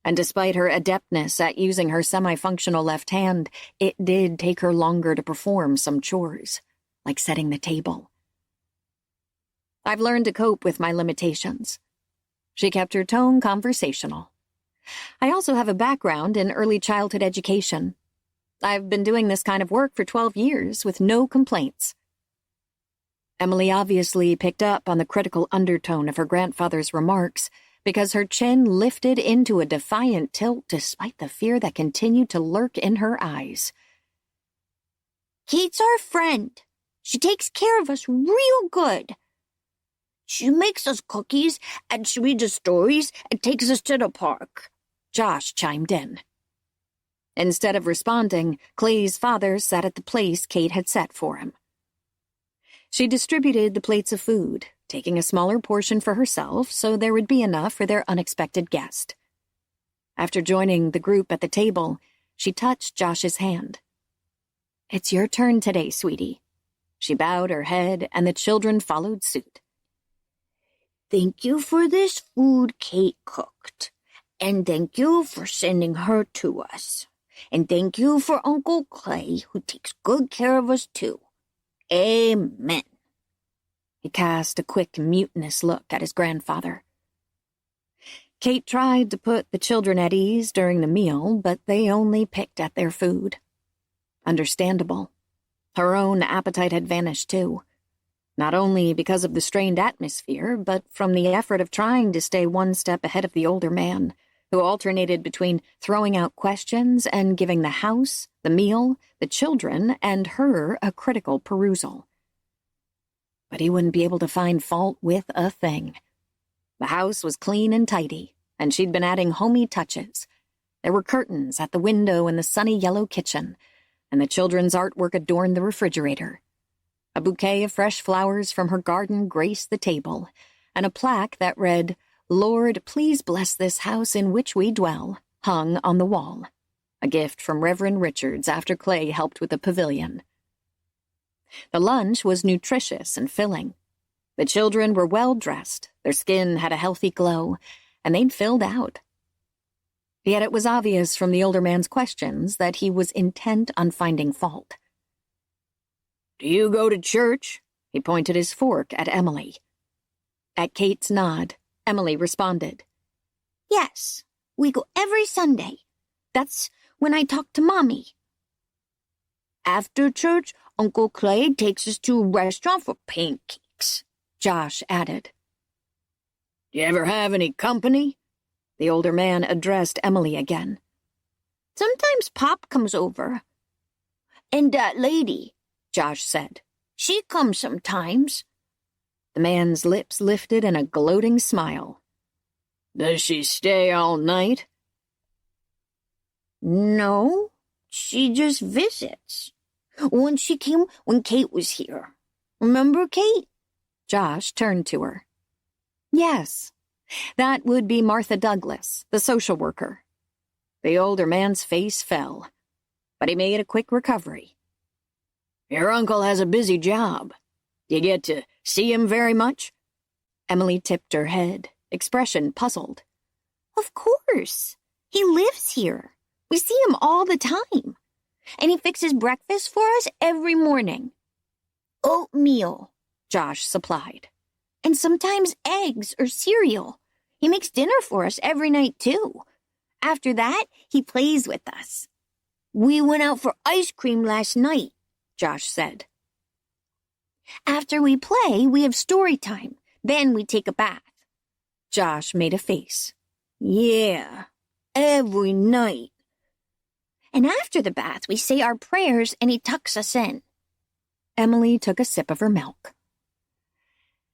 and despite her adeptness at using her semi-functional left hand, it did take her longer to perform some chores, like setting the table. I've learned to cope with my limitations. She kept her tone conversational. I also have a background in early childhood education. I've been doing this kind of work for 12 years with no complaints. Emily obviously picked up on the critical undertone of her grandfather's remarks because her chin lifted into a defiant tilt despite the fear that continued to lurk in her eyes. Kate's our friend. She takes care of us real good. She makes us cookies, and she reads us stories, and takes us to the park. Josh chimed in. Instead of responding, Clay's father sat at the place Cate had set for him. She distributed the plates of food, taking a smaller portion for herself so there would be enough for their unexpected guest. After joining the group at the table, she touched Josh's hand. It's your turn today, sweetie. She bowed her head, and the children followed suit. Thank you for this food Cate cooked, and thank you for sending her to us. And thank you for Uncle Clay, who takes good care of us, too. Amen. He cast a quick, mutinous look at his grandfather. Cate tried to put the children at ease during the meal, but they only picked at their food. Understandable. Her own appetite had vanished, too. Not only because of the strained atmosphere, but from the effort of trying to stay one step ahead of the older man, who alternated between throwing out questions and giving the house, the meal, the children, and her a critical perusal. But he wouldn't be able to find fault with a thing. The house was clean and tidy, and she'd been adding homey touches. There were curtains at the window in the sunny yellow kitchen, and the children's artwork adorned the refrigerator. A bouquet of fresh flowers from her garden graced the table, and a plaque that read, Lord, please bless this house in which we dwell, hung on the wall. A gift from Reverend Richards after Clay helped with the pavilion. The lunch was nutritious and filling. The children were well-dressed, their skin had a healthy glow, and they'd filled out. Yet it was obvious from the older man's questions that he was intent on finding fault. Do you go to church? He pointed his fork at Emily. At Kate's nod, Emily responded. Yes, we go every Sunday. That's when I talk to Mommy. After church, Uncle Clay takes us to a restaurant for pancakes, Josh added. You ever have any company? The older man addressed Emily again. Sometimes Pop comes over. And that lady, Josh said. She comes sometimes. The man's lips lifted in a gloating smile. Does she stay all night? No, she just visits. When she came when Kate was here. Remember Kate? Josh turned to her. Yes, that would be Martha Douglas, the social worker. The older man's face fell, but he made a quick recovery. Your uncle has a busy job. Do you get to see him very much? Emily tipped her head, expression puzzled. Of course. He lives here. We see him all the time. And he fixes breakfast for us every morning. Oatmeal, Josh supplied. And sometimes eggs or cereal. He makes dinner for us every night, too. After that, he plays with us. We went out for ice cream last night, Josh said. After we play, we have story time. Then we take a bath. Josh made a face. Yeah, every night. And after the bath, we say our prayers and he tucks us in. Emily took a sip of her milk.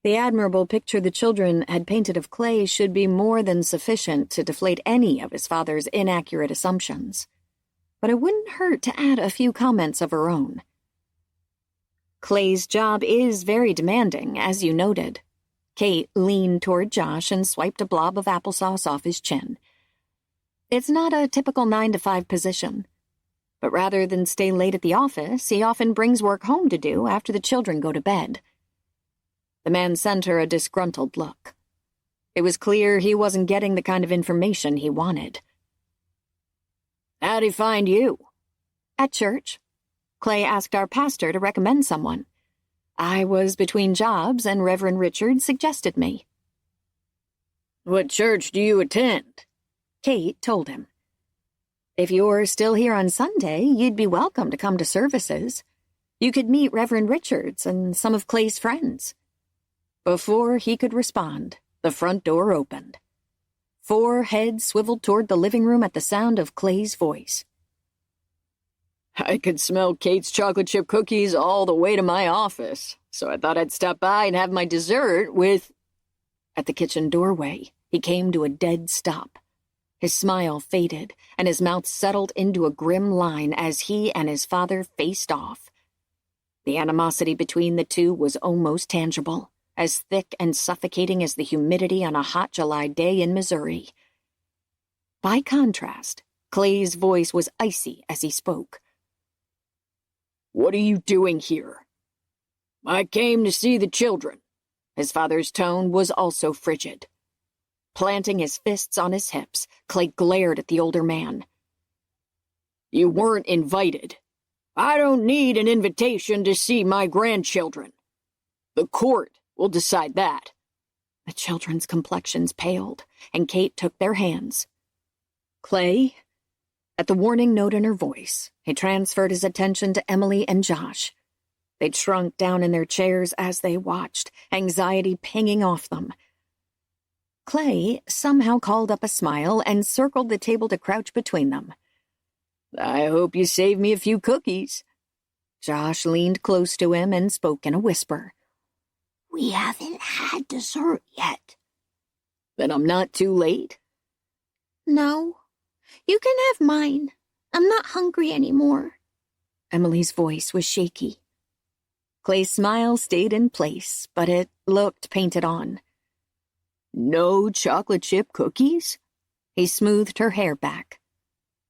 The admirable picture the children had painted of Clay should be more than sufficient to deflate any of his father's inaccurate assumptions. But it wouldn't hurt to add a few comments of her own. Clay's job is very demanding, as you noted. Kate leaned toward Josh and swiped a blob of applesauce off his chin. It's not a typical 9-to-5 position. But rather than stay late at the office, he often brings work home to do after the children go to bed. The man sent her a disgruntled look. It was clear he wasn't getting the kind of information he wanted. How'd he find you? At church. Clay asked our pastor to recommend someone. I was between jobs, and Reverend Richard suggested me. What church do you attend? Kate told him. If you're still here on Sunday, you'd be welcome to come to services. You could meet Reverend Richards and some of Clay's friends. Before he could respond, the front door opened. 4 heads swiveled toward the living room at the sound of Clay's voice. I could smell Kate's chocolate chip cookies all the way to my office, so I thought I'd stop by and have my dessert with... At the kitchen doorway, he came to a dead stop. His smile faded, and his mouth settled into a grim line as he and his father faced off. The animosity between the two was almost tangible, as thick and suffocating as the humidity on a hot July day in Missouri. By contrast, Clay's voice was icy as he spoke. What are you doing here? I came to see the children. His father's tone was also frigid. Planting his fists on his hips, Clay glared at the older man. You weren't invited. I don't need an invitation to see my grandchildren. The court will decide that. The children's complexions paled, and Kate took their hands. Clay? At the warning note in her voice, he transferred his attention to Emily and Josh. They'd shrunk down in their chairs as they watched, anxiety pinging off them. Clay somehow called up a smile and circled the table to crouch between them. I hope you saved me a few cookies. Josh leaned close to him and spoke in a whisper. We haven't had dessert yet. Then I'm not too late? No. You can have mine. I'm not hungry anymore. Emily's voice was shaky. Clay's smile stayed in place, but it looked painted on. No chocolate chip cookies? He smoothed her hair back.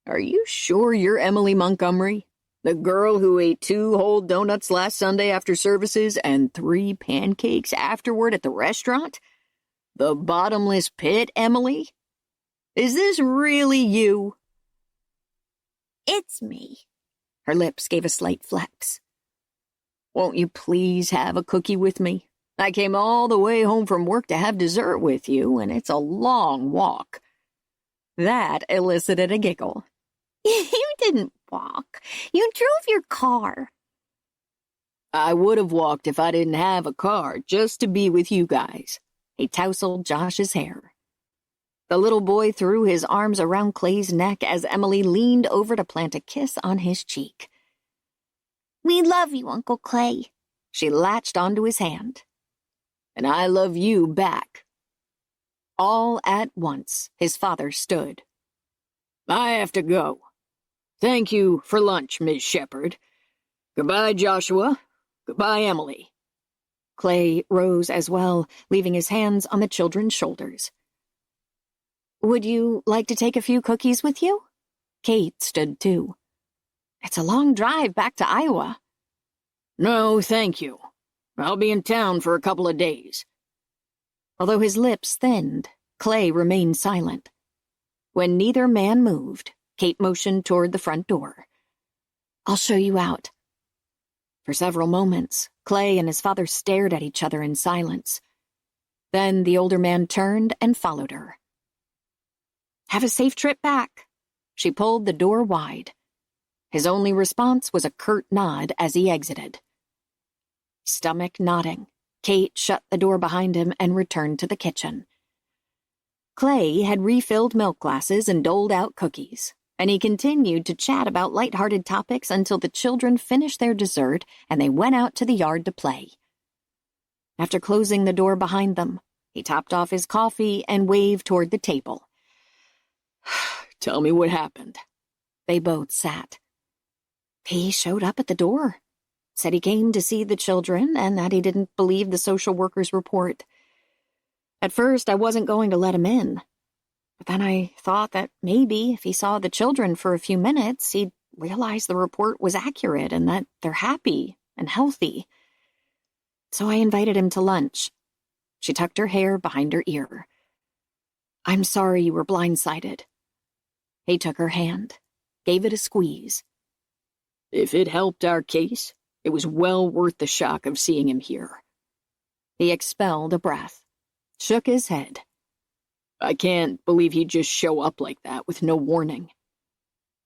Are you sure you're Emily Montgomery? The girl who ate 2 whole donuts last Sunday after services and 3 pancakes afterward at the restaurant? The bottomless pit, Emily? Is this really you? It's me. Her lips gave a slight flex. Won't you please have a cookie with me? I came all the way home from work to have dessert with you, and it's a long walk. That elicited a giggle. You didn't walk. You drove your car. I would have walked if I didn't have a car, just to be with you guys. He tousled Josh's hair. The little boy threw his arms around Clay's neck as Emily leaned over to plant a kiss on his cheek. We love you, Uncle Clay. She latched onto his hand. And I love you back. All at once, his father stood. I have to go. Thank you for lunch, Miss Shepard. Goodbye, Joshua. Goodbye, Emily. Clay rose as well, leaving his hands on the children's shoulders. Would you like to take a few cookies with you? Cate stood too. It's a long drive back to Iowa. No, thank you. I'll be in town for a couple of days. Although his lips thinned, Clay remained silent. When neither man moved, Cate motioned toward the front door. I'll show you out. For several moments, Clay and his father stared at each other in silence. Then the older man turned and followed her. Have a safe trip back. She pulled the door wide. His only response was a curt nod as he exited. Stomach nodding, Cate shut the door behind him and returned to the kitchen. Clay had refilled milk glasses and doled out cookies, and he continued to chat about light-hearted topics until the children finished their dessert and they went out to the yard to play. After closing the door behind them, he topped off his coffee and waved toward the table. Tell me what happened. They both sat. He showed up at the door. Said he came to see the children and that he didn't believe the social worker's report. At first, I wasn't going to let him in. But then I thought that maybe if he saw the children for a few minutes, he'd realize the report was accurate and that they're happy and healthy. So I invited him to lunch. She tucked her hair behind her ear. I'm sorry you were blindsided. He took her hand, gave it a squeeze. If it helped our case, it was well worth the shock of seeing him here. He expelled a breath, shook his head. I can't believe he'd just show up like that with no warning.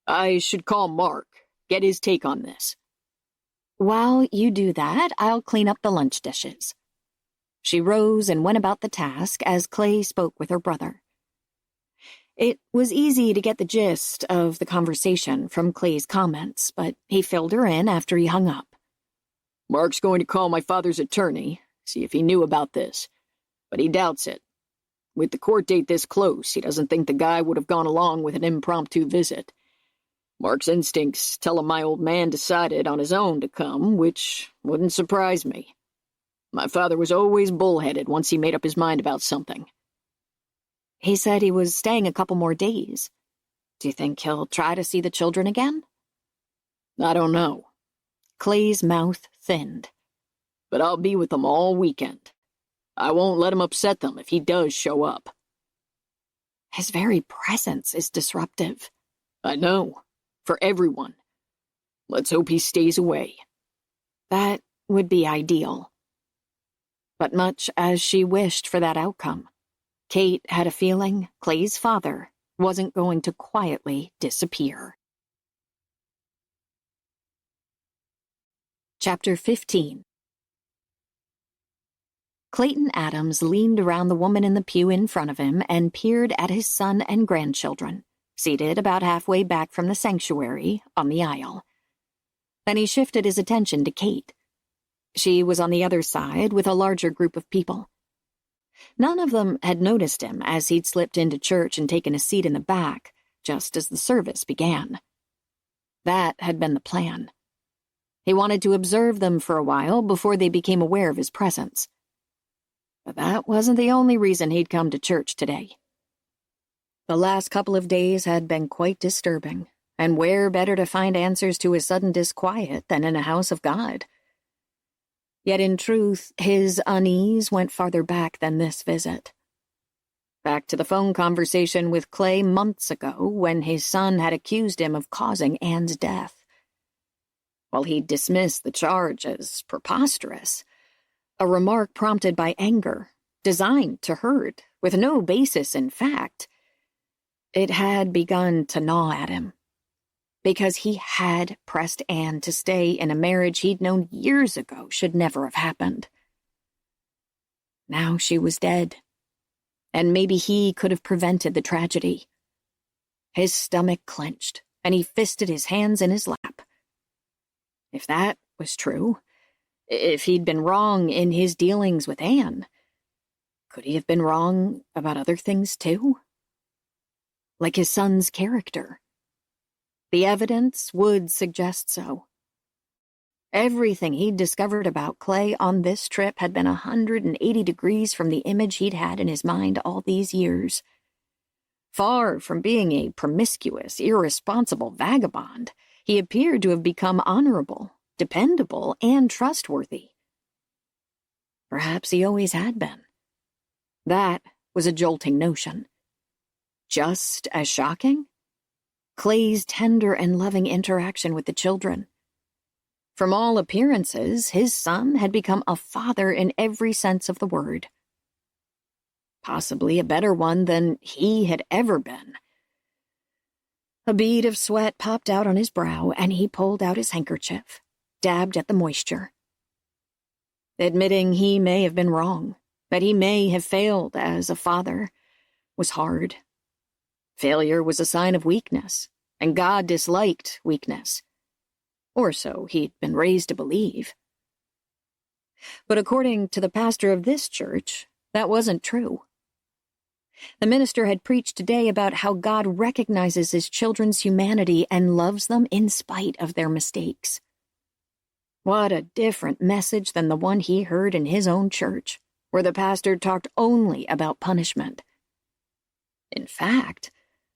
I should call Mark, get his take on this. While you do that, I'll clean up the lunch dishes. She rose and went about the task as Clay spoke with her brother. It was easy to get the gist of the conversation from Clay's comments, but he filled her in after he hung up. Mark's going to call my father's attorney, see if he knew about this, but he doubts it. With the court date this close, he doesn't think the guy would have gone along with an impromptu visit. Mark's instincts tell him my old man decided on his own to come, which wouldn't surprise me. My father was always bullheaded once he made up his mind about something. He said he was staying a couple more days. Do you think he'll try to see the children again? I don't know. Clay's mouth thinned. But I'll be with them all weekend. I won't let him upset them if he does show up. His very presence is disruptive. I know. For everyone. Let's hope he stays away. That would be ideal. But much as she wished for that outcome, Cate had a feeling Clay's father wasn't going to quietly disappear. Chapter 15. Clayton Adams leaned around the woman in the pew in front of him and peered at his son and grandchildren, seated about halfway back from the sanctuary on the aisle. Then he shifted his attention to Cate. She was on the other side with a larger group of people. None of them had noticed him as he'd slipped into church and taken a seat in the back, just as the service began. That had been the plan. He wanted to observe them for a while before they became aware of his presence. But that wasn't the only reason he'd come to church today. The last couple of days had been quite disturbing, and where better to find answers to his sudden disquiet than in a house of God? Yet in truth, his unease went farther back than this visit. Back to the phone conversation with Clay months ago when his son had accused him of causing Anne's death. While he dismissed the charge as preposterous, a remark prompted by anger, designed to hurt, with no basis in fact, it had begun to gnaw at him. because he had pressed Anne to stay in a marriage he'd known years ago should never have happened. Now she was dead, and maybe he could have prevented the tragedy. His stomach clenched, and he fisted his hands in his lap. If that was true, if he'd been wrong in his dealings with Anne, could he have been wrong about other things too? Like his son's character. The evidence would suggest so. Everything he'd discovered about Clay on this trip had been 180 degrees from the image he'd had in his mind all these years. Far from being a promiscuous, irresponsible vagabond, he appeared to have become honorable, dependable, and trustworthy. Perhaps he always had been. That was a jolting notion. Just as shocking? Clay's tender and loving interaction with the children. From all appearances, his son had become a father in every sense of the word. Possibly a better one than he had ever been. A bead of sweat popped out on his brow, and he pulled out his handkerchief, dabbed at the moisture. Admitting he may have been wrong, that he may have failed as a father, was hard. Failure was a sign of weakness, and God disliked weakness. Or so he'd been raised to believe. But according to the pastor of this church, that wasn't true. The minister had preached today about how God recognizes his children's humanity and loves them in spite of their mistakes. What a different message than the one he heard in his own church, where the pastor talked only about punishment. In fact,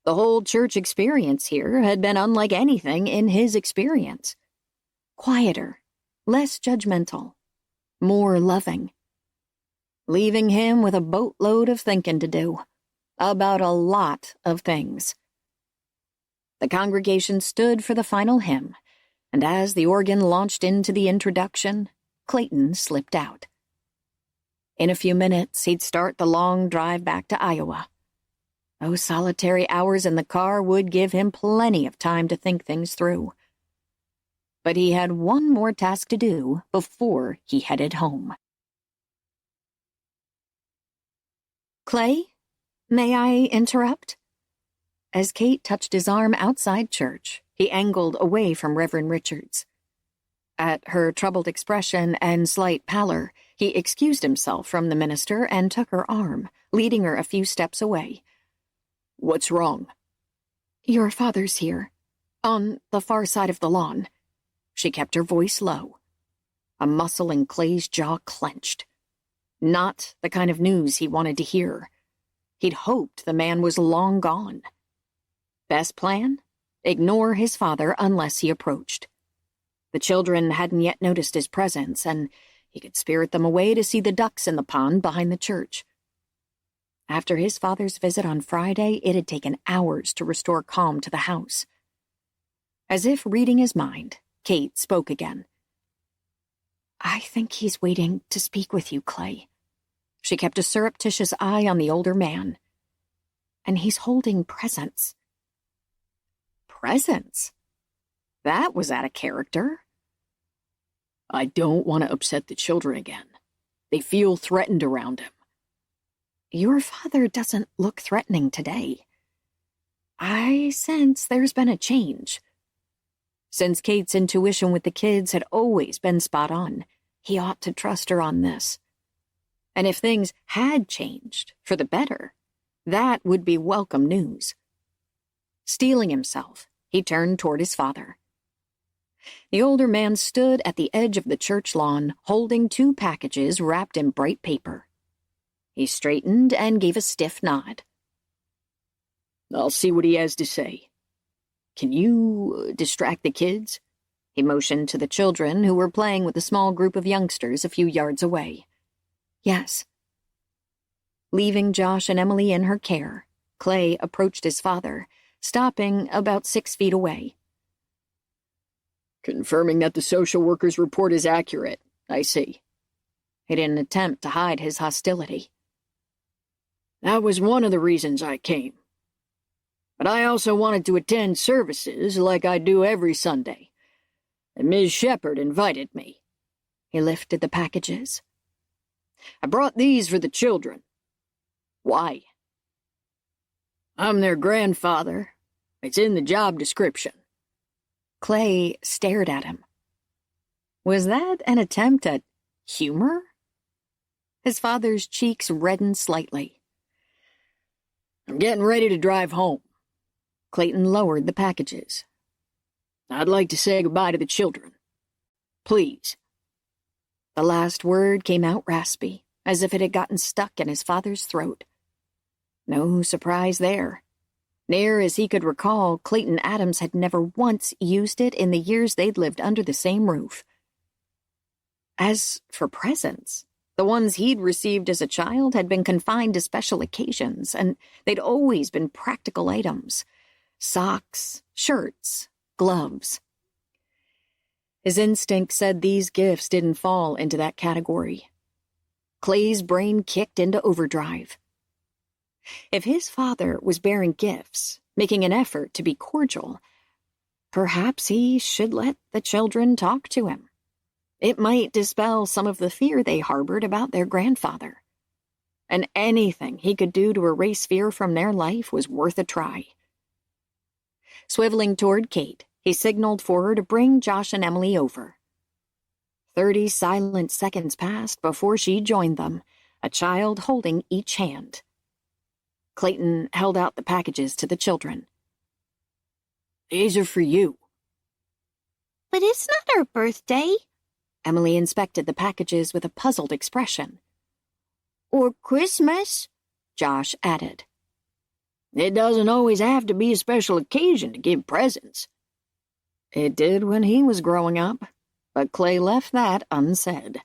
the whole church experience here had been unlike anything in his experience. Quieter, less judgmental, more loving. Leaving him with a boatload of thinking to do, about a lot of things. The congregation stood for the final hymn, and as the organ launched into the introduction, Clayton slipped out. In a few minutes, he'd start the long drive back to Iowa. Those solitary hours in the car would give him plenty of time to think things through. But he had one more task to do before he headed home. Clay, may I interrupt? As Cate touched his arm outside church, he angled away from Reverend Richards. At her troubled expression and slight pallor, he excused himself from the minister and took her arm, leading her a few steps away. What's wrong? Your father's here, on the far side of the lawn. She kept her voice low. A muscle in Clay's jaw clenched. Not the kind of news he wanted to hear. He'd hoped the man was long gone. Best plan? Ignore his father unless he approached. The children hadn't yet noticed his presence, and he could spirit them away to see the ducks in the pond behind the church. After his father's visit on Friday, it had taken hours to restore calm to the house. As if reading his mind, Cate spoke again. I think he's waiting to speak with you, Clay. She kept a surreptitious eye on the older man. And he's holding presents. Presents? That was out of character. I don't want to upset the children again. They feel threatened around him. Your father doesn't look threatening today. I sense there's been a change. Since Cate's intuition with the kids had always been spot on, he ought to trust her on this. And if things had changed for the better, that would be welcome news. Steeling himself, he turned toward his father. The older man stood at the edge of the church lawn, holding 2 packages wrapped in bright paper. He straightened and gave a stiff nod. I'll see what he has to say. Can you distract the kids? He motioned to the children who were playing with a small group of youngsters a few yards away. Yes. Leaving Josh and Emily in her care, Clay approached his father, stopping about 6 feet away. Confirming that the social worker's report is accurate, I see. He didn't attempt to hide his hostility. That was one of the reasons I came. But I also wanted to attend services like I do every Sunday. And Ms. Shepard invited me." He lifted the packages. "I brought these for the children." "Why?" "I'm their grandfather. It's in the job description." Clay stared at him. Was that an attempt at humor? His father's cheeks reddened slightly. "I'm getting ready to drive home." Clayton lowered the packages. "I'd like to say goodbye to the children. Please." The last word came out raspy, as if it had gotten stuck in his father's throat. No surprise there. Near as he could recall, Clayton Adams had never once used it in the years they'd lived under the same roof. As for presents, the ones he'd received as a child had been confined to special occasions, and they'd always been practical items. Socks, shirts, gloves. His instinct said these gifts didn't fall into that category. Clay's brain kicked into overdrive. If his father was bearing gifts, making an effort to be cordial, perhaps he should let the children talk to him. It might dispel some of the fear they harbored about their grandfather. And anything he could do to erase fear from their life was worth a try. Swiveling toward Cate, he signaled for her to bring Josh and Emily over. 30 silent seconds passed before she joined them, a child holding each hand. Clayton held out the packages to the children. "These are for you." But it's not her birthday. Emily inspected the packages with a puzzled expression. Or Christmas, Josh added. "It doesn't always have to be a special occasion to give presents." It did when he was growing up, but Clay left that unsaid.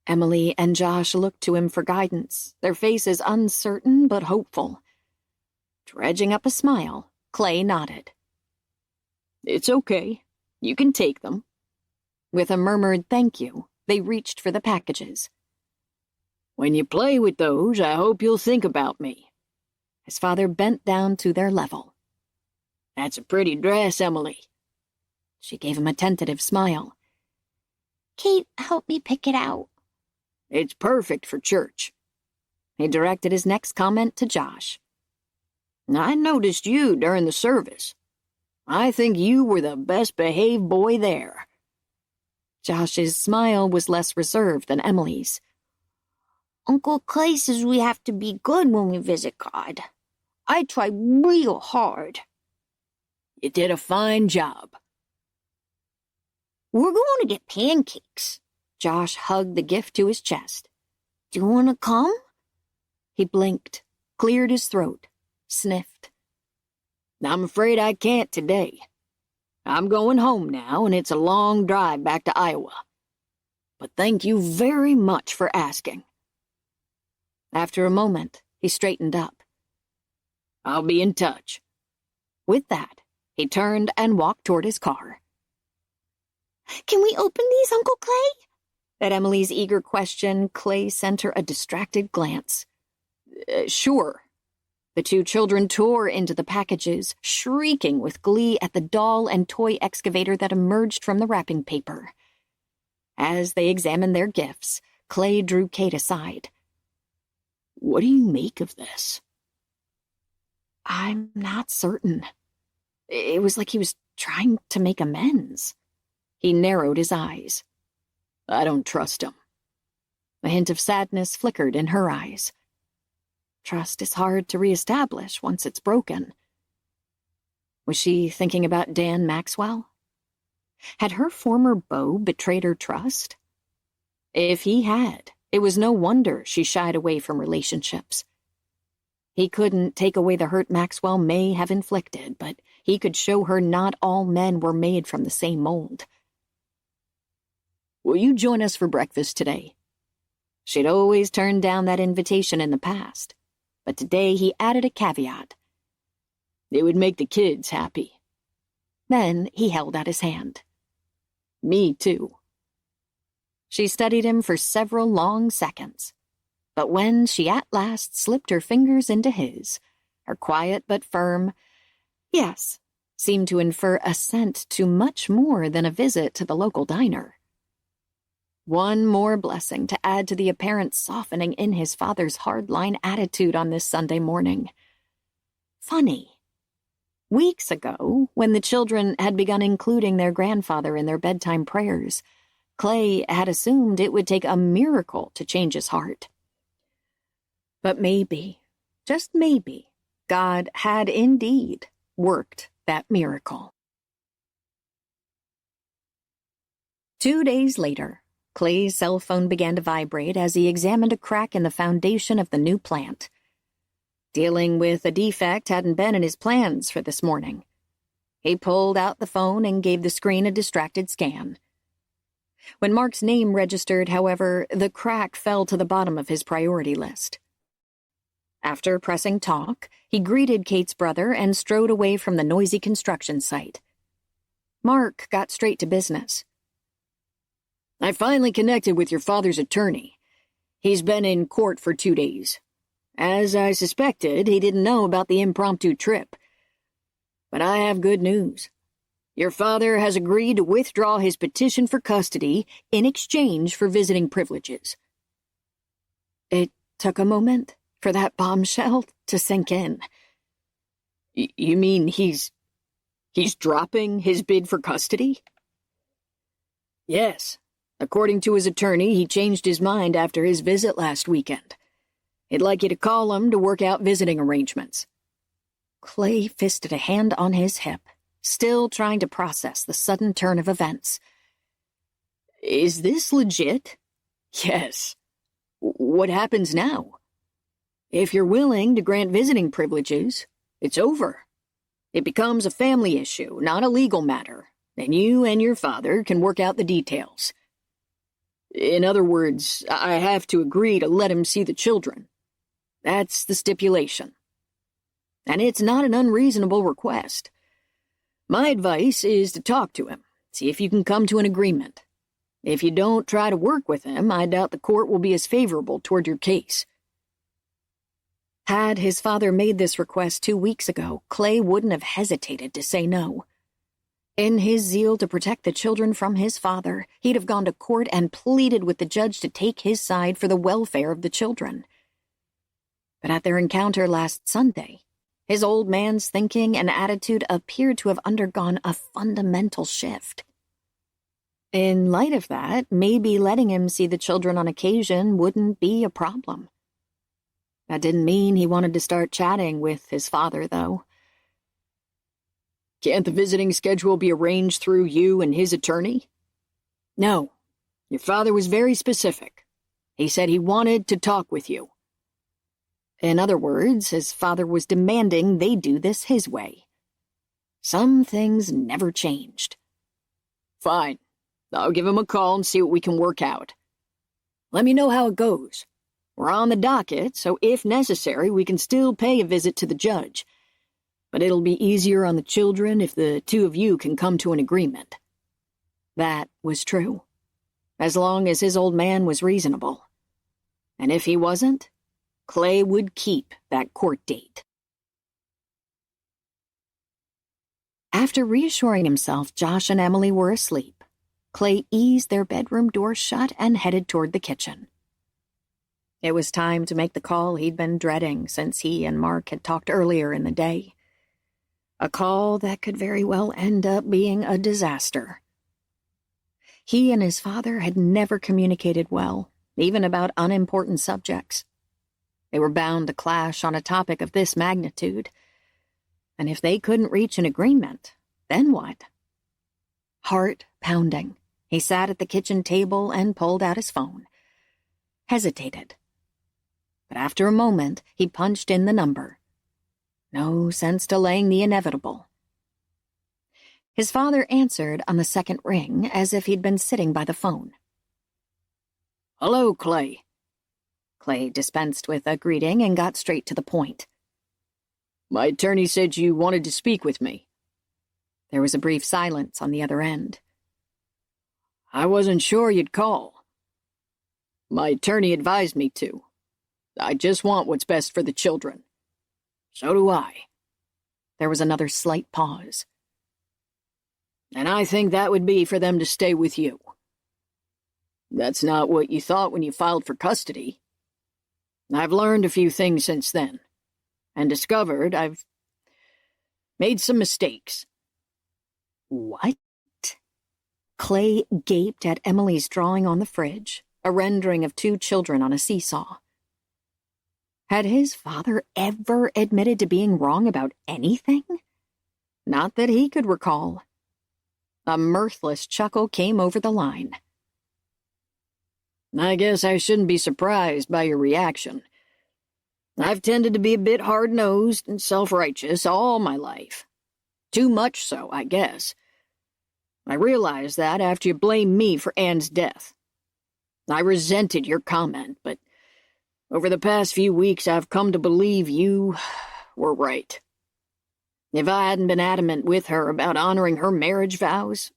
Emily and Josh looked to him for guidance, their faces uncertain but hopeful. Dredging up a smile, Clay nodded. "It's okay. You can take them." With a murmured thank you, they reached for the packages. "When you play with those, I hope you'll think about me." His father bent down to their level. "That's a pretty dress, Emily." She gave him a tentative smile. Cate helped me pick it out. "It's perfect for church." He directed his next comment to Josh. "I noticed you during the service. I think you were the best-behaved boy there." Josh's smile was less reserved than Emily's. Uncle Clay says we have to be good when we visit God. I try real hard. "You did a fine job." We're going to get pancakes. Josh hugged the gift to his chest. Do you want to come? He blinked, cleared his throat, sniffed. "I'm afraid I can't today. I'm going home now, and it's a long drive back to Iowa. But thank you very much for asking." After a moment, he straightened up. "I'll be in touch." With that, he turned and walked toward his car. Can we open these, Uncle Clay? At Emily's eager question, Clay sent her a distracted glance. Sure. The two children tore into the packages, shrieking with glee at the doll and toy excavator that emerged from the wrapping paper. As they examined their gifts, Clay drew Cate aside. "What do you make of this?" I'm not certain. It was like he was trying to make amends. He narrowed his eyes. "I don't trust him." A hint of sadness flickered in her eyes. Trust is hard to reestablish once it's broken. Was she thinking about Dan Maxwell? Had her former beau betrayed her trust? If he had, it was no wonder she shied away from relationships. He couldn't take away the hurt Maxwell may have inflicted, but he could show her not all men were made from the same mold. "Will you join us for breakfast today?" She'd always turned down that invitation in the past, but today he added a caveat. "It would make the kids happy." Then he held out his hand. "Me too." She studied him for several long seconds, but when she at last slipped her fingers into his, her quiet but firm yes seemed to infer assent to much more than a visit to the local diner. One more blessing to add to the apparent softening in his father's hardline attitude on this Sunday morning. Funny. Weeks ago, when the children had begun including their grandfather in their bedtime prayers, Clay had assumed it would take a miracle to change his heart. But maybe, just maybe, God had indeed worked that miracle. 2 days later, Clay's cell phone began to vibrate as he examined a crack in the foundation of the new plant. Dealing with a defect hadn't been in his plans for this morning. He pulled out the phone and gave the screen a distracted scan. When Mark's name registered, however, the crack fell to the bottom of his priority list. After pressing talk, he greeted Cate's brother and strode away from the noisy construction site. Mark got straight to business. I finally connected with your father's attorney. He's been in court for 2 days. As I suspected, he didn't know about the impromptu trip. But I have good news. Your father has agreed to withdraw his petition for custody in exchange for visiting privileges. It took a moment for that bombshell to sink in. You mean he's dropping his bid for custody? Yes. According to his attorney, he changed his mind after his visit last weekend. He'd like you to call him to work out visiting arrangements. Clay fisted a hand on his hip, still trying to process the sudden turn of events. Is this legit? Yes. What happens now? If you're willing to grant visiting privileges, it's over. It becomes a family issue, not a legal matter, and you and your father can work out the details. In other words, I have to agree to let him see the children. That's the stipulation. And it's not an unreasonable request. My advice is to talk to him, see if you can come to an agreement. If you don't try to work with him, I doubt the court will be as favorable toward your case. Had his father made this request 2 weeks ago, Clay wouldn't have hesitated to say no. In his zeal to protect the children from his father, he'd have gone to court and pleaded with the judge to take his side for the welfare of the children. But at their encounter last Sunday, his old man's thinking and attitude appeared to have undergone a fundamental shift. In light of that, maybe letting him see the children on occasion wouldn't be a problem. That didn't mean he wanted to start chatting with his father, though. Can't the visiting schedule be arranged through you and his attorney? No. Your father was very specific. He said he wanted to talk with you. In other words, his father was demanding they do this his way. Some things never changed. Fine. I'll give him a call and see what we can work out. Let me know how it goes. We're on the docket, so if necessary, we can still pay a visit to the judge. But it'll be easier on the children if the two of you can come to an agreement. That was true, as long as his old man was reasonable. And if he wasn't, Clay would keep that court date. After reassuring himself Josh and Emily were asleep, Clay eased their bedroom door shut and headed toward the kitchen. It was time to make the call he'd been dreading since he and Mark had talked earlier in the day. A call that could very well end up being a disaster. He and his father had never communicated well, even about unimportant subjects. They were bound to clash on a topic of this magnitude. And if they couldn't reach an agreement, then what? Heart pounding, he sat at the kitchen table and pulled out his phone. Hesitated. But after a moment, he punched in the number. No sense delaying the inevitable. His father answered on the second ring as if he'd been sitting by the phone. Hello, Clay. Clay dispensed with a greeting and got straight to the point. My attorney said you wanted to speak with me. There was a brief silence on the other end. I wasn't sure you'd call. My attorney advised me to. I just want what's best for the children. So do I. There was another slight pause. And I think that would be for them to stay with you. That's not what you thought when you filed for custody. I've learned a few things since then, and discovered I've made some mistakes. What? Clay gaped at Emily's drawing on the fridge, a rendering of two children on a seesaw. Had his father ever admitted to being wrong about anything? Not that he could recall. A mirthless chuckle came over the line. I guess I shouldn't be surprised by your reaction. I've tended to be a bit hard-nosed and self-righteous all my life. Too much so, I guess. I realized that after you blamed me for Anne's death. I resented your comment, but over the past few weeks I've come to believe you were right. If I hadn't been adamant with her about honoring her marriage vows,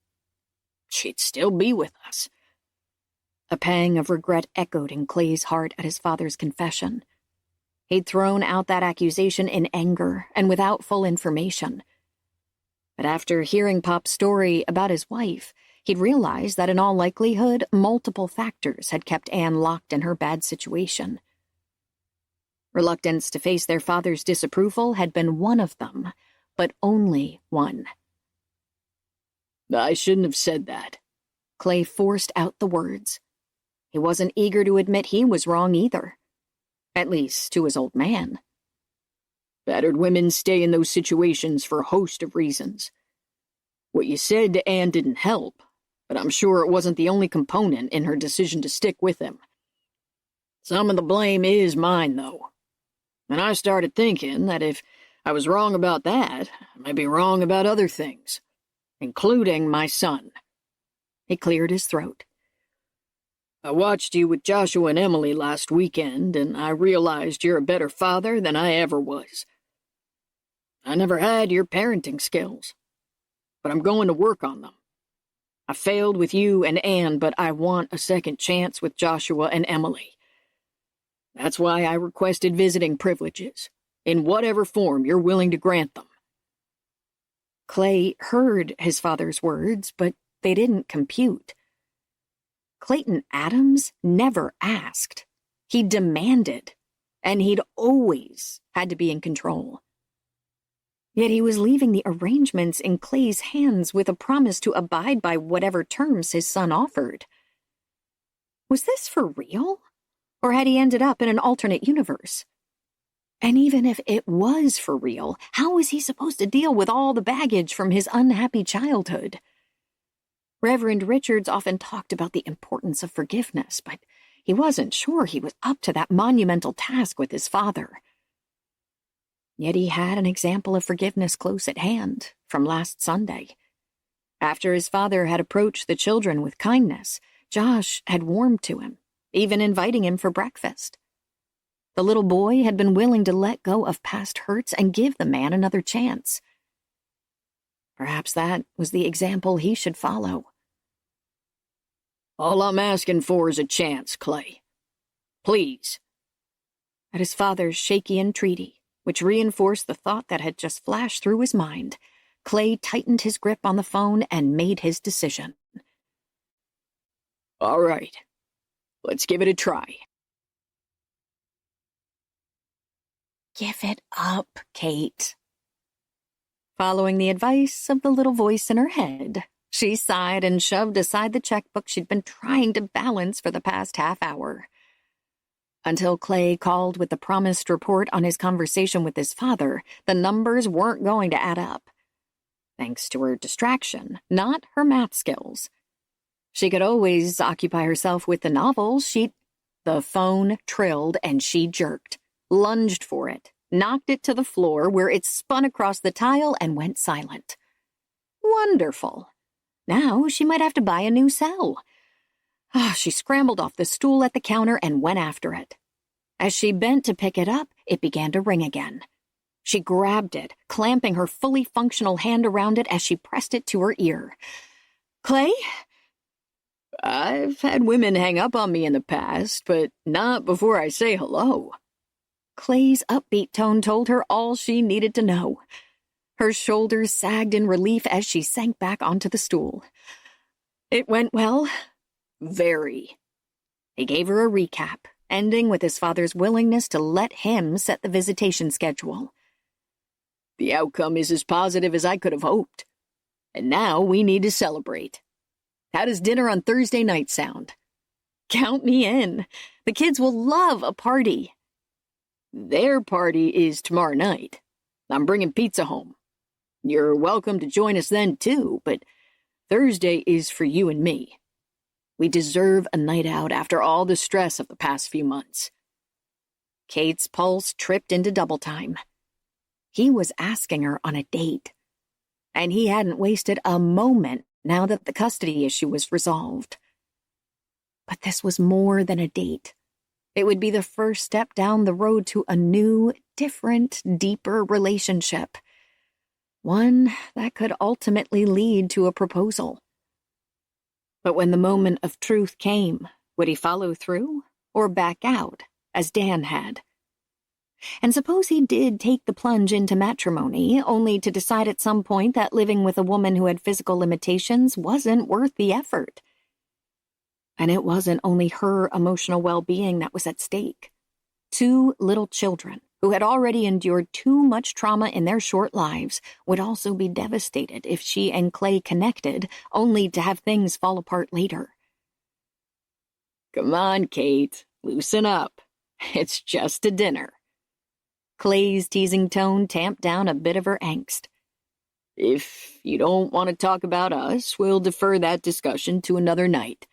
she'd still be with us. A pang of regret echoed in Clay's heart at his father's confession. He'd thrown out that accusation in anger and without full information. But after hearing Pop's story about his wife, he'd realized that in all likelihood, multiple factors had kept Anne locked in her bad situation. Reluctance to face their father's disapproval had been one of them, but only one. I shouldn't have said that. Clay forced out the words. He wasn't eager to admit he was wrong either. At least to his old man. Battered women stay in those situations for a host of reasons. What you said to Anne didn't help, but I'm sure it wasn't the only component in her decision to stick with him. Some of the blame is mine, though. And I started thinking that if I was wrong about that, I might be wrong about other things, including my son. He cleared his throat. I watched you with Joshua and Emily last weekend, and I realized you're a better father than I ever was. I never had your parenting skills, but I'm going to work on them. I failed with you and Anne, but I want a second chance with Joshua and Emily. That's why I requested visiting privileges, in whatever form you're willing to grant them. Clay heard his father's words, but they didn't compute. Clayton Adams never asked. He demanded, and he'd always had to be in control. Yet he was leaving the arrangements in Clay's hands with a promise to abide by whatever terms his son offered. Was this for real? Or had he ended up in an alternate universe? And even if it was for real, how was he supposed to deal with all the baggage from his unhappy childhood? Reverend Richards often talked about the importance of forgiveness, but he wasn't sure he was up to that monumental task with his father. Yet he had an example of forgiveness close at hand, from last Sunday. After his father had approached the children with kindness, Josh had warmed to him, even inviting him for breakfast. The little boy had been willing to let go of past hurts and give the man another chance. Perhaps that was the example he should follow. All I'm asking for is a chance, Clay. Please. At his father's shaky entreaty, which reinforced the thought that had just flashed through his mind, Clay tightened his grip on the phone and made his decision. All right. Let's give it a try. Give it up, Kate. Following the advice of the little voice in her head, she sighed and shoved aside the checkbook she'd been trying to balance for the past half hour. Until Clay called with the promised report on his conversation with his father, the numbers weren't going to add up. Thanks to her distraction, not her math skills. She could always occupy herself with the novels. The phone trilled and she jerked, lunged for it, knocked it to the floor where it spun across the tile and went silent. Wonderful. Now she might have to buy a new cell. She scrambled off the stool at the counter and went after it. As she bent to pick it up, it began to ring again. She grabbed it, clamping her fully functional hand around it as she pressed it to her ear. Clay? I've had women hang up on me in the past, but not before I say hello. Clay's upbeat tone told her all she needed to know. Her shoulders sagged in relief as she sank back onto the stool. It went well. Very. He gave her a recap, ending with his father's willingness to let him set the visitation schedule. The outcome is as positive as I could have hoped. And now we need to celebrate. How does dinner on Thursday night sound? Count me in. The kids will love a party. Their party is tomorrow night. I'm bringing pizza home. You're welcome to join us then, too, but Thursday is for you and me. We deserve a night out after all the stress of the past few months. Kate's pulse tripped into double time. He was asking her on a date, and he hadn't wasted a moment now that the custody issue was resolved. But this was more than a date. It would be the first step down the road to a new, different, deeper relationship. One that could ultimately lead to a proposal. But when the moment of truth came, would he follow through or back out, as Dan had? And suppose he did take the plunge into matrimony, only to decide at some point that living with a woman who had physical limitations wasn't worth the effort. And it wasn't only her emotional well-being that was at stake. 2 little children, who had already endured too much trauma in their short lives, would also be devastated if she and Clay connected, only to have things fall apart later. Come on, Kate, loosen up. It's just a dinner. Clay's teasing tone tamped down a bit of her angst. If you don't want to talk about us, we'll defer that discussion to another night.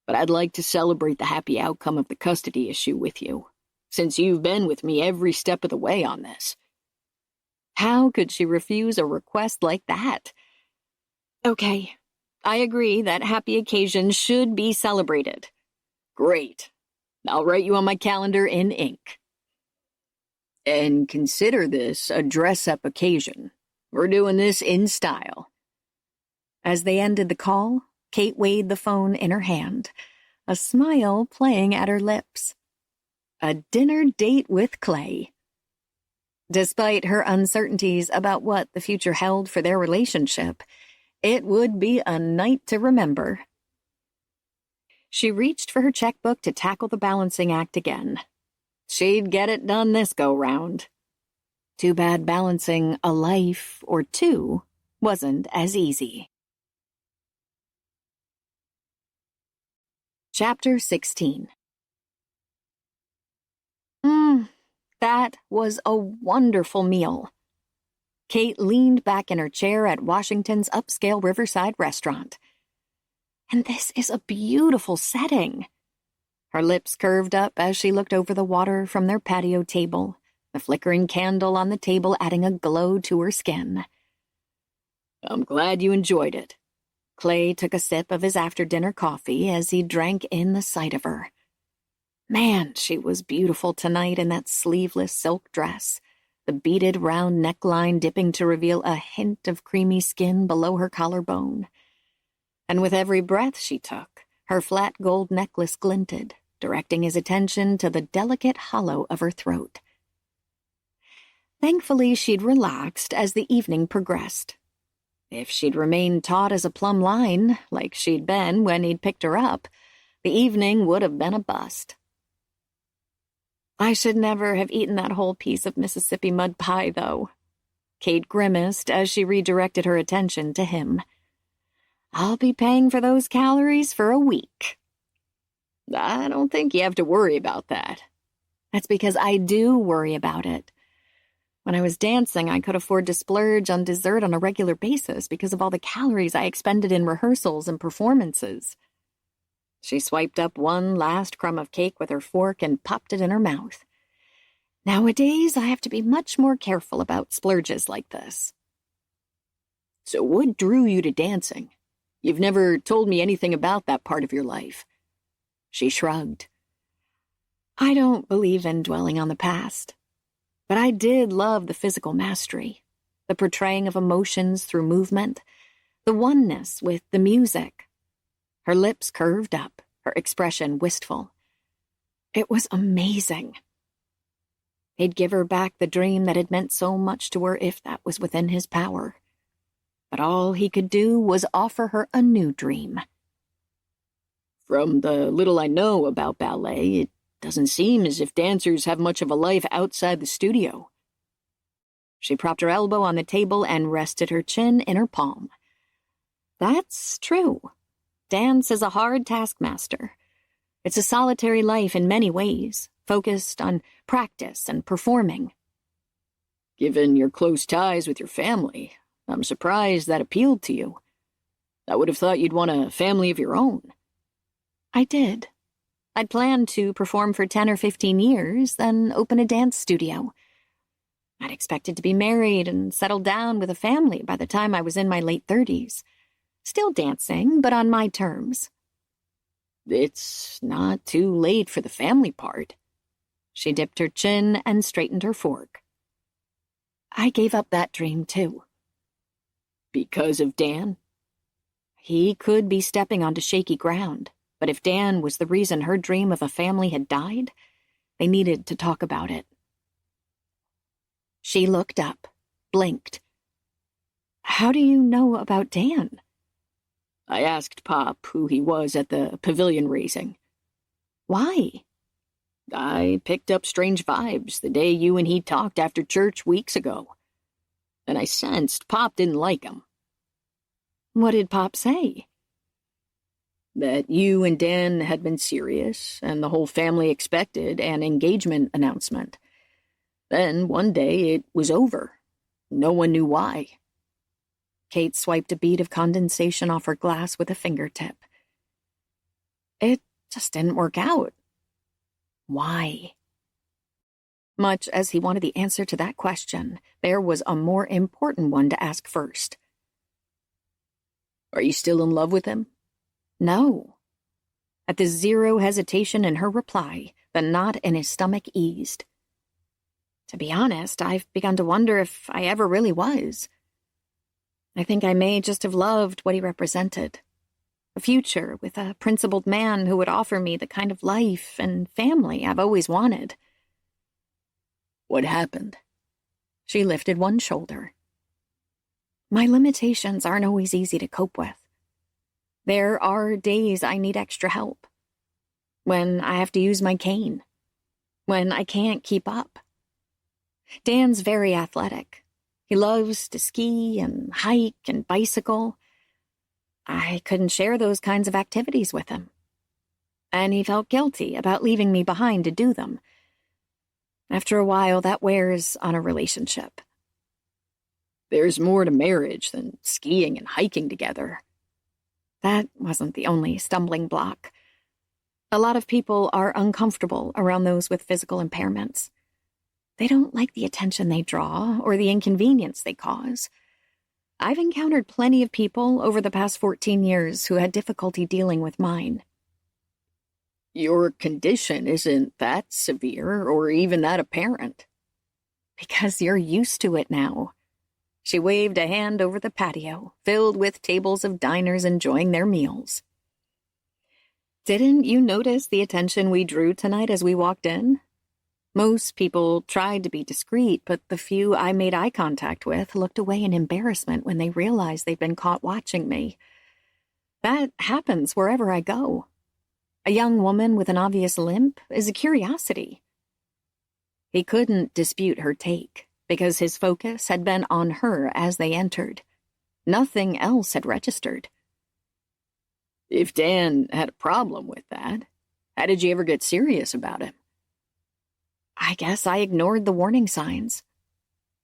But I'd like to celebrate the happy outcome of the custody issue with you, since you've been with me every step of the way on this. How could she refuse a request like that? Okay, I agree that happy occasions should be celebrated. Great. I'll write you on my calendar in ink. And consider this a dress-up occasion. We're doing this in style. As they ended the call, Kate weighed the phone in her hand, a smile playing at her lips. A dinner date with Clay. Despite her uncertainties about what the future held for their relationship, it would be a night to remember. She reached for her checkbook to tackle the balancing act again. She'd get it done this go-round. Too bad balancing a life or 2 wasn't as easy. Chapter 16. That was a wonderful meal. Kate leaned back in her chair at Washington's upscale Riverside restaurant. And this is a beautiful setting. Her lips curved up as she looked over the water from their patio table, the flickering candle on the table adding a glow to her skin. I'm glad you enjoyed it. Clay took a sip of his after-dinner coffee as he drank in the sight of her. Man, she was beautiful tonight in that sleeveless silk dress, the beaded round neckline dipping to reveal a hint of creamy skin below her collarbone. And with every breath she took, her flat gold necklace glinted, directing his attention to the delicate hollow of her throat. Thankfully, she'd relaxed as the evening progressed. If she'd remained taut as a plumb line, like she'd been when he'd picked her up, the evening would have been a bust. I should never have eaten that whole piece of Mississippi mud pie, though. Kate grimaced as she redirected her attention to him. I'll be paying for those calories for a week. I don't think you have to worry about that. That's because I do worry about it. When I was dancing, I could afford to splurge on dessert on a regular basis because of all the calories I expended in rehearsals and performances. She swiped up one last crumb of cake with her fork and popped it in her mouth. Nowadays, I have to be much more careful about splurges like this. So what drew you to dancing? You've never told me anything about that part of your life. She shrugged. I don't believe in dwelling on the past, but I did love the physical mastery, the portraying of emotions through movement, the oneness with the music. Her lips curved up, her expression wistful. It was amazing. He'd give her back the dream that had meant so much to her if that was within his power. But all he could do was offer her a new dream. From the little I know about ballet, it doesn't seem as if dancers have much of a life outside the studio. She propped her elbow on the table and rested her chin in her palm. That's true. Dance is a hard taskmaster. It's a solitary life in many ways, focused on practice and performing. Given your close ties with your family, I'm surprised that appealed to you. I would have thought you'd want a family of your own. I did. I'd planned to perform for 10 or 15 years, then open a dance studio. I'd expected to be married and settled down with a family by the time I was in my late 30s. Still dancing, but on my terms. It's not too late for the family part. She dipped her chin and straightened her fork. I gave up that dream, too. Because of Dan? He could be stepping onto shaky ground, but if Dan was the reason her dream of a family had died, they needed to talk about it. She looked up, blinked. How do you know about Dan? I asked Pop who he was at the pavilion raising. Why? I picked up strange vibes the day you and he talked after church weeks ago. And I sensed Pop didn't like him. What did Pop say? That you and Dan had been serious, and the whole family expected an engagement announcement. Then, one day, it was over. No one knew why. Cate swiped a bead of condensation off her glass with a fingertip. It just didn't work out. Why? Much as he wanted the answer to that question, there was a more important one to ask first. Are you still in love with him? No. At the zero hesitation in her reply, the knot in his stomach eased. To be honest, I've begun to wonder if I ever really was. I think I may just have loved what he represented. A future with a principled man who would offer me the kind of life and family I've always wanted. What happened? She lifted one shoulder. My limitations aren't always easy to cope with. There are days I need extra help. When I have to use my cane. When I can't keep up. Dan's very athletic. He loves to ski and hike and bicycle. I couldn't share those kinds of activities with him. And he felt guilty about leaving me behind to do them. After a while, that wears on a relationship. There's more to marriage than skiing and hiking together. That wasn't the only stumbling block. A lot of people are uncomfortable around those with physical impairments. They don't like the attention they draw or the inconvenience they cause. I've encountered plenty of people over the past 14 years who had difficulty dealing with mine. Your condition isn't that severe or even that apparent. Because you're used to it now. She waved a hand over the patio, filled with tables of diners enjoying their meals. Didn't you notice the attention we drew tonight as we walked in? Most people tried to be discreet, but the few I made eye contact with looked away in embarrassment when they realized they'd been caught watching me. That happens wherever I go. A young woman with an obvious limp is a curiosity. He couldn't dispute her take, because his focus had been on her as they entered. Nothing else had registered. If Dan had a problem with that, how did you ever get serious about him? I guess I ignored the warning signs.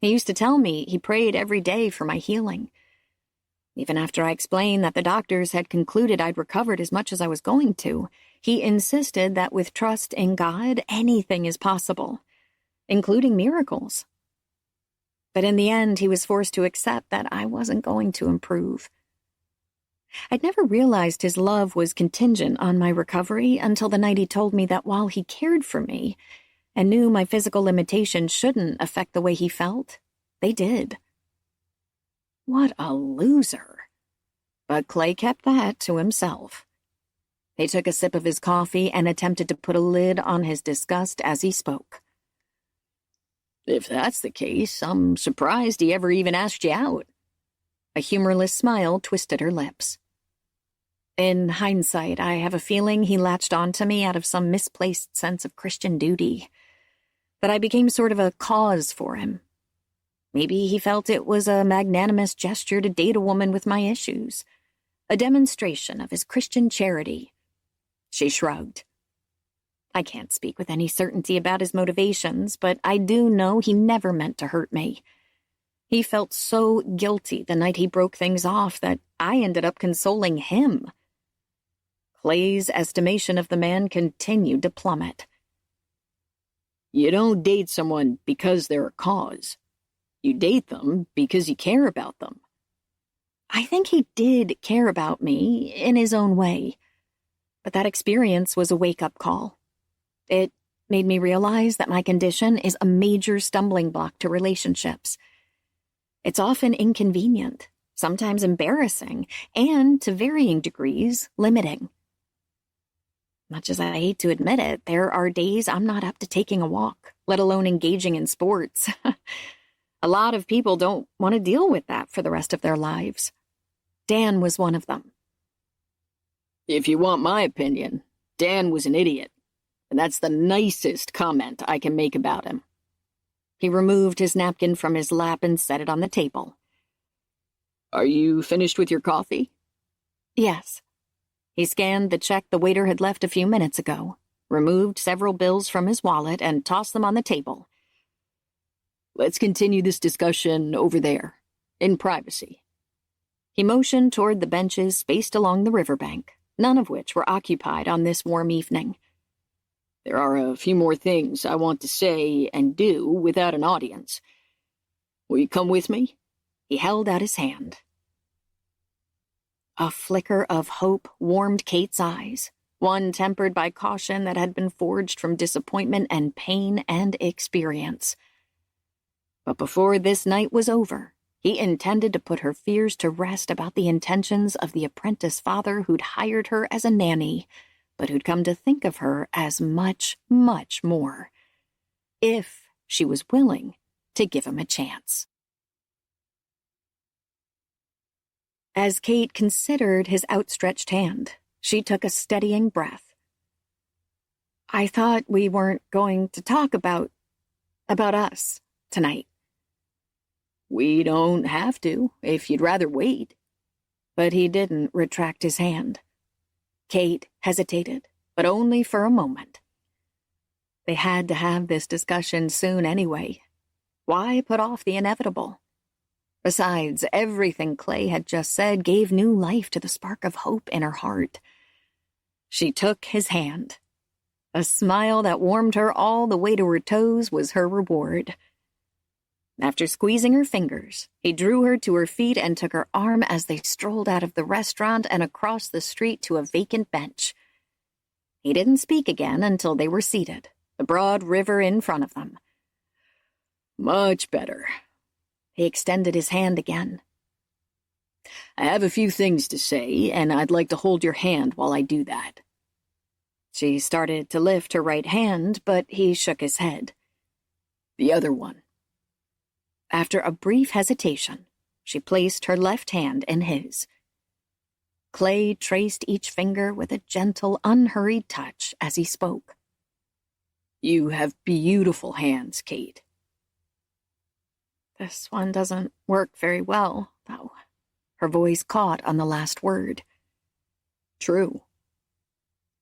He used to tell me he prayed every day for my healing. Even after I explained that the doctors had concluded I'd recovered as much as I was going to, he insisted that with trust in God, anything is possible, including miracles. But in the end, he was forced to accept that I wasn't going to improve. I'd never realized his love was contingent on my recovery until the night he told me that while he cared for me and knew my physical limitations shouldn't affect the way he felt, they did. What a loser. But Clay kept that to himself. He took a sip of his coffee and attempted to put a lid on his disgust as he spoke. If that's the case, I'm surprised he ever even asked you out. A humorless smile twisted her lips. In hindsight, I have a feeling he latched onto me out of some misplaced sense of Christian duty. That I became sort of a cause for him. Maybe he felt it was a magnanimous gesture to date a woman with my issues. A demonstration of his Christian charity. She shrugged. I can't speak with any certainty about his motivations, but I do know he never meant to hurt me. He felt so guilty the night he broke things off that I ended up consoling him. Clay's estimation of the man continued to plummet. You don't date someone because they're a cause. You date them because you care about them. I think he did care about me in his own way, but that experience was a wake-up call. It made me realize that my condition is a major stumbling block to relationships. It's often inconvenient, sometimes embarrassing, and, to varying degrees, limiting. Much as I hate to admit it, there are days I'm not up to taking a walk, let alone engaging in sports. A lot of people don't want to deal with that for the rest of their lives. Dan was one of them. If you want my opinion, Dan was an idiot, and that's the nicest comment I can make about him. He removed his napkin from his lap and set it on the table. Are you finished with your coffee? Yes. He scanned the check the waiter had left a few minutes ago, removed several bills from his wallet, and tossed them on the table. Let's continue this discussion over there, in privacy. He motioned toward the benches spaced along the riverbank, none of which were occupied on this warm evening. There are a few more things I want to say and do without an audience. Will you come with me? He held out his hand. A flicker of hope warmed Cate's eyes, one tempered by caution that had been forged from disappointment and pain and experience. But before this night was over, he intended to put her fears to rest about the intentions of the apprentice father who'd hired her as a nanny, but who'd come to think of her as much, much more, if she was willing to give him a chance. As Cate considered his outstretched hand, she took a steadying breath. I thought we weren't going to talk about us tonight. We don't have to, if you'd rather wait. But he didn't retract his hand. Cate hesitated, but only for a moment. They had to have this discussion soon anyway. Why put off the inevitable? Besides, everything Clay had just said gave new life to the spark of hope in her heart. She took his hand. A smile that warmed her all the way to her toes was her reward. After squeezing her fingers, he drew her to her feet and took her arm as they strolled out of the restaurant and across the street to a vacant bench. He didn't speak again until they were seated, the broad river in front of them. Much better. He extended his hand again. I have a few things to say, and I'd like to hold your hand while I do that. She started to lift her right hand, but he shook his head. The other one. After a brief hesitation, she placed her left hand in his. Clay traced each finger with a gentle, unhurried touch as he spoke. You have beautiful hands, Cate. This one doesn't work very well, though. Her voice caught on the last word. True.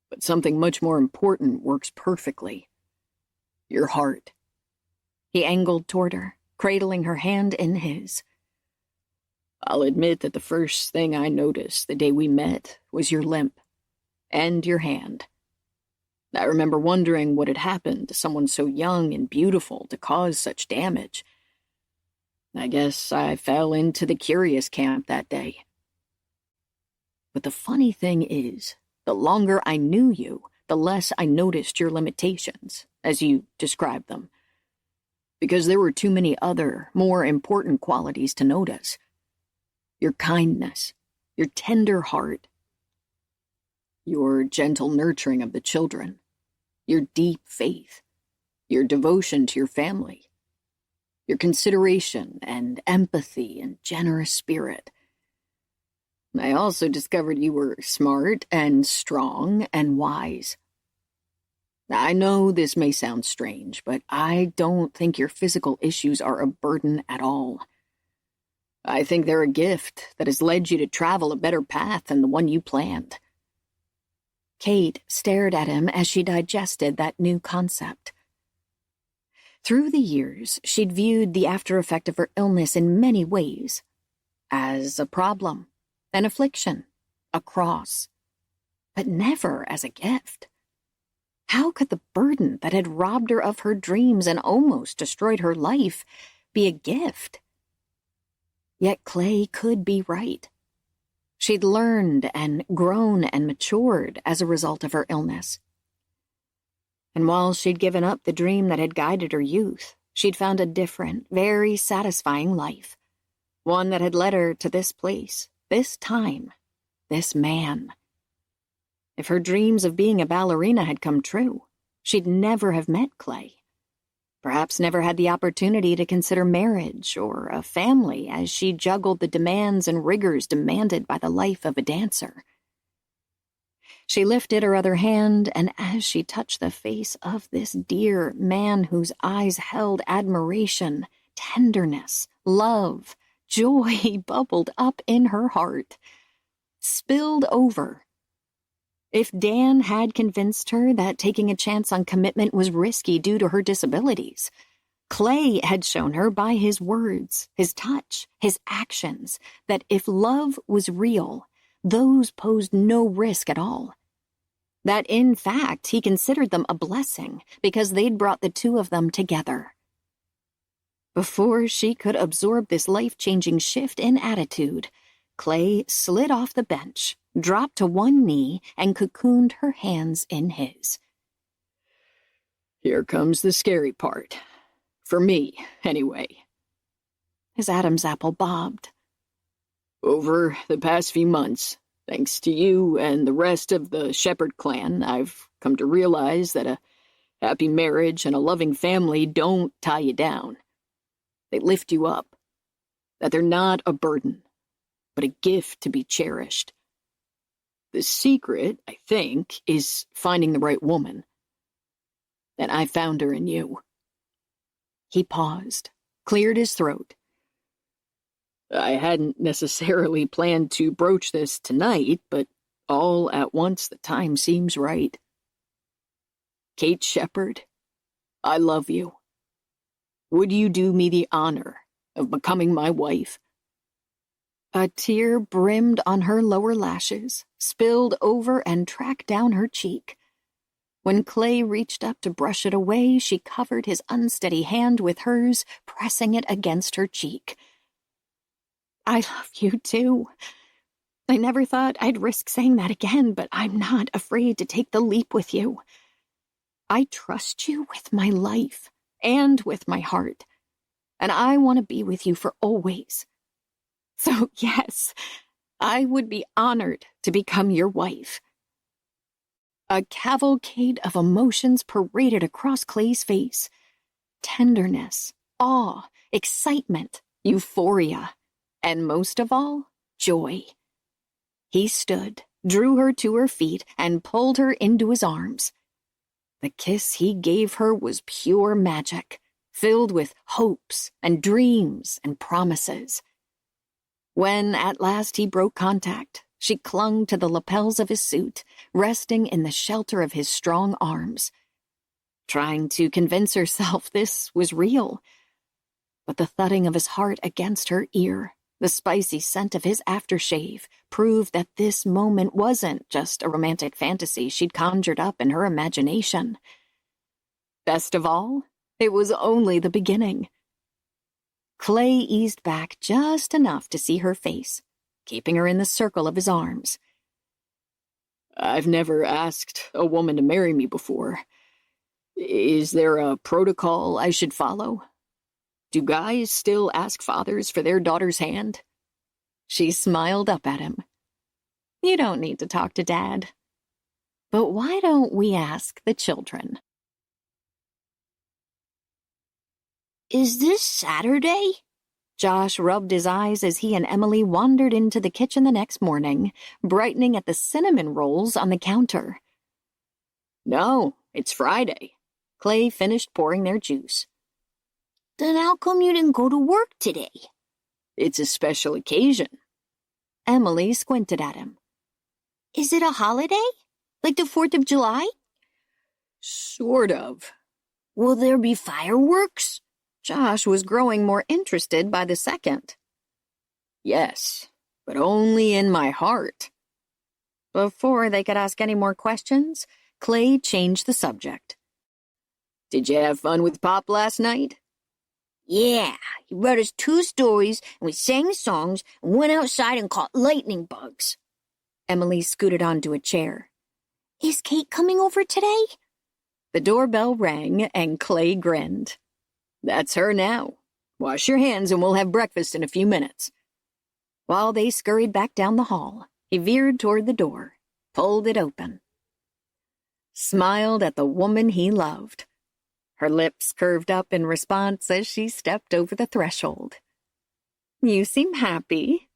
But something much more important works perfectly. Your heart. He angled toward her, cradling her hand in his. I'll admit that the first thing I noticed the day we met was your limp. And your hand. I remember wondering what had happened to someone so young and beautiful to cause such damage. I guess I fell into the curious camp that day. But the funny thing is, the longer I knew you, the less I noticed your limitations, as you described them. Because there were too many other, more important qualities to notice. Your kindness, your tender heart, your gentle nurturing of the children, your deep faith, your devotion to your family, your consideration and empathy and generous spirit. I also discovered you were smart and strong and wise. I know this may sound strange, but I don't think your physical issues are a burden at all. I think they're a gift that has led you to travel a better path than the one you planned. Cate stared at him as she digested that new concept. Through the years, she'd viewed the after-effect of her illness in many ways. As a problem, an affliction, a cross. But never as a gift. How could the burden that had robbed her of her dreams and almost destroyed her life be a gift? Yet Clay could be right. She'd learned and grown and matured as a result of her illness. And while she'd given up the dream that had guided her youth, she'd found a different, very satisfying life. One that had led her to this place, this time, this man. If her dreams of being a ballerina had come true, she'd never have met Clay. Perhaps never had the opportunity to consider marriage or a family as she juggled the demands and rigors demanded by the life of a dancer. She lifted her other hand, and as she touched the face of this dear man whose eyes held admiration, tenderness, love, joy bubbled up in her heart, spilled over. If Dan had convinced her that taking a chance on commitment was risky due to her disabilities, Clay had shown her by his words, his touch, his actions, that if love was real, those posed no risk at all. That, in fact, he considered them a blessing because they'd brought the two of them together. Before she could absorb this life-changing shift in attitude, Clay slid off the bench, dropped to one knee, and cocooned her hands in his. Here comes the scary part. For me, anyway. His Adam's apple bobbed. Over the past few months, thanks to you and the rest of the Shepard clan, I've come to realize that a happy marriage and a loving family don't tie you down. They lift you up. That they're not a burden, but a gift to be cherished. The secret, I think, is finding the right woman. And I found her in you. He paused, cleared his throat. I hadn't necessarily planned to broach this tonight, but all at once the time seems right. Cate Shepard, I love you. Would you do me the honor of becoming my wife? A tear brimmed on her lower lashes, spilled over and tracked down her cheek. When Clay reached up to brush it away, she covered his unsteady hand with hers, pressing it against her cheek. I love you, too. I never thought I'd risk saying that again, but I'm not afraid to take the leap with you. I trust you with my life and with my heart, and I want to be with you for always. So, yes, I would be honored to become your wife. A cavalcade of emotions paraded across Clay's face. Tenderness, awe, excitement, euphoria, and most of all, joy. He stood, drew her to her feet, and pulled her into his arms. The kiss he gave her was pure magic, filled with hopes and dreams and promises. When at last he broke contact, she clung to the lapels of his suit, resting in the shelter of his strong arms, trying to convince herself this was real. But the thudding of his heart against her ear, the spicy scent of his aftershave, proved that this moment wasn't just a romantic fantasy she'd conjured up in her imagination. Best of all, it was only the beginning. Clay eased back just enough to see her face, keeping her in the circle of his arms. I've never asked a woman to marry me before. Is there a protocol I should follow? Do guys still ask fathers for their daughter's hand? She smiled up at him. You don't need to talk to Dad. But why don't we ask the children? Is this Saturday? Josh rubbed his eyes as he and Emily wandered into the kitchen the next morning, brightening at the cinnamon rolls on the counter. No, it's Friday. Clay finished pouring their juice. Then how come you didn't go to work today? It's a special occasion. Emily squinted at him. Is it a holiday? Like the 4th of July? Sort of. Will there be fireworks? Josh was growing more interested by the second. Yes, but only in my heart. Before they could ask any more questions, Clay changed the subject. Did you have fun with Pop last night? Yeah, he read us 2 stories, and we sang songs, and went outside and caught lightning bugs. Emily scooted onto a chair. Is Cate coming over today? The doorbell rang, and Clay grinned. That's her now. Wash your hands and we'll have breakfast in a few minutes. While they scurried back down the hall, he veered toward the door, pulled it open. Smiled at the woman he loved. Her lips curved up in response as she stepped over the threshold. You seem happy.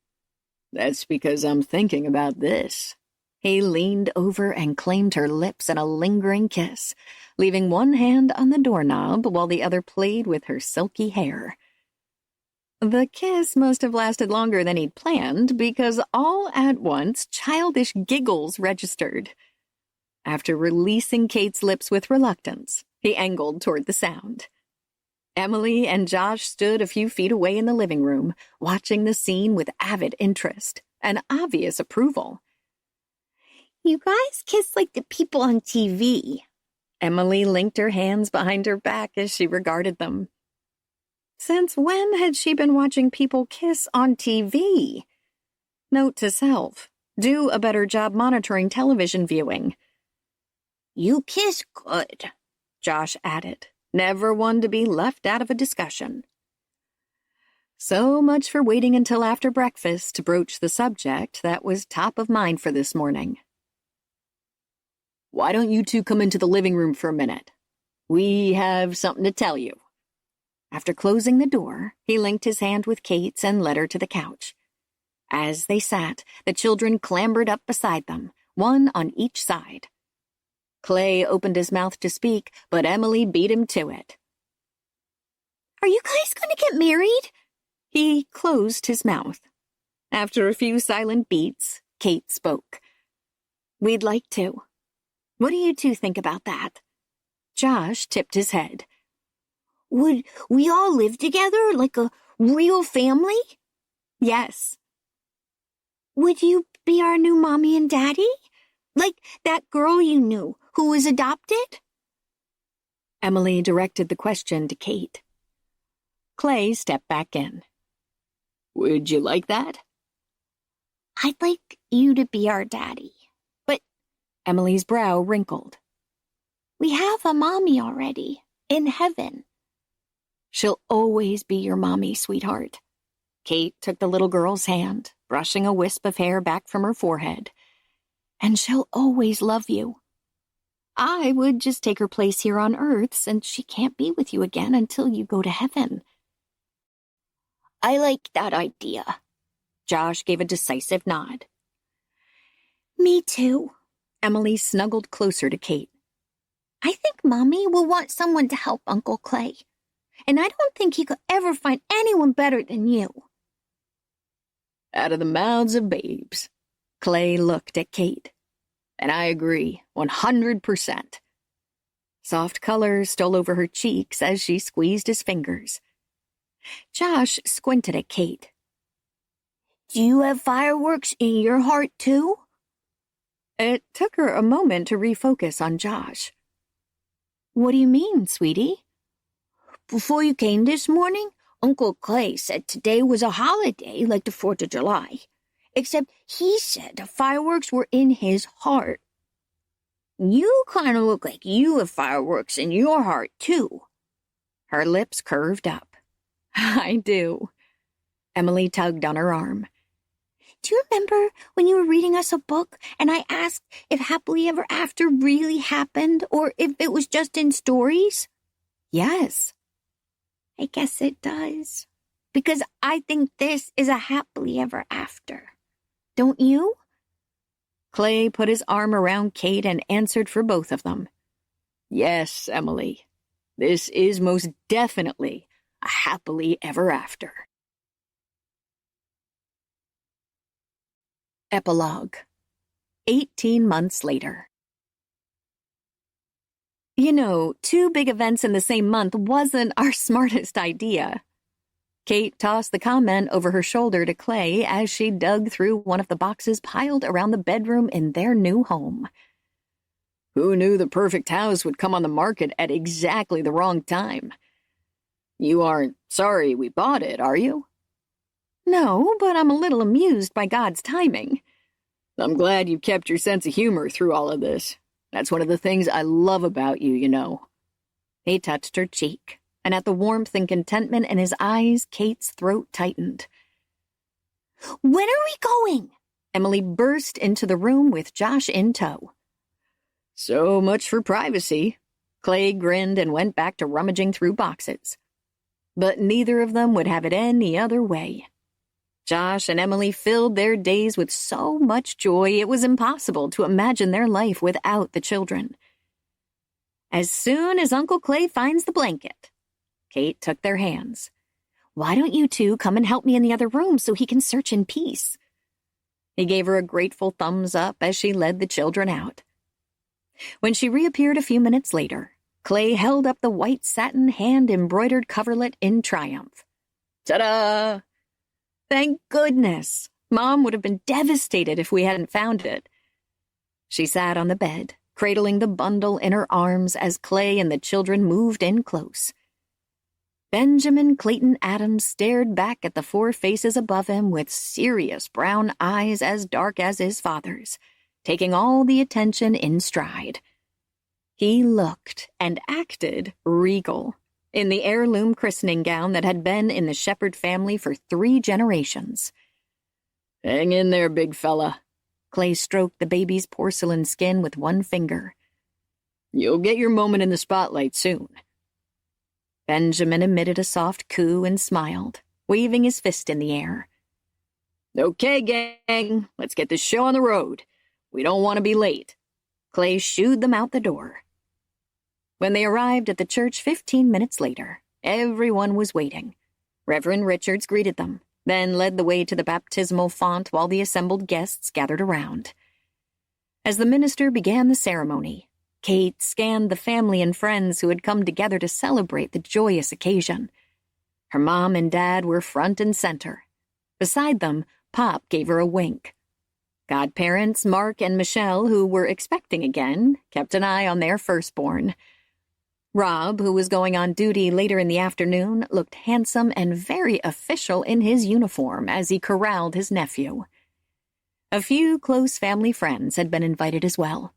That's because I'm thinking about this. He leaned over and claimed her lips in a lingering kiss, leaving one hand on the doorknob while the other played with her silky hair. The kiss must have lasted longer than he'd planned because all at once childish giggles registered. After releasing Cate's lips with reluctance, he angled toward the sound. Emily and Josh stood a few feet away in the living room, watching the scene with avid interest and obvious approval. You guys kiss like the people on TV. Emily linked her hands behind her back as she regarded them. Since when had she been watching people kiss on TV? Note to self, do a better job monitoring television viewing. You kiss good, Josh added, never one to be left out of a discussion. So much for waiting until after breakfast to broach the subject that was top of mind for this morning. Why don't you 2 come into the living room for a minute? We have something to tell you. After closing the door, he linked his hand with Cate's and led her to the couch. As they sat, the children clambered up beside them, one on each side. Clay opened his mouth to speak, but Emily beat him to it. Are you guys going to get married? He closed his mouth. After a few silent beats, Cate spoke. We'd like to. What do you 2 think about that? Josh tipped his head. Would we all live together like a real family? Yes. Would you be our new mommy and daddy? Like that girl you knew who was adopted? Emily directed the question to Cate. Clay stepped back in. Would you like that? I'd like you to be our daddy. But Emily's brow wrinkled. We have a mommy already, in heaven. She'll always be your mommy, sweetheart. Cate took the little girl's hand, brushing a wisp of hair back from her forehead. And she'll always love you. I would just take her place here on Earth since she can't be with you again until you go to heaven. I like that idea. Josh gave a decisive nod. Me too. Emily snuggled closer to Cate. I think Mommy will want someone to help Uncle Clay. And I don't think he could ever find anyone better than you. Out of the mouths of babes. Clay looked at Cate. And I agree, 100%. Soft color stole over her cheeks as she squeezed his fingers. Josh squinted at Cate. Do you have fireworks in your heart, too? It took her a moment to refocus on Josh. What do you mean, sweetie? Before you came this morning, Uncle Clay said today was a holiday like the 4th of July. Except he said the fireworks were in his heart. You kind of look like you have fireworks in your heart, too. Her lips curved up. I do. Emily tugged on her arm. Do you remember when you were reading us a book and I asked if happily ever after really happened or if it was just in stories? Yes. I guess it does. Because I think this is a happily ever after. Don't you? Clay put his arm around Cate and answered for both of them. Yes, Emily. This is most definitely a happily ever after. Epilogue. 18 months later. You know, 2 big events in the same month wasn't our smartest idea. Cate tossed the comment over her shoulder to Clay as she dug through one of the boxes piled around the bedroom in their new home. Who knew the perfect house would come on the market at exactly the wrong time? You aren't sorry we bought it, are you? No, but I'm a little amused by God's timing. I'm glad you kept your sense of humor through all of this. That's one of the things I love about you, you know. He touched her cheek, and at the warmth and contentment in his eyes, Kate's throat tightened. When are we going? Emily burst into the room with Josh in tow. So much for privacy. Clay grinned and went back to rummaging through boxes. But neither of them would have it any other way. Josh and Emily filled their days with so much joy it was impossible to imagine their life without the children. As soon as Uncle Clay finds the blanket, Cate took their hands. Why don't you two come and help me in the other room so he can search in peace? He gave her a grateful thumbs up as she led the children out. When she reappeared a few minutes later, Clay held up the white satin hand-embroidered coverlet in triumph. Ta-da! Thank goodness! Mom would have been devastated if we hadn't found it. She sat on the bed, cradling the bundle in her arms as Clay and the children moved in close. Benjamin Clayton Adams stared back at the 4 faces above him with serious brown eyes as dark as his father's, taking all the attention in stride. He looked and acted regal, in the heirloom christening gown that had been in the Shepard family for 3 generations. Hang in there, big fella. Clay stroked the baby's porcelain skin with one finger. You'll get your moment in the spotlight soon. Benjamin emitted a soft coo and smiled, waving his fist in the air. Okay, gang, let's get this show on the road. We don't want to be late. Clay shooed them out the door. When they arrived at the church 15 minutes later, everyone was waiting. Reverend Richards greeted them, then led the way to the baptismal font while the assembled guests gathered around. As the minister began the ceremony, Cate scanned the family and friends who had come together to celebrate the joyous occasion. Her mom and dad were front and center. Beside them, Pop gave her a wink. Godparents Mark and Michelle, who were expecting again, kept an eye on their firstborn. Rob, who was going on duty later in the afternoon, looked handsome and very official in his uniform as he corralled his nephew. A few close family friends had been invited as well.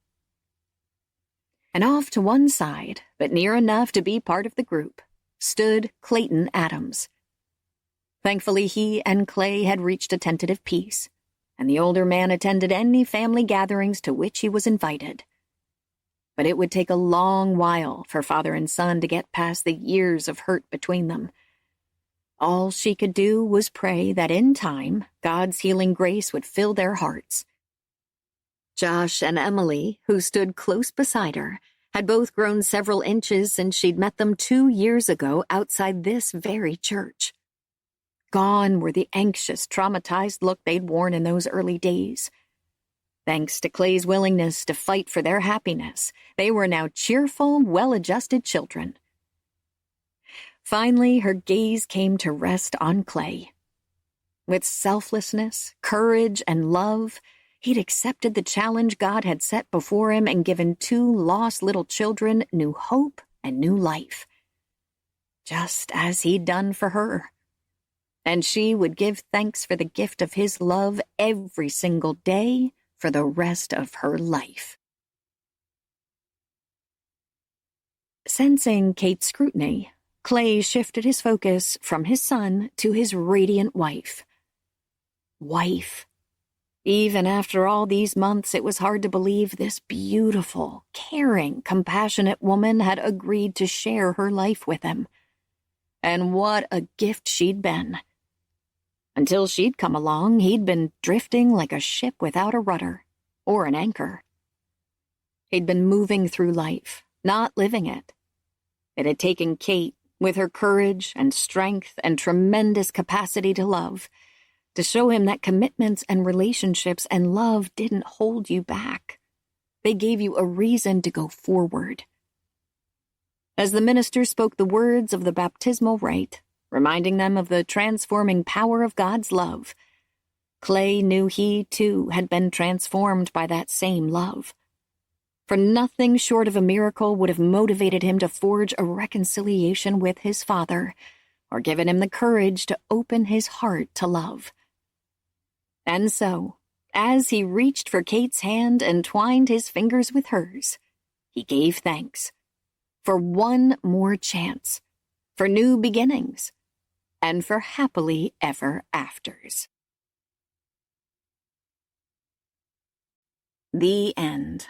And off to one side, but near enough to be part of the group, stood Clayton Adams. Thankfully, he and Clay had reached a tentative peace, and the older man attended any family gatherings to which he was invited. But it would take a long while for father and son to get past the years of hurt between them. All she could do was pray that in time, God's healing grace would fill their hearts. Josh and Emily, who stood close beside her, had both grown several inches since she'd met them 2 years ago outside this very church. Gone were the anxious, traumatized look they'd worn in those early days. Thanks to Clay's willingness to fight for their happiness, they were now cheerful, well-adjusted children. Finally, her gaze came to rest on Clay. With selflessness, courage, and love, he'd accepted the challenge God had set before him and given 2 lost little children new hope and new life. Just as he'd done for her. And she would give thanks for the gift of his love every single day for the rest of her life. Sensing Cate's scrutiny, Clay shifted his focus from his son to his radiant wife. Wife. Even after all these months, it was hard to believe this beautiful, caring, compassionate woman had agreed to share her life with him. And what a gift she'd been. Until she'd come along, he'd been drifting like a ship without a rudder or an anchor. He'd been moving through life, not living it. It had taken Cate, with her courage and strength and tremendous capacity to love, to show him that commitments and relationships and love didn't hold you back. They gave you a reason to go forward. As the minister spoke the words of the baptismal rite, reminding them of the transforming power of God's love, Clay knew he, too, had been transformed by that same love. For nothing short of a miracle would have motivated him to forge a reconciliation with his father, or given him the courage to open his heart to love. And so, as he reached for Cate's hand and twined his fingers with hers, he gave thanks for one more chance, for new beginnings, and for happily ever afters. The end.